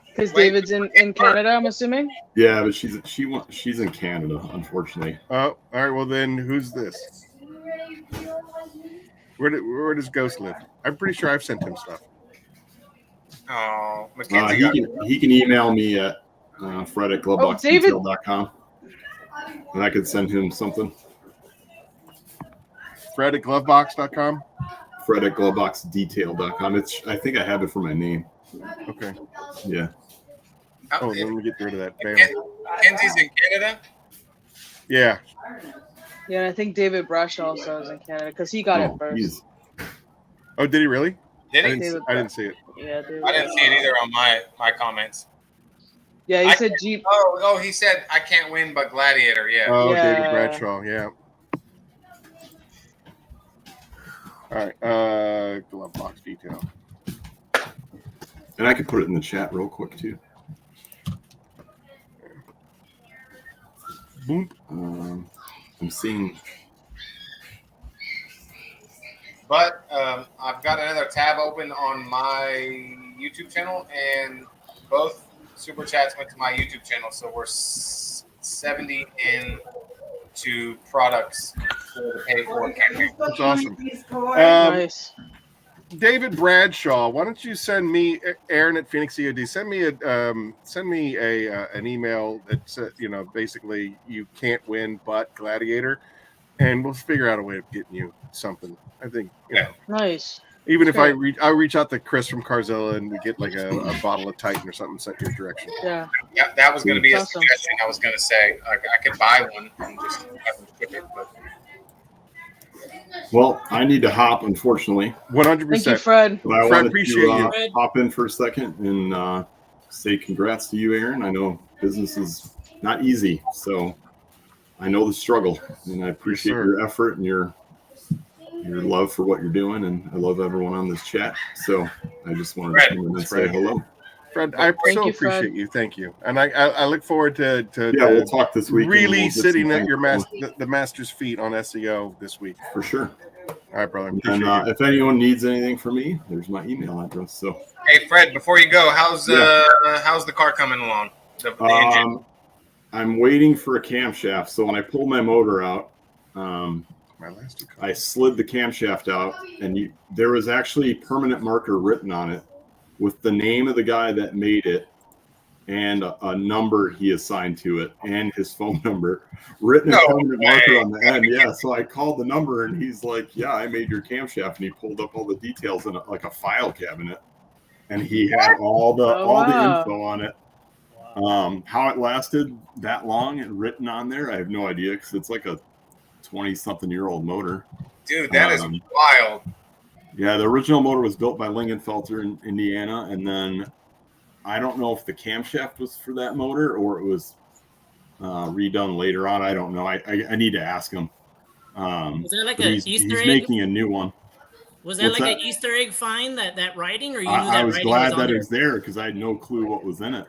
S9: Because David's in Canada, I'm assuming.
S7: Yeah, but she's in Canada, unfortunately.
S1: Oh, all right. Well, then who's this? Where does Ghost live? I'm pretty sure I've sent him stuff.
S2: Oh, Mackenzie.
S7: He can email me at Fred at gloveboxdetail.com, and I could send him something.
S1: Fred at glovebox.com.
S7: Fred at gloveboxdetail.com. I think I have it for my name.
S1: Okay.
S7: Yeah.
S1: Oh, let me get rid of that. Bam.
S2: Mackenzie's in Canada.
S1: Yeah.
S9: Yeah, and I think David Brush also is in Canada because he got it first.
S1: Oh, did he really?
S2: Did he?
S1: I didn't see it.
S9: Yeah, David.
S2: I didn't see it either on my comments.
S9: Yeah, he said Jeep.
S2: Oh, he said I can't win, but Gladiator. Yeah.
S1: Oh,
S9: Yeah.
S1: David Bradshaw. Yeah. All right. Glove box detail.
S7: And I could put it in the chat real quick too.
S1: Boom.
S7: I'm seeing.
S2: But I've got another tab open on my YouTube channel, and both super chats went to my YouTube channel. So we're 70 into products for the pay for campaign.
S1: That's awesome.
S9: Nice.
S1: David Bradshaw, why don't you send me, Aaron at Phoenix E.O.D, send me an email that says, basically you can't win but Gladiator, and we'll figure out a way of getting you something. I think,
S9: Nice.
S1: even if
S9: Great.
S1: I'll reach out to Chris from Carzilla and we get like a bottle of Titan or something sent your direction.
S9: Yeah.
S2: Yeah, that was going to be a
S9: Awesome.
S2: suggestion. I was going to say I could buy one and just have them ship it, but
S7: Well, I need to hop, unfortunately.
S1: 100%.
S9: Thank you, Fred.
S7: But I
S1: Fred,
S7: wanted
S1: appreciate
S7: to
S1: you.
S7: hop in for a second and say congrats to you, Aaron. I know business is not easy, so I know the struggle, and I appreciate
S1: sir.
S7: your effort and your love for what you're doing, and I love everyone on this chat. So I just wanted to come in and say hello.
S1: Fred, I
S9: Thank
S1: so
S9: you, Fred.
S1: appreciate you. Thank you. And I look forward to
S7: We'll talk this week. and
S1: really
S7: we'll get some
S1: sitting at
S7: things
S1: your
S7: going.
S1: the master's feet on SEO this week.
S7: For sure.
S1: All right, brother.
S7: And
S1: Appreciate you.
S7: if anyone needs anything from me, there's my email address. So
S2: hey, Fred, before you go, how's the car coming along? The engine.
S7: I'm waiting for a camshaft. So when I pulled my motor out,
S1: My last two
S7: I slid the camshaft out, and there was actually permanent marker written on it with the name of the guy that made it and a number he assigned to it and his phone number written in permanent marker on the end. Yeah. So I called the number and he's like, yeah, I made your camshaft. And he pulled up all the details in like a file cabinet and he had all the info on it. How it lasted that long and written on there, I have no idea because it's like a 20-something-year-old motor.
S2: Dude, that is wild.
S7: Yeah, the original motor was built by Lingenfelter in Indiana, and then I don't know if the camshaft was for that motor or it was redone later on. I don't know. I need to ask him.
S18: Was that like an Easter egg?
S7: He's making a new one.
S18: Was that an Easter egg find, that writing? Or you knew
S7: I was glad that
S18: it
S7: was there because I had no clue what was in it.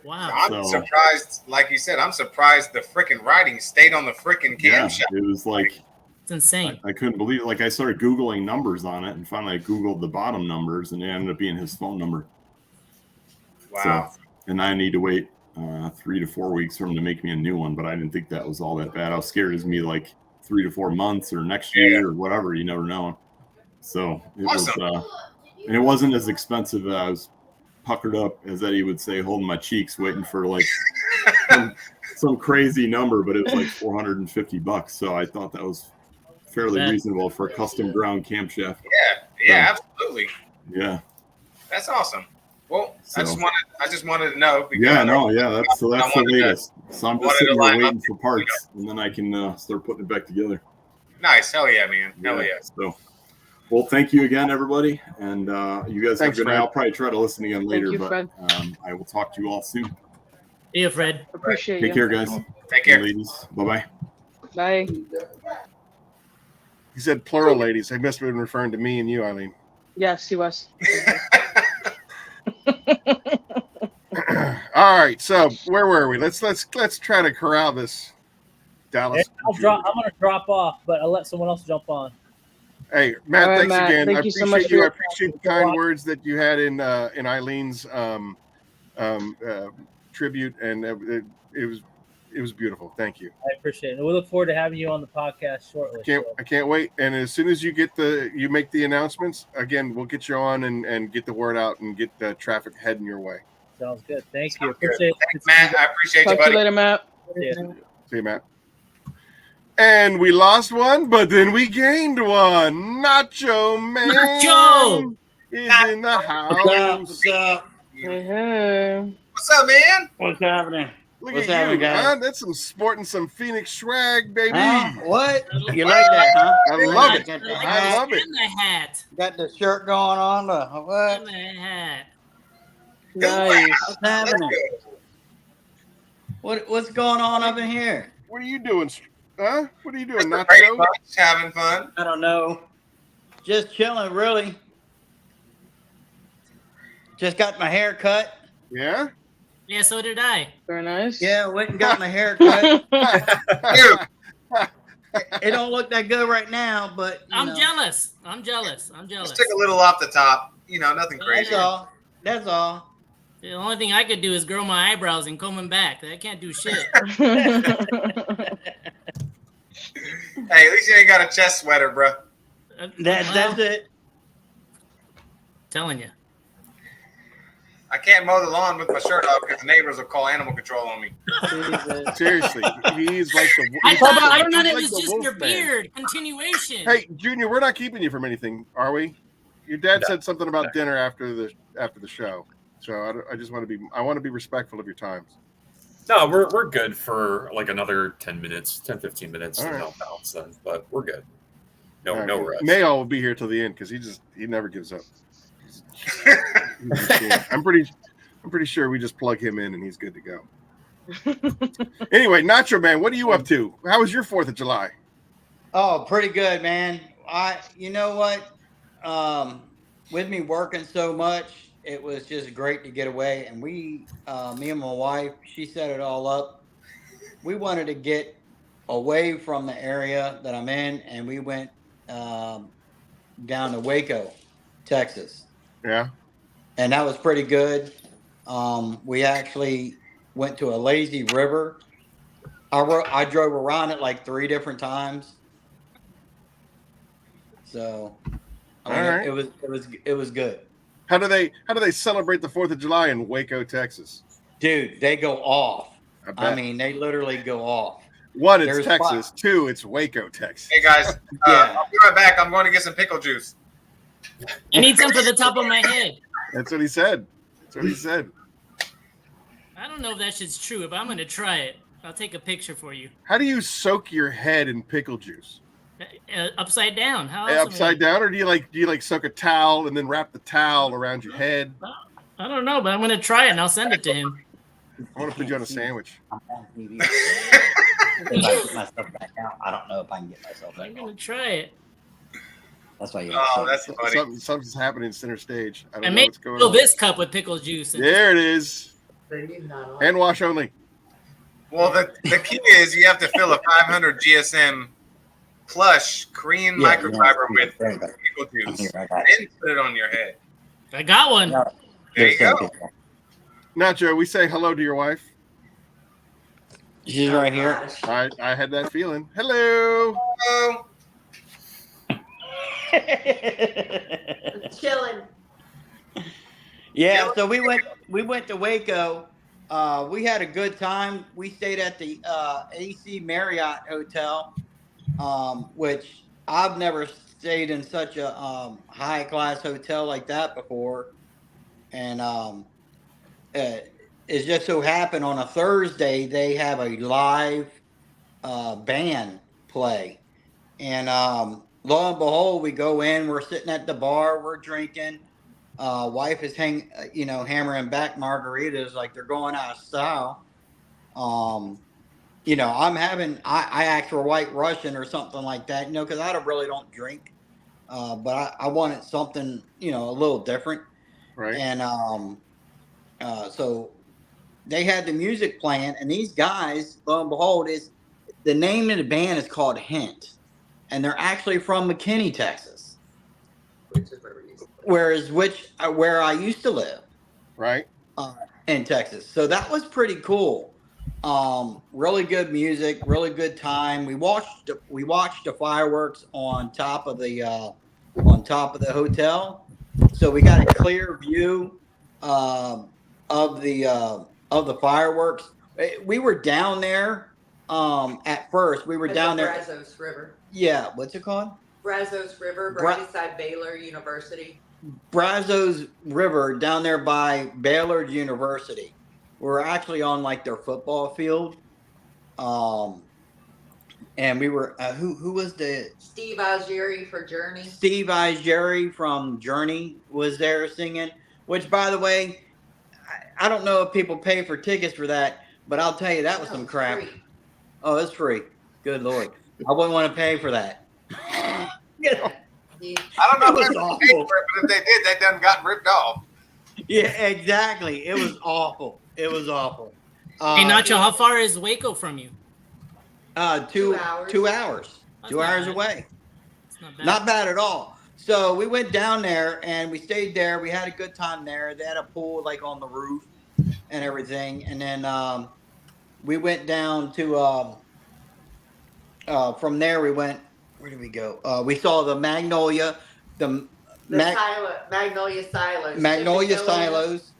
S18: Wow.
S2: I'm surprised, like you said, I'm surprised the freaking writing stayed on the freaking camshaft.
S7: Yeah, it was like...
S18: It's insane.
S7: I couldn't believe it. Like, I started Googling numbers on it, and finally I Googled the bottom numbers, and it ended up being his phone number.
S2: Wow.
S7: So, and I need to wait 3 to 4 weeks for him to make me a new one, but I didn't think that was all that bad. I was scared it was me like 3 to 4 months or next year or whatever. You never know. So it was, and it wasn't as expensive. I was puckered up, as Eddie would say, holding my cheeks, waiting for like some crazy number, but it was like $450. So I thought that was fairly reasonable for a custom ground camshaft.
S2: Yeah, absolutely.
S7: Yeah.
S2: That's awesome. Well, so, I just wanted to know.
S7: That's the latest. So I'm just sitting here waiting for parts, and then I can start putting it back together.
S2: Nice. Hell yeah, man. Hell yeah.
S7: So, well, thank you again, everybody. And you guys have a good night. I'll probably try to listen again later, I will talk to you all soon.
S18: See you, Fred.
S9: Appreciate
S7: you. Take care, guys.
S2: Take care.
S7: Ladies. Bye-bye.
S9: Bye.
S1: He said plural ladies. I must have been referring to me and you, Eileen.
S9: Yes, he was.
S1: All right, so where were we? Let's try to corral this Dallas.
S13: I'm gonna drop off, but I'll let someone else jump on.
S1: Hey, Matt,
S9: right,
S1: thanks
S9: Matt.
S1: again.
S9: Thank
S1: I
S9: you
S1: appreciate
S9: so much
S1: you. I appreciate the kind words that you had in Eileen's tribute, and it was beautiful. Thank you.
S13: I appreciate it. We look forward to having you on the podcast shortly.
S1: I can't wait. And as soon as you make the announcements, again, we'll get you on and get the word out and get the traffic heading your way.
S13: Sounds good. Thank you. Appreciate it.
S2: Thanks, Matt. I appreciate you, buddy.
S9: Talk to you later, Matt.
S1: See you, Matt. And we lost one, but then we gained one. Nacho Man is in the house.
S6: What's up?
S9: Hey.
S2: What's up, man?
S6: What's happening?
S1: Look
S6: What's
S1: at
S6: happening,
S1: you,
S6: guys?
S1: man. That's some sporting some Phoenix swag, baby.
S6: What? You like that, huh?
S1: I love it.
S6: Got the
S1: I love it.
S18: And the hat.
S6: Got the shirt going on. What?
S18: And the hat.
S9: Nice.
S6: What's happening? What's going on up in here?
S1: What are you doing? Huh? What are you doing?
S2: Not having fun.
S6: I don't know. Just chilling, really. Just got my hair cut.
S1: Yeah?
S18: Yeah, so did I.
S9: Very nice.
S6: Yeah, went and got my hair cut. It don't look that good right now, but
S18: I'm jealous. I'm jealous.
S2: Just took a little off the top. Nothing crazy.
S6: That's all.
S18: The only thing I could do is grow my eyebrows and comb them back. I can't do shit.
S2: Hey, at least you ain't got a chest sweater, bro.
S6: That's it.
S18: Telling you.
S2: I can't mow the lawn with my shirt off because the neighbors will call animal control on me.
S1: Seriously, he's like the.
S18: I thought it was just your beard. Continuation.
S1: Hey, Junior, we're not keeping you from anything, are we? Your dad said something about dinner after the show, so I just want to be respectful of your times.
S21: No, we're good for like another 10 minutes, 10-15 minutes to help out, son. But we're good. No rush.
S1: Mayall will be here till the end because he never gives up. I'm pretty sure we just plug him in and he's good to go. Anyway, Nacho Man, what are you up to? How was your 4th of July?
S6: Oh, pretty good, man. You know what? With me working so much, it was just great to get away. And me and my wife, she set it all up. We wanted to get away from the area that I'm in, and we went down to Waco, Texas.
S1: Yeah.
S6: And that was pretty good. We actually went to a lazy river. I drove around it like 3 different times. So
S1: right.
S6: it was good.
S1: How do they celebrate the 4th of July in Waco, Texas?
S6: Dude, they go off. I mean, they literally go off.
S1: One, it's Texas. Two, it's Waco, Texas.
S2: Hey guys, I'll be right back. I'm going to get some pickle juice.
S18: I need some for the top of my head.
S1: That's what he said.
S18: I don't know if that shit's true, but I'm going to try it. I'll take a picture for you.
S1: How do you soak your head in pickle juice?
S18: Upside down. How else
S1: Upside down, or do you like soak a towel and then wrap the towel around your head?
S18: I don't know, but I'm going to try it and I'll send it to him.
S1: I want to put you on a sandwich.
S6: If I get myself back out, I don't know if I can get myself back
S18: I'm going to try it.
S6: That's why you.
S2: That's funny.
S1: Something's happening center stage. I don't
S18: And
S1: know
S18: maybe
S1: what's going
S18: fill
S1: on.
S18: this cup with pickle juice.
S1: There it is. Hand wash only.
S2: Well, the key is you have to fill a 500 GSM plush Korean microfiber with pickle juice, then put it on your head.
S18: I got one.
S2: There you go.
S1: Nacho, we say hello to your wife.
S6: She's right here.
S1: I had that feeling. Hello.
S2: Hello.
S15: Chilling.
S6: Yeah, so we went to Waco. We had a good time. We stayed at the AC Marriott Hotel, which I've never stayed in such a high class hotel like that before. And it just so happened on a Thursday they have a live band play, and lo and behold, we go in. We're sitting at the bar. We're drinking. Wife is hammering back margaritas like they're going out of style. I'm having I asked for White Russian or something like that, because I really don't drink, but I wanted something a little different,
S1: right?
S6: And so they had the music playing, and these guys, lo and behold, is the name of the band is called Hint, and they're actually from McKinney, Texas. Where I used to live,
S1: right,
S6: in Texas. So that was pretty cool. Really good music, really good time. We watched the fireworks on top of the hotel, so we got a clear view of the fireworks. We were down there. At first, we were down there.
S5: Brazos River.
S6: Yeah, what's it called?
S5: Brazos River, right beside Baylor University.
S6: Brazos River, down there by Baylor University. We're actually on their football field. And we were who was the
S5: Steve Algieri for Journey.
S6: Steve Algieri from Journey was there singing, which, by the way, I don't know if people pay for tickets for that, but I'll tell you that was some crap.
S5: Free.
S6: Oh, it's free. Good Lord. I wouldn't want to pay for that.
S2: I don't know if they paid for it, but if they did, that done got ripped off.
S6: Yeah, exactly. It was awful. It was awful.
S18: Hey, Nacho, how far is Waco from you?
S6: 2 hours. 2 hours.
S18: That's
S6: 2
S18: not
S6: hours
S18: bad.
S6: away.
S18: It's not bad.
S6: Not bad at all. So we went down there and we stayed there. We had a good time there. They had a pool on the roof and everything. And then we went down to from there we went. Where did we go? We saw the Magnolia,
S5: Magnolia Silos.
S6: Magnolia Silos.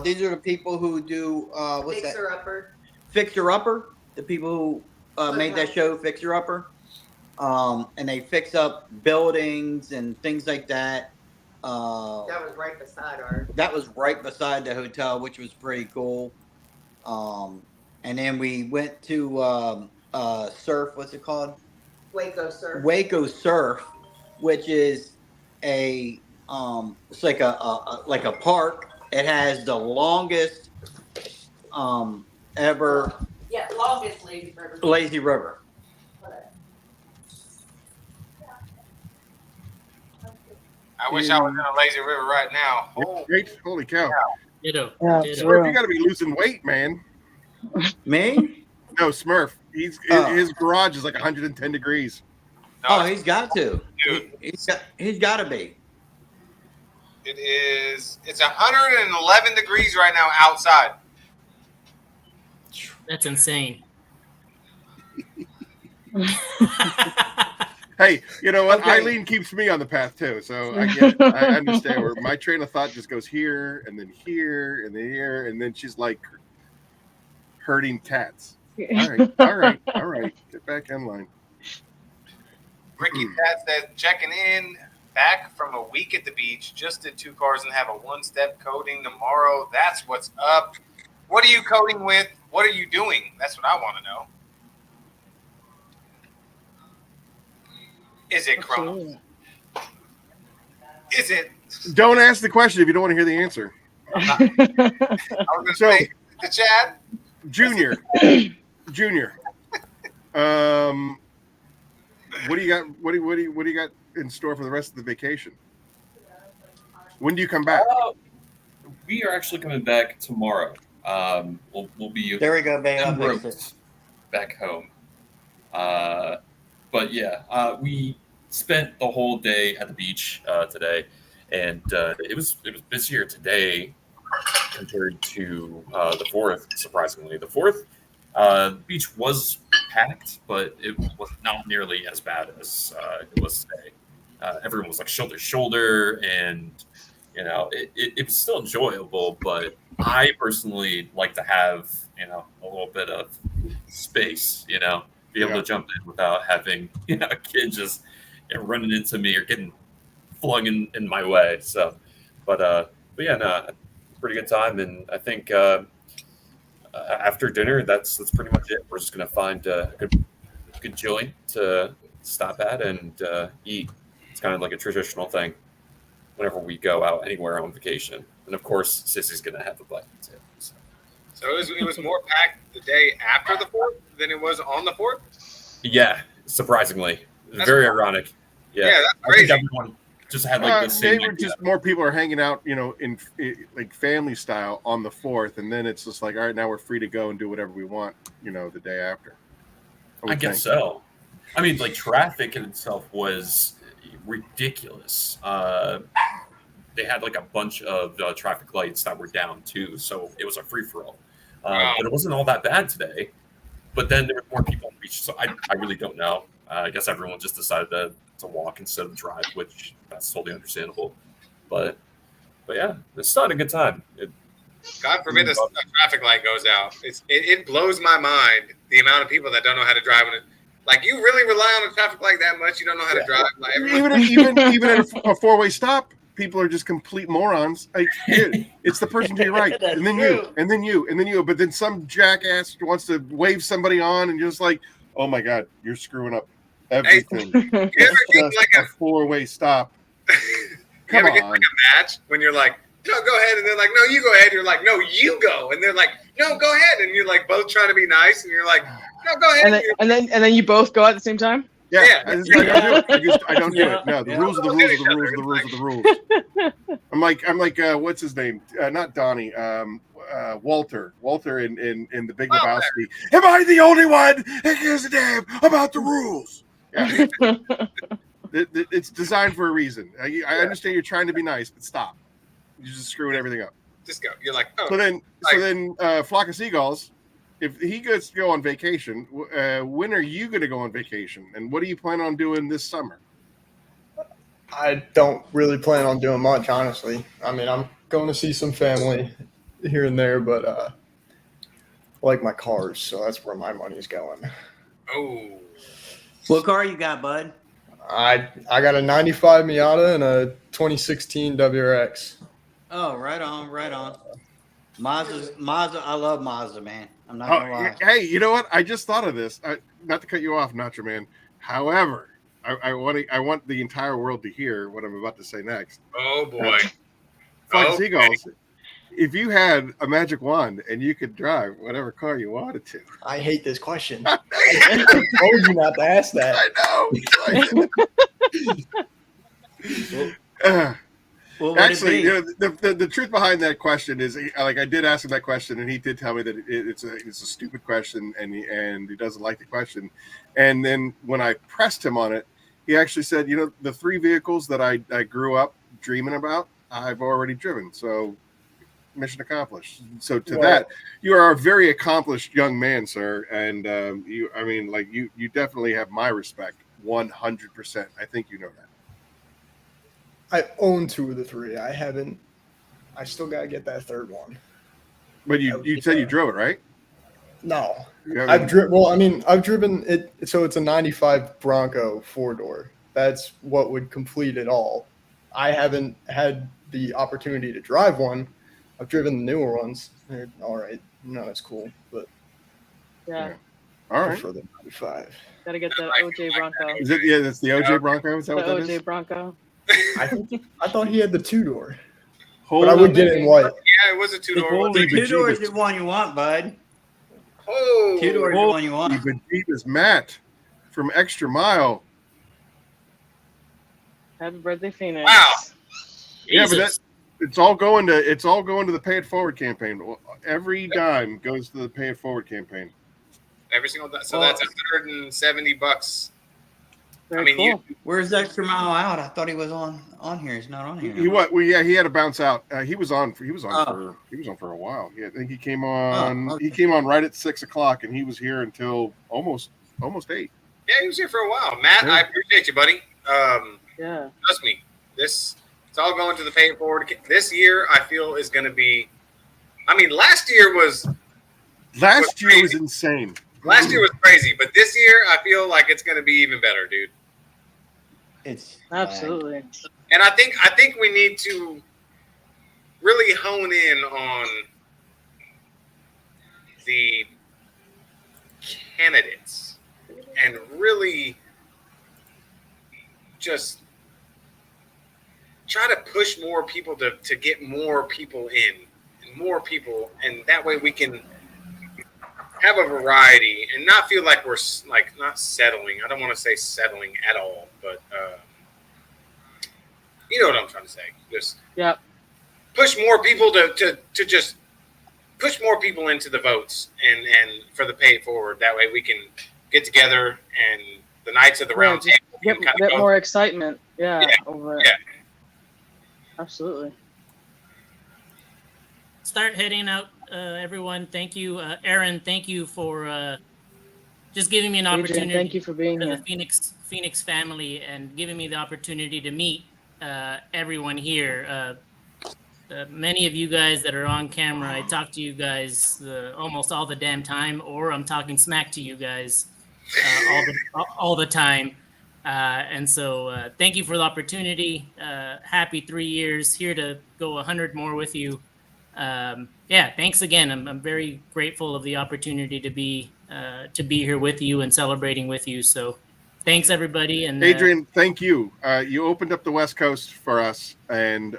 S6: These are the people who do what's
S5: Fixer
S6: that?
S5: Upper.
S6: Fixer Upper. The people who made that show, Fixer Upper. And they fix up buildings and things like that.
S5: That was right beside ours.
S6: That was right beside the hotel, which was pretty cool. And then we went to surf. What's it called?
S5: Waco Surf.
S6: Waco Surf, which is it's like a park. It has the longest ever
S5: Yeah, longest lazy river.
S6: lazy river.
S2: I wish I was in a lazy river right now.
S1: Great. Holy cow.
S18: Ditto.
S1: Smurf, you got to be losing weight, man.
S6: Me?
S1: No, Smurf. His garage is 110 degrees.
S6: Oh, he's got to.
S2: Dude.
S6: He's got to be.
S2: It's 111 degrees right now outside.
S18: That's insane.
S1: Hey, you know what?
S6: Okay.
S1: Eileen keeps me on the path too, so I get it. I understand where my train of thought just goes here and then here and then here, and then she's like, herding cats. All right. Get back in line.
S2: Ricky Pat says, checking in, back from a week at the beach. Just did 2 cars and have a 1-step coating tomorrow. That's what's up. What are you coating with? What are you doing? That's what I want to know. Is it Chrome? Is it?
S1: Don't ask the question if you don't want to hear the answer.
S2: I was going to say, the chat.
S1: Junior. What do you got? What do you got in store for the rest of the vacation? When do you come back?
S21: We are actually coming back tomorrow. We'll be
S6: there. We go, babe.
S21: Back home. But yeah, we spent the whole day at the beach today, and it was busier today compared to the 4th. Surprisingly, the 4th. The beach was packed, but it was not nearly as bad as it was today. Everyone was like shoulder to shoulder, and it was still enjoyable. But I personally like to have a little bit of space, be able to jump in without having a kid just running into me or getting flung in my way. So, but yeah, no, pretty good time, and I think. After dinner, that's pretty much it. We're just gonna find a good joint to stop at and eat. It's kind of like a traditional thing whenever we go out anywhere on vacation. And of course, Sissy's gonna have a bite too.
S2: So it was more packed the day after the 4th than it was on the 4th.
S21: Yeah, surprisingly, very ironic. Yeah,
S2: that's crazy.
S21: I think everyone just had like the same.
S1: Maybe just more people are hanging out, in like family style on the 4th, and then it's just like, all right, now we're free to go and do whatever we want, the day after.
S21: I guess so. I mean, like traffic in itself was ridiculous. They had like a bunch of traffic lights that were down too, so it was a free for all. But it wasn't all that bad today. But then there were more people on the beach, so I really don't know. I guess everyone just decided to walk instead of drive, which that's totally understandable. But yeah, it's still a good time.
S2: God forbid a traffic light goes out. It blows my mind the amount of people that don't know how to drive. Like, you really rely on a traffic light that much? You don't know how to drive? Like,
S1: even at a 4-way stop, people are just complete morons. Like, it's the person to your right, and then you, and then you, and then you. But then some jackass wants to wave somebody on, and you're just like, oh my God, you're screwing up everything. It's just like a 4-way stop.
S2: You ever get like a match when you're like, no, go ahead, and they're like, no, you go ahead. You're like, no, you go, and they're like, no, go ahead, and you're like both trying to be nice, and you're like, no, go ahead.
S9: And then you both go at the same time.
S1: Yeah. I don't do it. No, the rules are the rules are the rules are the rules are the rules. I'm like, what's his name? Not Donnie. Walter in the Big Lebowski. Am I the only one that gives a damn about the rules? Yeah. It's designed for a reason. I understand you're trying to be nice, but stop. You're just screwing everything up.
S2: Just go. You're like, oh.
S1: So then, Flock of Seagulls, if he gets to go on vacation, when are you going to go on vacation? And what do you plan on doing this summer?
S20: I don't really plan on doing much, honestly. I mean, I'm going to see some family here and there, but I like my cars, so that's where my money's going.
S2: Oh.
S6: What car you got, bud?
S20: I got a 95 Miata and a 2016 WRX.
S6: Oh, right on. Mazda, I love Mazda, man. I'm not gonna lie.
S1: Hey, you know what? I just thought of this. Not to cut you off, Nacho Man. However, I want the entire world to hear what I'm about to say next.
S2: Oh boy.
S1: Flock of Seagulls. If you had a magic wand and you could drive whatever car you wanted to.
S20: I hate this question. I told you not to ask that.
S1: I know. Actually, the truth behind that question is, like, I did ask him that question, and he did tell me that it's a stupid question, and he doesn't like the question. And then when I pressed him on it, he actually said, the 3 vehicles that I grew up dreaming about, I've already driven. So mission accomplished. So to that, you are a very accomplished young man, sir, and you definitely have my respect, 100%. I think you know that.
S20: I own 2 of the 3. I still gotta get that 3rd one.
S1: But you said you drove it, right?
S20: No. I've driven it. So it's a 95 Bronco 4-door. That's what would complete it all. I haven't had the opportunity to drive one. I've driven the newer ones. They're all right. No, it's cool, but
S9: Yeah.
S1: All right.
S20: For the 95.
S9: Gotta get the OJ Bronco.
S1: Is it? Yeah, that's the OJ Bronco. Is that what
S9: The
S1: that
S9: OJ
S1: is?
S9: Bronco.
S20: I thought he had the 2-door.
S1: Hold
S20: But I
S1: on,
S20: would get it in white.
S2: Yeah, it was a 2-door.
S6: The 2-door is the one you want, bud.
S2: Oh,
S6: 2-door is the one you want.
S1: Bejeebus, Matt from Extra Mile.
S9: Happy birthday, Phoenix.
S2: Wow.
S1: Yeah, but it's all going to the Pay It Forward campaign. Every dime goes to the Pay It Forward campaign.
S2: Every single day. So that's $170.
S9: Very cool.
S6: Where's Extra Mile out? I thought he was on here. He's not on here.
S1: He what? Well, yeah, he had to bounce out. He was on for a while. Yeah, I think he came on.
S6: okay.
S1: He came on right at 6 o'clock, and he was here until almost 8.
S2: Yeah, he was here for a while. Matt, I appreciate you, buddy.
S9: Yeah.
S2: Trust me, it's all going to the Pay It Forward. This year, I feel, is going to be. I mean, last year was
S1: insane.
S2: Last year was crazy, but this year, I feel like it's going to be even better, dude.
S6: It's
S9: absolutely.
S2: And I think we need to really hone in on the candidates and really just try to push more people to get more people in and more people, and that way we can have a variety and not feel like we're like not settling. I don't want to say settling at all, but you know what I'm trying to say. Just push more people to just push more people into the votes and for the Pay It Forward. That way we can get together and the Knights of the Round Table
S9: get more excitement. Over it. Absolutely.
S18: Start heading out, everyone. Thank you, Aaron. Thank you for just giving me an opportunity.
S9: Adrian, thank you for being here.
S18: The Phoenix family and giving me the opportunity to meet everyone here. Many of you guys that are on camera, I talk to you guys almost all the damn time, or I'm talking smack to you guys all the time. And so thank you for the opportunity. Happy 3 years, here to go 100 more with you. Thanks again. I'm very grateful of the opportunity to be here with you and celebrating with you. So thanks everybody. And
S1: Adrian, thank you. You opened up the West Coast for us, and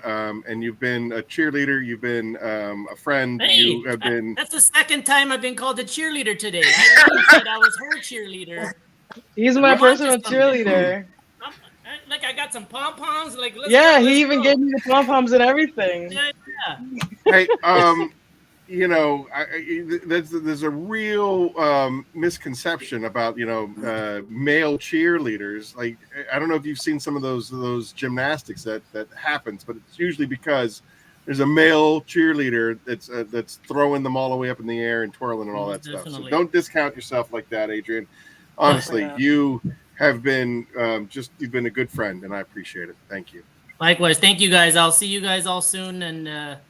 S1: you've been a cheerleader. You've been a friend.
S18: Hey,
S1: you have been.
S18: That's the second time I've been called a cheerleader today. I said I was her cheerleader.
S9: He's my personal cheerleader.
S18: Like I got some pom poms. Like
S9: he even gave me the pom poms and everything.
S18: Yeah.
S1: Hey, you know, there's a real misconception about male cheerleaders. Like I don't know if you've seen some of those gymnastics that happens, but it's usually because there's a male cheerleader that's throwing them all the way up in the air and twirling and all that stuff. So don't discount yourself like that, Adrian. Honestly, you have been you've been a good friend, and I appreciate it. Thank you.
S18: Likewise, thank you guys. I'll see you guys all soon, and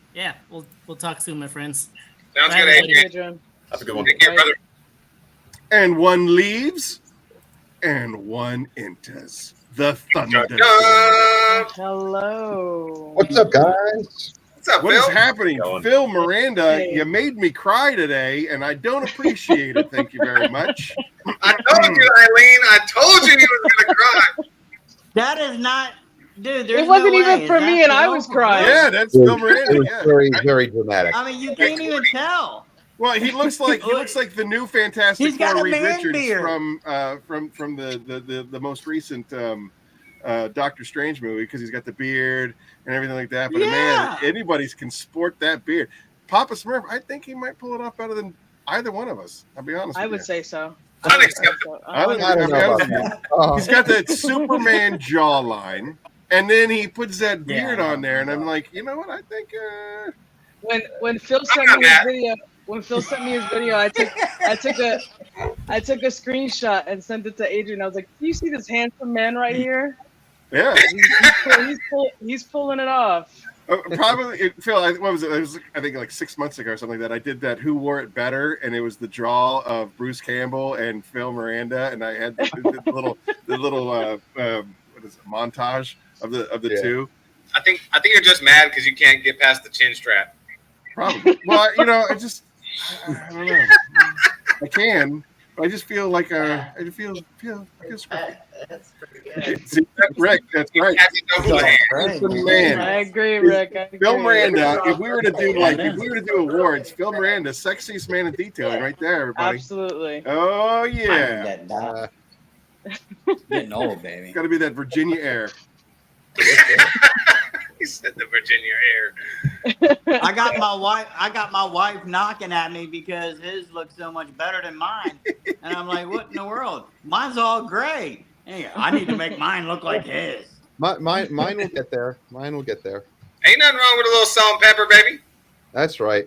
S18: we'll talk soon, my friends.
S2: Sounds
S18: Bye,
S2: good,
S18: everybody.
S2: Adrian.
S21: Have a good one.
S2: Take care, brother.
S1: And one leaves, and one enters. The Thunder.
S9: Hello.
S8: What's up, guys?
S2: What's up,
S1: What is
S2: Phil?
S1: happening? Phil Miranda, you made me cry today, and I don't appreciate it. Thank you very much.
S2: I told you, Eileen. I told you he was going to cry.
S6: That is not, dude. There's
S9: It wasn't
S6: no
S9: even
S6: way.
S9: for
S6: Is
S9: me,
S6: that
S9: and I
S6: Phil?
S9: was crying.
S1: Yeah, that's
S8: It
S1: Phil
S8: was
S1: Miranda.
S8: very, very dramatic.
S6: I mean, you can't even tell.
S1: Well, he looks like the new Fantastic
S6: He's got
S1: Four
S6: a
S1: Reed
S6: man
S1: Richards
S6: beard.
S1: from the most recent Doctor Strange movie, because he's got the beard and everything like that. But man, anybody can sport that beard. Papa Smurf, I think he might pull it off better than either one of us. I'll be honest.
S9: I
S1: with
S9: would
S1: you.
S9: say so.
S2: Unacceptable.
S1: I don't know about that. He's got that Superman jawline, and then he puts that beard on there, and I'm like, you know what? I think
S9: When Phil sent me his video, I took a screenshot and sent it to Adrian. I was like, "Do you see this handsome man right here?
S1: Yeah,
S9: he's pulling it off."
S1: Probably, Phil. What was it? It was, I think, like 6 months ago or something like that. I did that. Who wore it better? And it was the draw of Bruce Campbell and Phil Miranda, and I had the little what is it, montage of the two.
S2: I think you're just mad because you can't get past the chin strap.
S1: Probably. Well, I don't know. I can. But I just feel like I feel scruffy.
S5: That's pretty good.
S1: See, Rick, that's right. That's the man.
S9: I agree, Rick. I agree.
S1: Phil Miranda. If we were to do awards, Phil Miranda, sexiest man in detailing, right there, everybody.
S9: Absolutely.
S1: Oh yeah.
S6: Getting old, baby.
S1: Got to be that Virginia air.
S2: He said the Virginia air.
S6: I got my wife knocking at me because his looks so much better than mine, and I'm like, "What in the world? Mine's all gray. Hey, I need to make mine look like his."
S8: Mine will get there. Mine will get there.
S2: Ain't nothing wrong with a little salt and pepper, baby.
S8: That's right.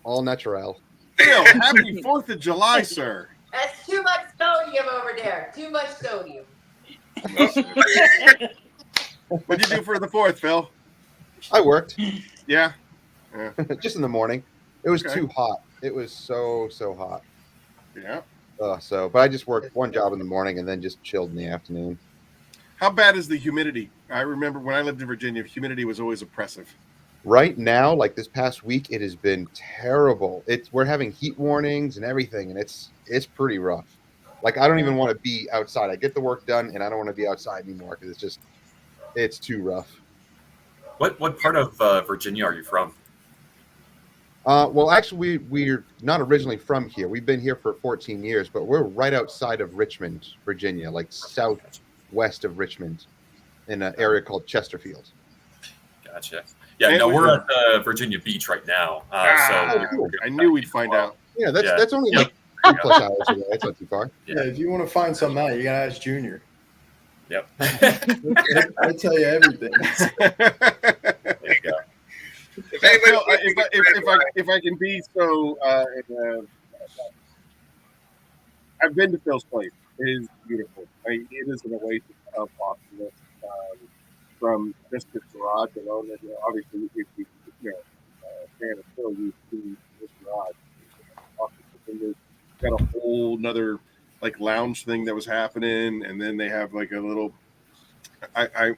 S8: All natural.
S1: Phil, happy 4th of July, sir.
S5: That's too much sodium over there. Too much sodium.
S1: What'd you do for the 4th, Phil?
S8: I worked.
S1: Yeah.
S8: Just in the morning. It was too hot. It was so hot.
S1: Yeah.
S8: But I just worked one job in the morning and then just chilled in the afternoon.
S1: How bad is the humidity? I remember when I lived in Virginia, humidity was always oppressive.
S8: Right now, like this past week, it has been terrible. We're having heat warnings and everything, and it's pretty rough. Like I don't even want to be outside. I get the work done, and I don't want to be outside anymore because it's too rough.
S21: What part of Virginia are you from?
S8: Well, actually, we're not originally from here. We've been here for 14 years, but we're right outside of Richmond, Virginia, like southwest of Richmond, in an area called Chesterfield.
S21: Gotcha. Yeah, no, we're at Virginia Beach right now.
S1: I knew we'd find out.
S8: Yeah, that's only like 2+ hours away. That's not too far.
S20: Yeah, if you want to find something out, you gotta ask Junior.
S21: Yep.
S20: I tell you everything.
S21: There you go.
S1: If I can be so, I've been to Phil's place. It is beautiful. It is an oasis of awesomeness. From just his garage alone, obviously, if you fan of Phil, you've seen this garage. They've got a whole nother like lounge thing that was happening, and then they have like a little. I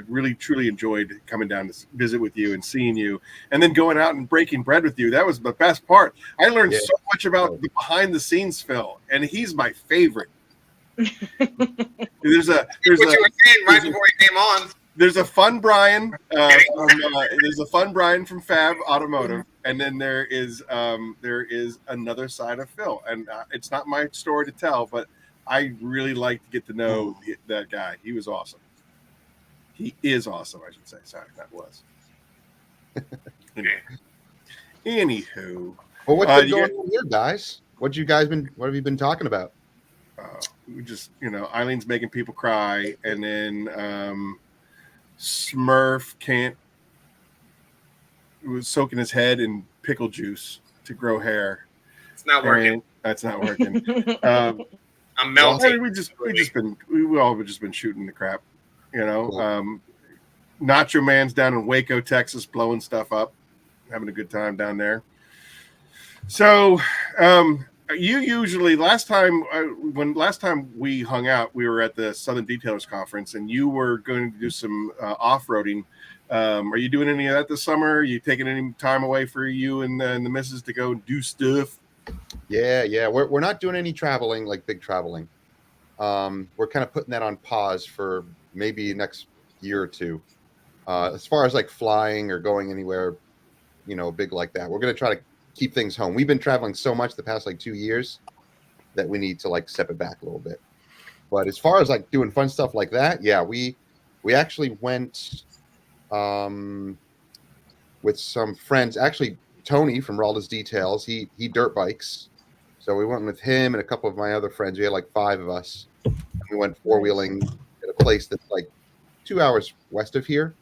S1: really truly enjoyed coming down to visit with you and seeing you, and then going out and breaking bread with you. That was the best part. I learned so much about the behind the scenes Phil, and he's my favorite. There's a
S2: right before he came on.
S1: There's a fun Brian. There's a fun Brian from Fab Automotive, and then there is another side of Phil, and it's not my story to tell, but I really like to get to know that guy. He was awesome. He is awesome, I should say. Sorry, that was. Anywho,
S8: well, what's been going on here, guys? What have you been talking about?
S1: We just, Eileen's making people cry, and then Smurf was soaking his head in pickle juice to grow hair.
S2: It's not working.
S1: That's not working.
S2: I'm melting.
S1: We've all just been shooting the crap,
S8: Cool.
S1: Nacho Man's down in Waco, Texas, blowing stuff up, having a good time down there. So, you usually last time we hung out, we were at the Southern Detailers Conference, and you were going to do some off-roading. Are you doing any of that this summer? Are you taking any time away for you and the missus to go do stuff?
S8: Yeah. We're not doing any traveling, like big traveling. We're kind of putting that on pause for maybe next year or two. As far as like flying or going anywhere, big like that, we're going to try to keep things home. We've been traveling so much the past like 2 years that we need to like step it back a little bit. But as far as like doing fun stuff like that, yeah, we actually went with some friends. Actually, Tony from Ralda's Details, he dirt bikes. So we went with him and a couple of my other friends. We had like 5 of us. We went 4-wheeling at a place that's like 2 hours west of here.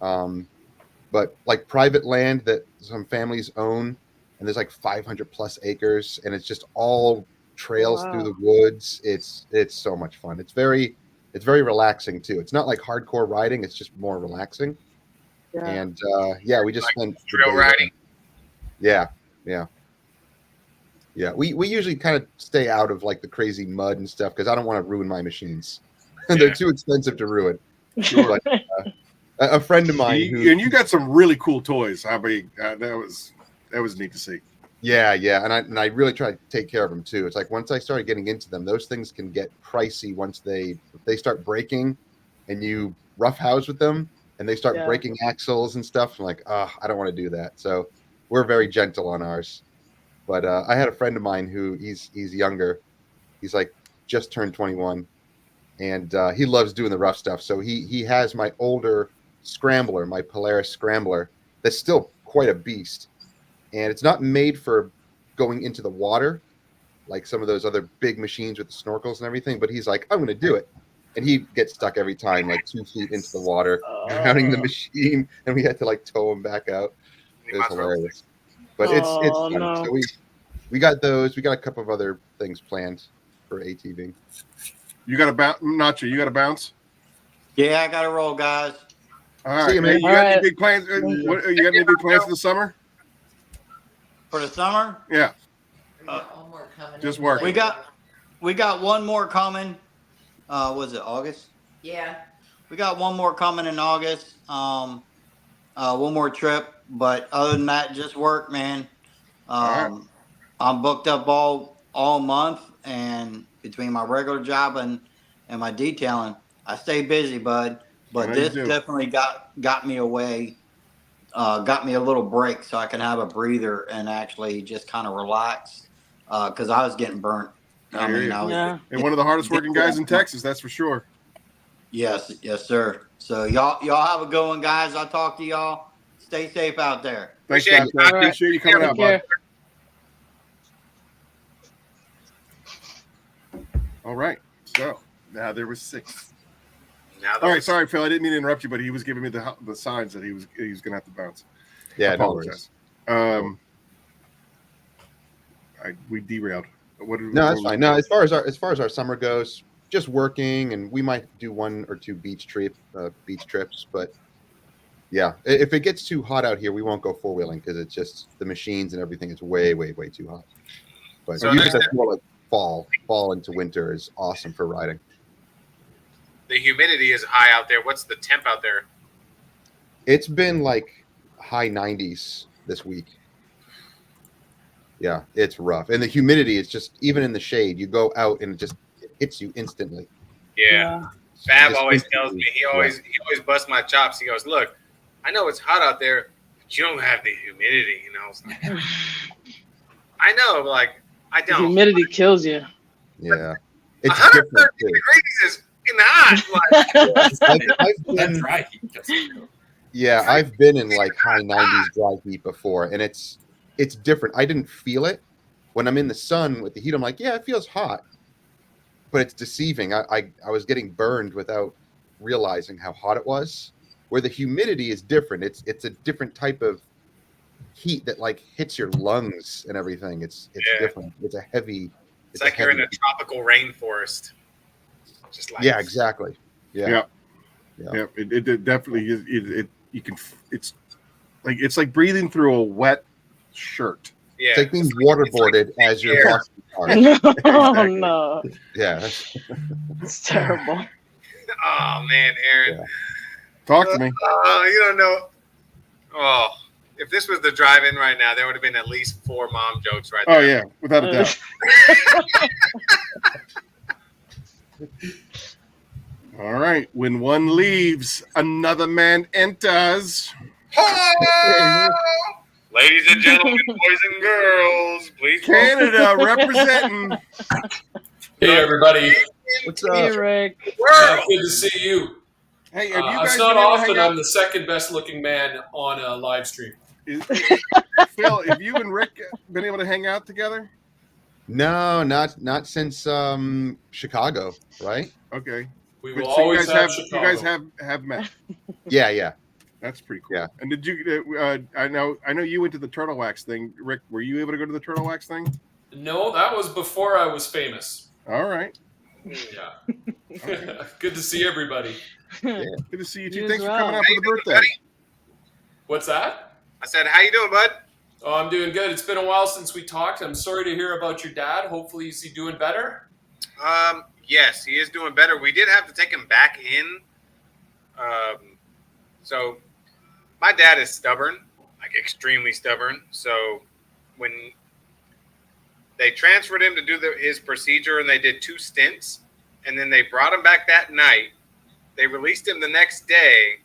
S8: But like private land that some families own, and there's like 500 plus acres, and it's just all trails through the woods. It's so much fun. It's very relaxing too. It's not like hardcore riding. It's just more relaxing. And we just spent the
S2: trail
S8: day
S2: riding.
S8: there. Yeah. We usually kind of stay out of like the crazy mud and stuff because I don't want to ruin my machines. They're too expensive to ruin.
S1: Sure.
S8: But, a friend of mine
S1: and you got some really cool toys. I mean, that was neat to see.
S8: Yeah, and I really try to take care of them too. It's like once I started getting into them, those things can get pricey once they start breaking, and you roughhouse with them, and they start breaking axles and stuff. I'm like, I don't want to do that. So we're very gentle on ours. But I had a friend of mine who he's younger. He's like just turned 21, and he loves doing the rough stuff. So he has my older Scrambler, my Polaris Scrambler, that's still quite a beast. And it's not made for going into the water like some of those other big machines with the snorkels and everything. But he's like, I'm going to do it. And he gets stuck every time, like 2 feet into the water, drowning the machine. And we had to like tow him back out. It was hilarious. But it's fun.
S9: No.
S8: So we got those. We got a couple of other things planned for ATV.
S1: You got to bounce, Nacho. You got to bounce.
S6: Yeah, I got to roll, guys.
S1: All right, man. You got any big plans? You got any big plans for the summer?
S6: For the summer?
S1: Yeah. Just work.
S6: We got one more coming. Was it August?
S5: Yeah.
S6: We got one more coming in August. One more trip, but other than that, just work, man. I'm booked up all month, and between my regular job and my detailing, I stay busy, bud. But this definitely got me away, got me a little break so I can have a breather and actually just kind of relax, because I was getting burnt. I mean,
S1: and one of the hardest working guys in Texas, that's for sure.
S6: Yes, sir. So y'all have a good one, guys. I'll talk to y'all. Stay safe out there.
S1: Thanks, guys. Appreciate you coming out, bud. All right. So now there was 6. All right, sorry, Phil. I didn't mean to interrupt you, but he was giving me the signs that he was going to have to bounce.
S8: Yeah,
S1: I apologize. We derailed.
S8: No, that's fine. No, as far as our summer goes, just working, and we might do 1 or 2 beach trips. But yeah, if it gets too hot out here, we won't go 4-wheeling because it's just the machines and everything is way, way, way too hot. But
S2: So
S8: usually that's more like fall into winter is awesome for riding.
S2: The humidity is high out there. What's the temp out there?
S8: It's been like high 90s this week. Yeah, it's rough. And the humidity is just, even in the shade, you go out and it hits you instantly.
S2: Yeah. Fab always tells me, he always busts my chops. He goes, look, I know it's hot out there, but you don't have the humidity. And I was like, I know, but like, I don't.
S9: The humidity kills you.
S8: Yeah. It's
S2: 130
S8: different too.
S2: degrees is fucking hot.
S8: I've been in like high 90s dry heat before, and it's different. I didn't feel it when I'm in the sun with the heat. I'm like, yeah, it feels hot, but it's deceiving. I was getting burned without realizing how hot it was. Where the humidity is different. It's a different type of heat that like hits your lungs and everything. It's different. It's a heavy.
S2: It's like you're in a tropical rainforest. Just like
S8: exactly.
S1: Yeah. It definitely is. You can. It's like breathing through a wet shirt.
S2: Yeah.
S8: It's like being waterboarded as you're walking the car.
S9: Oh no.
S8: Yeah.
S9: It's terrible.
S2: Oh man, Aaron.
S8: Yeah.
S1: Talk to me.
S2: You don't know. Oh, if this was the drive-in right now, there would have been at least 4 mom jokes right there.
S1: Oh yeah, without a doubt. All right. When one leaves, another man enters.
S2: Ladies and gentlemen, boys and girls, please.
S1: Canada representing.
S3: Hey, everybody.
S8: What's
S9: Hey,
S8: up?
S9: Rick.
S3: Good to see you.
S1: Hey, have you guys
S3: it's not
S1: been able to
S3: often
S1: hang out?
S3: I'm the second best looking man on a live stream.
S1: Phil, have you and Rick been able to hang out together?
S8: No, not since Chicago, right?
S1: Okay.
S3: We
S1: But
S3: will
S1: so
S3: always have
S1: you
S3: Chicago.
S1: guys have met.
S8: Yeah.
S1: That's pretty cool.
S8: Yeah.
S1: And did you? I know you went to the turtle wax thing, Rick. Were you able to go to the turtle wax thing?
S3: No, that was before I was famous.
S1: All right.
S3: Yeah. Good to see everybody.
S1: Yeah. Good to see you too.
S9: You
S1: Thanks
S9: as
S1: for coming
S9: well.
S1: out for the birthday.
S3: What's that?
S2: I said, how you doing, bud?
S3: Oh, I'm doing good. It's been a while since we talked. I'm sorry to hear about your dad. Hopefully, is he doing better?
S2: Yes, he is doing better. We did have to take him back in. So my dad is stubborn, like extremely stubborn. So when they transferred him to do his procedure, and they did 2 stints, and then they brought him back that night. They released him the next day,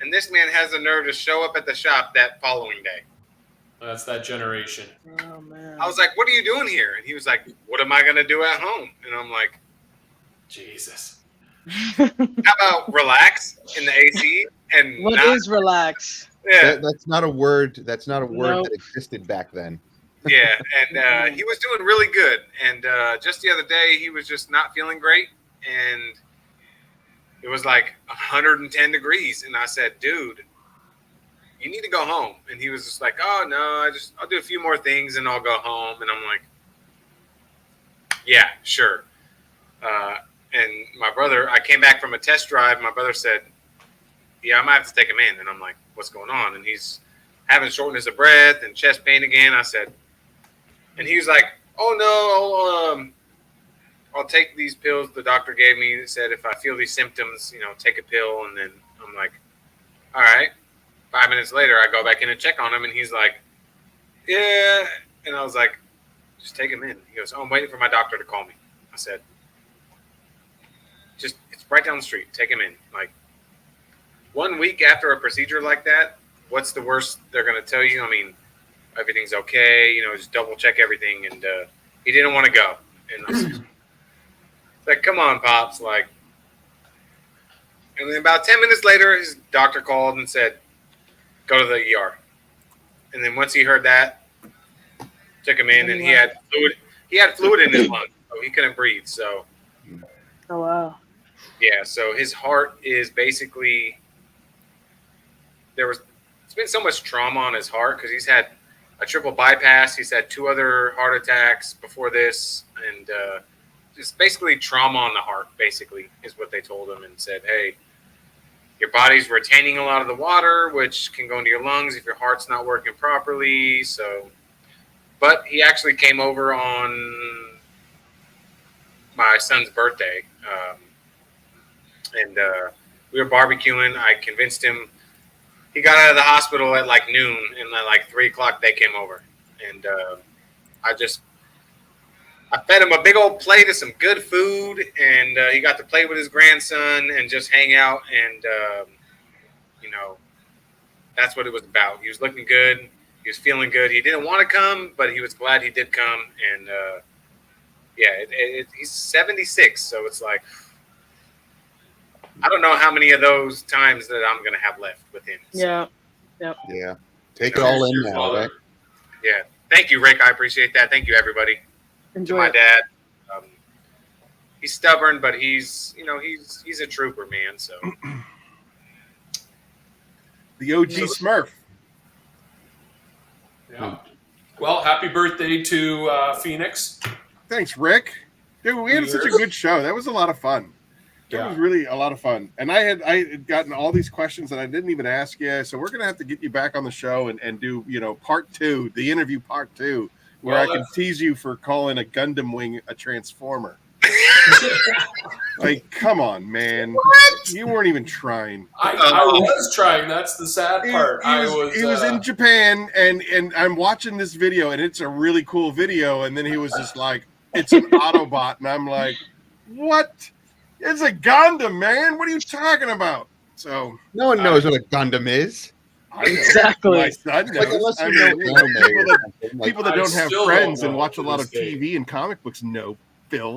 S2: and this man has the nerve to show up at the shop that following day.
S3: That's that generation.
S9: Oh man.
S2: I was like, "What are you doing here?" And he was like, "What am I going to do at home?" And I'm like,
S3: Jesus.
S2: How about relax in the AC and
S9: What is relax?
S2: Yeah,
S8: That's not a word. That's not a word
S9: Nope.
S8: that existed back then.
S2: yeah, and he was doing really good. And just the other day, he was just not feeling great, and it was like 110 degrees. And I said, "Dude, you need to go home." And he was just like, "Oh no, I'll do a few more things and I'll go home." And I'm like, "Yeah, sure." And my brother, I came back from a test drive. My brother said, "Yeah, I might have to take him in." And I'm like, "What's going on?" And he's having shortness of breath and chest pain again. I said, and he was like, "Oh no, I'll take these pills the doctor gave me. He said if I feel these symptoms, take a pill." And then I'm like, "All right." 5 minutes later, I go back in and check on him, and he's like, "Yeah." And I was like, "Just take him in." He goes, "Oh, I'm waiting for my doctor to call me." I said, it's right down the street. Take him in. Like 1 week after a procedure like that, what's the worst they're going to tell you? I mean, everything's okay. Just double check everything. And he didn't want to go. And I was like, "Come on, Pops." Like, and then about 10 minutes later, his doctor called and said, "Go to the ER." And then once he heard that, took him in, and he had fluid. He had fluid in his lungs, so he couldn't breathe. So.
S9: Oh wow.
S2: Yeah, so his heart is basically it's been so much trauma on his heart because he's had a triple bypass. He's had 2 other heart attacks before this, and just basically trauma on the heart, basically, is what they told him, and said, "Hey, your body's retaining a lot of the water, which can go into your lungs if your heart's not working properly." So, but he actually came over on my son's birthday. And we were barbecuing. I convinced him. He got out of the hospital at like noon, and at like 3 o'clock they came over. And I fed him a big old plate of some good food, and he got to play with his grandson and just hang out. And that's what it was about. He was looking good. He was feeling good. He didn't want to come, but he was glad he did come. And he's 76, so it's like, I don't know how many of those times that I'm going to have left with him. So.
S9: Yeah. Yep.
S8: Yeah. Take it all in now, right?
S2: Yeah. Thank you, Rick. I appreciate that. Thank you, everybody.
S9: Enjoy
S2: to my
S9: it.
S2: dad. He's stubborn, but he's a trooper, man. So.
S1: The OG Smurf.
S3: Yeah. Well, happy birthday to Phoenix.
S1: Thanks, Rick. Dude, we had such a good show. That was a lot of fun. That was really a lot of fun. And I had gotten all these questions that I didn't even ask you. So we're going to have to get you back on the show and do, part 2, the interview part 2, where I can tease you for calling a Gundam wing a transformer. Like, come on, man. What? You weren't even trying.
S3: I was trying. That's the sad part.
S1: He was in Japan, and I'm watching this video, and it's a really cool video. And then he was just like, "It's an Autobot." And I'm like, "What? It's a Gundam, man. What are you talking about?" So
S8: no one knows what a Gundam is.
S9: Exactly.
S1: My son knows.
S8: Like, unless
S1: I
S8: you
S1: mean,
S8: know
S1: people that don't have friends and watch a lot of TV and comic books know, Phil.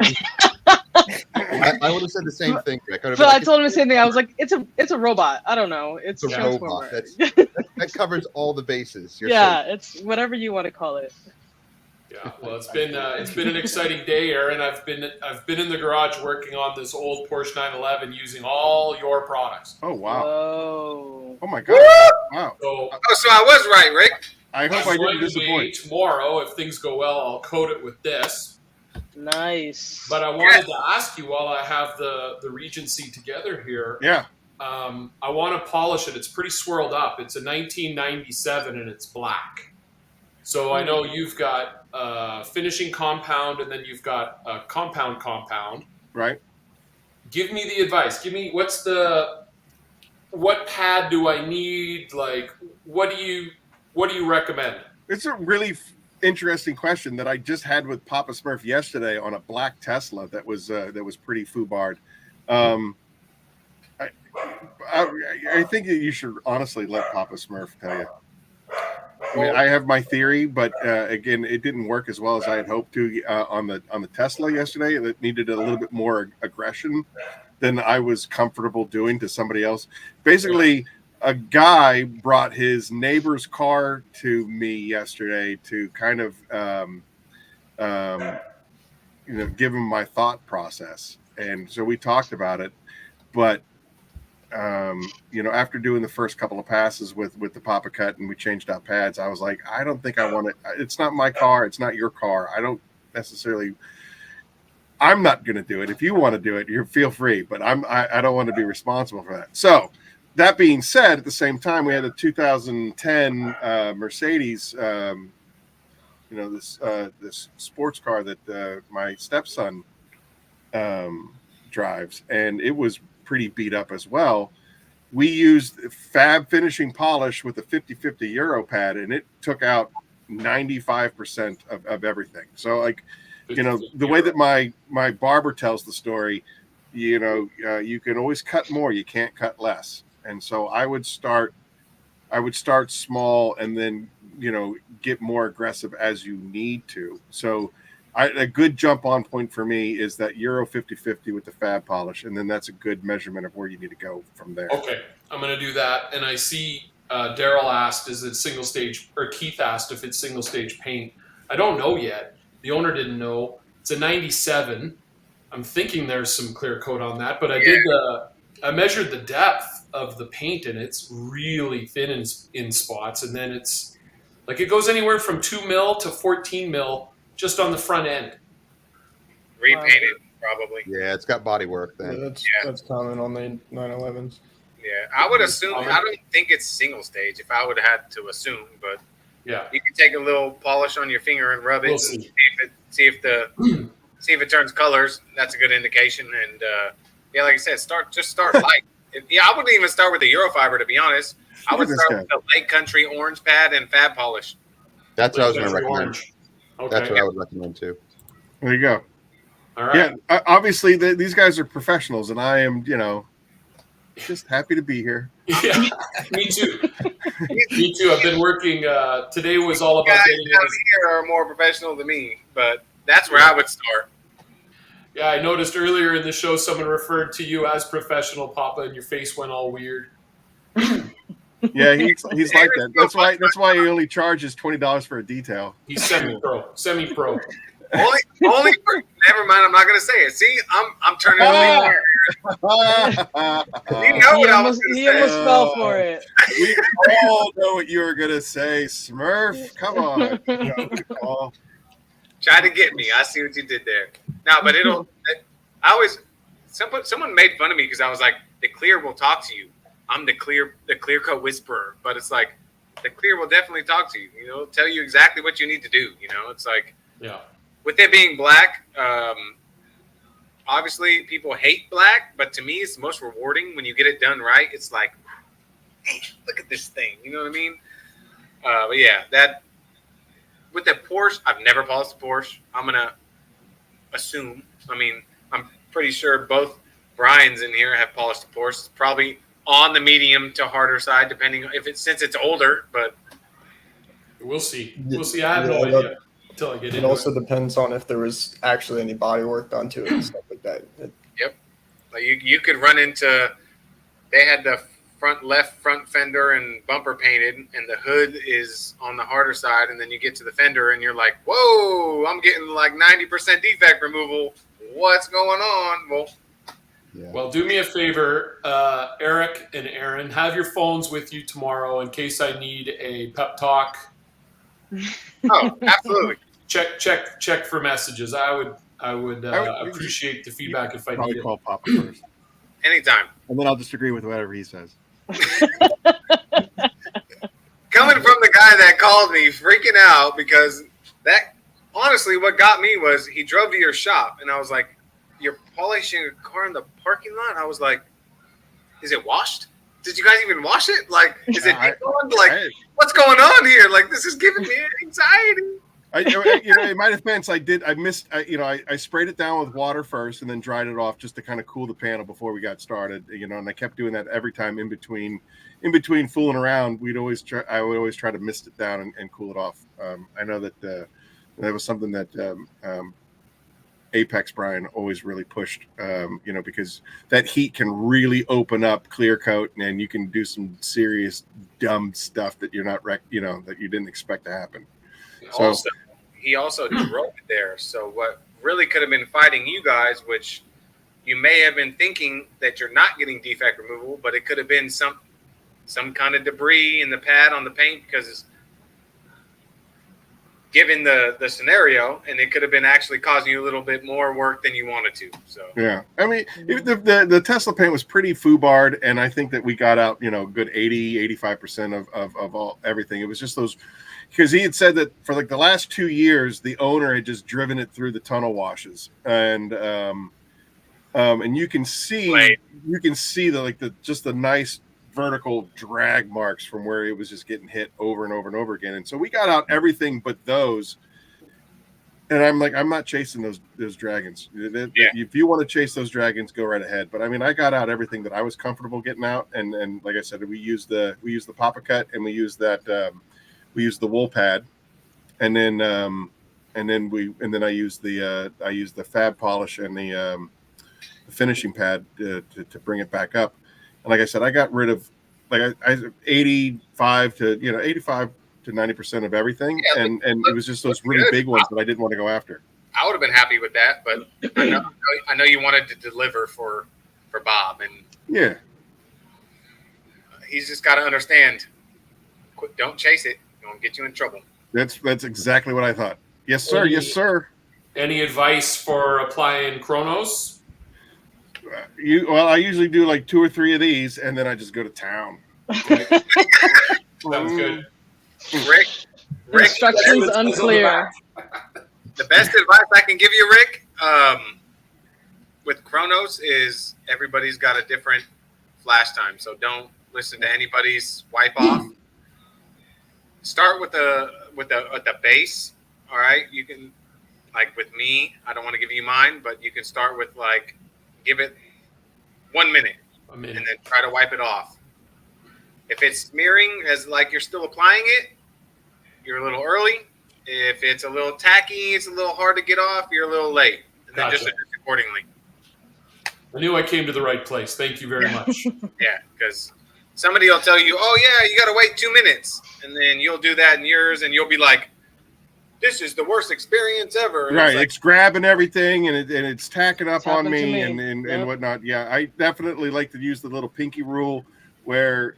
S8: I would have said the same thing, Rick.
S9: I told him the same thing. I was like, "It's a robot. I don't know. It's a
S8: robot. That covers all the bases. You're
S9: yeah,
S8: safe.
S9: it's whatever you want to call it."
S3: Yeah, well, it's been an exciting day, Aaron. I've been in the garage working on this old Porsche 911 using all your products.
S1: Oh wow!
S9: Oh
S1: my God! Wow!
S3: So
S2: I was right, Rick.
S1: I hope I didn't disappoint.
S3: Tomorrow, if things go well, I'll coat it with this.
S9: Nice.
S3: But I wanted to ask you while I have the Regency together here.
S1: Yeah.
S3: I want to polish it. It's pretty swirled up. It's a 1997 and it's black. So I know you've got finishing compound and then you've got compound.
S1: Right.
S3: Give me the advice. Give me what pad do I need? Like, what do you recommend?
S1: It's a really interesting question that I just had with Papa Smurf yesterday on a black Tesla that was pretty foobarred. I think that you should honestly let Papa Smurf tell you. I mean, I have my theory, but again, it didn't work as well as I had hoped to on the Tesla yesterday. It needed a little bit more aggression than I was comfortable doing to somebody else. Basically, a guy brought his neighbor's car to me yesterday to kind of give him my thought process, and so we talked about it. But after doing the first couple of passes with the Papa Cut and we changed out pads, I was like, I don't think I want it. It's not my car. It's not your car. I'm not going to do it. If you want to do it, you feel free, but I don't want to be responsible for that. So that being said, at the same time, we had a 2010 Mercedes, this sports car that my stepson drives, and it was pretty beat up as well. We used fab finishing polish with a 50/50 Euro pad, and it took out 95% of everything. So the way that my barber tells the story, you can always cut more, you can't cut less. And so I would start small and then get more aggressive as you need to. So a good jump on point for me is that Euro 50/50 with the fab polish, and then that's a good measurement of where you need to go from there.
S3: Okay, I'm going to do that. And I see Daryl asked, is it single stage, or Keith asked if it's single stage paint. I don't know yet. The owner didn't know. It's a 97. I'm thinking there's some clear coat on that, but I measured the depth of the paint, and it's really thin in spots. And then it's like it goes anywhere from 2 mil to 14 mil just on the front end.
S2: Repainted, probably.
S8: Yeah, it's got body work then.
S20: Yeah, that's common on the 911s.
S2: Yeah, I would assume. I don't think it's single stage. If I would have had to assume, but
S3: yeah,
S2: you can take a little polish on your finger and rub it, and see if it turns colors. That's a good indication. And like I said, start light. I wouldn't even start with the Eurofiber, to be honest. I would start with the Lake Country orange pad and fab polish.
S8: That's what I was going to recommend.
S3: Orange. Okay.
S8: That's what I would recommend too.
S1: There you go.
S3: All right.
S1: Yeah, obviously these guys are professionals, and I am, just happy to be here.
S3: Yeah, me too. Me too. I've been working. Today was all about getting
S2: down here are more professional than me, but that's where I would start.
S3: Yeah, I noticed earlier in the show someone referred to you as professional, Papa, and your face went all weird.
S1: Yeah, he's like that. That's why he only charges $20 for a detail.
S3: He's semi-pro.
S2: Only. Never mind. I'm not gonna say it. See, I'm turning on the
S9: You know what I was gonna say. He almost fell for it.
S1: We all know what you were gonna say, Smurf. Come on.
S2: Try to get me. I see what you did there. No, but someone made fun of me because I was like, the clear will talk to you. I'm the clear coat whisperer, but it's like the clear will definitely talk to you. Tell you exactly what you need to do. It's like,
S3: yeah.
S2: With it being black, obviously people hate black, but to me it's the most rewarding when you get it done right. It's like, hey, look at this thing. You know what I mean? But yeah, that with the Porsche, I've never polished a Porsche. I'm gonna assume. I mean, I'm pretty sure both Brian's in here have polished a Porsche. It's probably on the medium to harder side, depending since it's older. But
S3: we'll see. I have no idea until I get into it.
S20: It also depends on if there was actually any body work done to it and stuff like that.
S2: Yep. Like you could run into. They had the left front fender and bumper painted, and the hood is on the harder side, and then you get to the fender, and you're like, "Whoa! I'm getting like 90% defect removal. What's going on?" Well.
S8: Yeah.
S3: Well, do me a favor, Eric and Aaron, have your phones with you tomorrow in case I need a pep talk.
S2: Oh, absolutely.
S3: Check for messages. I would appreciate the feedback if I need it.
S1: Call Papa first.
S2: Anytime.
S1: And then I'll just agree with whatever he says.
S2: Coming from the guy that called me freaking out because that honestly what got me was he drove to your shop and I was like, you're polishing a car in the parking lot? I was like, is it washed? Did you guys even wash it? Like, is it like what's going on here? Like, this is giving me anxiety.
S1: In my defense, I sprayed it down with water first and then dried it off just to kind of cool the panel before we got started, and I kept doing that every time in between fooling around. I would always try to mist it down and cool it off. I know that that was something that Apex Brian always really pushed, because that heat can really open up clear coat and you can do some serious dumb stuff that you're not that you didn't expect to happen.
S2: He also drove it there. So what really could have been fighting you guys, which you may have been thinking that you're not getting defect removal, but it could have been some kind of debris in the pad on the paint because it's given the scenario, and it could have been actually causing you a little bit more work than you wanted to. So
S1: yeah, I mean, the Tesla paint was pretty foobarred, and I think that we got out good 85% of all everything. It was just those, because he had said that for like the last 2 years the owner had just driven it through the tunnel washes, and you can see the nice vertical drag marks from where it was just getting hit over and over and over again. And so we got out everything but those. And I'm like, I'm not chasing those dragons. If you want to chase those dragons, go right ahead. But I mean, I got out everything that I was comfortable getting out. And like I said, we used the Papa Cut, and we used the wool pad, and then I used the fab polish and the finishing pad to bring it back up. And like I said, I got rid of 85 to 90% of everything, and it was just those really big ones that I didn't want to go after.
S2: I would have been happy with that, but I know you wanted to deliver for Bob, and
S1: yeah,
S2: he's just got to understand. Don't chase it; it'll get you in trouble.
S1: That's exactly what I thought. Yes, sir. Yes, sir.
S3: Any advice for applying Chronos?
S1: I usually do like 2 or 3 of these, and then I just go to town.
S3: Sounds good.
S2: Rick,
S9: instructions unclear.
S2: The best advice I can give you, Rick, with Chronos is everybody's got a different flash time, so don't listen to anybody's wipe off. Start with the base. All right, you can, like with me, I don't want to give you mine, but you can start with give it 1 minute, and then try to wipe it off. If it's smearing as like you're still applying it, you're a little early. If it's a little tacky, it's a little hard to get off, you're a little late. And then just adjust accordingly.
S3: I knew I came to the right place. Thank you very much.
S2: Yeah, because somebody will tell you, oh yeah, you got to wait 2 minutes. And then you'll do that in yours, and you'll be like, this is the worst experience ever. And
S1: right, it's grabbing everything, and it's tacking up on me,
S9: Yep.
S1: and whatnot. Yeah, I definitely like to use the little pinky rule where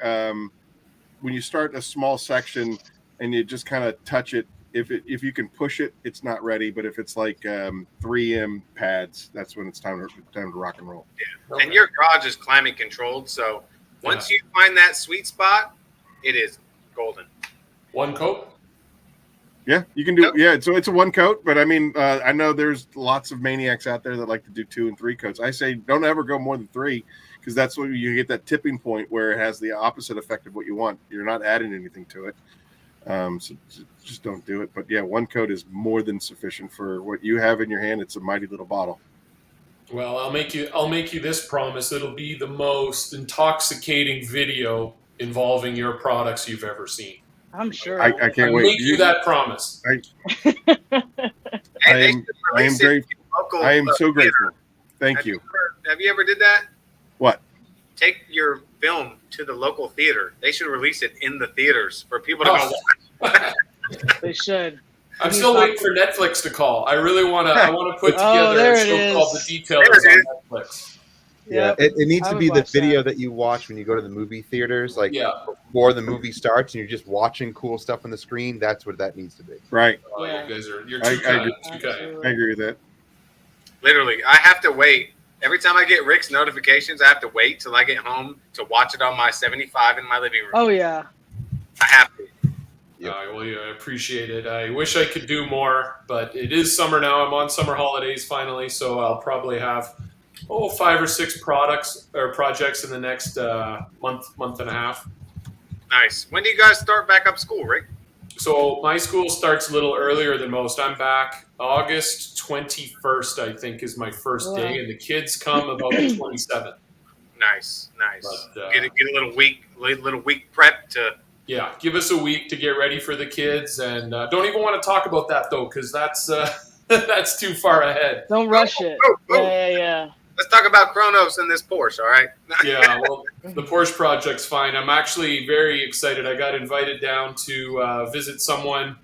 S1: when you start a small section and you just kind of touch it, if you can push it, it's not ready. But if it's like 3M pads, that's when it's time to rock and roll.
S2: Yeah, okay. And your garage is climate controlled, so once you find that sweet spot, it is golden.
S3: 1 coat.
S1: Yeah, you can do. Yep. Yeah, so it's a 1 coat, but I mean, I know there's lots of maniacs out there that like to do 2 and 3 coats. I say don't ever go more than 3, because that's when you get that tipping point where it has the opposite effect of what you want. You're not adding anything to it, so just don't do it. But yeah, 1 coat is more than sufficient for what you have in your hand. It's a mighty little bottle.
S3: Well, I'll make you this promise. It'll be the most intoxicating video involving your products you've ever seen.
S9: I'm sure.
S1: I can't wait.
S3: Make you that promise.
S1: I am grateful. I am so grateful. Thank you.
S2: Have you ever did that?
S1: What?
S2: Take your film to the local theater. They should release it in the theaters for people to go watch.
S9: They should.
S3: I'm still waiting for Netflix to call. I really want to put together a show called The Details on Netflix.
S8: Yeah, it needs to be the video that you watch when you go to the movie theaters, like before the movie starts, and you're just watching cool stuff on the screen. That's what that needs to be.
S1: Right.
S3: You guys are too kind.
S1: I agree with that.
S2: Literally, I have to wait Every time I get Rick's notifications, I have to wait till I get home to watch it on my 75 in my living room.
S9: Oh yeah.
S2: I have to.
S3: Well, yeah, I appreciate it. I wish I could do more, but it is summer now. I'm on summer holidays finally, so I'll probably have 5 or 6 products or projects in the next month and a half.
S2: Nice. When do you guys start back up school, Rick?
S3: So my school starts a little earlier than most. I'm back August 21st, I think, is my first day, and the kids come about the 27th.
S2: Nice.
S3: But,
S2: get a little week prep to.
S3: Yeah, give us a week to get ready for the kids, and don't even want to talk about that though, because that's that's too far ahead.
S9: Don't rush it. Yeah.
S2: Let's talk about Kronos and this Porsche, all right?
S3: Yeah, well, the Porsche project's fine. I'm actually very excited. I got invited down to visit someone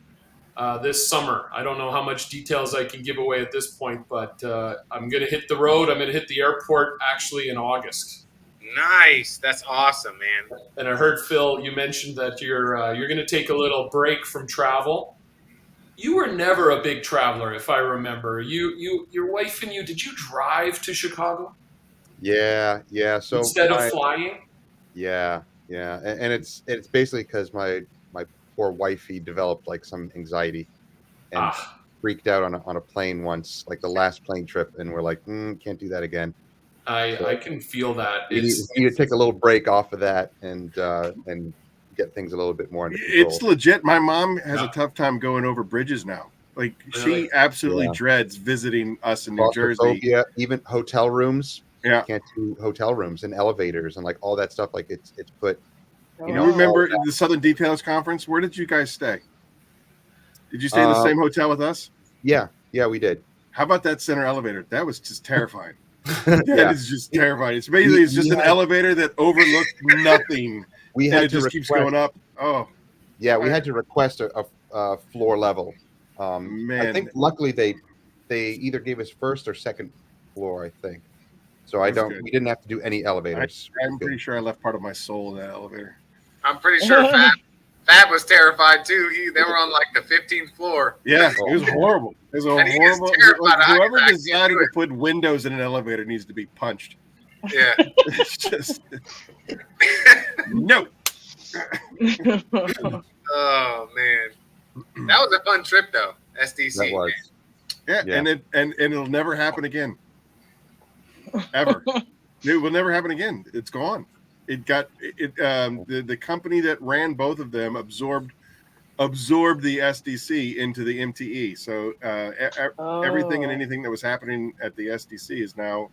S3: this summer. I don't know how much details I can give away at this point, but I'm going to hit the road. I'm going to hit the airport actually in August.
S2: Nice. That's awesome, man.
S3: And I heard, Phil, you mentioned that you're going to take a little break from travel. You were never a big traveler, if I remember. Your wife and you, did you drive to Chicago?
S8: Yeah. So
S3: instead of flying?
S8: Yeah. And it's basically because my poor wifey developed like some anxiety and freaked out on a plane once, like the last plane trip, and we're like, can't do that again.
S3: I can feel that.
S8: You need to take a little break off of that and get things a little bit more under control.
S1: It's legit. My mom has a tough time going over bridges now. Like she absolutely dreads visiting us in New Jersey.
S8: Even hotel rooms.
S1: Yeah,
S8: can't do hotel rooms and elevators and like all that stuff. Like it's put.
S1: You remember the Southern Detailers Conference? Where did you guys stay? Did you stay in the same hotel with us?
S8: Yeah, we did.
S1: How about that center elevator? That was just terrifying. That is just terrifying. It's basically just an elevator that overlooks nothing.
S8: We had
S1: it
S8: to
S1: just keeps going up. Oh,
S8: yeah, we had to request a floor level.
S1: Man,
S8: I think luckily they either gave us first or second floor. I think so. We didn't have to do any elevators.
S1: I'm pretty sure I left part of my soul in that elevator.
S2: I'm pretty sure Fab was terrified too. They were on like the 15th floor.
S1: Yeah, it was horrible. It was horrible. Whoever decided to put windows in an elevator needs to be punched.
S2: Yeah.
S1: It's just no.
S2: Oh man, that was a fun trip though. SDC.
S8: That was.
S1: Yeah, and it'll never happen again. Ever. It will never happen again. It's gone. The company that ran both of them absorbed the SDC into the MTE. So everything and anything that was happening at the SDC is now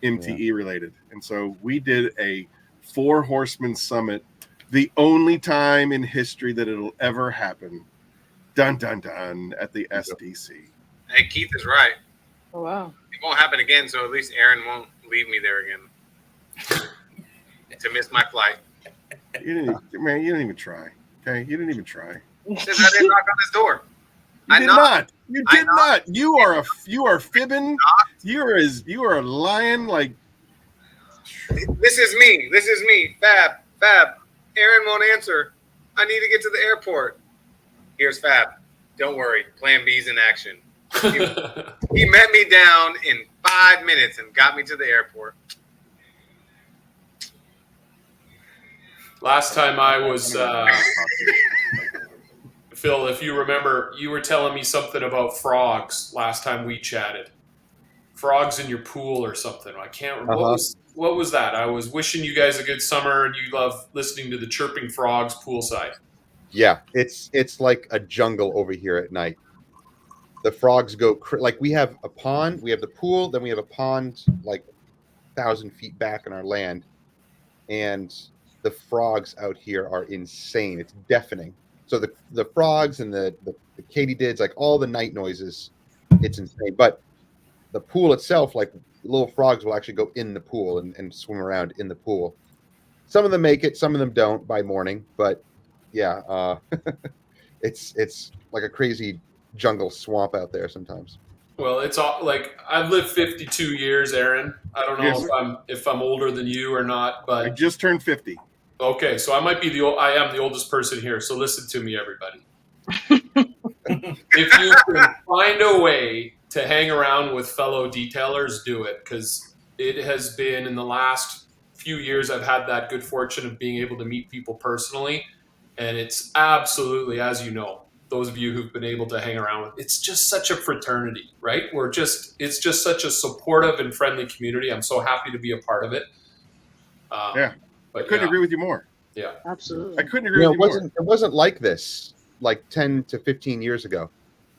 S1: MTE related. And so we did a 4 Horsemen Summit, the only time in history that it'll ever happen. Dun dun dun at the SDC.
S2: Hey, Keith is right.
S9: Oh wow.
S2: It won't happen again, so at least Aaron won't leave me there again to miss my flight.
S1: You didn't even try. Okay, you didn't even try.
S2: Since I didn't knock on this door.
S1: You did not. You did not. You are fibbing. You are lying. Like
S2: this is me. Fab. Aaron won't answer. I need to get to the airport. Here's Fab. Don't worry. Plan B's in action. He met me down in 5 minutes and got me to the airport.
S3: Last time I was, Phil, if you remember, you were telling me something about frogs last time we chatted. Frogs in your pool or something. I can't remember. What was that? I was wishing you guys a good summer and you love listening to the chirping frogs poolside.
S8: Yeah, it's like a jungle over here at night. The frogs go like we have a pond, we have the pool, then we have a pond like 1,000 feet back in our land, and the frogs out here are insane. It's deafening. So the frogs and the katydids, like all the night noises, it's insane. But the pool itself, like little frogs will actually go in the pool and swim around in the pool. Some of them make it, some of them don't by morning. But yeah, it's like a crazy jungle swamp out there sometimes.
S3: Well, it's all like I've lived 52 years, Aaron. I don't know if I'm older than you or not, but
S1: I just turned 50.
S3: Okay, so I am the oldest person here. So listen to me, everybody. If you can find a way to hang around with fellow detailers, do it, because it has been in the last few years, I've had that good fortune of being able to meet people personally. And it's absolutely, as you know, those of you who've been able to hang around with, it's just such a fraternity, right? It's just such a supportive and friendly community. I'm so happy to be a part of it.
S1: Yeah. I couldn't agree with you more.
S3: Yeah,
S9: absolutely.
S1: I couldn't agree with you more.
S8: It wasn't like this like 10 to 15 years ago.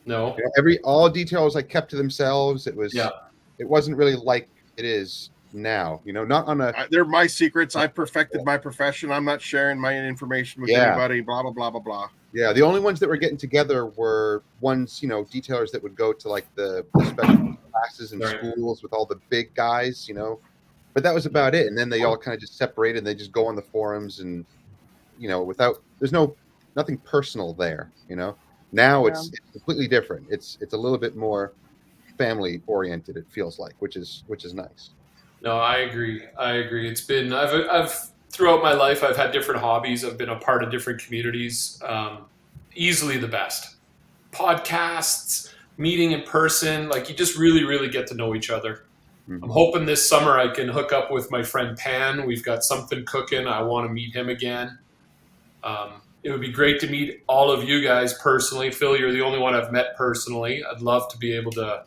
S3: No.
S8: All details like kept to themselves. It wasn't really like it is now. Not on a.
S1: They're my secrets. I perfected my profession. I'm not sharing my information with anybody. Blah blah blah blah blah.
S8: Yeah, the only ones that were getting together were ones, detailers that would go to like the special classes in schools with all the big guys, But that was about it. And then they all kind of just separated. And they just go on the forums and, there's nothing personal there, Now it's completely different. It's a little bit more family oriented. It feels like, which is nice.
S3: No, I agree. It's been I've throughout my life I've had different hobbies. I've been a part of different communities. Easily the best. Podcasts, meeting in person, like you just really, really get to know each other. I'm hoping this summer I can hook up with my friend Pan. We've got something cooking. I want to meet him again. It would be great to meet all of you guys personally. Phil, you're the only one I've met personally. I'd love to be able to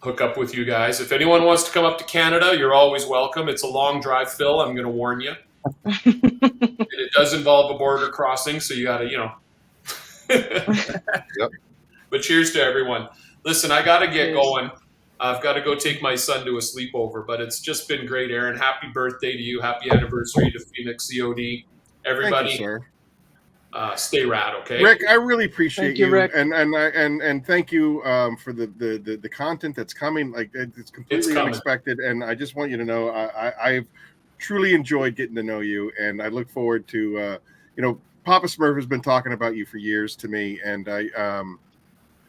S3: hook up with you guys. If anyone wants to come up to Canada, you're always welcome. It's a long drive, Phil. I'm going to warn you. It does involve a border crossing, so you got to,
S8: Yep.
S3: But cheers to everyone. Listen, I got to get going. I've got to go take my son to a sleepover, but it's just been great, Aaron. Happy birthday to you. Happy anniversary to Phoenix E.O.D. Everybody,
S1: thank you, sir.
S3: Stay rad, okay?
S1: Rick, I really appreciate you,
S9: Rick.
S1: and thank you for the content that's coming. Like it's completely unexpected, and I just want you to know I've truly enjoyed getting to know you, and I look forward to Papa Smurf has been talking about you for years to me, and I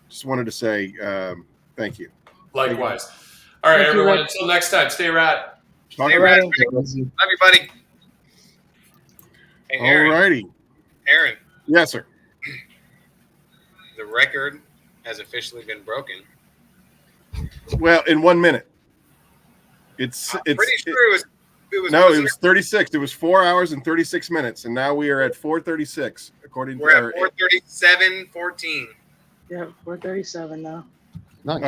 S1: just wanted to say thank you.
S3: Likewise. All right, everyone. Until next time, stay rad.
S2: Stay rad. Love you, buddy. Hey, Aaron.
S1: Alrighty.
S2: Aaron.
S1: Yes, sir.
S2: The record has officially been broken.
S1: Well, in 1 minute. It's
S2: pretty sure it was
S1: 36. It was 4 hours and 36 minutes, and now we are at 4:36.
S2: We're at 4:37:14.
S9: Yeah, 4:37 now.
S8: Nice.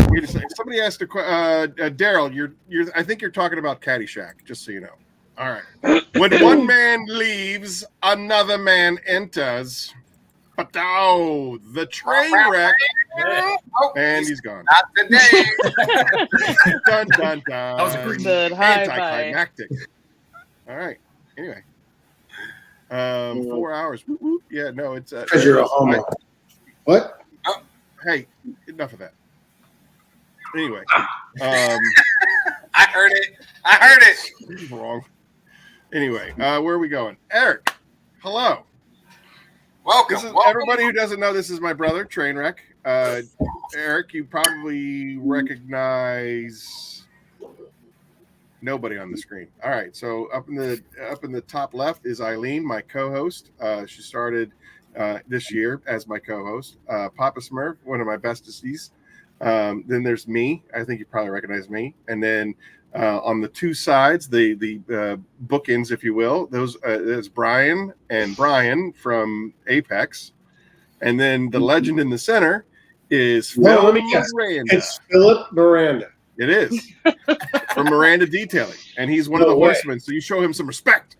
S1: Wait a second. Somebody asked a question. Daryl, I think you're talking about Caddyshack, just so you know. All right. When one man leaves, another man enters. But the train wreck. And he's gone.
S2: Not today.
S1: Dun, dun, dun.
S21: That was a great
S1: anticlimactic. All right. Anyway. 4 hours. Whoop, whoop. Yeah, no, it's
S10: because you're a homo. What?
S1: Hey, enough of that. Anyway.
S2: I heard it.
S1: Wrong. Anyway, where are we going? Eric, hello.
S2: Welcome.
S1: Everybody who doesn't know, this is my brother, Trainwreck. Eric, you probably recognize nobody on the screen. All right, so up in the top left is Eileen, my co-host. She started this year as my co-host. Papa Smurf, one of my besties. Then there's me. I think you probably recognize me. And then on the two sides, the bookends, if you will, there's Brian and Brian from Apex. And then the legend in the center is Phil Miranda.
S10: It's Philip Miranda.
S1: It is. From Miranda Detailing. And he's one of the horsemen, so you show him some respect.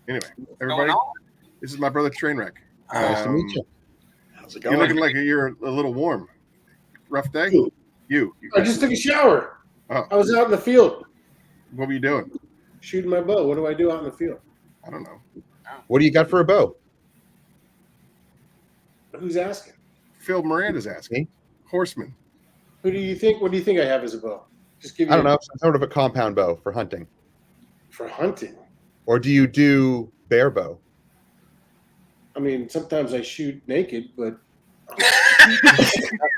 S1: Anyway, everybody, this is my brother Trainwreck.
S8: Nice to meet you.
S10: How's it going?
S1: You're looking like you're a little warm. Rough day? You.
S10: I just took a shower.
S1: Oh.
S10: I was out in the field.
S1: What were you doing?
S10: Shooting my bow. What do I do out in the field?
S1: I don't know.
S8: What do you got for a bow?
S10: Who's asking?
S1: Phil Miranda's asking. Horseman.
S10: What do you think I have as a bow? Just give me
S8: I don't know, some sort of a compound bow for hunting.
S10: For hunting?
S8: Or do you do bear bow?
S10: I mean, sometimes I shoot naked, but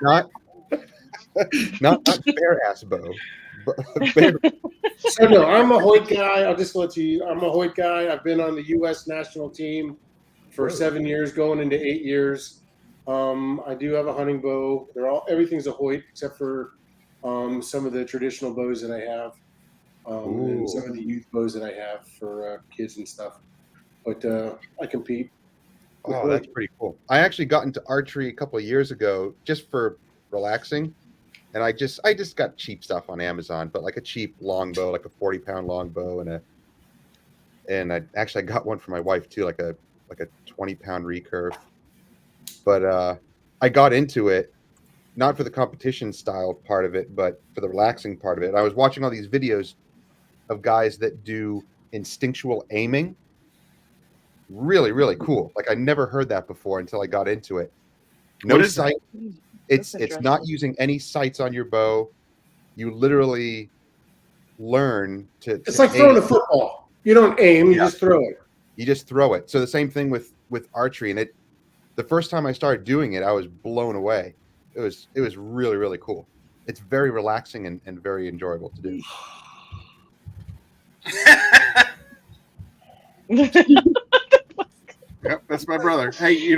S8: not bear ass bow.
S10: So no, I'm a Hoyt guy. I'll just let you. I'm a Hoyt guy. I've been on the U.S. national team for 7 years, going into 8 years. I do have a hunting bow. Everything's a Hoyt except for some of the traditional bows that I have, and some of the youth bows that I have for kids and stuff. But I compete.
S8: Oh, that's pretty cool. I actually got into archery a couple of years ago just for relaxing, and I just got cheap stuff on Amazon, but like a cheap longbow, like a 40-pound longbow, and I got one for my wife too, like a 20-pound recurve. But I got into it not for the competition style part of it, but for the relaxing part of it. I was watching all these videos of guys that do instinctual aiming. Really, really cool. Like I never heard that before until I got into it. No sight. It's not using any sights on your bow. You literally learn to.
S10: It's like throwing a football. You don't aim. You just throw it.
S8: You just throw it. So the same thing with archery. And the first time I started doing it, I was blown away. It was really, really cool. It's very relaxing and very enjoyable to do.
S1: Yep, that's my brother. Hey,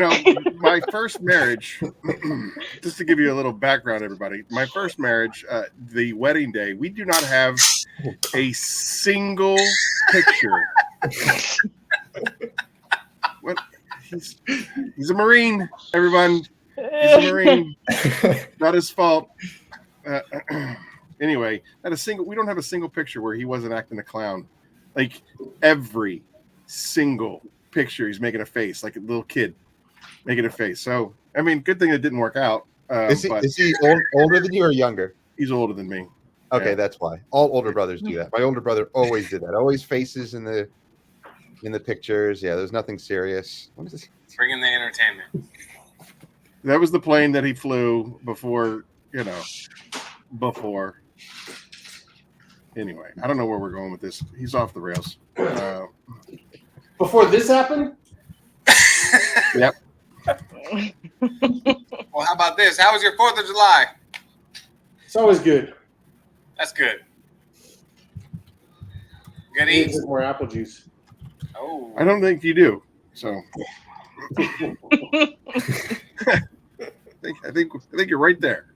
S1: my first marriage, just to give you a little background, everybody, my first marriage, the wedding day, we do not have a single picture. What? He's a Marine, everyone. He's a Marine. Not his fault. Anyway, we don't have a single picture where he wasn't acting a clown. Like every single picture, he's making a face, like a little kid making a face. So, I mean, good thing it didn't work out.
S8: Is he older than you or younger?
S1: He's older than me.
S8: Okay, that's why. All older brothers do that. My older brother always did that. Always faces in the pictures. Yeah, there's nothing serious. What is this?
S2: Bring in the entertainment.
S1: That was the plane that he flew before. Anyway, I don't know where we're going with this. He's off the rails.
S10: Before this happened?
S1: Yep.
S2: Well, how about this? How was your 4th of July?
S10: It's always good.
S2: That's good. Good
S10: I need
S2: eats.
S10: more apple juice.
S2: Oh.
S1: I don't think you do. So I think you're right there.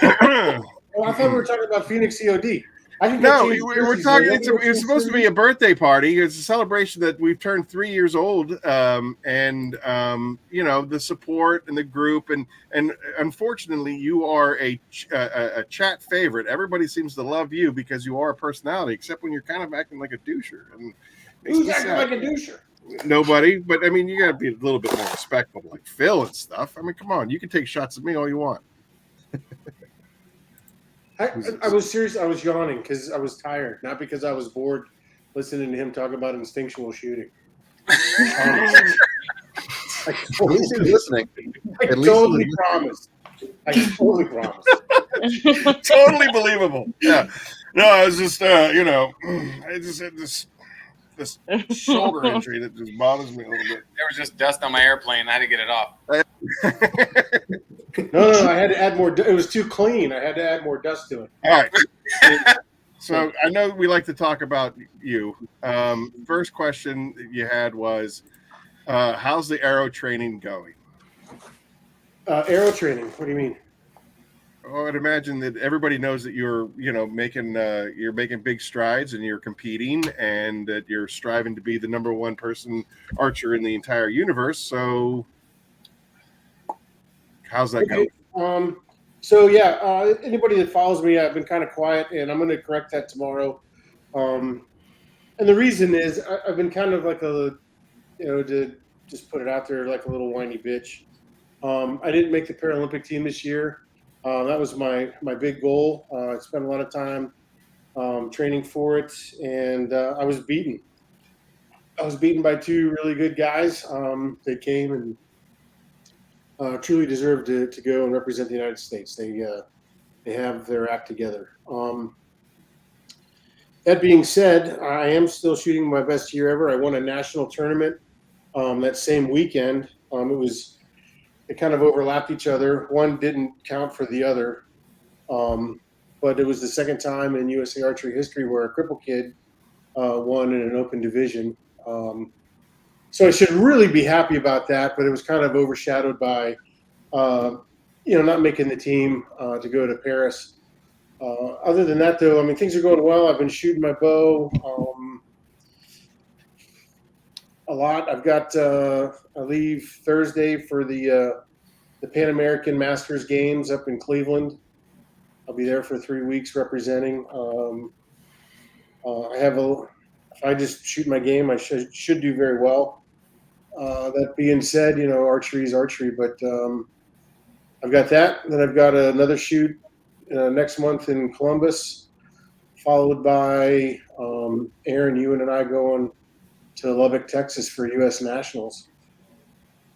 S10: Well, I thought we were talking about Phoenix E.O.D.
S1: No, we're talking. It's supposed to be a birthday party. It's a celebration that we've turned 3 years old, and the support and the group, and unfortunately, you are a chat favorite. Everybody seems to love you because you are a personality, except when you're kind of acting like a doucher. And
S10: who's acting like a doucher?
S1: Nobody. But I mean, you got to be a little bit more respectful, like Phil and stuff. I mean, come on, you can take shots at me all you want.
S10: I was serious. I was yawning because I was tired, not because I was bored listening to him talk about instinctual shooting.
S8: At least he's listening.
S10: I totally promise. I totally promise.
S1: Totally believable. Yeah. No, I was just, I just had this shoulder injury that just bothers me a little bit.
S2: There was just dust on my airplane. I had to get it off.
S10: No, I had to add more. It was too clean. I had to add more dust to it.
S1: All right. So I know we like to talk about you. First question that you had was, how's the arrow training going?
S10: Arrow training? What do you mean?
S1: Oh, I'd imagine that everybody knows that you're making big strides and you're competing and that you're striving to be the number one person archer in the entire universe. So how's that going?
S10: Anybody that follows me, I've been kind of quiet, and I'm going to correct that tomorrow. And the reason is I've been kind of like to just put it out there, like a little whiny bitch. I didn't make the Paralympic team this year. That was my big goal. I spent a lot of time training for it, and I was beaten. I was beaten by two really good guys. They came and truly deserve to go and represent the United States. They have their act together. That being said, I am still shooting my best year ever. I won a national tournament that same weekend. It kind of overlapped each other. One didn't count for the other, but it was the second time in USA Archery history where a cripple kid won in an open division. So I should really be happy about that, but it was kind of overshadowed by not making the team to go to Paris. Other than that, though, I mean, things are going well. I've been shooting my bow a lot. I've got I leave Thursday for the Pan American Masters Games up in Cleveland. I'll be there for 3 weeks representing. If I just shoot my game, I should do very well. That being said, archery is archery, but I've got that. Then I've got another shoot next month in Columbus, followed by Aaron, you and I going to Lubbock, Texas for U.S. Nationals.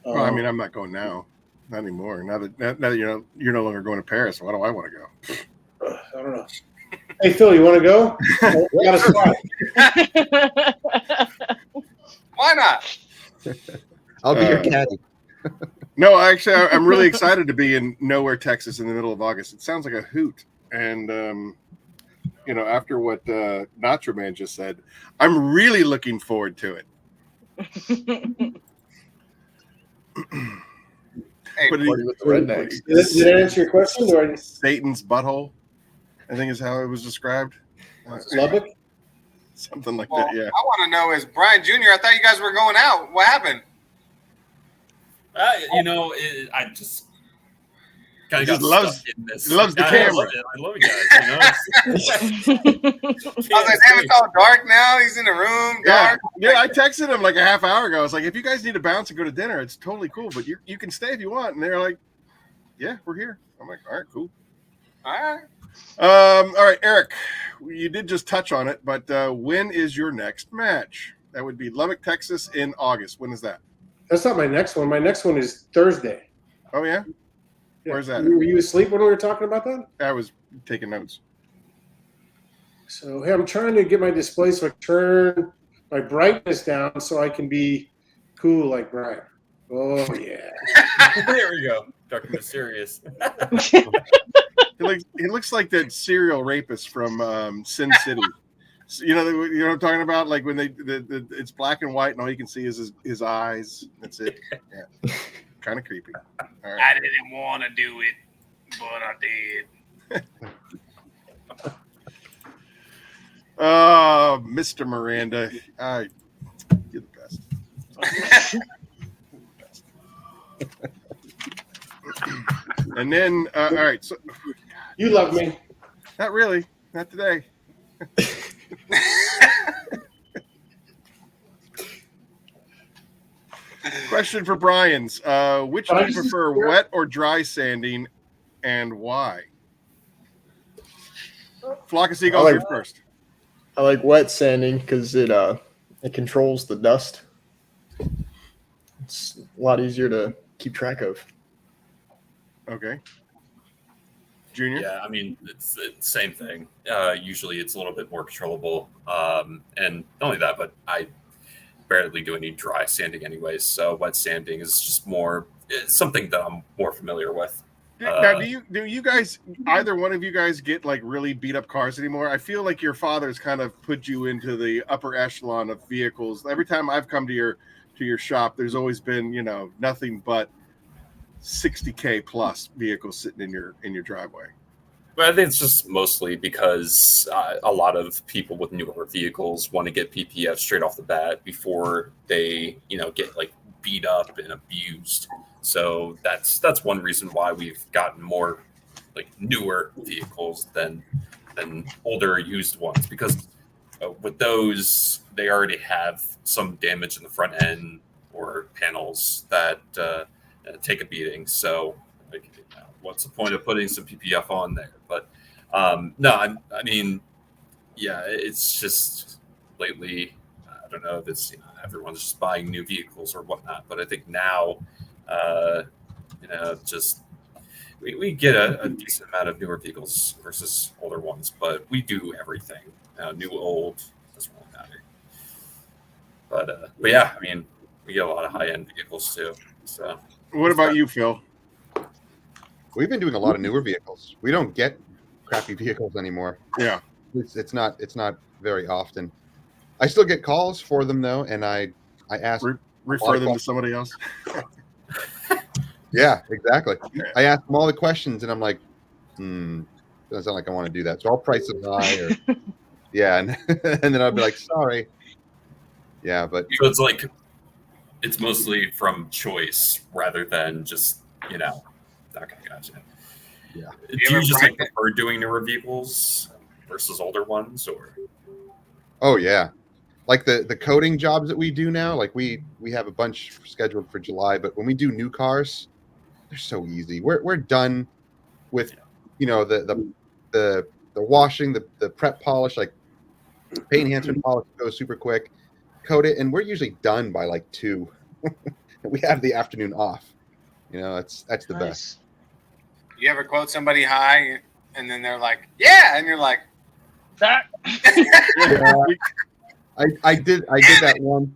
S1: Well, I mean, I'm not going now. Not anymore. Now that you're no longer going to Paris, why do I want to go?
S10: I don't know. Hey, Phil, you want to go? Got a spot.
S2: Why not?
S8: I'll be your caddy.
S1: No, actually, I'm really excited to be in Nowhere, Texas in the middle of August. It sounds like a hoot. And, after what Nacho Man just said, I'm really looking forward to it.
S2: Hey,
S10: did that answer your question? Or
S1: Satan's butthole, I think is how it was described.
S10: Lubbock?
S1: Something like
S2: Well,
S1: that, yeah.
S2: I want to know is Brian Jr. I thought you guys were going out. What happened?
S21: I just kind
S1: He
S21: of
S1: just
S21: got
S1: loves-
S21: stuck in this.
S1: he loves the
S21: I
S1: camera.
S21: love it, guys.
S2: I was like, damn, it's all dark now. He's in the room, dark.
S1: Yeah, I texted him like a half hour ago. I was like, if you guys need to bounce and go to dinner, it's totally cool, but you can stay if you want. And they're like, yeah, we're here. I'm like, all right, cool.
S2: All right.
S1: All right, Eric, you did just touch on it, but when is your next match? That would be Lubbock, Texas in August. When is that?
S10: That's not my next one. My next one is Thursday.
S1: Oh, yeah? Where's that?
S10: Were you asleep when we were talking about that?
S1: I was taking notes.
S10: So, hey, I'm trying to get my display so I turn my brightness down so I can be cool like Brian. Oh, yeah.
S21: There we go. Dark and mysterious.
S1: He looks like that serial rapist from Sin City. You know what I'm talking about? Like when it's black and white and all you can see is his eyes. That's it. Yeah. Kind of creepy. All right.
S2: I didn't want to do it, but I did.
S1: Oh, Mr. Miranda. You're the best. And then, all right. So
S10: you love me.
S1: Not really. Not today. Question for Brian's. Which do you prefer, wet or dry sanding, and why? Flock of Seagulls, you're first.
S20: I like wet sanding because it controls the dust. It's a lot easier to keep track of.
S1: Okay. Junior?
S21: Yeah, I mean, it's the same thing. Usually it's a little bit more controllable. And not only that, but I barely do any dry sanding anyways. So wet sanding is just it's something that I'm more familiar with.
S1: Now, do you guys, either one of you guys, get like really beat up cars anymore? I feel like your father's kind of put you into the upper echelon of vehicles. Every time I've come to your shop, there's always been, nothing but 60K plus vehicles sitting in your driveway.
S21: But I think it's just mostly because a lot of people with newer vehicles want to get PPF straight off the bat before they, get like beat up and abused. So that's one reason why we've gotten more like newer vehicles than older used ones, because with those they already have some damage in the front end or panels that take a beating. So like, what's the point of putting some PPF on there? But no, I mean, yeah, it's just lately, I don't know if it's everyone's just buying new vehicles or whatnot, but I think now just we get a decent amount of newer vehicles versus older ones, but we do everything, new, old, doesn't really matter. But yeah, I mean, we get a lot of high end vehicles too. So
S1: what about you, Phil?
S8: We've been doing a lot of newer vehicles. We don't get crappy vehicles anymore.
S1: Yeah,
S8: it's not very often. I still get calls for them though, and I ask
S1: refer them to somebody else.
S8: Yeah, exactly. I ask them all the questions, and I'm like, doesn't sound like I want to do that. So I'll price it high, or yeah, and then I'll be like, sorry. Yeah, but
S21: so it's like it's mostly from choice rather than just okay, gotcha.
S8: Yeah.
S21: Do you just like prefer doing newer vehicles versus older ones, or?
S8: Oh yeah, like the coding jobs that we do now. Like we have a bunch scheduled for July, but when we do new cars, they're so easy. We're done with the washing, the prep polish, like paint enhancement polish goes super quick. Coat it, and we're usually done by like 2. We have the afternoon off. That's the best.
S2: You ever quote somebody high and then they're like, yeah, and you're like, that.
S8: I did that once.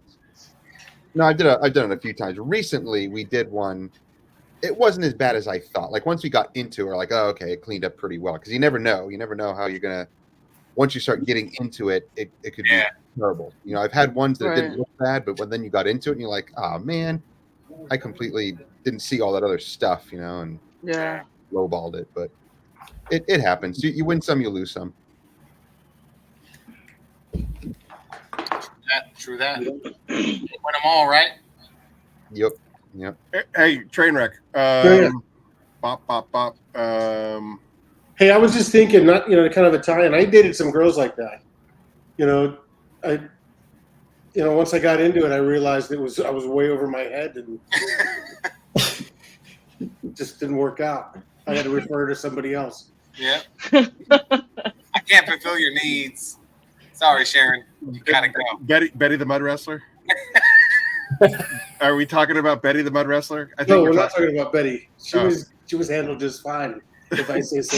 S8: No, I've done it a few times. Recently, we did one. It wasn't as bad as I thought. Like once we got into it, we're like, oh, okay, it cleaned up pretty well. Because you never know how you're gonna. Once you start getting into it, it could be terrible. I've had ones that didn't look bad, but when then you got into it, and you're like, oh man, I completely didn't see all that other stuff, and lowballed it. But it happens. You win some, you lose some.
S2: True that. Win them all, right?
S8: Yep.
S1: Hey, Trainwreck. Bop, bop, bop.
S10: Hey, I was just thinking, not kind of Italian. I dated some girls like that. Once I got into it, I realized I was way over my head, and it just didn't work out. I had to refer to somebody else.
S2: Yeah. I can't fulfill your needs. Sorry, Sharon. You gotta go.
S1: Betty the Mud Wrestler. Are we talking about Betty the Mud Wrestler? I think
S10: No, we're not talking about Betty. She was handled just fine, if I say so.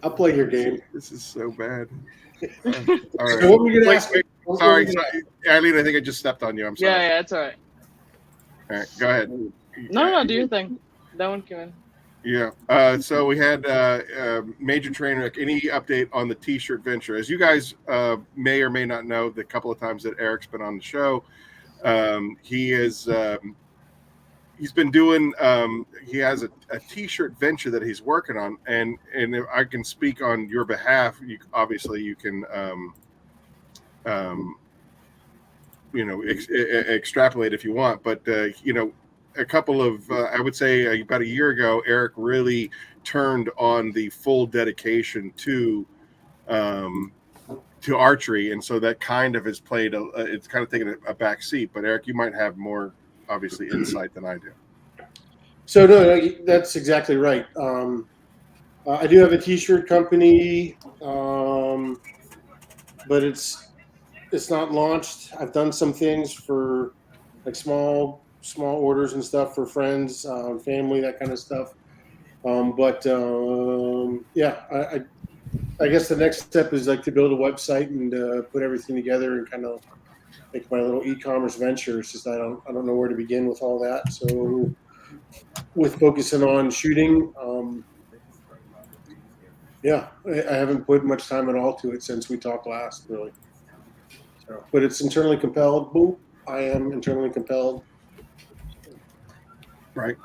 S10: I'll play your game.
S1: This is so bad. All right.
S10: So what were you gonna ask me?
S1: Sorry, Eileen. I think I just stepped on you. I'm sorry.
S9: Yeah, it's all right.
S1: All right, go ahead.
S9: No, do your thing. That one came in.
S1: Yeah. So we had Major Trainwreck. Any update on the T-shirt venture? As you guys may or may not know, the couple of times that Eric's been on the show, he's been doing. He has a T-shirt venture that he's working on, and if I can speak on your behalf. Obviously, you can. Extrapolate if you want, but a couple of I would say about a year ago, Eric really turned on the full dedication to archery, and so that kind of has played it's kind of taken a back seat. But Eric, you might have more obviously insight than I do.
S10: So no, that's exactly right. I do have a T-shirt company, but it's not launched. I've done some things for like small orders and stuff for friends, family, that kind of stuff. I guess the next step is like to build a website and put everything together and kind of make my little e-commerce venture. It's just I don't know where to begin with all that. So with focusing on shooting, I haven't put much time at all to it since we talked last, really. So, but it's internally compelled. Boom. I am internally compelled.
S1: Right.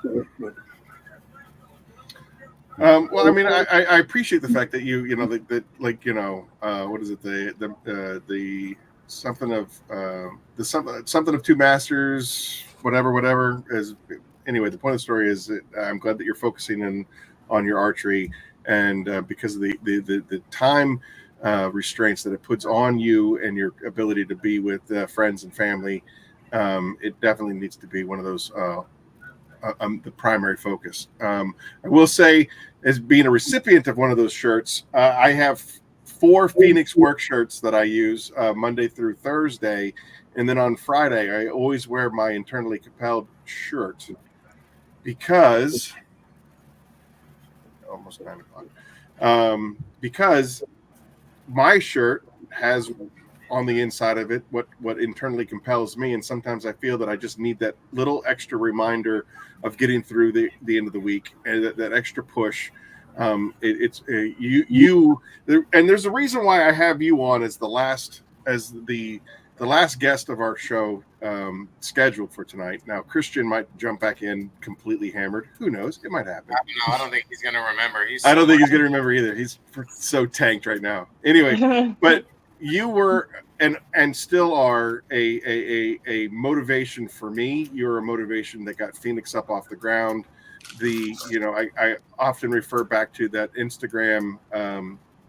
S1: Well, I mean, I appreciate the fact that what is it? The something of two masters, whatever is. Anyway, the point of the story is that I'm glad that you're focusing on your archery, and because of the time restraints that it puts on you and your ability to be with friends and family, it definitely needs to be one of those. The primary focus. I will say, as being a recipient of one of those shirts, I have 4 Phoenix work shirts that I use Monday through Thursday, and then on Friday I always wear my internally compelled shirt because almost 9 o'clock. Because my shirt has on the inside of it what internally compels me, and sometimes I feel that I just need that little extra reminder of getting through the end of the week, and that extra push. And there's a reason why I have you on as the last as the last guest of our show scheduled for tonight. Now, Christian might jump back in completely hammered. Who knows? It might happen.
S2: I don't think he's going to remember.
S1: I don't think he's going to remember either. He's so tanked right now. Anyway, but you were and still are a motivation for me. You're a motivation that got Phoenix up off the ground. I often refer back to that Instagram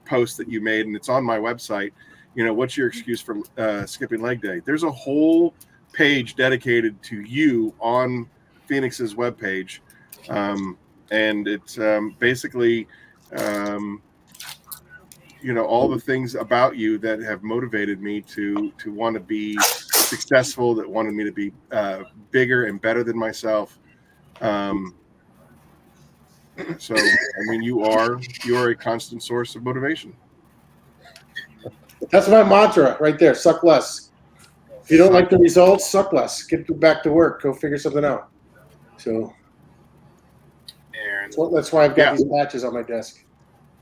S1: post that you made, and it's on my website. What's your excuse for skipping leg day? There's a whole page dedicated to you on Phoenix's webpage. And it's basically, all the things about you that have motivated me to want to be successful, that wanted me to be bigger and better than myself. So, you're a constant source of motivation.
S10: That's my mantra right there. Suck less. If you don't like the results, suck less. Get back to work. Go figure something out. So that's why I've got these patches on my desk.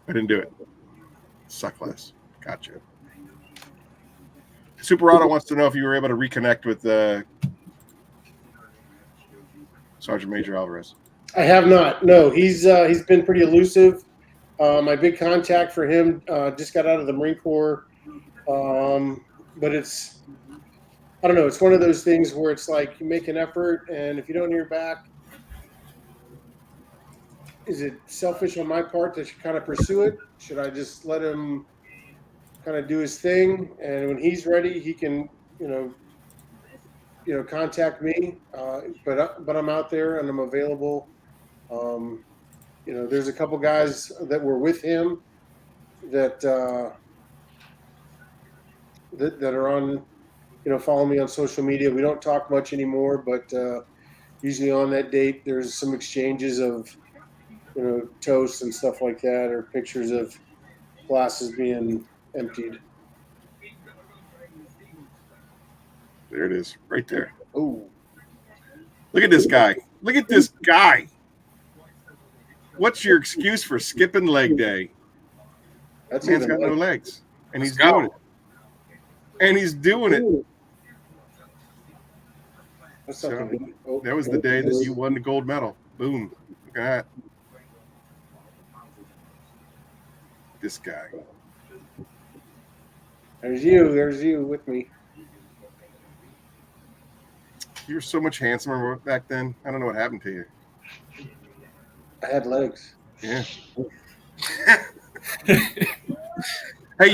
S1: I didn't do it. Suck less. Gotcha. Super Otto wants to know if you were able to reconnect with Sergeant Major Alvarez.
S10: I have not. No, he's been pretty elusive. My big contact for him just got out of the Marine Corps. But I don't know. It's one of those things where it's like you make an effort, and if you don't hear back, is it selfish on my part to kind of pursue it? Should I just let him kind of do his thing, and when he's ready, he can, contact me. But I'm out there and I'm available. There's a couple guys that were with him that are on, follow me on social media. We don't talk much anymore, but usually on that date, there's some exchanges of, toast and stuff like that, or pictures of glasses being emptied.
S1: There it is, right there. Oh, look at this guy. Look at this guy. What's your excuse for skipping leg day?
S10: That's
S1: man's got no legs, and he's doing it. And he's doing it. So, that was the day that you won the gold medal. Boom. Look at that. This guy.
S10: There's you with me.
S1: You were so much handsomer back then. I don't know what happened to you.
S10: I had legs.
S1: Yeah. Hey,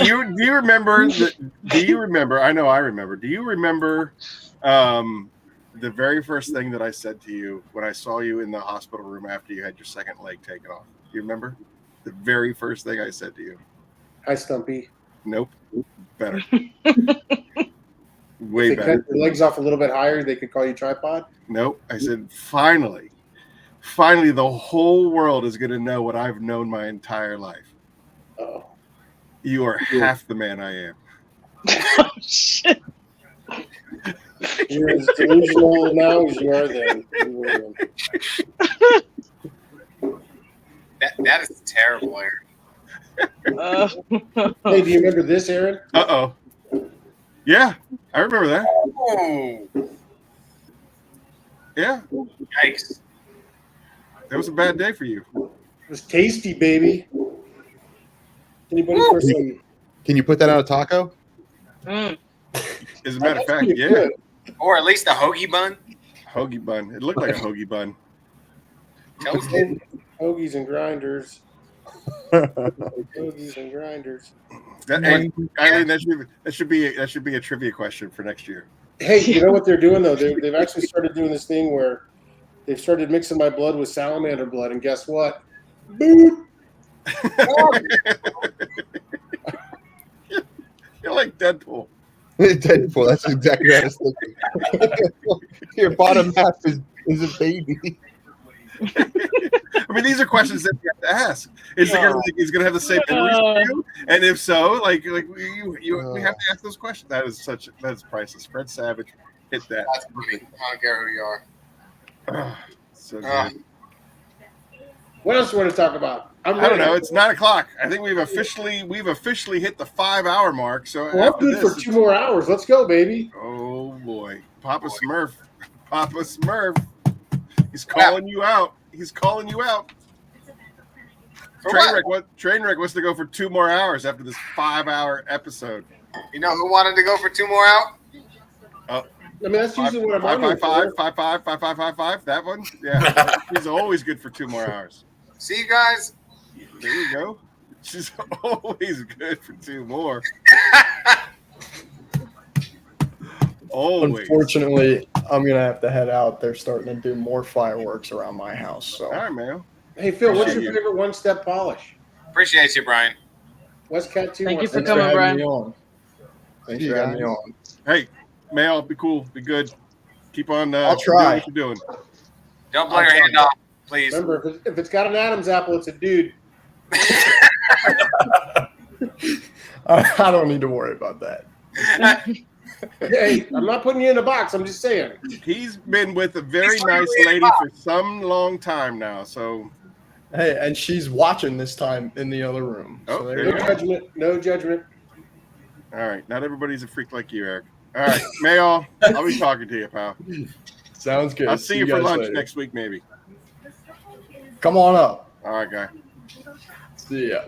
S1: do you remember? I know I remember. Do you remember the very first thing that I said to you when I saw you in the hospital room after you had your second leg taken off? Do you remember? The very first thing I said to you.
S10: Hi, Stumpy.
S1: Nope. Better.
S10: Way better. Cut your legs off a little bit higher, they could call you tripod?
S1: Nope. I said, finally, the whole world is going to know what I've known my entire life.
S10: Oh.
S1: You are half the man I am.
S9: Oh, shit.
S10: You're as delusional now as you are then.
S2: That is terrible, Aaron.
S10: Hey, do you remember this, Aaron?
S1: Uh-oh. Yeah, I remember that.
S2: Oh.
S1: Yeah.
S2: Yikes.
S1: That was a bad day for you.
S10: It was tasty, baby. Anybody for some?
S8: Can you put that on a taco?
S1: As a matter of fact, yeah.
S10: Good.
S2: Or at least a hoagie bun.
S1: Hoagie bun. It looked like a hoagie bun.
S2: Toasted.
S10: Hoagies and grinders. Hoagies and grinders.
S1: Eileen, that should be a trivia question for next year.
S10: Hey, you know what they're doing though? They've actually started doing this thing where they've started mixing my blood with salamander blood, and guess what? Boop.
S1: You're like Deadpool.
S8: Deadpool. That's exactly what I was thinking. Your bottom half is a baby.
S1: I mean, these are questions that you have to ask. Is it he's going to have the same memories as you? And if so, like we have to ask those questions. That is priceless. Fred Savage hit that.
S2: That's funny. I don't care who you are.
S1: So good.
S10: What else do you want to talk about?
S1: I don't know. It's 9 o'clock. I think we've officially hit the 5-hour mark. So
S10: well, I'm good for 2 more hours. Let's go, baby.
S1: Oh boy, Papa Smurf, he's calling you out. He's calling you out. Trainwreck wants to go for 2 more hours after this 5-hour episode.
S2: You know who wanted to go for 2 more out?
S1: Oh.
S10: I mean, that's usually what I'm on.
S1: 5. That one, yeah. He's always good for 2 more hours.
S2: See you guys.
S1: There you go. She's always good for 2 more. Always.
S20: Unfortunately, I'm gonna have to head out. They're starting to do more fireworks around my house. So.
S1: All right, man.
S10: Hey Phil, what's your favorite one-step polish?
S2: Appreciate you, Brian.
S10: West Cat 2.
S9: Thank you for coming, Brian.
S20: Thanks for having me on.
S1: Hey, Mayall, be cool, be good. Keep on.
S20: I'll try.
S1: Doing what you're doing.
S2: Don't blow your hand off, please.
S10: Remember, if it's got an Adam's apple, it's a dude.
S20: I don't need to worry about that.
S10: Hey, I'm not putting you in a box. I'm just saying.
S1: He's been with a very nice lady for some long time now. So,
S20: hey, and she's watching this time in the other room.
S1: Oh,
S20: So
S1: there
S20: there
S1: you
S20: you
S1: go.
S20: go.
S10: Judgment. No judgment.
S1: all right. Not everybody's a freak like you, Eric. All right, Mayall, I'll be talking to you, pal.
S20: Sounds good.
S1: I'll see you for
S20: guys
S1: lunch
S20: later.
S1: next week, maybe.
S20: Come on up.
S1: All right, guy.
S20: See ya.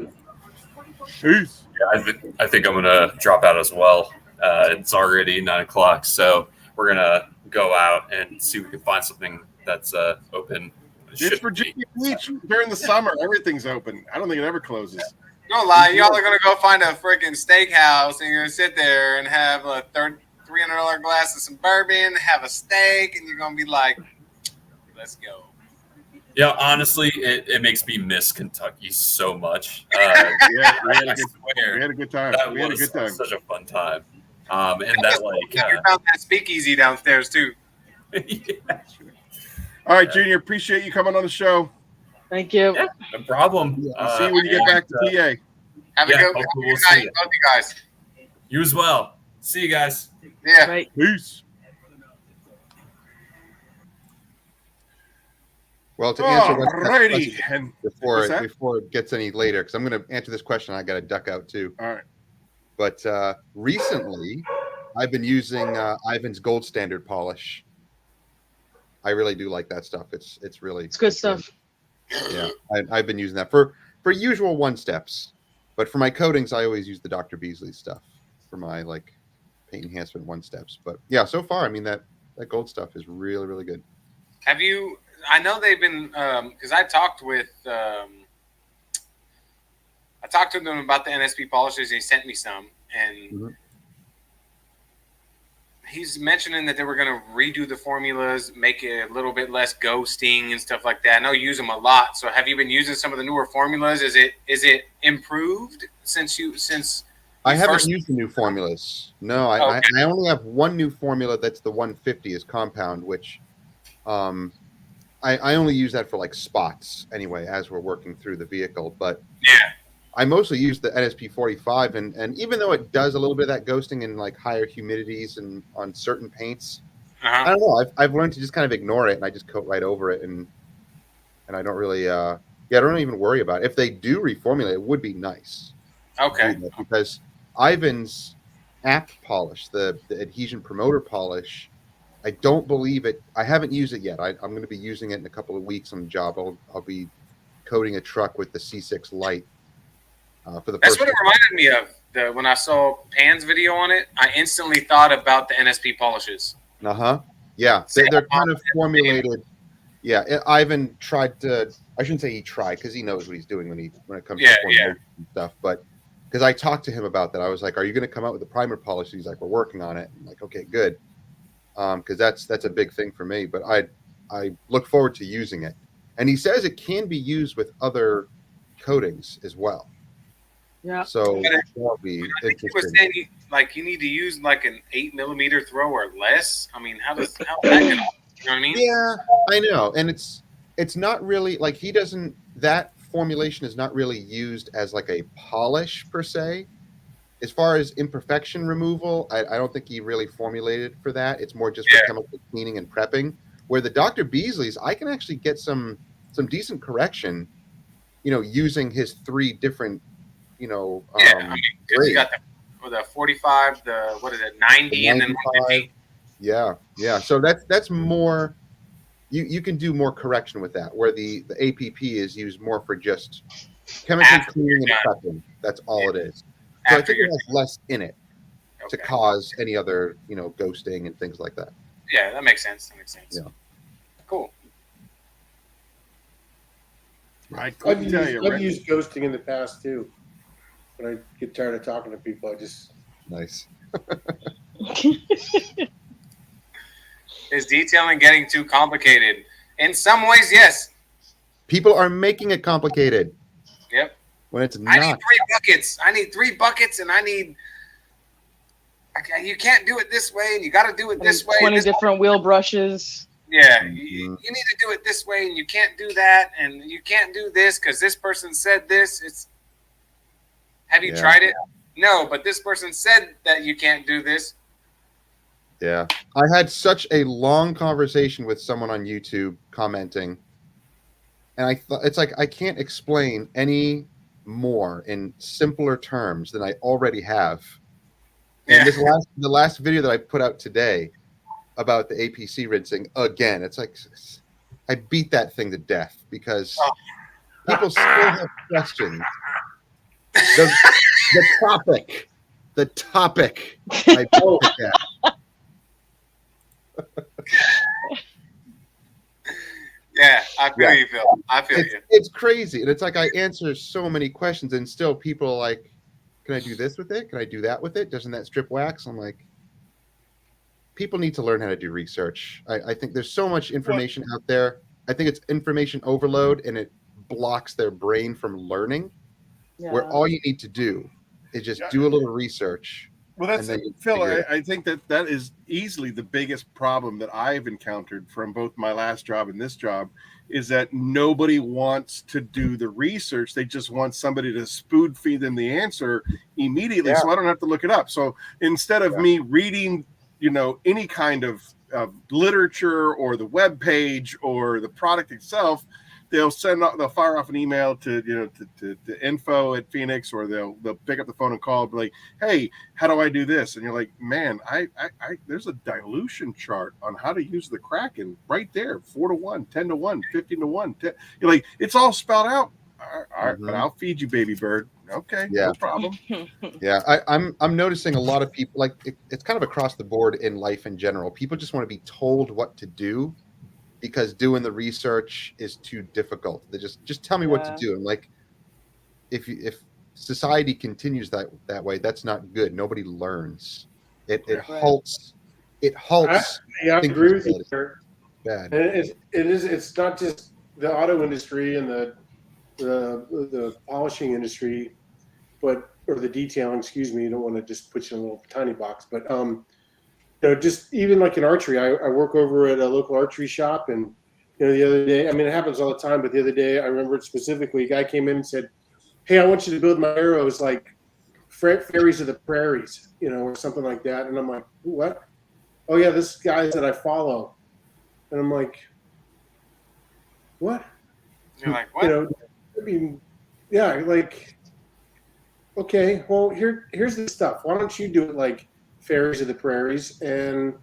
S1: Peace.
S21: Yeah, I think I'm gonna drop out as well. It's already 9 o'clock, so we're gonna go out and see if we can find something that's open.
S1: It's Virginia Beach during the summer. Everything's open. I don't think it ever closes.
S2: No lie, y'all are gonna go find a freaking steakhouse and you're gonna sit there and have a $300 glass of some bourbon, have a steak, and you're gonna be like, "Let's go."
S21: Yeah, honestly, it makes me miss Kentucky so much.
S1: We had a good time.
S21: That
S1: We had a
S21: was
S1: good time.
S21: such a fun time. And that
S2: You found that speakeasy downstairs too.
S1: All right, Junior. Appreciate you coming on the show.
S9: Thank you.
S21: Yeah, no problem.
S1: See you when you get back to PA.
S2: Have a good
S21: hopefully we'll
S2: night,
S21: see you.
S2: both you guys.
S21: You as well. See you guys.
S2: Yeah.
S9: Right.
S1: Peace.
S8: Well, to answer West Cat's
S1: Alrighty.
S8: question
S1: And
S8: before
S1: what's that?
S8: it gets any later, because I'm going to answer this question, I got to duck out too.
S1: All right.
S8: But recently, I've been using Ivan's Gold Standard polish. I really do like that stuff. It's
S9: good stuff.
S8: Yeah, I've been using that for usual one steps, but for my coatings, I always use the Dr. Beasley stuff for my like paint enhancement one steps. But yeah, so far, I mean that gold stuff is really, really good.
S2: Have you? I know they've been because I talked with I talked to them about the NSP polishes. He sent me some, and he's mentioning that they were going to redo the formulas, make it a little bit less ghosting and stuff like that. I know you use them a lot. So have you been using some of the newer formulas? Is it improved since
S8: I haven't used the new formulas. No, I only have one new formula. That's the 150 is compound, which I only use that for like spots anyway, as we're working through the vehicle. But
S2: yeah,
S8: I mostly use the NSP 45, and even though it does a little bit of that ghosting in like higher humidities and on certain paints, I don't know. I've learned to just kind of ignore it, and I just coat right over it, and I don't really, I don't even worry about it. If they do reformulate, it would be nice.
S2: Okay.
S8: Because Ivan's app polish, the adhesion promoter polish, I don't believe it. I haven't used it yet. I'm going to be using it in a couple of weeks on the job. I'll be coating a truck with the C6 light. For the
S2: That's
S8: first
S2: what it reminded me of. When I saw Pan's video on it, I instantly thought about the NSP polishes.
S8: Yeah, they're kind of formulated. Yeah, Ivan tried to. I shouldn't say he tried because he knows what he's doing when it comes to formulation and stuff. But because I talked to him about that, I was like, "Are you going to come out with a primer polish?" He's like, "We're working on it." I'm like, "Okay, good," because that's a big thing for me. But I look forward to using it. And he says it can be used with other coatings as well.
S9: Yeah.
S8: So that'll be
S2: He was saying you need to use like an 8mm throw or less. I mean, how does that get off? You know what I mean?
S8: Yeah, I know. And it's not really like that formulation is not really used as like a polish per se. As far as imperfection removal, I don't think he really formulated for that. It's more just for chemical cleaning and prepping. Where the Dr. Beasley's, I can actually get some decent correction using his 3 different,
S2: I mean, 'cause you got the 45, the 90, and then 150.
S8: Yeah. So that's more. You can do more correction with that, where the APP is used more for just chemically cleaning and prepping. That's all it is. So I think it has less in it to cause any other, ghosting and things like that.
S2: Yeah, that makes sense.
S8: Yeah.
S2: Cool.
S1: I've
S10: used ghosting in the past too. When I get tired of talking to people, I just
S8: nice.
S2: Is detailing getting too complicated? In some ways, yes.
S8: People are making it complicated.
S2: Yep.
S8: When it's not.
S2: I need 3 buckets. I need 3 buckets, and you can't do it this way, and you got to do it this way.
S9: 20 different wheel brushes.
S2: Yeah, you need to do it this way, and you can't do that, and you can't do this because this person said this. Have you tried it? No, but this person said that you can't do this.
S8: Yeah. I had such a long conversation with someone on YouTube commenting, and I thought it's like I can't explain any more in simpler terms than I already have. And the last video that I put out today about the APC rinsing, again, it's like I beat that thing to death because people still have questions. The topic. I beat it to death.
S2: Yeah, I feel you, Phil. I feel you.
S8: It's crazy. And it's like I answer so many questions and still people are like, can I do this with it? Can I do that with it? Doesn't that strip wax? I'm like, people need to learn how to do research. I think there's so much information out there. I think it's information overload and it blocks their brain from learning. Where all you need to do is just do a little research.
S1: Well, that's Phil. I think that is easily the biggest problem that I've encountered from both my last job and this job is that nobody wants to do the research. They just want somebody to spoon feed them the answer immediately, so I don't have to look it up. So instead of me reading, any kind of literature or the web page or the product itself, they'll fire off an email to info at Phoenix, or they'll pick up the phone and call and be like, hey, how do I do this? And you're like, man, I there's a dilution chart on how to use the Kraken right there, 4-to-1, 10-to-1, 15-to-1. You're like, it's all spelled out. All right, but I'll feed you, baby bird. Okay, no problem.
S8: Yeah, I'm noticing a lot of people, like it's kind of across the board in life in general. People just want to be told what to do because doing the research is too difficult. They just tell me what to do. And like, if society continues that way, that's not good. Nobody learns. It halts. It halts.
S10: I agree with you, sir.
S8: Bad.
S10: And it's not just the auto industry and the polishing industry, or the detailing. Excuse me. You don't want to just put you in a little tiny box, but just even like in archery, I work over at a local archery shop, and the other day, I mean, it happens all the time, but the other day I remember it specifically. A guy came in and said, "Hey, I want you to build my arrows like fairies of the prairies, or something like that." And I'm like, "What?" "Oh yeah, this guy that I follow." And I'm like, "What?"
S2: You're like, "What?"
S10: I mean, yeah, like, okay, well, here's the stuff. Why don't you do it like fairies of the prairies, and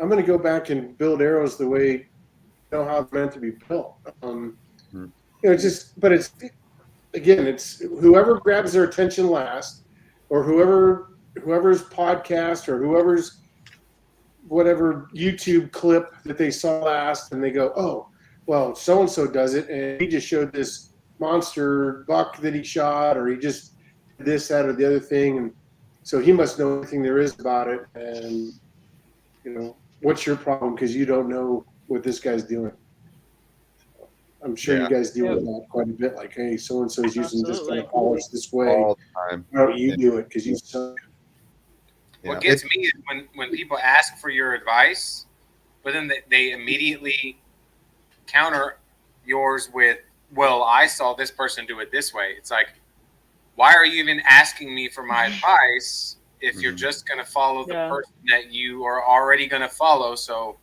S10: I'm going to go back and build arrows the way how it's meant to be built. It's whoever grabs their attention last, or whoever's podcast or whoever's whatever YouTube clip that they saw last, and they go, "Oh, well, so and so does it, and he just showed this monster buck that he shot, or he just did this, that, or the other thing, and so he must know everything there is about it." And what's your problem because you don't know what this guy's doing? I'm sure you guys deal with that quite a bit. Like, hey, so and so is using this kind of polish this way.
S8: All the time.
S10: Why don't you do it because you suck?
S2: What gets me is when people ask for your advice, but then they immediately counter yours with, "Well, I saw this person do it this way." It's like, why are you even asking me for my advice if you're just going to follow the person that you are already going to follow? So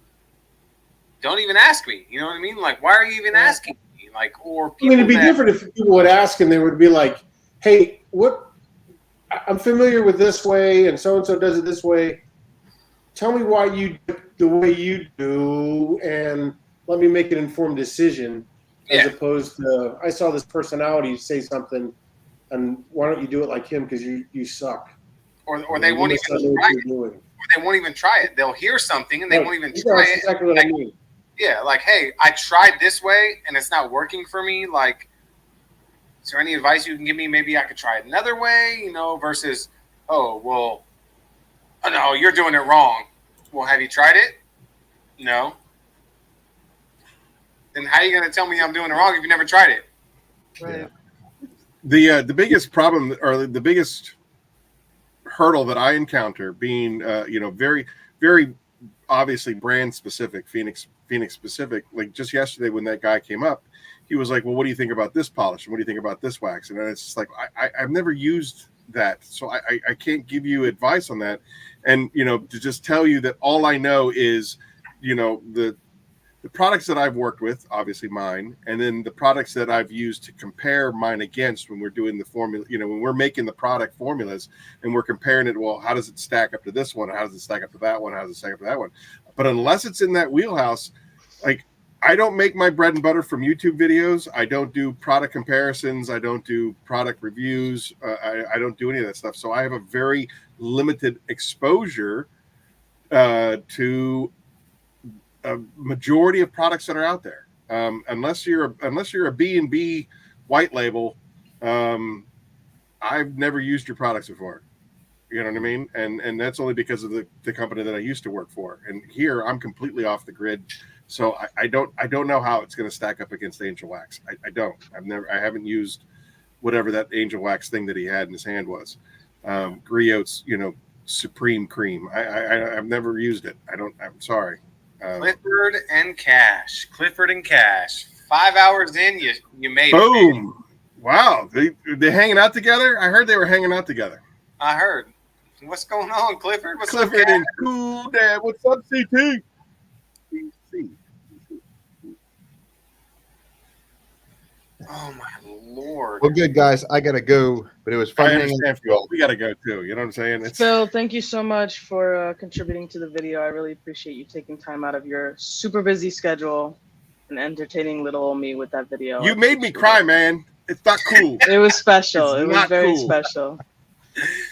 S2: don't even ask me. You know what I mean? Like, why are you even asking me? like, or
S10: I
S2: people.
S10: mean, it'd be different if people would ask and they would be like, "Hey, what? I'm familiar with this way, and so does it this way. Tell me why you do it the way you do, and let me make an informed decision." As opposed to, I saw this personality say something, and why don't you do it like him because you suck.
S2: Or they won't even try it. Or they won't even try it. They'll hear something and they won't even try it.
S10: That's exactly what I mean.
S2: Yeah, like, hey, I tried this way and it's not working for me. Like, is there any advice you can give me? Maybe I could try it another way, you know, versus, oh, well, oh, no, you're doing it wrong. Well, have you tried it? No. Then how are you going to tell me I'm doing it wrong if you never tried it?
S9: Right.
S1: The biggest problem, or the biggest hurdle that I encounter, being very, very obviously brand specific, Phoenix specific. Like just yesterday when that guy came up, he was like, "Well, what do you think about this polish? And what do you think about this wax?" And then it's just like I've never used that, so I can't give you advice on that. And to just tell you that all I know is the products that I've worked with, obviously mine, and then the products that I've used to compare mine against when we're doing the formula, when we're making the product formulas and we're comparing it, well, how does it stack up to this one? How does it stack up to that one? How does it stack up to that one? But unless it's in that wheelhouse, like I don't make my bread and butter from YouTube videos. I don't do product comparisons. I don't do product reviews. I don't do any of that stuff. So I have a very limited exposure to a majority of products that are out there. Unless you're a B&B white label, I've never used your products before. You know what I mean? And that's only because of the company that I used to work for. And here I'm completely off the grid. So I don't know how it's going to stack up against Angel Wax. I don't. I haven't used whatever that Angel Wax thing that he had in his hand was. Griot's, Supreme Cream. I've never used it. I'm sorry.
S2: Clifford and Cash. 5 hours in, you made it.
S1: Boom. Wow. They hanging out together? I heard they were hanging out together.
S2: I heard. What's going on, Clifford? What's
S1: Clifford
S2: up,
S1: and Cool Dad. What's up, CT?
S2: Oh my Lord.
S8: Well, good guys. I gotta go, but it was fun hanging out with you all.
S1: We gotta go too. You know what I'm saying?
S9: Phil, thank you so much for contributing to the video. I really appreciate you taking time out of your super busy schedule and entertaining little old me with that video.
S1: You made me cry, man. It's not cool.
S9: It was special.
S1: It's
S9: It was
S1: not
S9: very
S1: cool.
S9: special.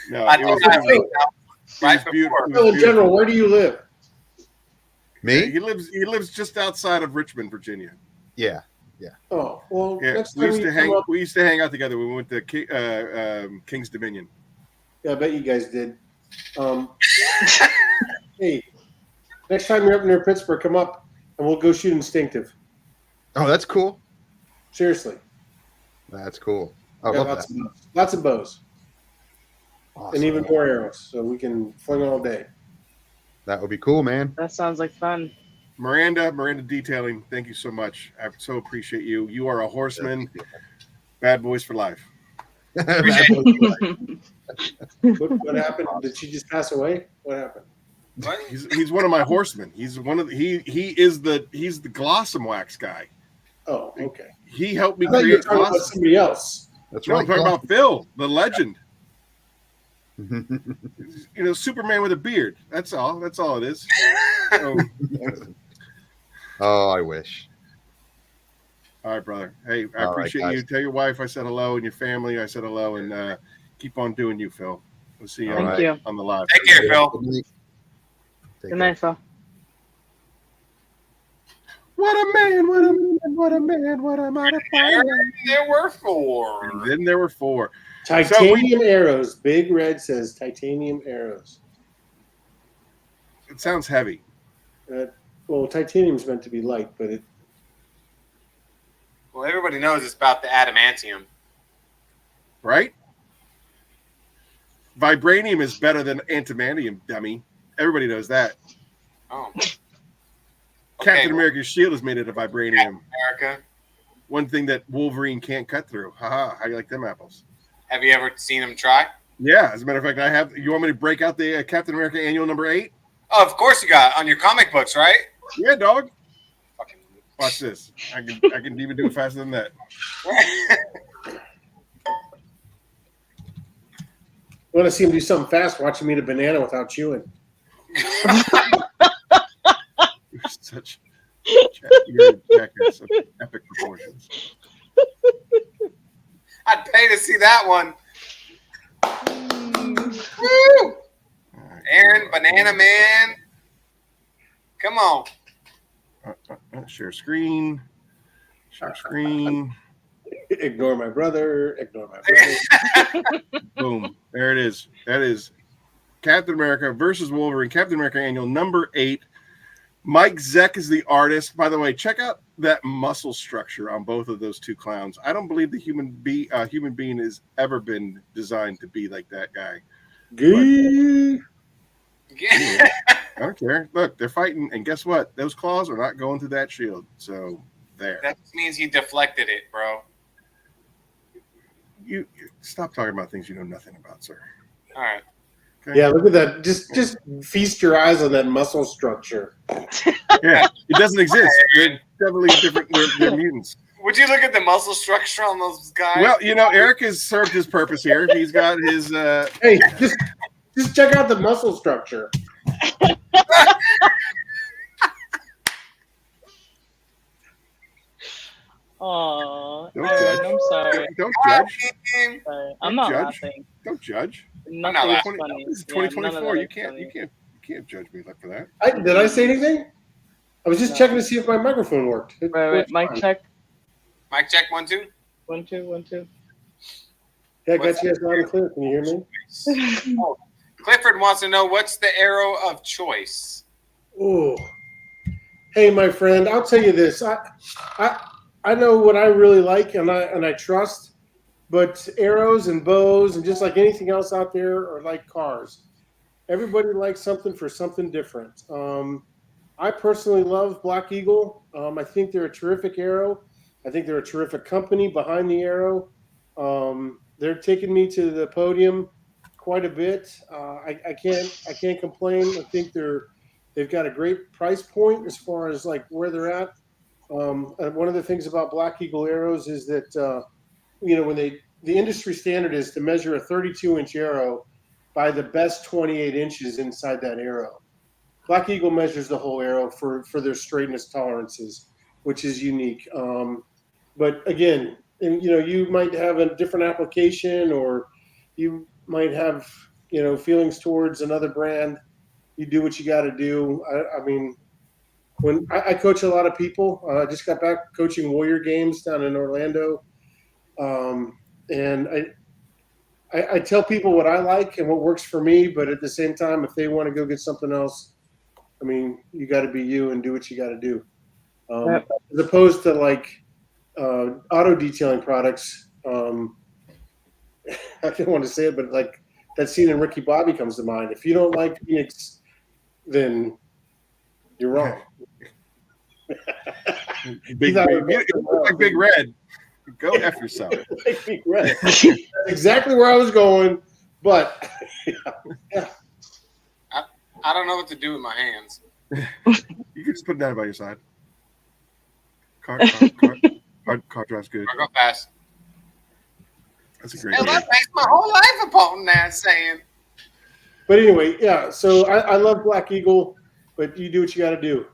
S1: No,
S2: I
S1: it was
S2: right
S1: beautiful.
S2: before.
S10: In general, where do you live?
S8: Me?
S1: He lives just outside of Richmond, Virginia.
S8: Yeah.
S10: Oh, well,
S1: Yeah,
S10: next
S1: we
S10: time
S1: used
S10: you
S1: to
S10: come
S1: hang.
S10: up,
S1: We used to hang out together. We went to King's Dominion.
S10: yeah, I bet you guys did. Hey, next time you're up near Pittsburgh, come up and we'll go shoot Instinctive.
S8: Oh, that's cool.
S10: Seriously.
S8: That's cool. I
S10: Yeah,
S8: love
S10: lots
S8: that.
S10: of bows. Lots of bows.
S8: Awesome.
S10: And even more arrows, so we can fling all day.
S8: That would be cool, man.
S9: That sounds like fun.
S1: Miranda Detailing, thank you so much. I so appreciate you. You are a horseman. Bad boys for life.
S10: What happened? Did she just pass away? What happened?
S1: He's one of my horsemen. He's one of the, he's the Glossom Wax guy.
S10: Oh, okay.
S1: He helped me
S10: I thought you were
S1: create
S10: talking about
S1: Glossom.
S10: somebody else.
S8: That's
S1: No,
S8: right.
S1: I'm talking about Phil, the legend. Superman with a beard. That's all. That's all it is. So,
S8: Oh, I wish.
S1: all right, brother. Hey, I
S8: All right,
S1: appreciate
S8: guys.
S1: you. Tell your wife I said hello, and your family I said hello, and keep on doing you, Phil. We'll see you,
S9: Thank you.
S1: on the live.
S2: Take care, Phil.
S9: Good night, Phil.
S1: What a man! What a man! What a man! What a mighty fire!
S2: There were 4.
S1: And then there were 4.
S10: Titanium arrows. Big Red says titanium arrows.
S1: It sounds heavy.
S10: Well, titanium's meant to be light, but it.
S2: Well, everybody knows it's about the adamantium.
S1: Right? Vibranium is better than antimantium, dummy. Everybody knows that.
S2: Oh.
S1: Captain America's shield is made out of vibranium.
S2: America.
S1: One thing that Wolverine can't cut through. Haha, how you like them apples?
S2: Have you ever seen him try?
S1: Yeah, as a matter of fact, I have. You want me to break out the Captain America Annual number 8?
S2: Oh, of course you got on your comic books, right?
S1: Yeah, dog.
S2: Fucking
S1: Watch this. I can even do it faster than that.
S10: You want to see him do something fast? Watch him eat a banana without chewing.
S1: You're such you're a jackass of epic proportions.
S2: I'd pay to see that one. Woo! Aaron, Banana Man. Come on.
S1: Share screen. Share screen.
S10: Ignore my brother. Ignore my brother.
S1: Boom. There it is. That is Captain America versus Wolverine. Captain America Annual number 8. Mike Zeck is the artist. By the way, check out that muscle structure on both of those two clowns. I don't believe the human being has ever been designed to be like that guy. Yeah, I don't care. Look, they're fighting, and guess what? Those claws are not going through that shield. So there.
S2: That means you deflected it, bro.
S1: You stop talking about things you know nothing about, sir.
S2: All right.
S1: Okay.
S10: Yeah, look at that. Just feast your eyes on that muscle structure.
S1: Yeah, it doesn't exist. They're definitely different. They're mutants.
S2: Would you look at the muscle structure on those guys?
S1: Well, Eric has served his purpose here. He's got his.
S10: Hey, just check out the muscle structure.
S9: Oh,
S1: Don't judge.
S9: I'm sorry.
S1: Don't judge.
S9: Sorry. I'm not
S1: judge.
S9: laughing.
S1: Don't judge.
S9: Nothing's funny.
S1: This is
S9: Yeah, none of
S1: 2024.
S9: that
S1: You
S9: is
S1: can't judge me for that.
S10: Did I say anything? I was just checking to see if my microphone worked.
S9: Wait. Mic check.
S2: Mic check 1 2.
S9: 1 2 1 2.
S10: Yeah, I got you guys loud and clear. Can you hear me?
S2: Oh, Clifford wants to know what's the arrow of choice.
S10: Oh, hey, my friend. I'll tell you this. I know what I really like and I trust, but arrows and bows and just like anything else out there are like cars. Everybody likes something for something different. I personally love Black Eagle. I think they're a terrific arrow. I think they're a terrific company behind the arrow. They're taking me to the podium quite a bit. I can't complain. I think they've got a great price point as far as like where they're at. And one of the things about Black Eagle arrows is that when the industry standard is to measure a 32-inch arrow by the best 28 inches inside that arrow. Black Eagle measures the whole arrow for their straightness tolerances, which is unique. But again, you might have a different application, or you might have feelings towards another brand. You do what you got to do. I mean, when I coach a lot of people, I just got back coaching Warrior games down in Orlando, and I tell people what I like and what works for me. But at the same time, if they want to go get something else, I mean, you got to be you and do what you got to do. As opposed to like auto detailing products. I don't want to say it, but like that scene in Ricky Bobby comes to mind. If you don't like Phoenix, then you're wrong.
S1: Big Red. Go F yourself.
S10: Big Red. That's exactly where I was going, but yeah.
S2: I don't know what to do with my hands.
S1: You can just put it down by your side. Car drives good.
S2: I'll go fast.
S1: That's a great
S2: Hell, that makes my whole life upon that saying.
S10: But anyway, yeah. So I love Black Eagle, but you do what you got to do.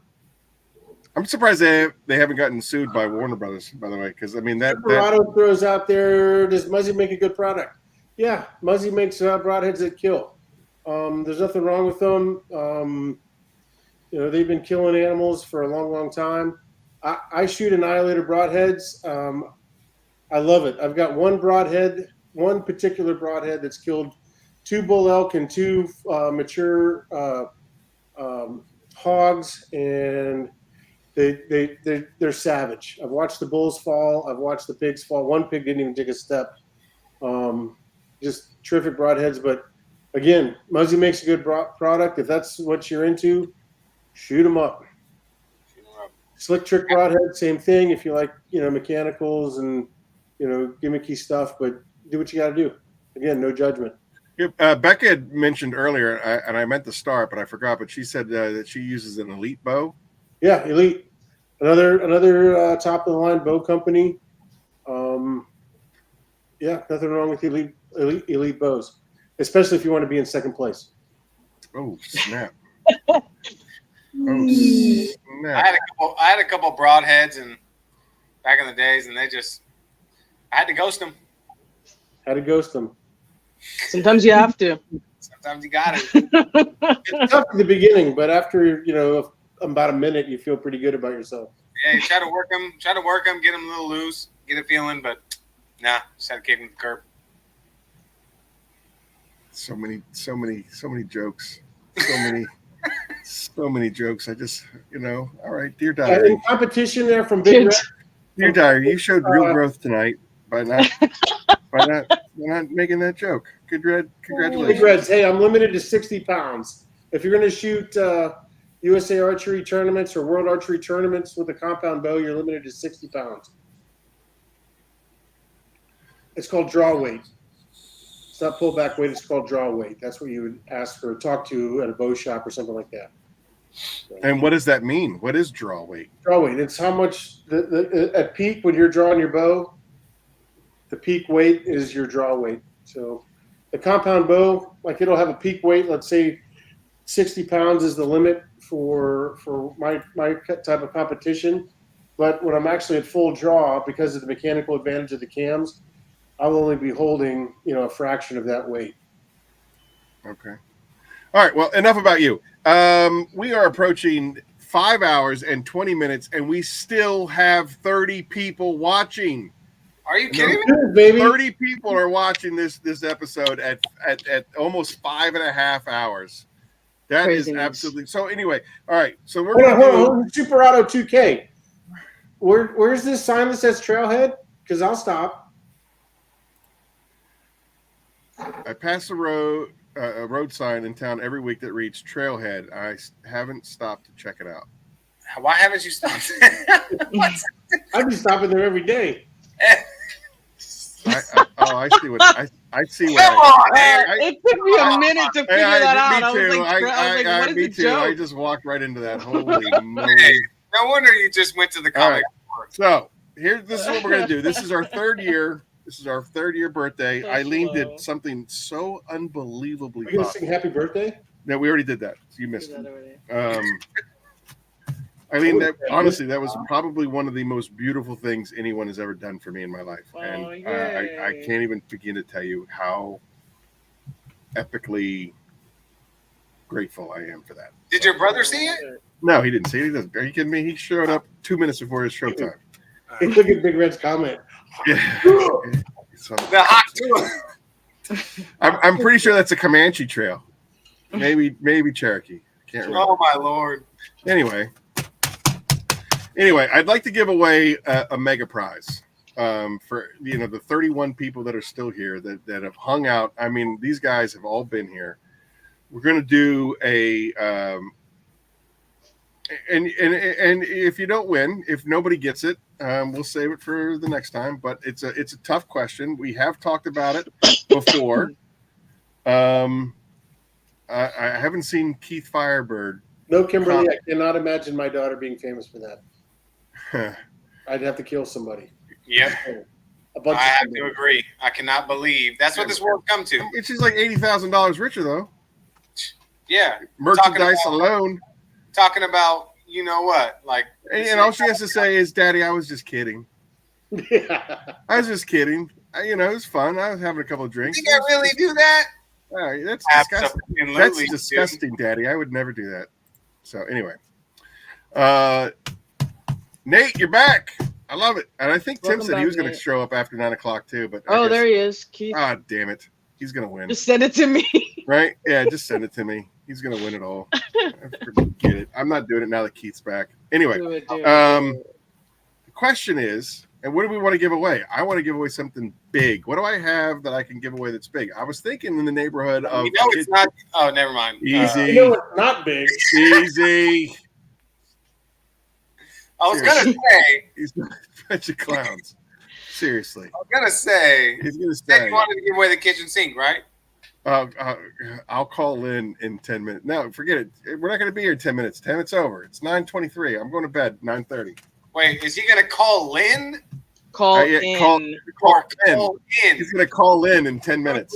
S1: I'm surprised they haven't gotten sued by Warner Brothers, by the way, because I mean that
S10: Colorado throws out there. Does Muzzy make a good product? Yeah, Muzzy makes broadheads that kill. There's nothing wrong with them. They've been killing animals for a long, long time. I shoot Annihilator broadheads. I love it. I've got one particular broadhead that's killed 2 bull elk and 2 mature hogs, and they're savage. I've watched the bulls fall. I've watched the pigs fall. One pig didn't even take a step. Just terrific broadheads. But again, Muzzy makes a good product. If that's what you're into, shoot them up. Slick Trick broadhead, same thing. If you like, mechanicals and gimmicky stuff, but do what you got to do. Again, no judgment.
S1: Becca had mentioned earlier, and I meant to start, but I forgot. But she said that she uses an Elite bow.
S10: Yeah, Elite. Another top of the line bow company. Yeah, nothing wrong with elite bows, especially if you want to be in second place.
S1: Oh snap!
S2: I had a couple broadheads and back in the days, and I had to ghost them.
S9: Sometimes you have to.
S2: Sometimes you got it.
S10: It's tough at the beginning, but after about a minute, you feel pretty good about yourself.
S2: Yeah, you try to work them, get them a little loose, get a feeling, but nah, just had to kick them to the curb.
S1: So many jokes. So many jokes. I just, all right, Dear Diary.
S10: In competition there from Big Red.
S1: Dear Diary, you showed real growth tonight by not making that joke. Congratulations.
S10: Big Reds, hey, I'm limited to 60 pounds. If you're going to shoot USA archery tournaments or world archery tournaments with a compound bow, you're limited to 60 pounds. It's called draw weight. It's not pullback weight. It's called draw weight. That's what you would ask or talk to at a bow shop or something like that.
S1: And what does that mean? What is draw weight?
S10: Draw weight. It's how much at peak when you're drawing your bow. The peak weight is your draw weight. So the compound bow, like it'll have a peak weight. Let's say 60 pounds is the limit for my type of competition. But when I'm actually at full draw, because of the mechanical advantage of the cams, I'll only be holding, a fraction of that weight.
S1: Okay. All right. Well, enough about you. We are approaching 5 hours and 20 minutes, and we still have 30 people watching.
S2: Are you kidding
S10: me? Baby.
S1: 30 people are watching this episode at almost 5.5 hours. That
S9: Craziness.
S1: is absolutely so. Anyway, all right. So we're
S10: hold on. Super Auto 2K. Where's this sign that says Trailhead? Because I'll stop.
S1: I pass a road sign in town every week that reads Trailhead. I haven't stopped to check it out.
S2: Why haven't you stopped?
S10: I'd be stopping there every day.
S1: I see what I see what.
S2: Come on,
S9: it took me a minute to figure that out. I was like, what is the joke?
S1: I just walked right into that. Holy moly!
S2: No wonder you just went to the comic.
S1: Right. So this is what we're gonna do. This is our third year. This is our third-year birthday. Eileen did something so unbelievably.
S10: Are you gonna sing Happy Birthday?
S1: No, we already did that. So you missed it. Eileen, honestly, that was probably one of the most beautiful things anyone has ever done for me in my life, and I can't even begin to tell you how epically grateful I am for that.
S2: Did your brother see it?
S1: No, he didn't see it. He doesn't. Are you kidding me? He showed up 2 minutes before his showtime.
S10: Hey, look at Big Red's comment.
S1: Yeah.
S2: The hot tool.
S1: I'm pretty sure that's a Comanche trail. Maybe Cherokee. Can't remember.
S2: Oh my Lord.
S1: Anyway, I'd like to give away a mega prize for the 31 people that are still here that have hung out. I mean, these guys have all been here. We're going to do a and if you don't win, if nobody gets it, we'll save it for the next time. But it's a tough question. We have talked about it before. I haven't seen Keith Firebird.
S10: No, Kimberly, I cannot imagine my daughter being famous for that. I'd have to kill somebody.
S2: Yep. I have to agree. I cannot believe that's what this world come to.
S1: She's like $80,000 richer though.
S2: Yeah,
S1: merchandise alone.
S2: Talking about what, like,
S1: and all she has to say is, "Daddy, I was just kidding." I was just kidding. It was fun. I was having a couple of drinks.
S2: You think I really do that?
S1: That's disgusting. That's disgusting, Daddy. I would never do that. So anyway, Nate, you're back. I love it, and I think Tim said he was going to show up after 9 o'clock too. But
S9: there he is, Keith.
S1: Ah, damn it, he's going to win.
S9: Just send it to me.
S1: Right? Yeah, just send it to me. He's going to win it all. Forget it. I'm not doing it now that Keith's back. Anyway, the question is, and what do we want to give away? I want to give away something big. What do I have that I can give away that's big? I was thinking in the neighborhood of.
S2: It's not. Oh, never mind.
S1: Easy.
S10: It's not big.
S1: Easy.
S2: I was going to say.
S1: He's a bunch of clowns. Seriously.
S2: I was going to say.
S1: He's going to
S2: That
S1: say.
S2: you wanted to give away the kitchen sink, right?
S1: I'll call in 10 minutes. No, forget it. We're not going to be here in 10 minutes. 10 minutes over. It's 9:23. I'm going to bed 9:30.
S2: Wait, is he going to call Lynn?
S9: Call in.
S2: Call in.
S1: He's going to call in 10 minutes.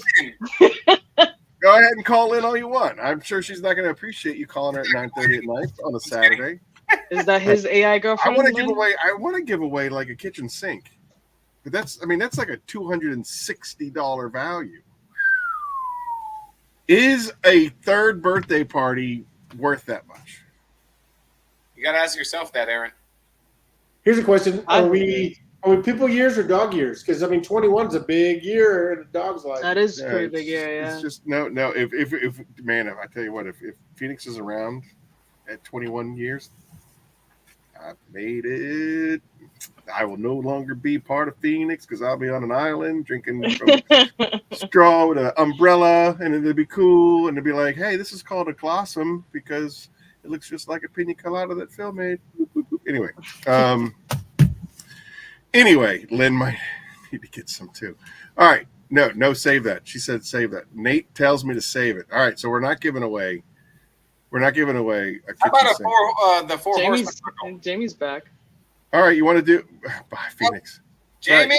S1: Go ahead and call in all you want. I'm sure she's not going to appreciate you calling her at 9:30 at night on a Saturday.
S9: Is that his AI girlfriend?
S1: I want to give away like a kitchen sink. But that's like a $260 value. Is a third birthday party worth that much?
S2: You got to ask yourself that, Aaron.
S10: Here's a question: Are we people years or dog years? Because 21 is a big year in a dog's life.
S9: That is a pretty big year. Yeah.
S1: It's just no. If man, I tell you what, if Phoenix is around at 21 years, I've made it. I will no longer be part of Phoenix because I'll be on an island drinking from straw with an umbrella, and it'll be cool. And it'll be like, hey, this is called a Glossom because it looks just like a pina colada that Phil made. Anyway, Lynn might need to get some too. All right. No, save that. She said save that. Nate tells me to save it. All right, so we're not giving away a kitchen
S2: How about
S1: sink.
S2: the four horsemen?
S9: Jamie's back.
S1: All right, you want to do bye, Phoenix.
S2: Jamie?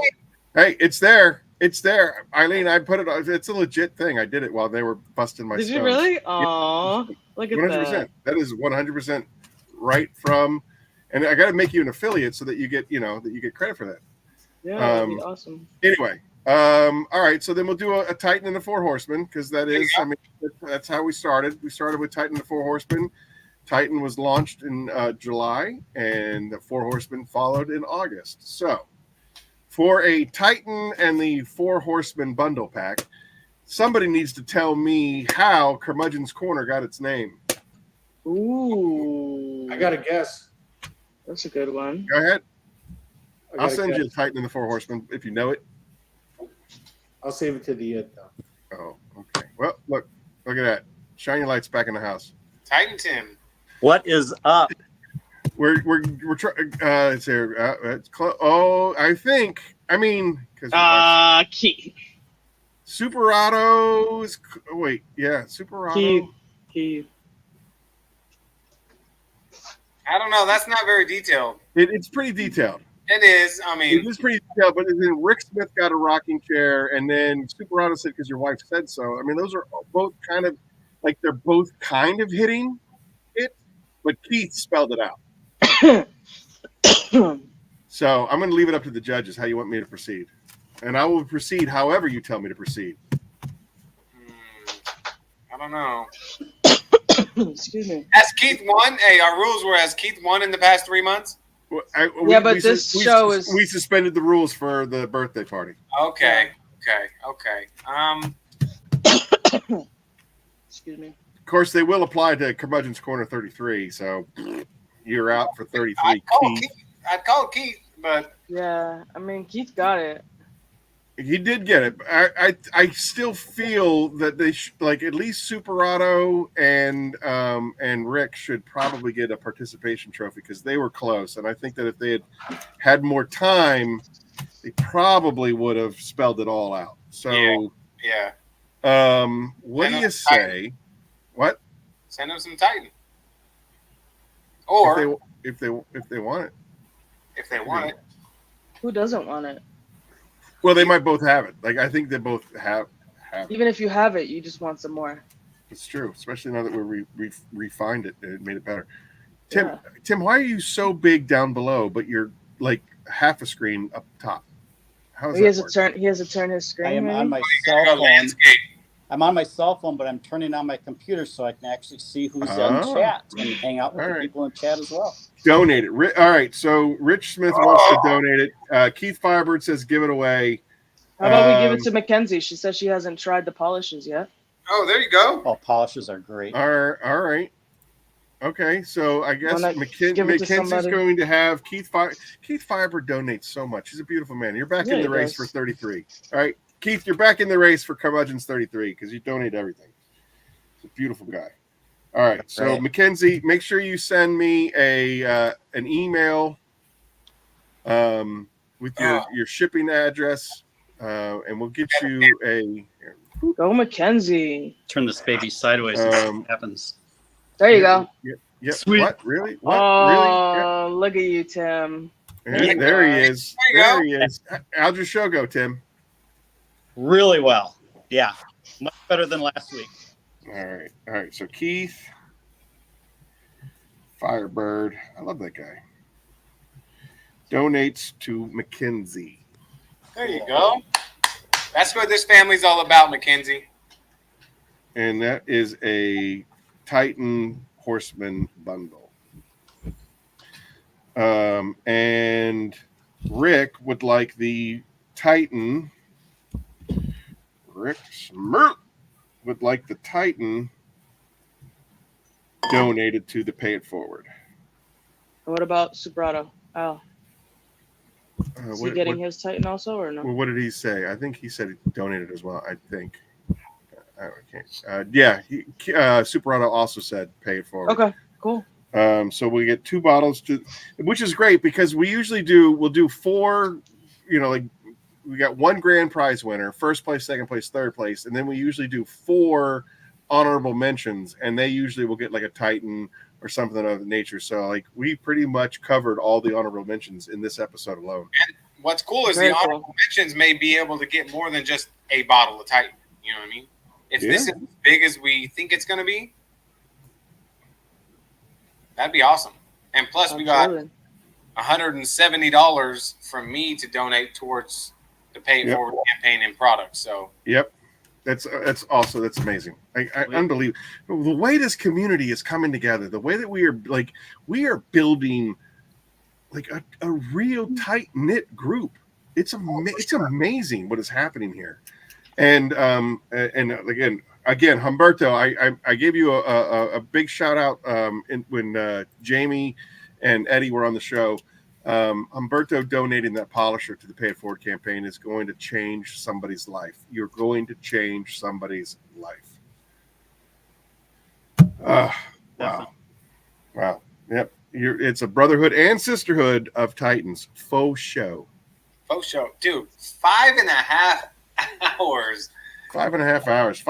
S1: Right. Hey, it's there. It's there. Eileen, I put it on. It's a legit thing. I did it while they were busting my
S9: Did
S1: stones.
S9: you really? Aw, look at
S1: 100%.
S9: that.
S1: That is 100% right from, and I got to make you an affiliate so that you get, that you get credit for that.
S9: Yeah, that'd be awesome.
S1: Anyway, all right. So then we'll do a Titan and the Four Horsemen because that is, that's how we started. We started with Titan and the Four Horsemen. Titan was launched in July, and the Four Horsemen followed in August. So, for a Titan and the Four Horsemen bundle pack, somebody needs to tell me how Curmudgeon's Corner got its name.
S9: Ooh,
S10: I got a guess.
S9: That's a good one.
S1: Go ahead. I'll send you a Titan and the Four Horsemen if you know it.
S10: I'll save it to the end, though.
S1: Oh, okay. Well, look at that. Shine your lights back in the house.
S2: Titan Tim.
S11: What is up?
S1: We're trying. It's here. It's close. Oh, I think. Because
S9: Keith.
S1: Super Auto is. Wait, yeah, Super Auto.
S9: Keith.
S2: I don't know. That's not very detailed.
S1: It's pretty detailed.
S2: It is.
S1: It is pretty detailed. But then Rick Smith got a rocking chair, and then Super Auto said because your wife said so. Those are both kind of like they're both kind of hitting it, but Keith spelled it out. So I'm going to leave it up to the judges how you want me to proceed, and I will proceed however you tell me to proceed.
S2: I don't know.
S9: Excuse me.
S2: Has Keith won? Hey, our rules were: has Keith won in the past 3 months?
S1: We suspended the rules for the birthday party.
S2: Okay.
S9: Excuse me.
S1: Of course, they will apply to Curmudgeon's Corner 33, so you're out for 33.
S2: I'd call Keith, but
S9: yeah, Keith got it.
S1: He did get it. I still feel that they like at least Super Auto and Rick should probably get a participation trophy because they were close, and I think that if they had more time, they probably would have spelled it all out. So
S2: yeah.
S1: What do you say? What?
S2: Send them some Titan. Or
S1: if they want it.
S2: If they want it.
S9: Who doesn't want it?
S1: Well, they might both have it. Like I think they both have it.
S9: Even if you have it, you just want some more.
S1: It's true, especially now that we refined it and it made it better. Tim, why are you so big down below, but you're like half a screen up top? How
S9: He has to turn his screen.
S11: I am on my cell phone. I'm on my cell phone, but I'm turning on my computer so I can actually see who's in chat and hang out with the people in chat as well.
S1: Donate it. All right, so Rich Smith wants to donate it. Keith Firebird says give it away.
S9: How about we give it to Mackenzie? She says she hasn't tried the polishes yet.
S2: Oh, there you go.
S11: Oh, polishes are great.
S1: All right. Okay, so I guess Mackenzie's going to have Keith Firebird donates so much. He's a beautiful man. You're back in the race for 33. All right, Keith, you're back in the race for Curmudgeon's 33 because you donate everything. He's a beautiful guy. All right, so Mackenzie, make sure you send me an email with your shipping address, and we'll get you a.
S9: Go Mackenzie.
S11: Turn this baby sideways and see what happens.
S9: There you go.
S1: Yep.
S11: Sweet.
S1: What? Really? What?
S9: Oh, look at you, Tim.
S1: Really? There he is. There he is. How'd your show go, Tim?
S11: Really well. Yeah. Much better than last week.
S1: All right. So Keith, Firebird, I love that guy, donates to Mackenzie.
S2: There you go. That's what this family's all about, Mackenzie.
S1: And that is a Titan Horseman bundle. And Rick would like the Titan. Rick Smirk would like the Titan donated to the Pay It Forward.
S9: What about Subrato? Oh. Is he getting his Titan also, or no?
S1: Well, what did he say? I think he said he donated as well. I think. I can't. Yeah, Superauto also said pay it forward.
S9: Okay, cool.
S1: So we get 2 bottles, which is great because we'll do 4. Like we got 1 grand prize winner, first place, second place, third place, and then we usually do 4 honorable mentions, and they usually will get like a Titan or something of that nature. So like we pretty much covered all the honorable mentions in this episode alone.
S2: And what's cool is the honorable mentions may be able to get more than just a bottle of Titan. You know what I mean? If this is as big as we think it's going to be, that'd be awesome. And plus, we got $170 from me to donate towards the Pay It Forward campaign and products. So
S1: that's amazing. Unbelievable. The way this community is coming together, the way that we are building like a real tight knit group. It's amazing what is happening here. And again, Humberto, I gave you a big shout out when Jamie and Eddie were on the show. Humberto donating that polisher to the Pay It Forward campaign is going to change somebody's life. You're going to change somebody's life. Wow. Yep. It's a brotherhood and sisterhood of Titans. Faux show.
S2: Dude, 5.5 hours.
S1: 5.5 hours.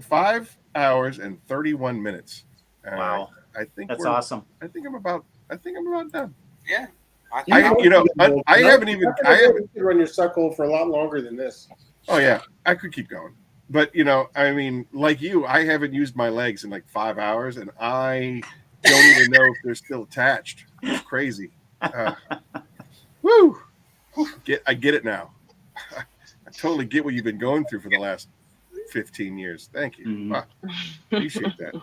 S1: 5 hours and 31 minutes.
S11: Wow.
S1: I think
S11: that's awesome.
S1: I think I'm about done.
S2: Yeah.
S10: I haven't run your suckle for a lot longer than this.
S1: Oh yeah, I could keep going, but like you, I haven't used my legs in like 5 hours, and I don't even know if they're still attached. It's crazy. Woo! I get it now. I totally get what you've been going through for the last 15 years. Thank you. Wow. Appreciate that.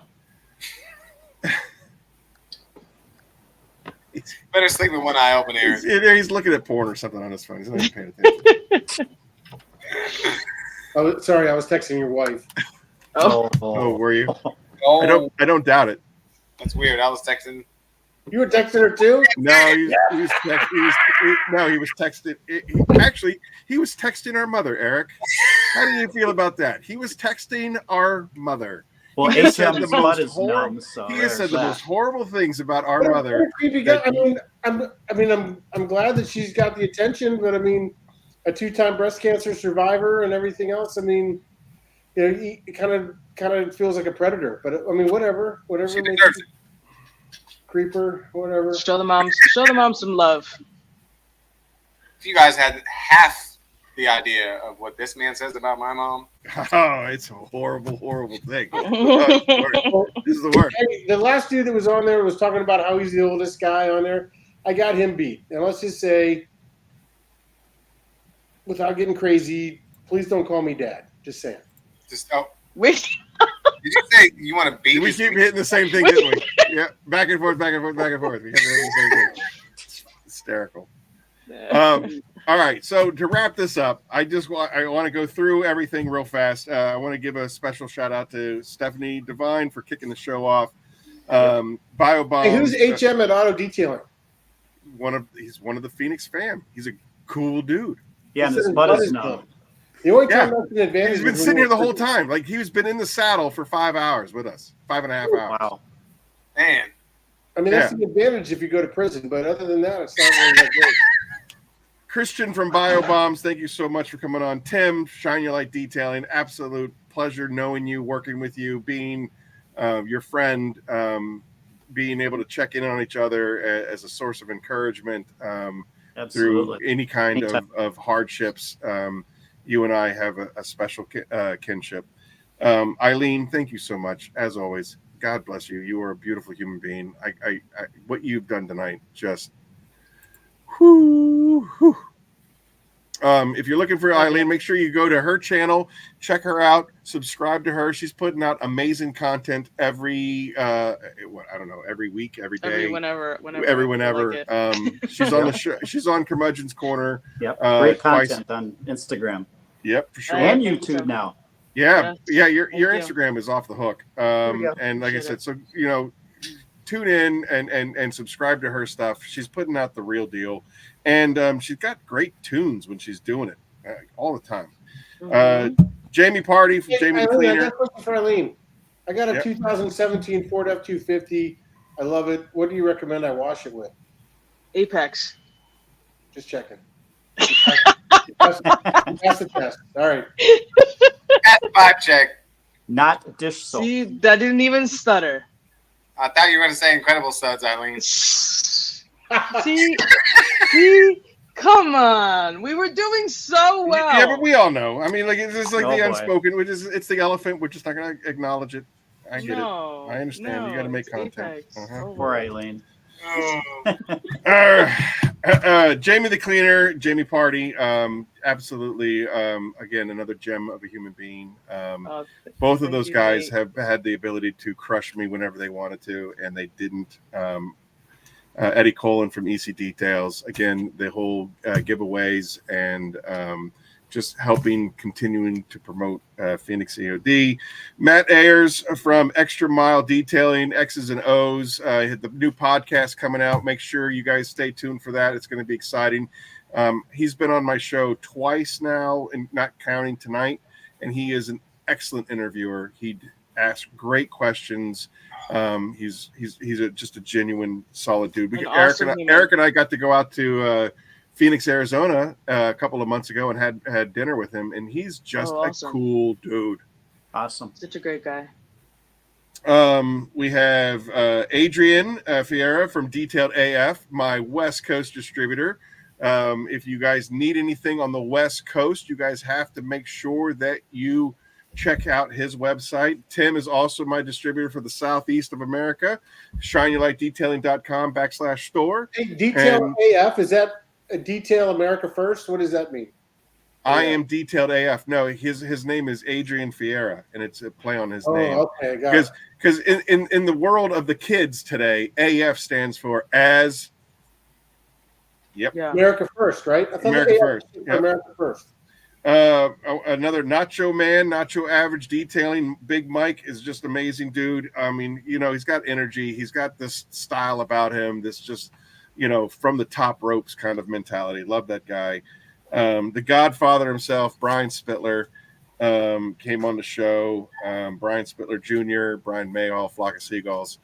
S2: Better sleep with one eye open, Aaron.
S1: He's looking at porn or something on his phone. He's not even paying attention.
S10: Oh, sorry, I was texting your wife.
S1: Oh, were you? I don't doubt it.
S2: That's weird. I was texting.
S10: You were texting her too?
S1: No, he was texting. Actually, he was texting our mother, Eric. How do you feel about that? He was texting our mother.
S11: Well,
S1: he has said the
S11: most
S1: horrible things about our mother.
S10: I'm glad that she's got the attention, but a 2-time breast cancer survivor and everything else. He kind of feels like a predator. But whatever makes you creeper, whatever.
S9: Show the mom some love.
S2: If you guys had half the idea of what this man says about my mom.
S1: Oh, it's a horrible, horrible thing. This is the worst.
S10: Hey, the last dude that was on there was talking about how he's the oldest guy on there. I got him beat. And let's just say, without getting crazy, please don't call me dad. Just saying.
S9: Wait.
S2: Did you say you want to beat?
S1: We keep hitting the same thing, didn't we? Yeah, back and forth, back and forth, back and forth. We kept hitting the same thing. It's hysterical. All right, so to wrap this up, I want to go through everything real fast. I want to give a special shout out to Stephanie Devine for kicking the show off. Biobomb.
S10: Hey, who's HM at Auto Detailing?
S1: He's one of the Phoenix fam. He's a cool dude.
S11: Yeah, and his butt is numb.
S10: The only time that's an advantage.
S1: He's been sitting here the whole time. Like he's been in the saddle for 5 hours with us. 5.5 hours.
S11: Wow.
S2: Man.
S10: That's an advantage if you go to prison, but other than that, it's not really that great.
S1: Christian from BioBombs, thank you so much for coming on. Tim, Shine Your Light Detailing, absolute pleasure knowing you, working with you, being your friend, being able to check in on each other as a source of encouragement through any kind of hardships. You and I have a special kinship. Eileen, thank you so much, as always. God bless you. You are a beautiful human being. I what you've done tonight, just whoo. If you're looking for Eileen, make sure you go to her channel, check her out, subscribe to her. She's putting out amazing content every every week, every day,
S9: whenever.
S1: Like she's on the show. She's on Curmudgeon's Corner.
S11: Yep, great content on Instagram.
S1: Yep, for sure.
S11: And YouTube now.
S1: Yeah. Your Instagram is off the hook. And like I said, so tune in and subscribe to her stuff. She's putting out the real deal, and she's got great tunes when she's doing it all the time. Jamie Party from Jamie the Cleaner.
S10: I got a question for Eileen. I got a 2017 Ford F-250. I love it. What do you recommend I wash it with?
S9: Apex.
S10: Just checking. Pass the test. All right.
S2: That's a vibe check.
S11: Not dish soap.
S9: See, that didn't even stutter.
S2: I thought you were going to say Incredible Suds, Eileen.
S9: See, come on. We were doing so well.
S1: Yeah, but we all know. I mean, like it's just like the unspoken, it's the elephant. We're just not going to acknowledge it. I get it. I understand. You got to make content.
S11: Poor Eileen.
S1: Jamie the Cleaner, Jamie Party, absolutely. Again, another gem of a human being. Both of those guys have had the ability to crush me whenever they wanted to, and they didn't. Eddie Colin from EC Details, again, the whole giveaways and just continuing to promote Phoenix E.O.D. Matt Ayers from Extra Mile Detailing, X's and O's. The new podcast coming out. Make sure you guys stay tuned for that. It's going to be exciting. He's been on my show twice now, and not counting tonight, and he is an excellent interviewer. He'd ask great questions. He's just a genuine, solid dude. Eric and I got to go out to Phoenix, Arizona a couple of months ago and had dinner with him, and he's just a cool dude.
S11: Awesome.
S9: Such a great guy.
S1: We have Adrian Fiera from Detailed AF, my West Coast distributor. If you guys need anything on the West Coast, you guys have to make sure that you check out his website. Tim is also my distributor for the Southeast of America. ShineYourLightDetailing.com/store.
S10: Hey, Detailed AF, is that a Detail America First? What does that mean?
S1: I am Detailed AF. No, his name is Adrian Fiera, and it's a play on his name.
S10: Okay, got it.
S1: Because in the world of the kids today, AF stands for as. Yep.
S10: Yeah. America First, right? I thought
S1: America First. Yep.
S10: America First.
S1: Another Nacho man, Nacho Average Detailing. Big Mike is just amazing, dude. I mean, he's got energy. He's got this style about him. This just, from the top ropes kind of mentality. Love that guy. The Godfather himself, Brian Spitler, came on the show. Brian Spitler Jr., Brian Mayall, Flock of Seagulls.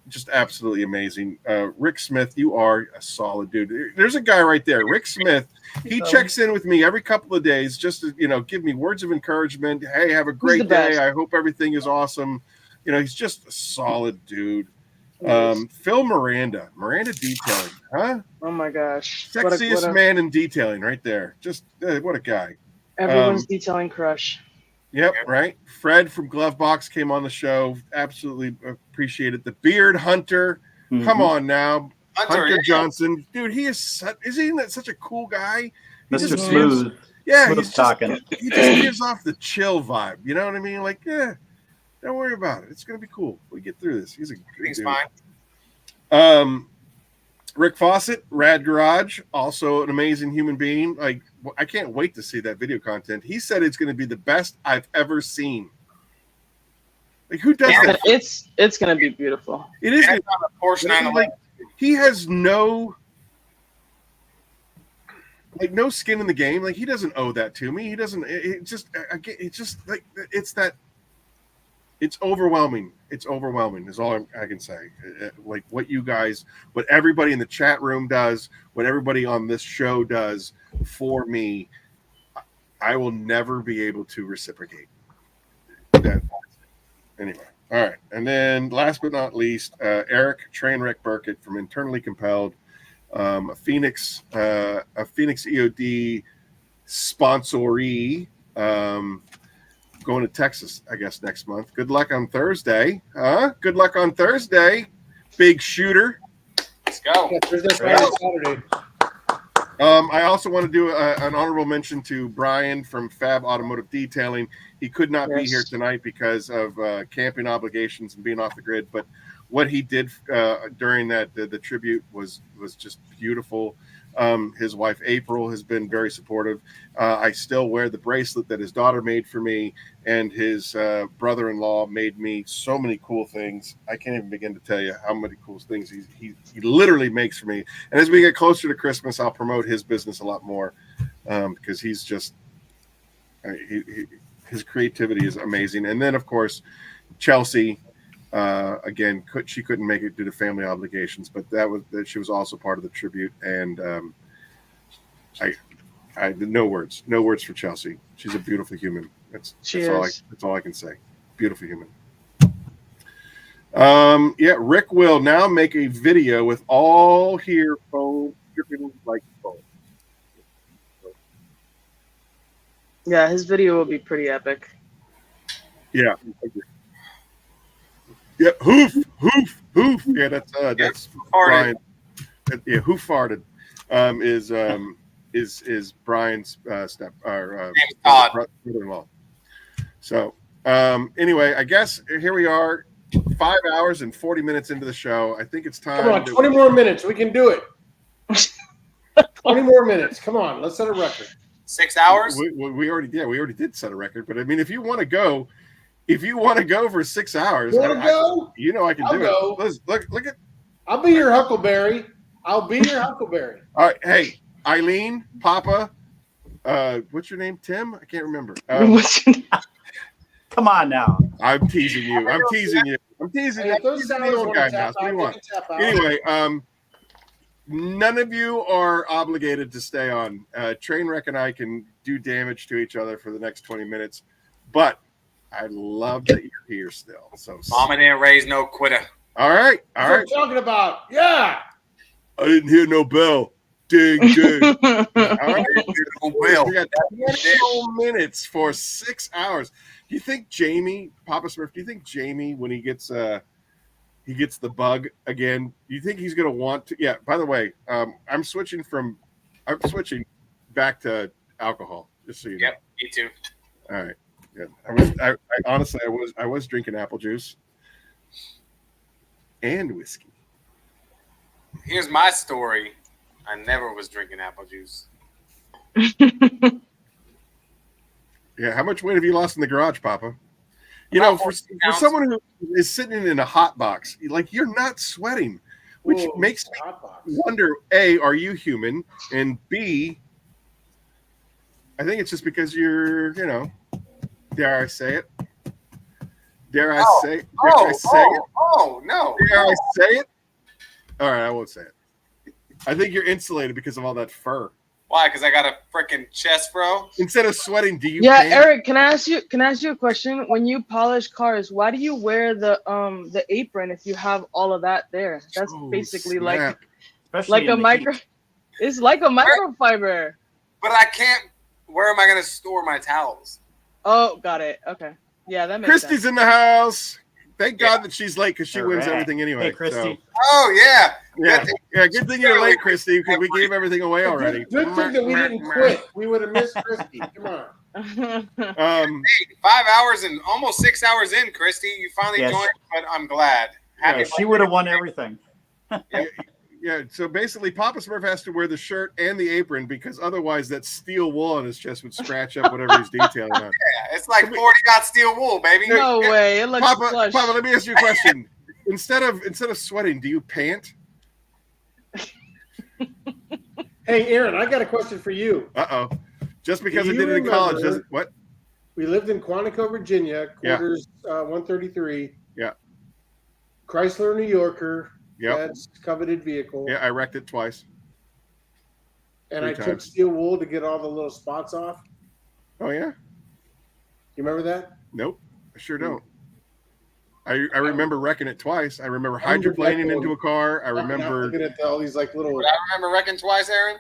S1: Just absolutely amazing. Rick Smith, you are a solid dude. There's a guy right there, Rick Smith. He checks in with me every couple of days just to, give me words of encouragement. Hey, have a great day. I hope everything is awesome. He's just a solid dude. Phil Miranda Detailing, huh?
S9: Oh my gosh.
S1: Sexiest man in detailing right there. Just what a guy.
S9: Everyone's detailing crush.
S1: Yep, right. Fred from Glovebox came on the show. Absolutely appreciate it. The Beard Hunter. Mm-hmm. Come on now. Hunter Johnson. Dude, isn't that such a cool guy?
S11: Mr. Smooth.
S1: He's
S11: talking.
S1: He just gives off the chill vibe. You know what I mean? Like, don't worry about it. It's going to be cool. We get through this. He's a good dude. Fine. Rick Fawcett, Rad Garage, also an amazing human being. Like, I can't wait to see that video content. He said it's going to be the best I've ever seen. Like, who does that?
S9: It's going to be beautiful.
S1: It is. Like, he has no skin in the game. Like, he doesn't owe that to me. He doesn't. It's just like it's overwhelming it's overwhelming is all I can say. Like what you guys, what everybody in the chat room does, what everybody on this show does for me, I will never be able to reciprocate that. Anyway, all right. And then last but not least, Eric Trainwreck Burkett from Internally Compelled, a Phoenix E.O.D. sponsoree, going to Texas, I guess, next month. Good luck on Thursday. Good luck on Thursday, big shooter.
S2: Let's go.
S10: Yeah, Thursday, Friday, Saturday.
S1: I also want to do an honorable mention to Brian from Fab Automotive Detailing. He could not be here tonight because of camping obligations and being off the grid, but what he did during that the tribute was just beautiful. His wife April has been very supportive. I still wear the bracelet that his daughter made for me, and his brother-in-law made me so many cool things. I can't even begin to tell you how many cool things he literally makes for me. And as we get closer to Christmas, I'll promote his business a lot more because he's just his creativity is amazing. And then of course Chelsea. Again, she couldn't make it due to family obligations, but she was also part of the tribute, and I no words for Chelsea. She's a beautiful human. That's all I can say. Beautiful human. Rick will now make a video with all here phone dripping like foam.
S9: Yeah, his video will be pretty epic.
S1: Yeah. Yeah, hoof. Yeah, that's Brian. Yeah, who farted is Brian's brother-in-law. So anyway, I guess here we are, 5 hours and 40 minutes into the show. I think it's time.
S10: Come on, 20 more minutes. We can do it. 20 more minutes. Come on, let's set a record.
S2: 6 hours?
S1: We already did set a record. But I mean, if you want to go for 6 hours,
S10: I can
S1: do
S10: go.
S1: it. Look at.
S10: I'll be your Huckleberry. All right, hey, Eileen, Papa, what's your name? Tim? I can't remember.
S11: Come on now.
S1: I'm teasing you. I'm teasing you. He's the old guy now. What do you want? Anyway, none of you are obligated to stay on. Trainwreck and I can do damage to each other for the next 20 minutes, but I love that you're here still. So
S2: Mama didn't raise no quitter.
S1: All right.
S10: That's what I'm talking about. Yeah.
S1: I didn't hear no bell. Ding, ding. All right. We got 20 minutes for 6 hours. Do you think Papa Smurf, when he gets the bug again, do you think he's going to want to? Yeah, by the way, I'm switching back to alcohol, just so you know.
S2: Yep, me too.
S1: All right. Yeah. I was drinking apple juice and whiskey.
S2: Here's my story. I never was drinking apple juice.
S1: Yeah, how much weight have you lost in the garage, Papa? You know, for someone who is sitting in a hot box, like you're not sweating, which makes me wonder: A, are you human? And B, I think it's just because you're, dare I say it? Dare I say it?
S2: Oh, no.
S1: Dare I say it? All right, I won't say it. I think you're insulated because of all that fur.
S2: Why? Because I got a freaking chest, bro.
S1: Instead of sweating, do you?
S9: Yeah, Eric, can I ask you a question? When you polish cars, why do you wear the apron if you have all of that there? That's basically
S11: snap.
S9: like a micro. It's like a microfiber.
S2: But I can't. Where am I going to store my towels?
S9: Oh, got it. Okay. Yeah, that makes
S1: Christy's
S9: sense.
S1: in the house. Thank God that she's late because she wins everything anyway.
S11: Hey, Christy.
S1: So.
S2: Oh, yeah.
S1: Yeah, good thing you're late, Christy, because we gave everything away already.
S10: Good thing that we didn't quit. We would have missed Christy. Come on.
S2: 5 hours and almost 6 hours in, Christy. You finally joined, but I'm glad.
S11: She would have won everything.
S1: Yeah, so basically Papa Smurf has to wear the shirt and the apron because otherwise that steel wool on his chest would scratch up whatever he's detailing on.
S2: Yeah, it's like 40 got steel wool, baby.
S9: No way. It looks
S1: Papa, let me ask you a question. Instead of sweating, do you pant?
S10: Hey, Aaron, I got a question for you.
S1: Uh-oh. Just because I did it in college doesn't what?
S10: We lived in Quantico, Virginia, quarters 133.
S1: Yeah.
S10: Chrysler New Yorker.
S1: Yep.
S10: That's coveted vehicle.
S1: Yeah, I wrecked it twice.
S10: And
S1: 3
S10: I took
S1: times.
S10: steel wool to get all the little spots off.
S1: Oh yeah.
S10: You remember that?
S1: Nope, I sure don't. I remember wrecking it twice. I remember hydroplaning into a car. I remember
S10: looking at all these like little.
S2: But I remember wrecking twice, Aaron.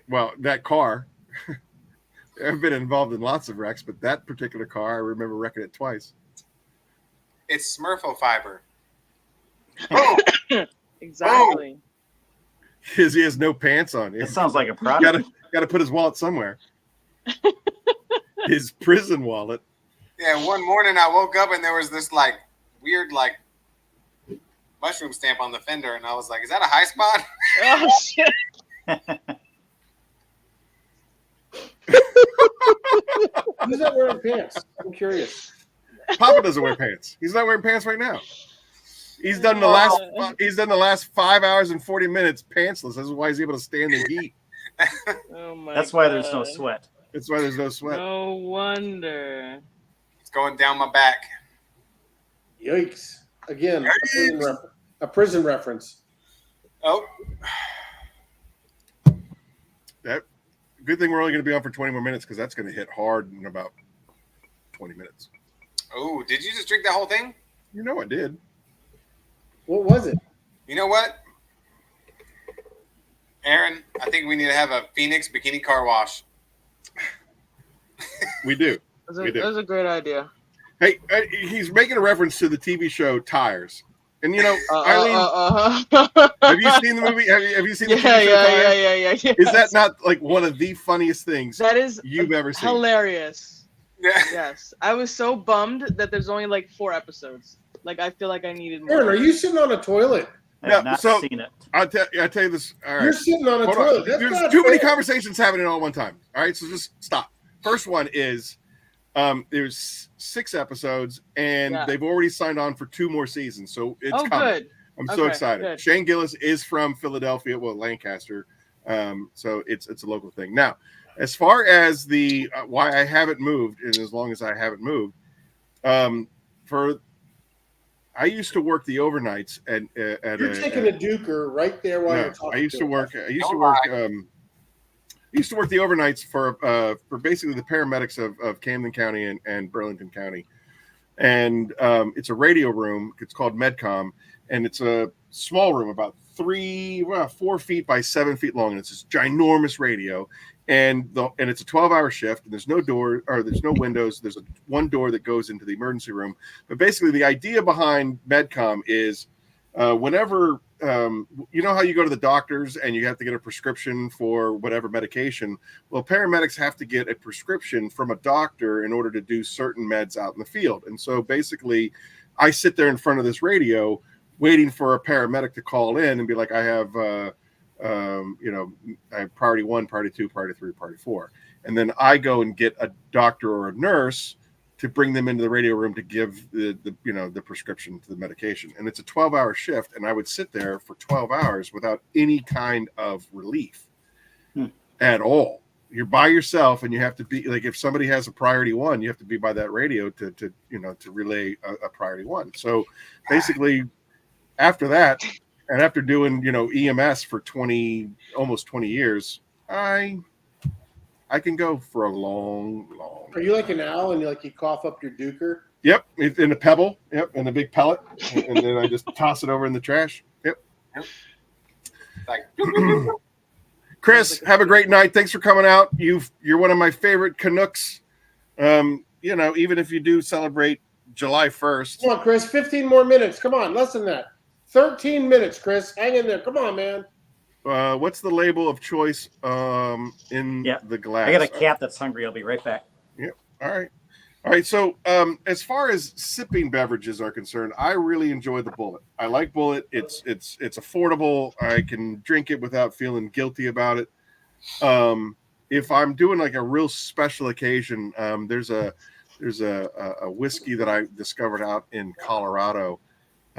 S1: Well, that car. I've been involved in lots of wrecks, but that particular car, I remember wrecking it twice.
S2: It's Smurfo fiber.
S9: Exactly.
S1: Because he has no pants on.
S11: It sounds like a product.
S1: Got to put his wallet somewhere. His prison wallet.
S2: Yeah, one morning I woke up and there was this like weird like mushroom stamp on the fender, and I was like, "Is that a high spot?"
S9: Oh shit!
S10: Who's not wearing pants? I'm curious.
S1: Papa doesn't wear pants. He's not wearing pants right now. He's done the last 5 hours and 40 minutes pantsless. This is why he's able to stand the heat.
S9: Oh my
S11: That's why there's no sweat.
S1: That's why there's no sweat.
S9: No wonder.
S2: It's going down my back.
S10: Yikes! Again, a prison reference.
S2: Oh,
S1: that good thing we're only going to be on for 20 more minutes because that's going to hit hard in about 20 minutes.
S2: Oh, did you just drink that whole thing?
S1: You know I did.
S10: What was it?
S2: You know what, Aaron? I think we need to have a Phoenix bikini car wash.
S1: We do.
S9: That was a great idea.
S1: Hey, he's making a reference to the TV show Tires. And you know, Eileen, have you seen the movie? Have you seen the TV show Tires?
S9: Yeah.
S1: Is that not like one of the funniest things
S9: that is
S1: you've ever seen?
S9: Hilarious. Yes. I was so bummed that there's only like 4 episodes. Like I feel like I needed more.
S10: Aaron, are you sitting on a toilet?
S11: I have not seen it.
S1: I'll tell you this. All right.
S10: You're sitting on a toilet. That's
S1: There's
S10: not
S1: too many
S10: fair.
S1: conversations happening all at one time. All right, so just stop. First one is there's 6 episodes, and they've already signed on for 2 more seasons. So it's coming.
S9: Good.
S1: I'm so excited.
S9: Good.
S1: Shane Gillis is from Philadelphia, well, Lancaster. So it's a local thing. Now, as far as the why I haven't moved, and as long as I haven't moved, I used to work the overnights at
S10: You're taking a duker right there while you're talking.
S1: I used to work the overnights for basically the paramedics of Camden County and Burlington County. And it's a radio room. It's called Medcom, and it's a small room, about 4 feet by 7 feet long, and it's this ginormous radio. And it's a 12-hour shift, and there's no door or there's no windows. There's one door that goes into the emergency room. But basically, the idea behind Medcom is whenever you know how you go to the doctors and you have to get a prescription for whatever medication. Well, paramedics have to get a prescription from a doctor in order to do certain meds out in the field. And so basically, I sit there in front of this radio waiting for a paramedic to call in and be like, I have I have priority 1, priority 2, priority 3, priority 4. And then I go and get a doctor or a nurse to bring them into the radio room to give the prescription to the medication. And it's a 12-hour shift. And I would sit there for 12 hours without any kind of relief at all. You're by yourself, and you have to be like, if somebody has a priority 1, you have to be by that radio to relay a priority 1. So basically after that, and after doing, EMS for almost 20 years, I can go for a long.
S10: Are you like an owl and you cough up your duker?
S1: Yep, in a pebble. Yep, in a big pellet, and then I just toss it over in the trash. Yep. Chris, have a great night. Thanks for coming out. You're one of my favorite Canucks. Even if you do celebrate July 1st.
S10: Come on, Chris. 15 more minutes. Come on, less than that. 13 minutes, Chris. Hang in there. Come on, man.
S1: What's the label of choice in the glass?
S11: I got a cat that's hungry. I'll be right back.
S1: Yep. All right. So as far as sipping beverages are concerned, I really enjoy the Bullet. I like Bullet. It's affordable. I can drink it without feeling guilty about it. If I'm doing like a real special occasion, there's a whiskey that I discovered out in Colorado.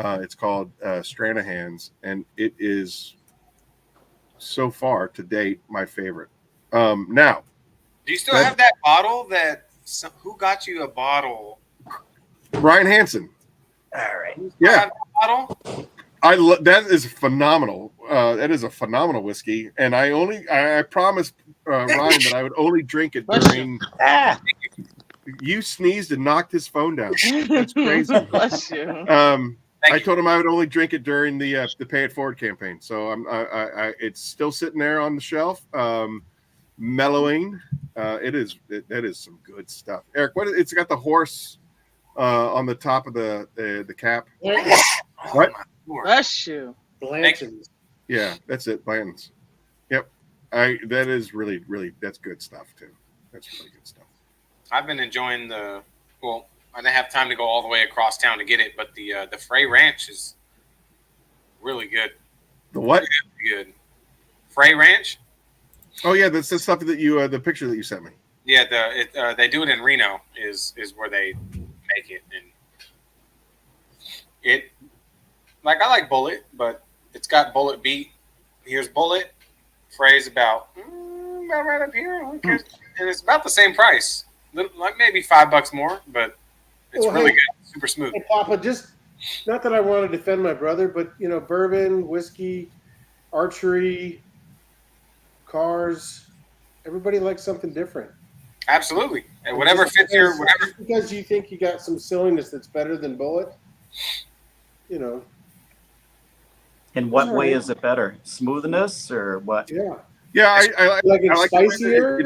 S1: It's called Stranahan's, and it is so far to date my favorite. Now,
S2: do you still have that bottle? Who got you a bottle?
S1: Brian Hansen.
S11: All right.
S1: Yeah.
S2: bottle?
S1: That is phenomenal. That is a phenomenal whiskey, and I promised Ryan that I would only drink it during. You sneezed and knocked his phone down. That's crazy.
S9: Bless you.
S1: I told him I would only drink it during the Pay It Forward campaign. So it's still sitting there on the shelf, mellowing. That is some good stuff. Eric, it's got the horse on the top of the cap. What?
S9: Bless you.
S10: Blanton's.
S1: Yeah, that's it. Blanton's. Yep. That is really, really, that's good stuff too. That's really good stuff.
S2: I've been enjoying I didn't have time to go all the way across town to get it, but the Frey Ranch is really good.
S1: The what?
S2: Really good. Frey Ranch.
S1: Oh yeah, that's the stuff that you the picture that you sent me.
S2: Yeah, they do it in Reno is where they make it, and it I like Bullet, but it's got Bullet beat. Here's Bullet. Frey's about right up here, and it's about the same price. Like maybe $5 more, but it's really good, super smooth.
S10: Hey, Papa, just not that I want to defend my brother, but bourbon, whiskey, archery, cars. Everybody likes something different.
S2: Absolutely, and whatever fits your whatever.
S10: Just because you think you got some silliness that's better than Bullet,
S11: In what way is it better? Smoothness or what?
S1: Yeah, I
S10: like it
S1: like
S10: spicier.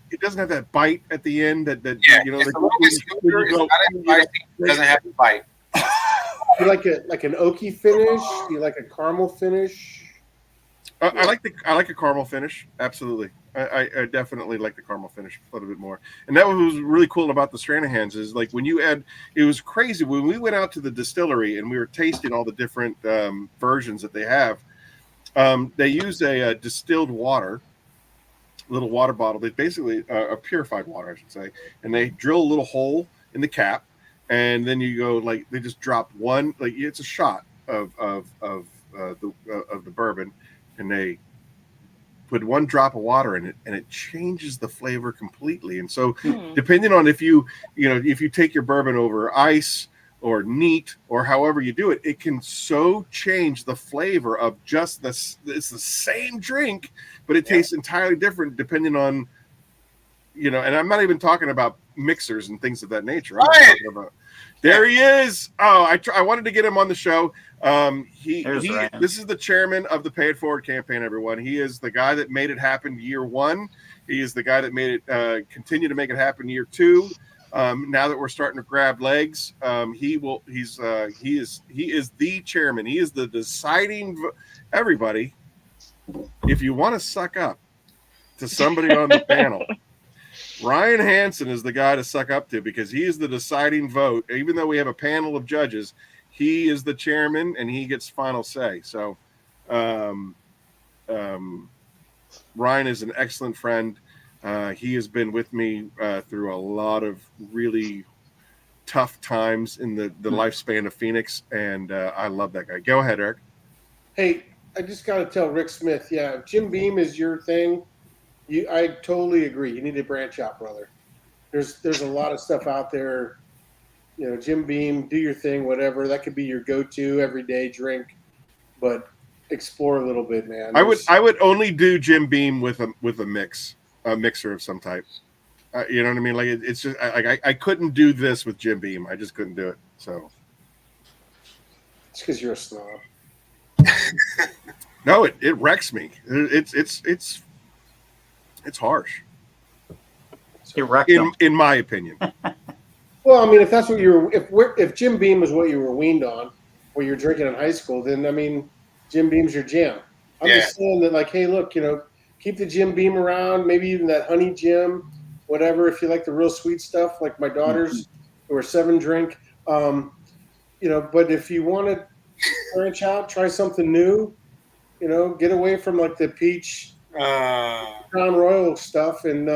S1: It doesn't have that bite at the end. That
S2: it's a little bit smoother. It's not as spicy. It doesn't have the bite.
S10: You like an oaky finish? You like a caramel finish?
S1: I like a caramel finish. Absolutely, I definitely like the caramel finish a little bit more. And that was really cool about the Stranahans is like when you add. It was crazy when we went out to the distillery and we were tasting all the different versions that they have. They use a distilled water. Little water bottle. They basically a purified water, I should say, and they drill a little hole in the cap, and then you go they just drop one it's a shot of the bourbon, and they put one drop of water in it, and it changes the flavor completely. And so, depending on if you take your bourbon over ice or neat or however you do it, it can so change the flavor of just it's the same drink, but it tastes entirely different depending on, and I'm not even talking about mixers and things of that nature. I'm talking about, there he is. Oh, I wanted to get him on the show. This is the chairman of the Pay It Forward campaign, everyone. He is the guy that made it happen year one. He is the guy that made it continue to make it happen year two. Now that we're starting to grab legs, he is the chairman. He is the deciding. Everybody, if you want to suck up to somebody on the panel, Ryan Hansen is the guy to suck up to because he is the deciding vote. Even though we have a panel of judges, he is the chairman and he gets final say. So, Ryan is an excellent friend. He has been with me through a lot of really tough times in the lifespan of Phoenix, and I love that guy. Go ahead, Eric.
S10: Hey, I just got to tell Rick Smith, if Jim Beam is your thing, I totally agree. You need to branch out, brother. There's a lot of stuff out there. Jim Beam, do your thing, whatever. That could be your go-to everyday drink, but explore a little bit, man.
S1: I would only do Jim Beam with a mixer of some type. You know what I mean? Like it's just I couldn't do this with Jim Beam. I just couldn't do it. So
S10: it's because you're a snob.
S1: No, it wrecks me. It's harsh. In my opinion.
S10: Well, I mean, if that's what if Jim Beam was what you were weaned on, what you're drinking in high school, then I mean, Jim Beam's your jam. I'm just saying that, hey, look, keep the Jim Beam around, maybe even that honey Jim, whatever. If you like the real sweet stuff, like my daughters who are 7 drink, but if you want to branch out, try something new, get away from the peach Crown Royal stuff. And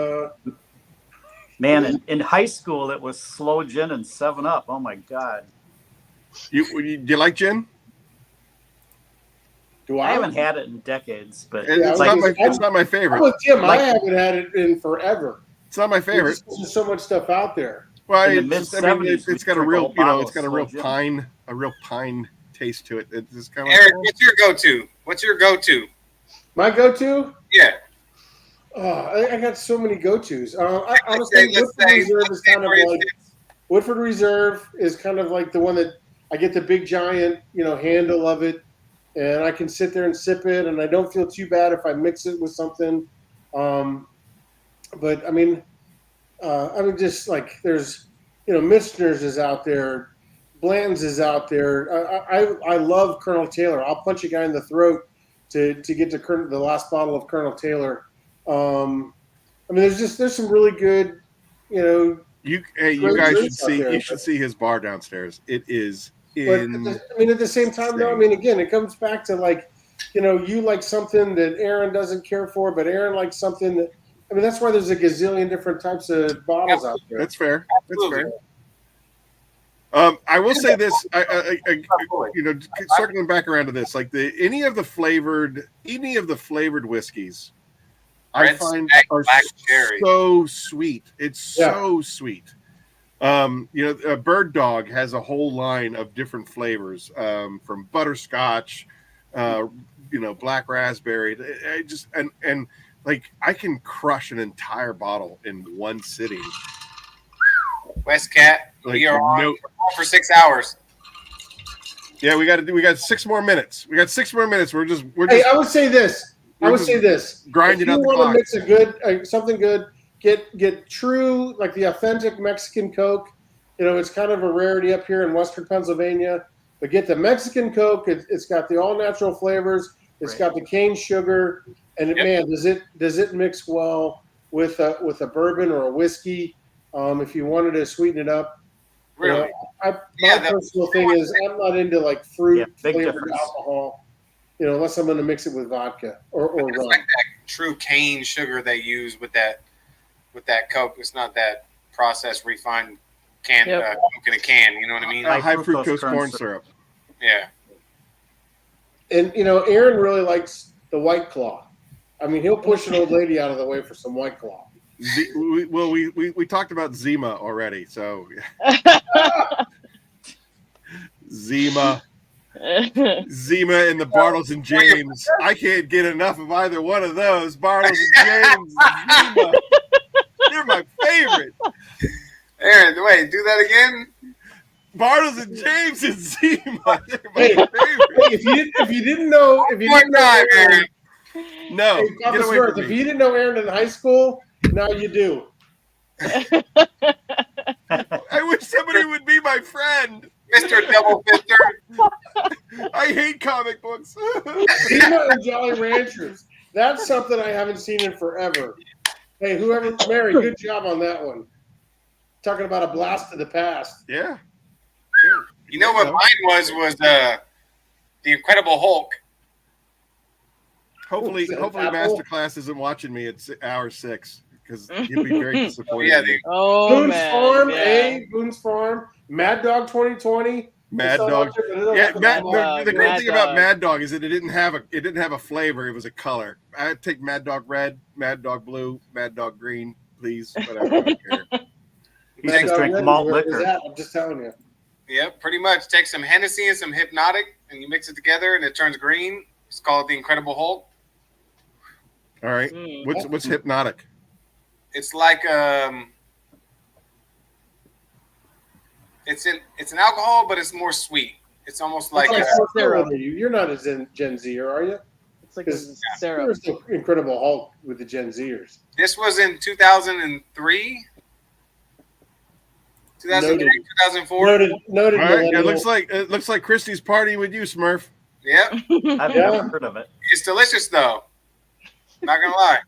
S11: man, in high school it was slow gin and 7-Up. Oh my God!
S1: Do you like gin?
S10: I
S11: haven't had it in decades, but
S1: it's not my favorite.
S10: I'm with Jim. I haven't had it in forever.
S1: It's not my favorite.
S10: There's so much stuff out there.
S1: Well,
S14: in the
S1: it's, I mean,
S14: mid-70s,
S1: it's got a
S14: we'd
S1: real,
S14: drink a whole
S1: it's got
S14: bottle
S1: a real pine taste to it. It's kind of
S2: Eric, what's your go-to? What's your go-to?
S10: My go-to?
S2: Yeah.
S10: Oh, I got so many go-tos. Honestly, Woodford Reserve is kind of like Woodford Reserve is kind of like the one that I get the big giant, handle of it, and I can sit there and sip it, and I don't feel too bad if I mix it with something. But I mean, just like there's, Michener's is out there, Blanton's is out there. I love Colonel Taylor. I'll punch a guy in the throat to get to the last bottle of Colonel Taylor. I mean, there's some really good,
S1: you guys should see his bar downstairs. It is.
S10: But at the same time, though, I mean, again, it comes back to like, you like something that Aaron doesn't care for, but Aaron likes something that. I mean, that's why there's a gazillion different types of bottles out there.
S1: That's fair. That's fair. I will say this, circling back around to this, like any of the flavored whiskeys, I find are so sweet. It's so sweet. Bird Dog has a whole line of different flavors, from butterscotch, black raspberry. I can crush an entire bottle in one sitting.
S2: West Cat, we are on for 6 hours.
S1: Yeah, we got 6 more minutes. We're just.
S10: Hey, I would say this.
S1: Grinding
S10: if
S1: out the clock.
S10: You want to mix a good something good. Get true, like the authentic Mexican Coke. It's kind of a rarity up here in Western Pennsylvania. But get the Mexican Coke. It's got the all natural flavors. It's got the cane sugar, and man, does it mix well with a bourbon or a whiskey? If you wanted to sweeten it up.
S2: Really?
S10: My personal thing is I'm not into like fruit flavored alcohol. Unless I'm going to mix it with vodka or rum.
S2: It's like that true cane sugar they use with that Coke. It's not that processed refined Coke in a can. You know what I mean?
S1: High fructose corn syrup.
S2: Yeah.
S10: And Aaron really likes the White Claw. I mean, he'll push an old lady out of the way for some White Claw.
S1: We talked about Zima already, so Zima and the Bartles and James. I can't get enough of either one of those. Bartles and James, Zima. They're my favorite.
S2: Aaron, wait, do that again.
S10: Bartles and James and Zima. They're my favorite. If you didn't know, Aaron,
S1: no,
S10: hey,
S1: get away from me.
S10: If you didn't know Aaron in high school, now you do.
S1: I wish somebody would be my friend.
S2: Mr. Double Fister.
S1: I hate comic books.
S10: Zima and Jolly Ranchers. That's something I haven't seen in forever. Hey, whoever, Mary, good job on that one. Talking about a blast to the past.
S1: Yeah.
S2: You know what mine was the Incredible Hulk.
S1: Hopefully Masterclass isn't watching me at hour 6 because he'd be very disappointed.
S10: Boone's Farm, Mad Dog 2020.
S1: Mad Dog. Yeah, the great thing about Mad Dog is that it didn't have a flavor. It was a color. I'd take Mad Dog Red, Mad Dog Blue, Mad Dog Green, please. Whatever. I don't care.
S14: You just drink malt liquor.
S10: I'm just telling you.
S2: Yeah, pretty much. Take some Hennessy and some Hypnotic, and you mix it together, and it turns green. It's called the Incredible Hulk.
S1: All right. What's Hypnotic?
S2: It's like it's an alcohol, but it's more sweet. It's almost like
S10: you're not a Gen Zer, are you?
S9: It's like a syrup.
S10: There's the Incredible Hulk with the Gen Zers.
S2: This was in 2003. 2003, 2004.
S10: Noted.
S1: All right. It looks like Christy's party with you, Smurf.
S2: Yep.
S14: I've never heard of it.
S2: It's delicious though. Not gonna lie.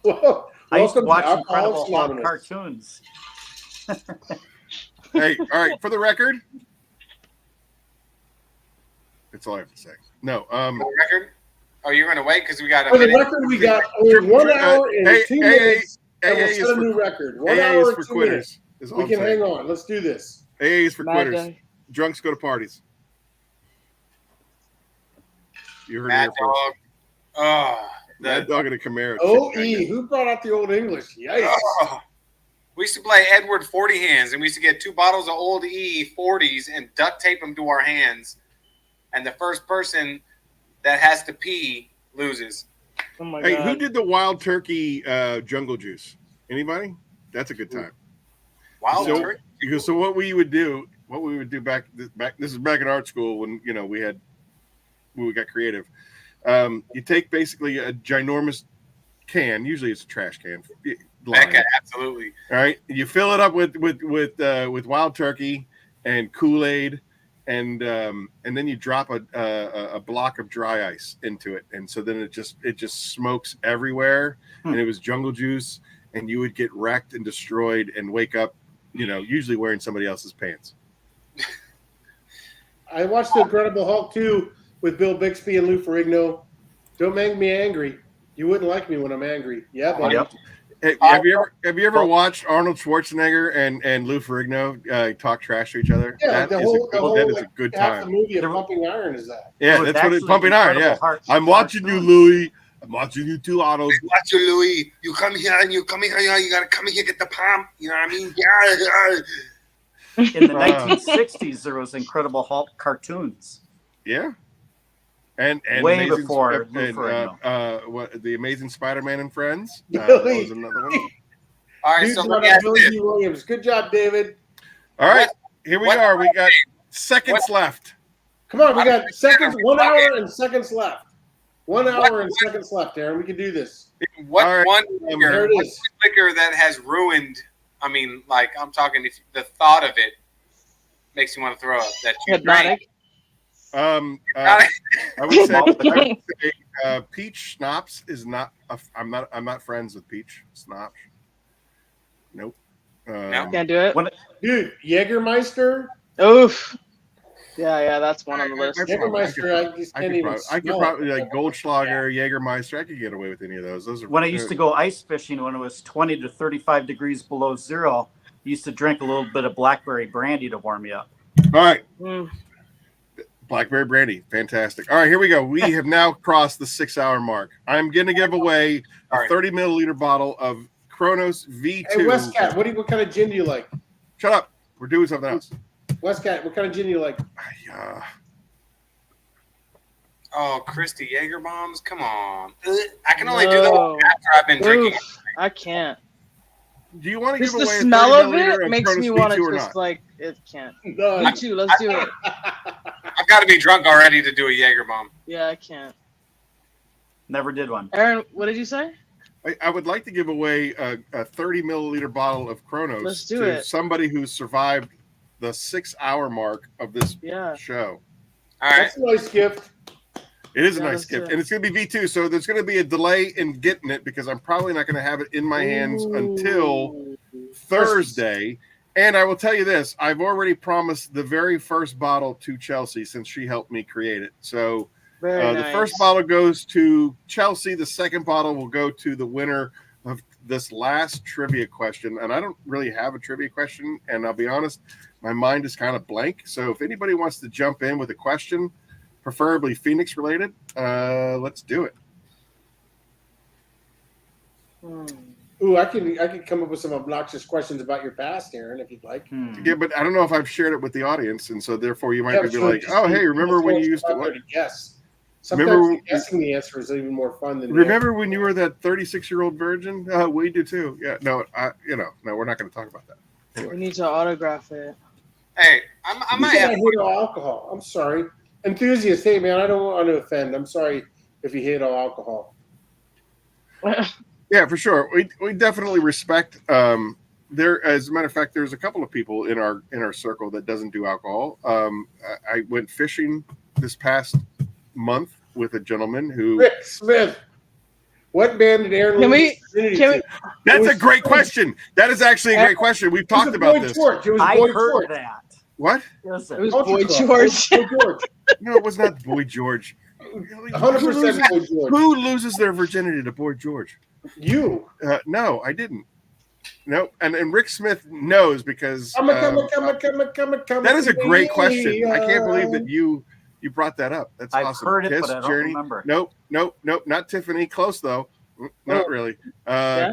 S10: Whoa.
S14: I used to watch
S10: Alcoholics
S14: Incredible Hulk
S10: Anonymous.
S14: cartoons.
S1: Hey, all right. For the record, that's all I have to say. No.
S2: For the record? Oh, you're gonna wait because we got a
S10: For the
S2: minute.
S10: record, we got only 1 hour and 2 minutes, and we'll set a new record. 1 hour and 2 minutes. We can hang on. Let's do this.
S1: AA is for quitters. Drunks go to parties. You heard
S2: Mad
S1: it here first.
S2: Dog.
S1: Mad Dog and a Camaro.
S10: OE. Who brought out the old English? Yikes.
S2: We used to play Edward 40 hands, and we used to get 2 bottles of old E 40s and duct tape them to our hands. And the first person that has to pee loses.
S9: Oh my
S1: Hey,
S9: God.
S1: who did the wild turkey jungle juice? Anybody? That's a good time.
S2: Wild turkey.
S1: So what we would do back this is back in art school when we got creative. You take basically a ginormous can, usually it's a trash can.
S2: Becca, absolutely.
S1: All right, you fill it up with wild turkey and Kool-Aid, and then you drop a block of dry ice into it, and so then it just smokes everywhere, and it was jungle juice, and you would get wrecked and destroyed and wake up, usually wearing somebody else's pants.
S10: I watched The Incredible Hulk 2 with Bill Bixby and Lou Ferrigno. Don't make me angry. You wouldn't like me when I'm angry. Yeah, buddy.
S1: Yep. Hey, have you ever watched Arnold Schwarzenegger and Lou Ferrigno talk trash to each other?
S10: Yeah,
S1: that is a good
S10: half
S1: time.
S10: the movie of Pumping Iron is that.
S1: Yeah, that's what it's Pumping Iron. Yeah, I'm watching you, Louis. I'm watching you too, Otto.
S2: Watch you, Louis. You come here and you come here. You gotta come here, get the pump. You know what I mean? Yeah.
S14: In the 1960s, there was Incredible Hulk cartoons.
S1: Yeah. And
S14: way
S1: Amazing,
S14: before
S1: what the Amazing Spider-Man and Friends. That
S10: Billy.
S1: was another one.
S2: All right,
S10: Dude,
S2: so
S10: Billy D. Williams. Good job, David.
S1: All right, here we are. We got seconds left.
S10: Come on, we got seconds. 1 hour and seconds left. 1 hour and seconds left, Aaron. We can do this.
S2: What
S1: All right.
S2: one
S10: There it
S2: liquor,
S10: is.
S2: liquor that has ruined? I mean, like I'm talking. If the thought of it makes you want to throw up. That you drank.
S1: I would say peach schnapps is not. I'm not friends with peach schnapps. Nope.
S9: Can't do it.
S10: Dude, Jägermeister.
S9: Oof. Yeah, that's one on the list.
S10: Jägermeister,
S1: I could probably like Goldschlager, Jägermeister. I could get away with any of those. Those are
S14: When I used to go ice fishing, when it was 20 to 35 degrees below zero, I used to drink a little bit of blackberry brandy to warm me up.
S1: All right. Blackberry brandy, fantastic. All right, here we go. We have now crossed the 6 hour mark. I'm going to give away a 30 milliliter bottle of Kronos V2.
S10: Hey, Westcat, what kind of gin do you like?
S1: Shut up. We're doing something else.
S10: Westcat, what kind of gin do you like?
S2: Oh, Christy Jaeger bombs. Come on. I can only do those after I've been drinking.
S9: I can't.
S1: Do you want to
S9: Just
S1: give
S9: the
S1: away
S9: smell
S1: a 30
S9: of
S1: milliliter
S9: it makes
S1: Kronos
S9: me want
S1: V2
S9: to
S1: or
S9: just
S1: not?
S9: like it can't.
S10: No,
S9: Me too. Let's do it.
S2: I've got to be drunk already to do a Jaeger bomb.
S9: Yeah, I can't.
S14: Never did one.
S9: Aaron, what did you say?
S1: I would like to give away a 30 milliliter bottle of Kronos
S9: Let's do
S1: to
S9: it.
S1: somebody who survived the 6 hour mark of this show.
S2: All right.
S10: That's a nice gift.
S1: It is a
S9: Yeah,
S1: nice
S9: let's
S1: gift.
S9: do it.
S1: And it's going to be V2. So there's going to be a delay in getting it because I'm probably not going to have it in my hands until Thursday. And I will tell you this, I've already promised the very first bottle to Chelsea since she helped me create it. So the first bottle goes to Chelsea. The second bottle will go to the winner of this last trivia question. And I don't really have a trivia question. And I'll be honest, my mind is kind of blank. So if anybody wants to jump in with a question, preferably Phoenix related, let's do it.
S10: Ooh, I can come up with some obnoxious questions about your past, Aaron, if you'd like.
S1: Yeah, but I don't know if I've shared it with the audience, and so therefore you might be like, "Oh, hey, remember when you used to what?"
S10: Guess. Sometimes guessing the answer is even more fun than.
S1: Remember when you were that 36-year-old virgin? We do too. Yeah, no, no, we're not going to talk about that. Anyway.
S9: We need to autograph it.
S2: Hey, I might have.
S10: I hate all alcohol. I'm sorry, enthusiast. Hey, man, I don't want to offend. I'm sorry if you hate all alcohol.
S1: Yeah, for sure. We definitely respect. There, as a matter of fact, there's a couple of people in our circle that doesn't do alcohol. I went fishing this past month with a gentleman who.
S10: Rick Smith. What band did Aaron lose?
S1: That's a great question. That is actually a great question. We've talked about this.
S14: I heard that.
S1: What?
S14: Yes,
S9: it was Boy George.
S1: No, it was not Boy George.
S10: 100% Boy George.
S1: Who loses their virginity to Boy George?
S10: You.
S1: No, I didn't. No, and Rick Smith knows because that is a great question. I can't believe that you brought that up. That's
S14: I've
S1: awesome.
S14: heard it,
S1: Kiss,
S14: but I don't
S1: Journey.
S14: remember.
S1: Nope, not Tiffany. Close though. Not really.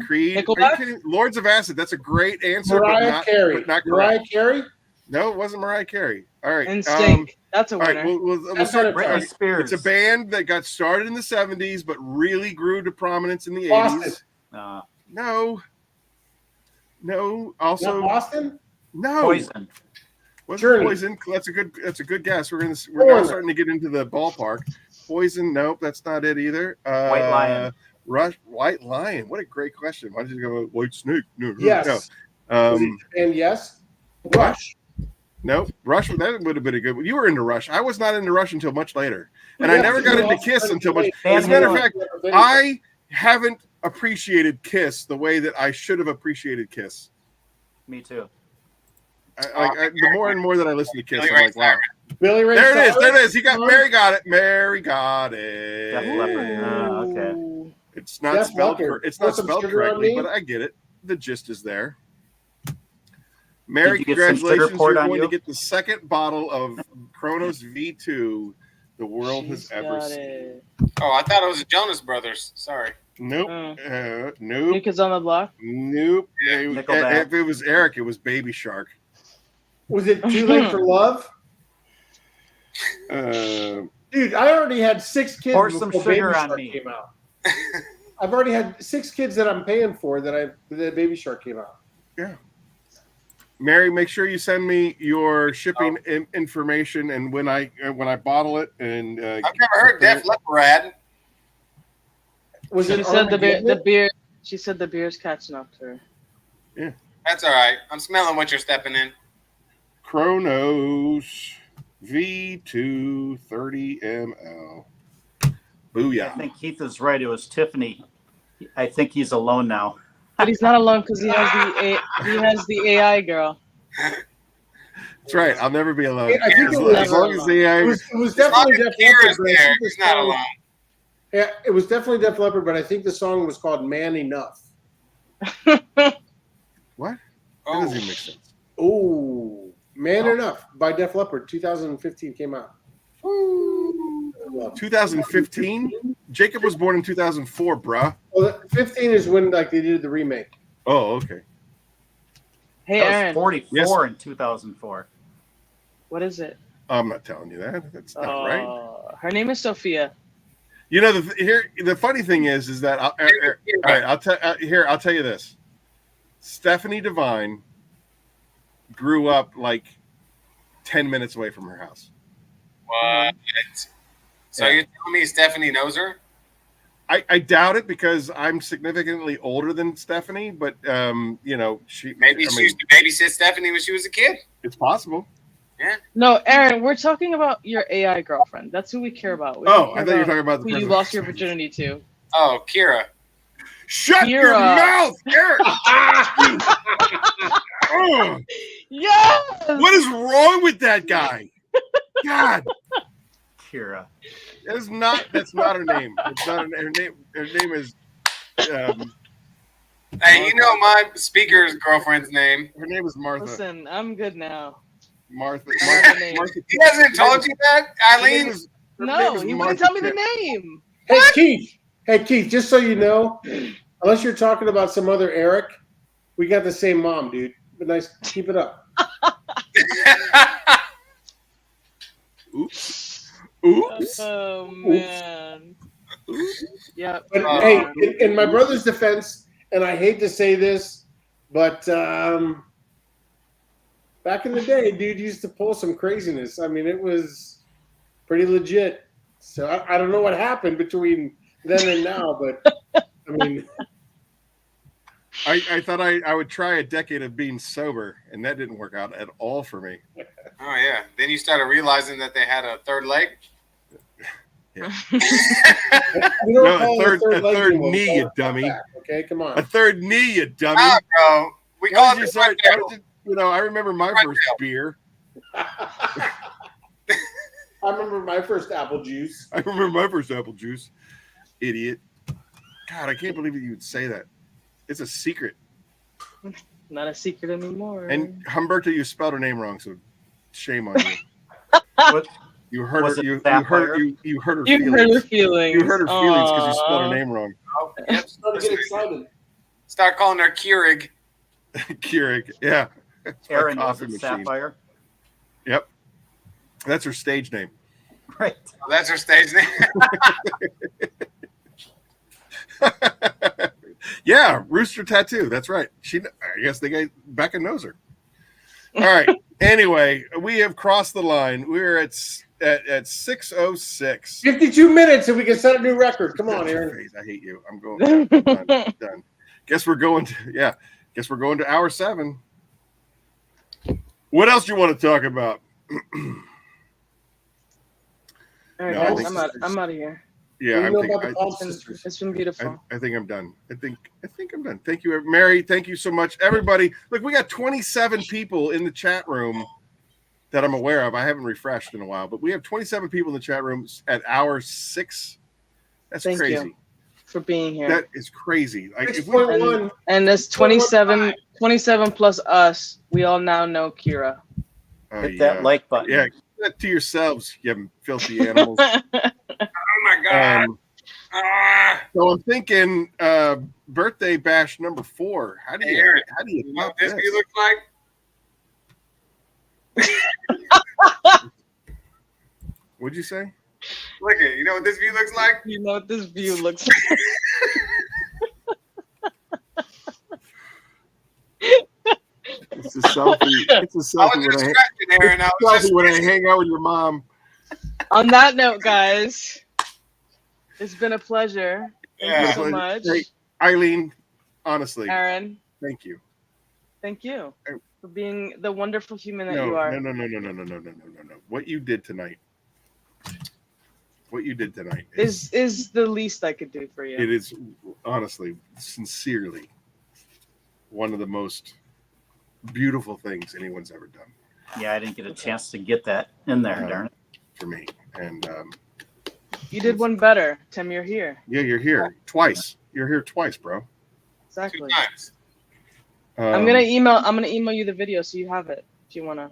S1: Creed.
S9: Nickelback?
S1: Lords of Acid. That's a great answer.
S10: Mariah Carey.
S1: But not
S10: Mariah Carey?
S1: No, it wasn't Mariah Carey. All right.
S9: NSYNC. That's a
S1: all right,
S9: winner.
S1: we'll start.
S14: Britney Spears.
S1: It's a band that got started in the 70s, but really grew to prominence in the
S10: Boston.
S1: 80s. No. Also,
S10: Not Boston?
S1: no.
S14: Poison.
S1: Wasn't Poison? That's a good guess. We're now starting to get into the ballpark. Poison? Nope, that's not it either.
S14: White Lion.
S1: White Lion. What a great question. Why did you go with White Snake? No.
S10: Yes.
S1: No.
S10: And yes. Rush.
S1: Nope. Rush. That would have been a good one. You were into Rush. I was not into Rush until much later, and I never got into Kiss until much. As a matter of fact, I haven't appreciated Kiss the way that I should have appreciated Kiss.
S14: Me too.
S1: The more and more that I listen to Kiss, I'm like, wow.
S10: Billy Ray
S1: There it is.
S10: Cyrus?
S1: There it is. Mary got it. Mary got it.
S14: Def Leppard. Okay.
S1: It's not
S10: Def
S1: spelled.
S10: Leppard.
S1: It's not
S10: Want some
S1: spelled
S10: sugar on
S1: correctly,
S10: me?
S1: but I get it. The gist is there. Mary,
S14: Did you get some sugar
S1: congratulations!
S14: poured
S1: You're
S14: on
S1: going
S14: you?
S1: to get the second bottle of Kronos V2 the world has ever seen.
S2: Oh, I thought it was the Jonas Brothers. Sorry.
S1: Nope. Nope.
S9: New Kids on the Block?
S1: Nope.
S14: Nickelback.
S1: If it was Eric, it was Baby Shark.
S10: Was it Too Late for Love? Dude, I already had 6 kids
S14: Pour some
S10: before
S14: sugar
S10: Baby
S14: on
S10: Shark
S14: me.
S10: came out. I've already had 6 kids that I'm paying for that Baby Shark came out.
S1: Yeah. Mary, make sure you send me your shipping information and when I bottle it. And
S2: I've never heard Def Leppard.
S9: She said the beer. She said the beer's catching up to her.
S1: Yeah.
S2: That's all right. I'm smelling what you're stepping in.
S1: Kronos V2 30 ml. Booyah.
S14: I think Keith is right. It was Tiffany. I think he's alone now.
S9: But he's not alone because he has the AI girl.
S1: That's right. I'll never be alone.
S10: I think it was,
S1: as long as the AI.
S10: it was definitely Def Leppard. but I think
S2: He's
S10: the
S2: not
S10: song-
S2: alone.
S10: Yeah, it was definitely Def Leppard, but I think the song was called "Man Enough."
S1: What? That doesn't even make sense.
S10: Oh, "Man Enough" by Def Leppard, 2015 came out.
S1: 2015? Jacob was born in 2004, bruh.
S10: Well, 15 is when they did the remake.
S1: Oh, okay.
S9: Hey,
S14: That was
S9: Aaron.
S14: 44 in 2004.
S9: What is it?
S1: I'm not telling you that. That's not right.
S9: Her name is Sophia.
S1: You know, the funny thing is that all right. I'll tell you this. Stephanie Devine grew up like 10 minutes away from her house.
S2: What? So you're telling me Stephanie knows her?
S1: I doubt it because I'm significantly older than Stephanie, but you know, she
S2: used to babysit Stephanie when she was a kid.
S1: It's possible.
S2: Yeah.
S9: No, Aaron, we're talking about your AI girlfriend. That's who we care about. We
S1: Oh,
S9: don't
S1: I
S9: care
S1: thought you were talking about the
S9: who you
S1: person-
S9: lost your virginity to.
S2: Oh, Kira.
S1: Shut your
S9: Kira.
S1: mouth, Eric! Ugh.
S9: Yes!
S1: What is wrong with that guy? God.
S14: Kira.
S1: That's not her name. It's not her name. Her name is
S2: Hey, you know my speaker's girlfriend's name.
S1: Her name is Martha.
S9: Listen, I'm good now.
S1: Martha.
S2: He hasn't told you that, Eileen?
S9: No, he wouldn't tell me the name.
S10: Hey Keith, just so you know, unless you're talking about some other Eric, we got the same mom, dude. But nice, keep it up.
S1: Oops.
S9: Oh man. Yeah.
S10: But hey, in my brother's defense, and I hate to say this, but back in the day, dude used to pull some craziness. I mean, it was pretty legit. So I don't know what happened between then and now, but I mean,
S1: I thought I would try a decade of being sober, and that didn't work out at all for me.
S2: Oh, yeah. Then you started realizing that they had a third leg?
S1: Yeah.
S10: we don't
S1: No,
S10: call
S1: a
S10: it
S1: third
S10: leg
S1: knee,
S10: anymore. We
S1: you
S10: call it
S1: dummy.
S10: back, okay, come on.
S1: A third knee, you dummy.
S2: Ah, bro. We
S1: Why
S2: call
S1: did
S2: it
S1: you start- why did you know, I remember my first beer.
S10: I remember my first apple juice.
S1: I remember my first apple juice. Idiot. God, I can't believe that you would say that. It's a secret.
S9: Not a secret anymore.
S1: And Humberto, you spelled her name wrong, so shame on you.
S14: What?
S1: You hurt
S14: Was
S1: her.
S14: it
S1: You
S14: Sapphire?
S1: hurt her
S9: You
S1: feelings.
S9: hurt her feelings.
S1: You hurt her feelings because you spelled
S9: Aw.
S1: her name wrong.
S2: Yep.
S10: Starting to get excited.
S2: Start calling her Keurig.
S1: Keurig, yeah.
S14: Aaron,
S1: Coffee
S14: was it
S1: machine.
S14: Sapphire?
S1: Yep. That's her stage name.
S14: Right.
S2: Oh, that's her stage name.
S1: Yeah, Rooster Tattoo. That's right. I guess Becca knows her. All right. Anyway, we have crossed the line. We're at 6:06.
S10: 52 minutes, and we can set a new record. Come on, Aaron.
S1: I hate you. I'm going. Done. Guess we're going to hour 7. What else do you want to talk about?
S9: All right, guys, I'm out of here.
S1: Yeah,
S9: it's been beautiful.
S1: I think I'm done. I think I'm done. Thank you, Mary. Thank you so much, everybody. Look, we got 27 people in the chat room that I'm aware of. I haven't refreshed in a while, but we have 27 people in the chat room at hour 6. That's
S9: Thank
S1: crazy.
S9: You for being here.
S1: That is crazy. Like,
S9: and there's 27 plus us. We all now know Kira.
S14: Hit that like button.
S1: Yeah, do that to yourselves, you filthy animals.
S2: Oh my God.
S1: So I'm thinking birthday bash number 4. How do you
S2: know what this view looks like?
S1: What'd you say?
S2: Look at it. You know what this view looks like?
S9: You know what this view looks like.
S1: It's a selfie. When I hang out with your mom.
S9: On that note, guys, it's been a pleasure. Thank you so much.
S1: Hey, Eileen, honestly.
S9: Aaron.
S1: Thank you.
S9: Thank you for being the wonderful human that you are.
S1: No. What you did tonight
S9: is the least I could do for you.
S1: It is honestly, sincerely, one of the most beautiful things anyone's ever done.
S14: Yeah, I didn't get a chance to get that in there, darn it.
S1: For me. And
S9: you did one better. Tim, you're here.
S1: Yeah, you're here twice. You're here twice, bro.
S9: Exactly.
S2: 2 times.
S9: I'm gonna email you the video so you have it if you wanna.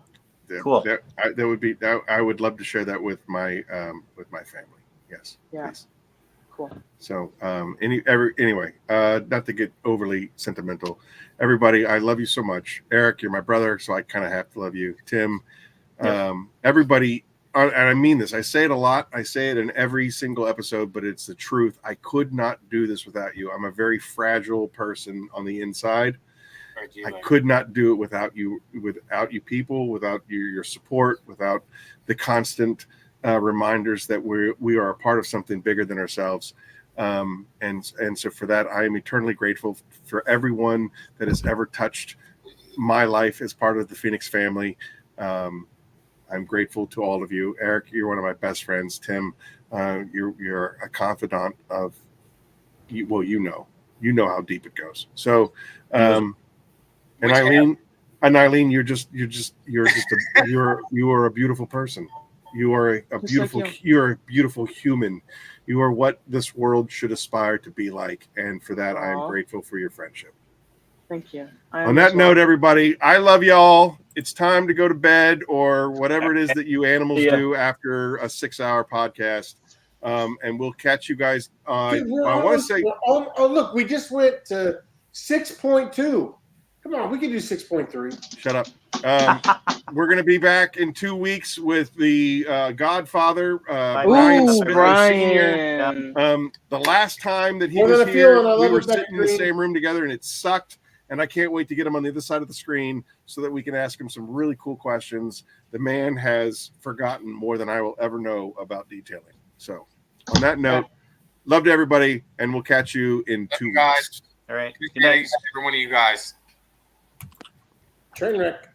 S14: Cool.
S1: I would love to share that with my family. Yes.
S9: Yeah.
S1: Please.
S9: Cool.
S1: So anyway, not to get overly sentimental, everybody, I love you so much. Eric, you're my brother, so I kind of have to love you. Tim, everybody, and I mean this. I say it a lot. I say it in every single episode, but it's the truth. I could not do this without you. I'm a very fragile person on the inside. I could not do it without you people, without your support, without the constant reminders that we are a part of something bigger than ourselves. And so for that, I am eternally grateful for everyone that has ever touched my life as part of the Phoenix family. I'm grateful to all of you. Eric, you're one of my best friends. Tim, you're a confidant of you. Well, you know how deep it goes. So, and Eileen, you are a beautiful person. You are you're a beautiful human. You are what this world should aspire to be like. And for that, I am grateful for your friendship.
S9: Thank you.
S1: On that note, everybody, I love y'all. It's time to go to bed or whatever it is that you animals do after a 6-hour podcast. And we'll catch you guys. I want to say,
S10: look, we just went to 6.2. Come on, we can do 6.3.
S1: Shut up. We're going to be back in 2 weeks with the Godfather, Brian Spitler Sr. The last time that he was here, we were sitting in the same room together, and it sucked. And I can't wait to get him on the other side of the screen so that we can ask him some really cool questions. The man has forgotten more than I will ever know about detailing. So, on that note, love to everybody, and we'll catch you in 2 weeks.
S14: All right.
S2: Good night, every one of you guys.
S10: Train wreck.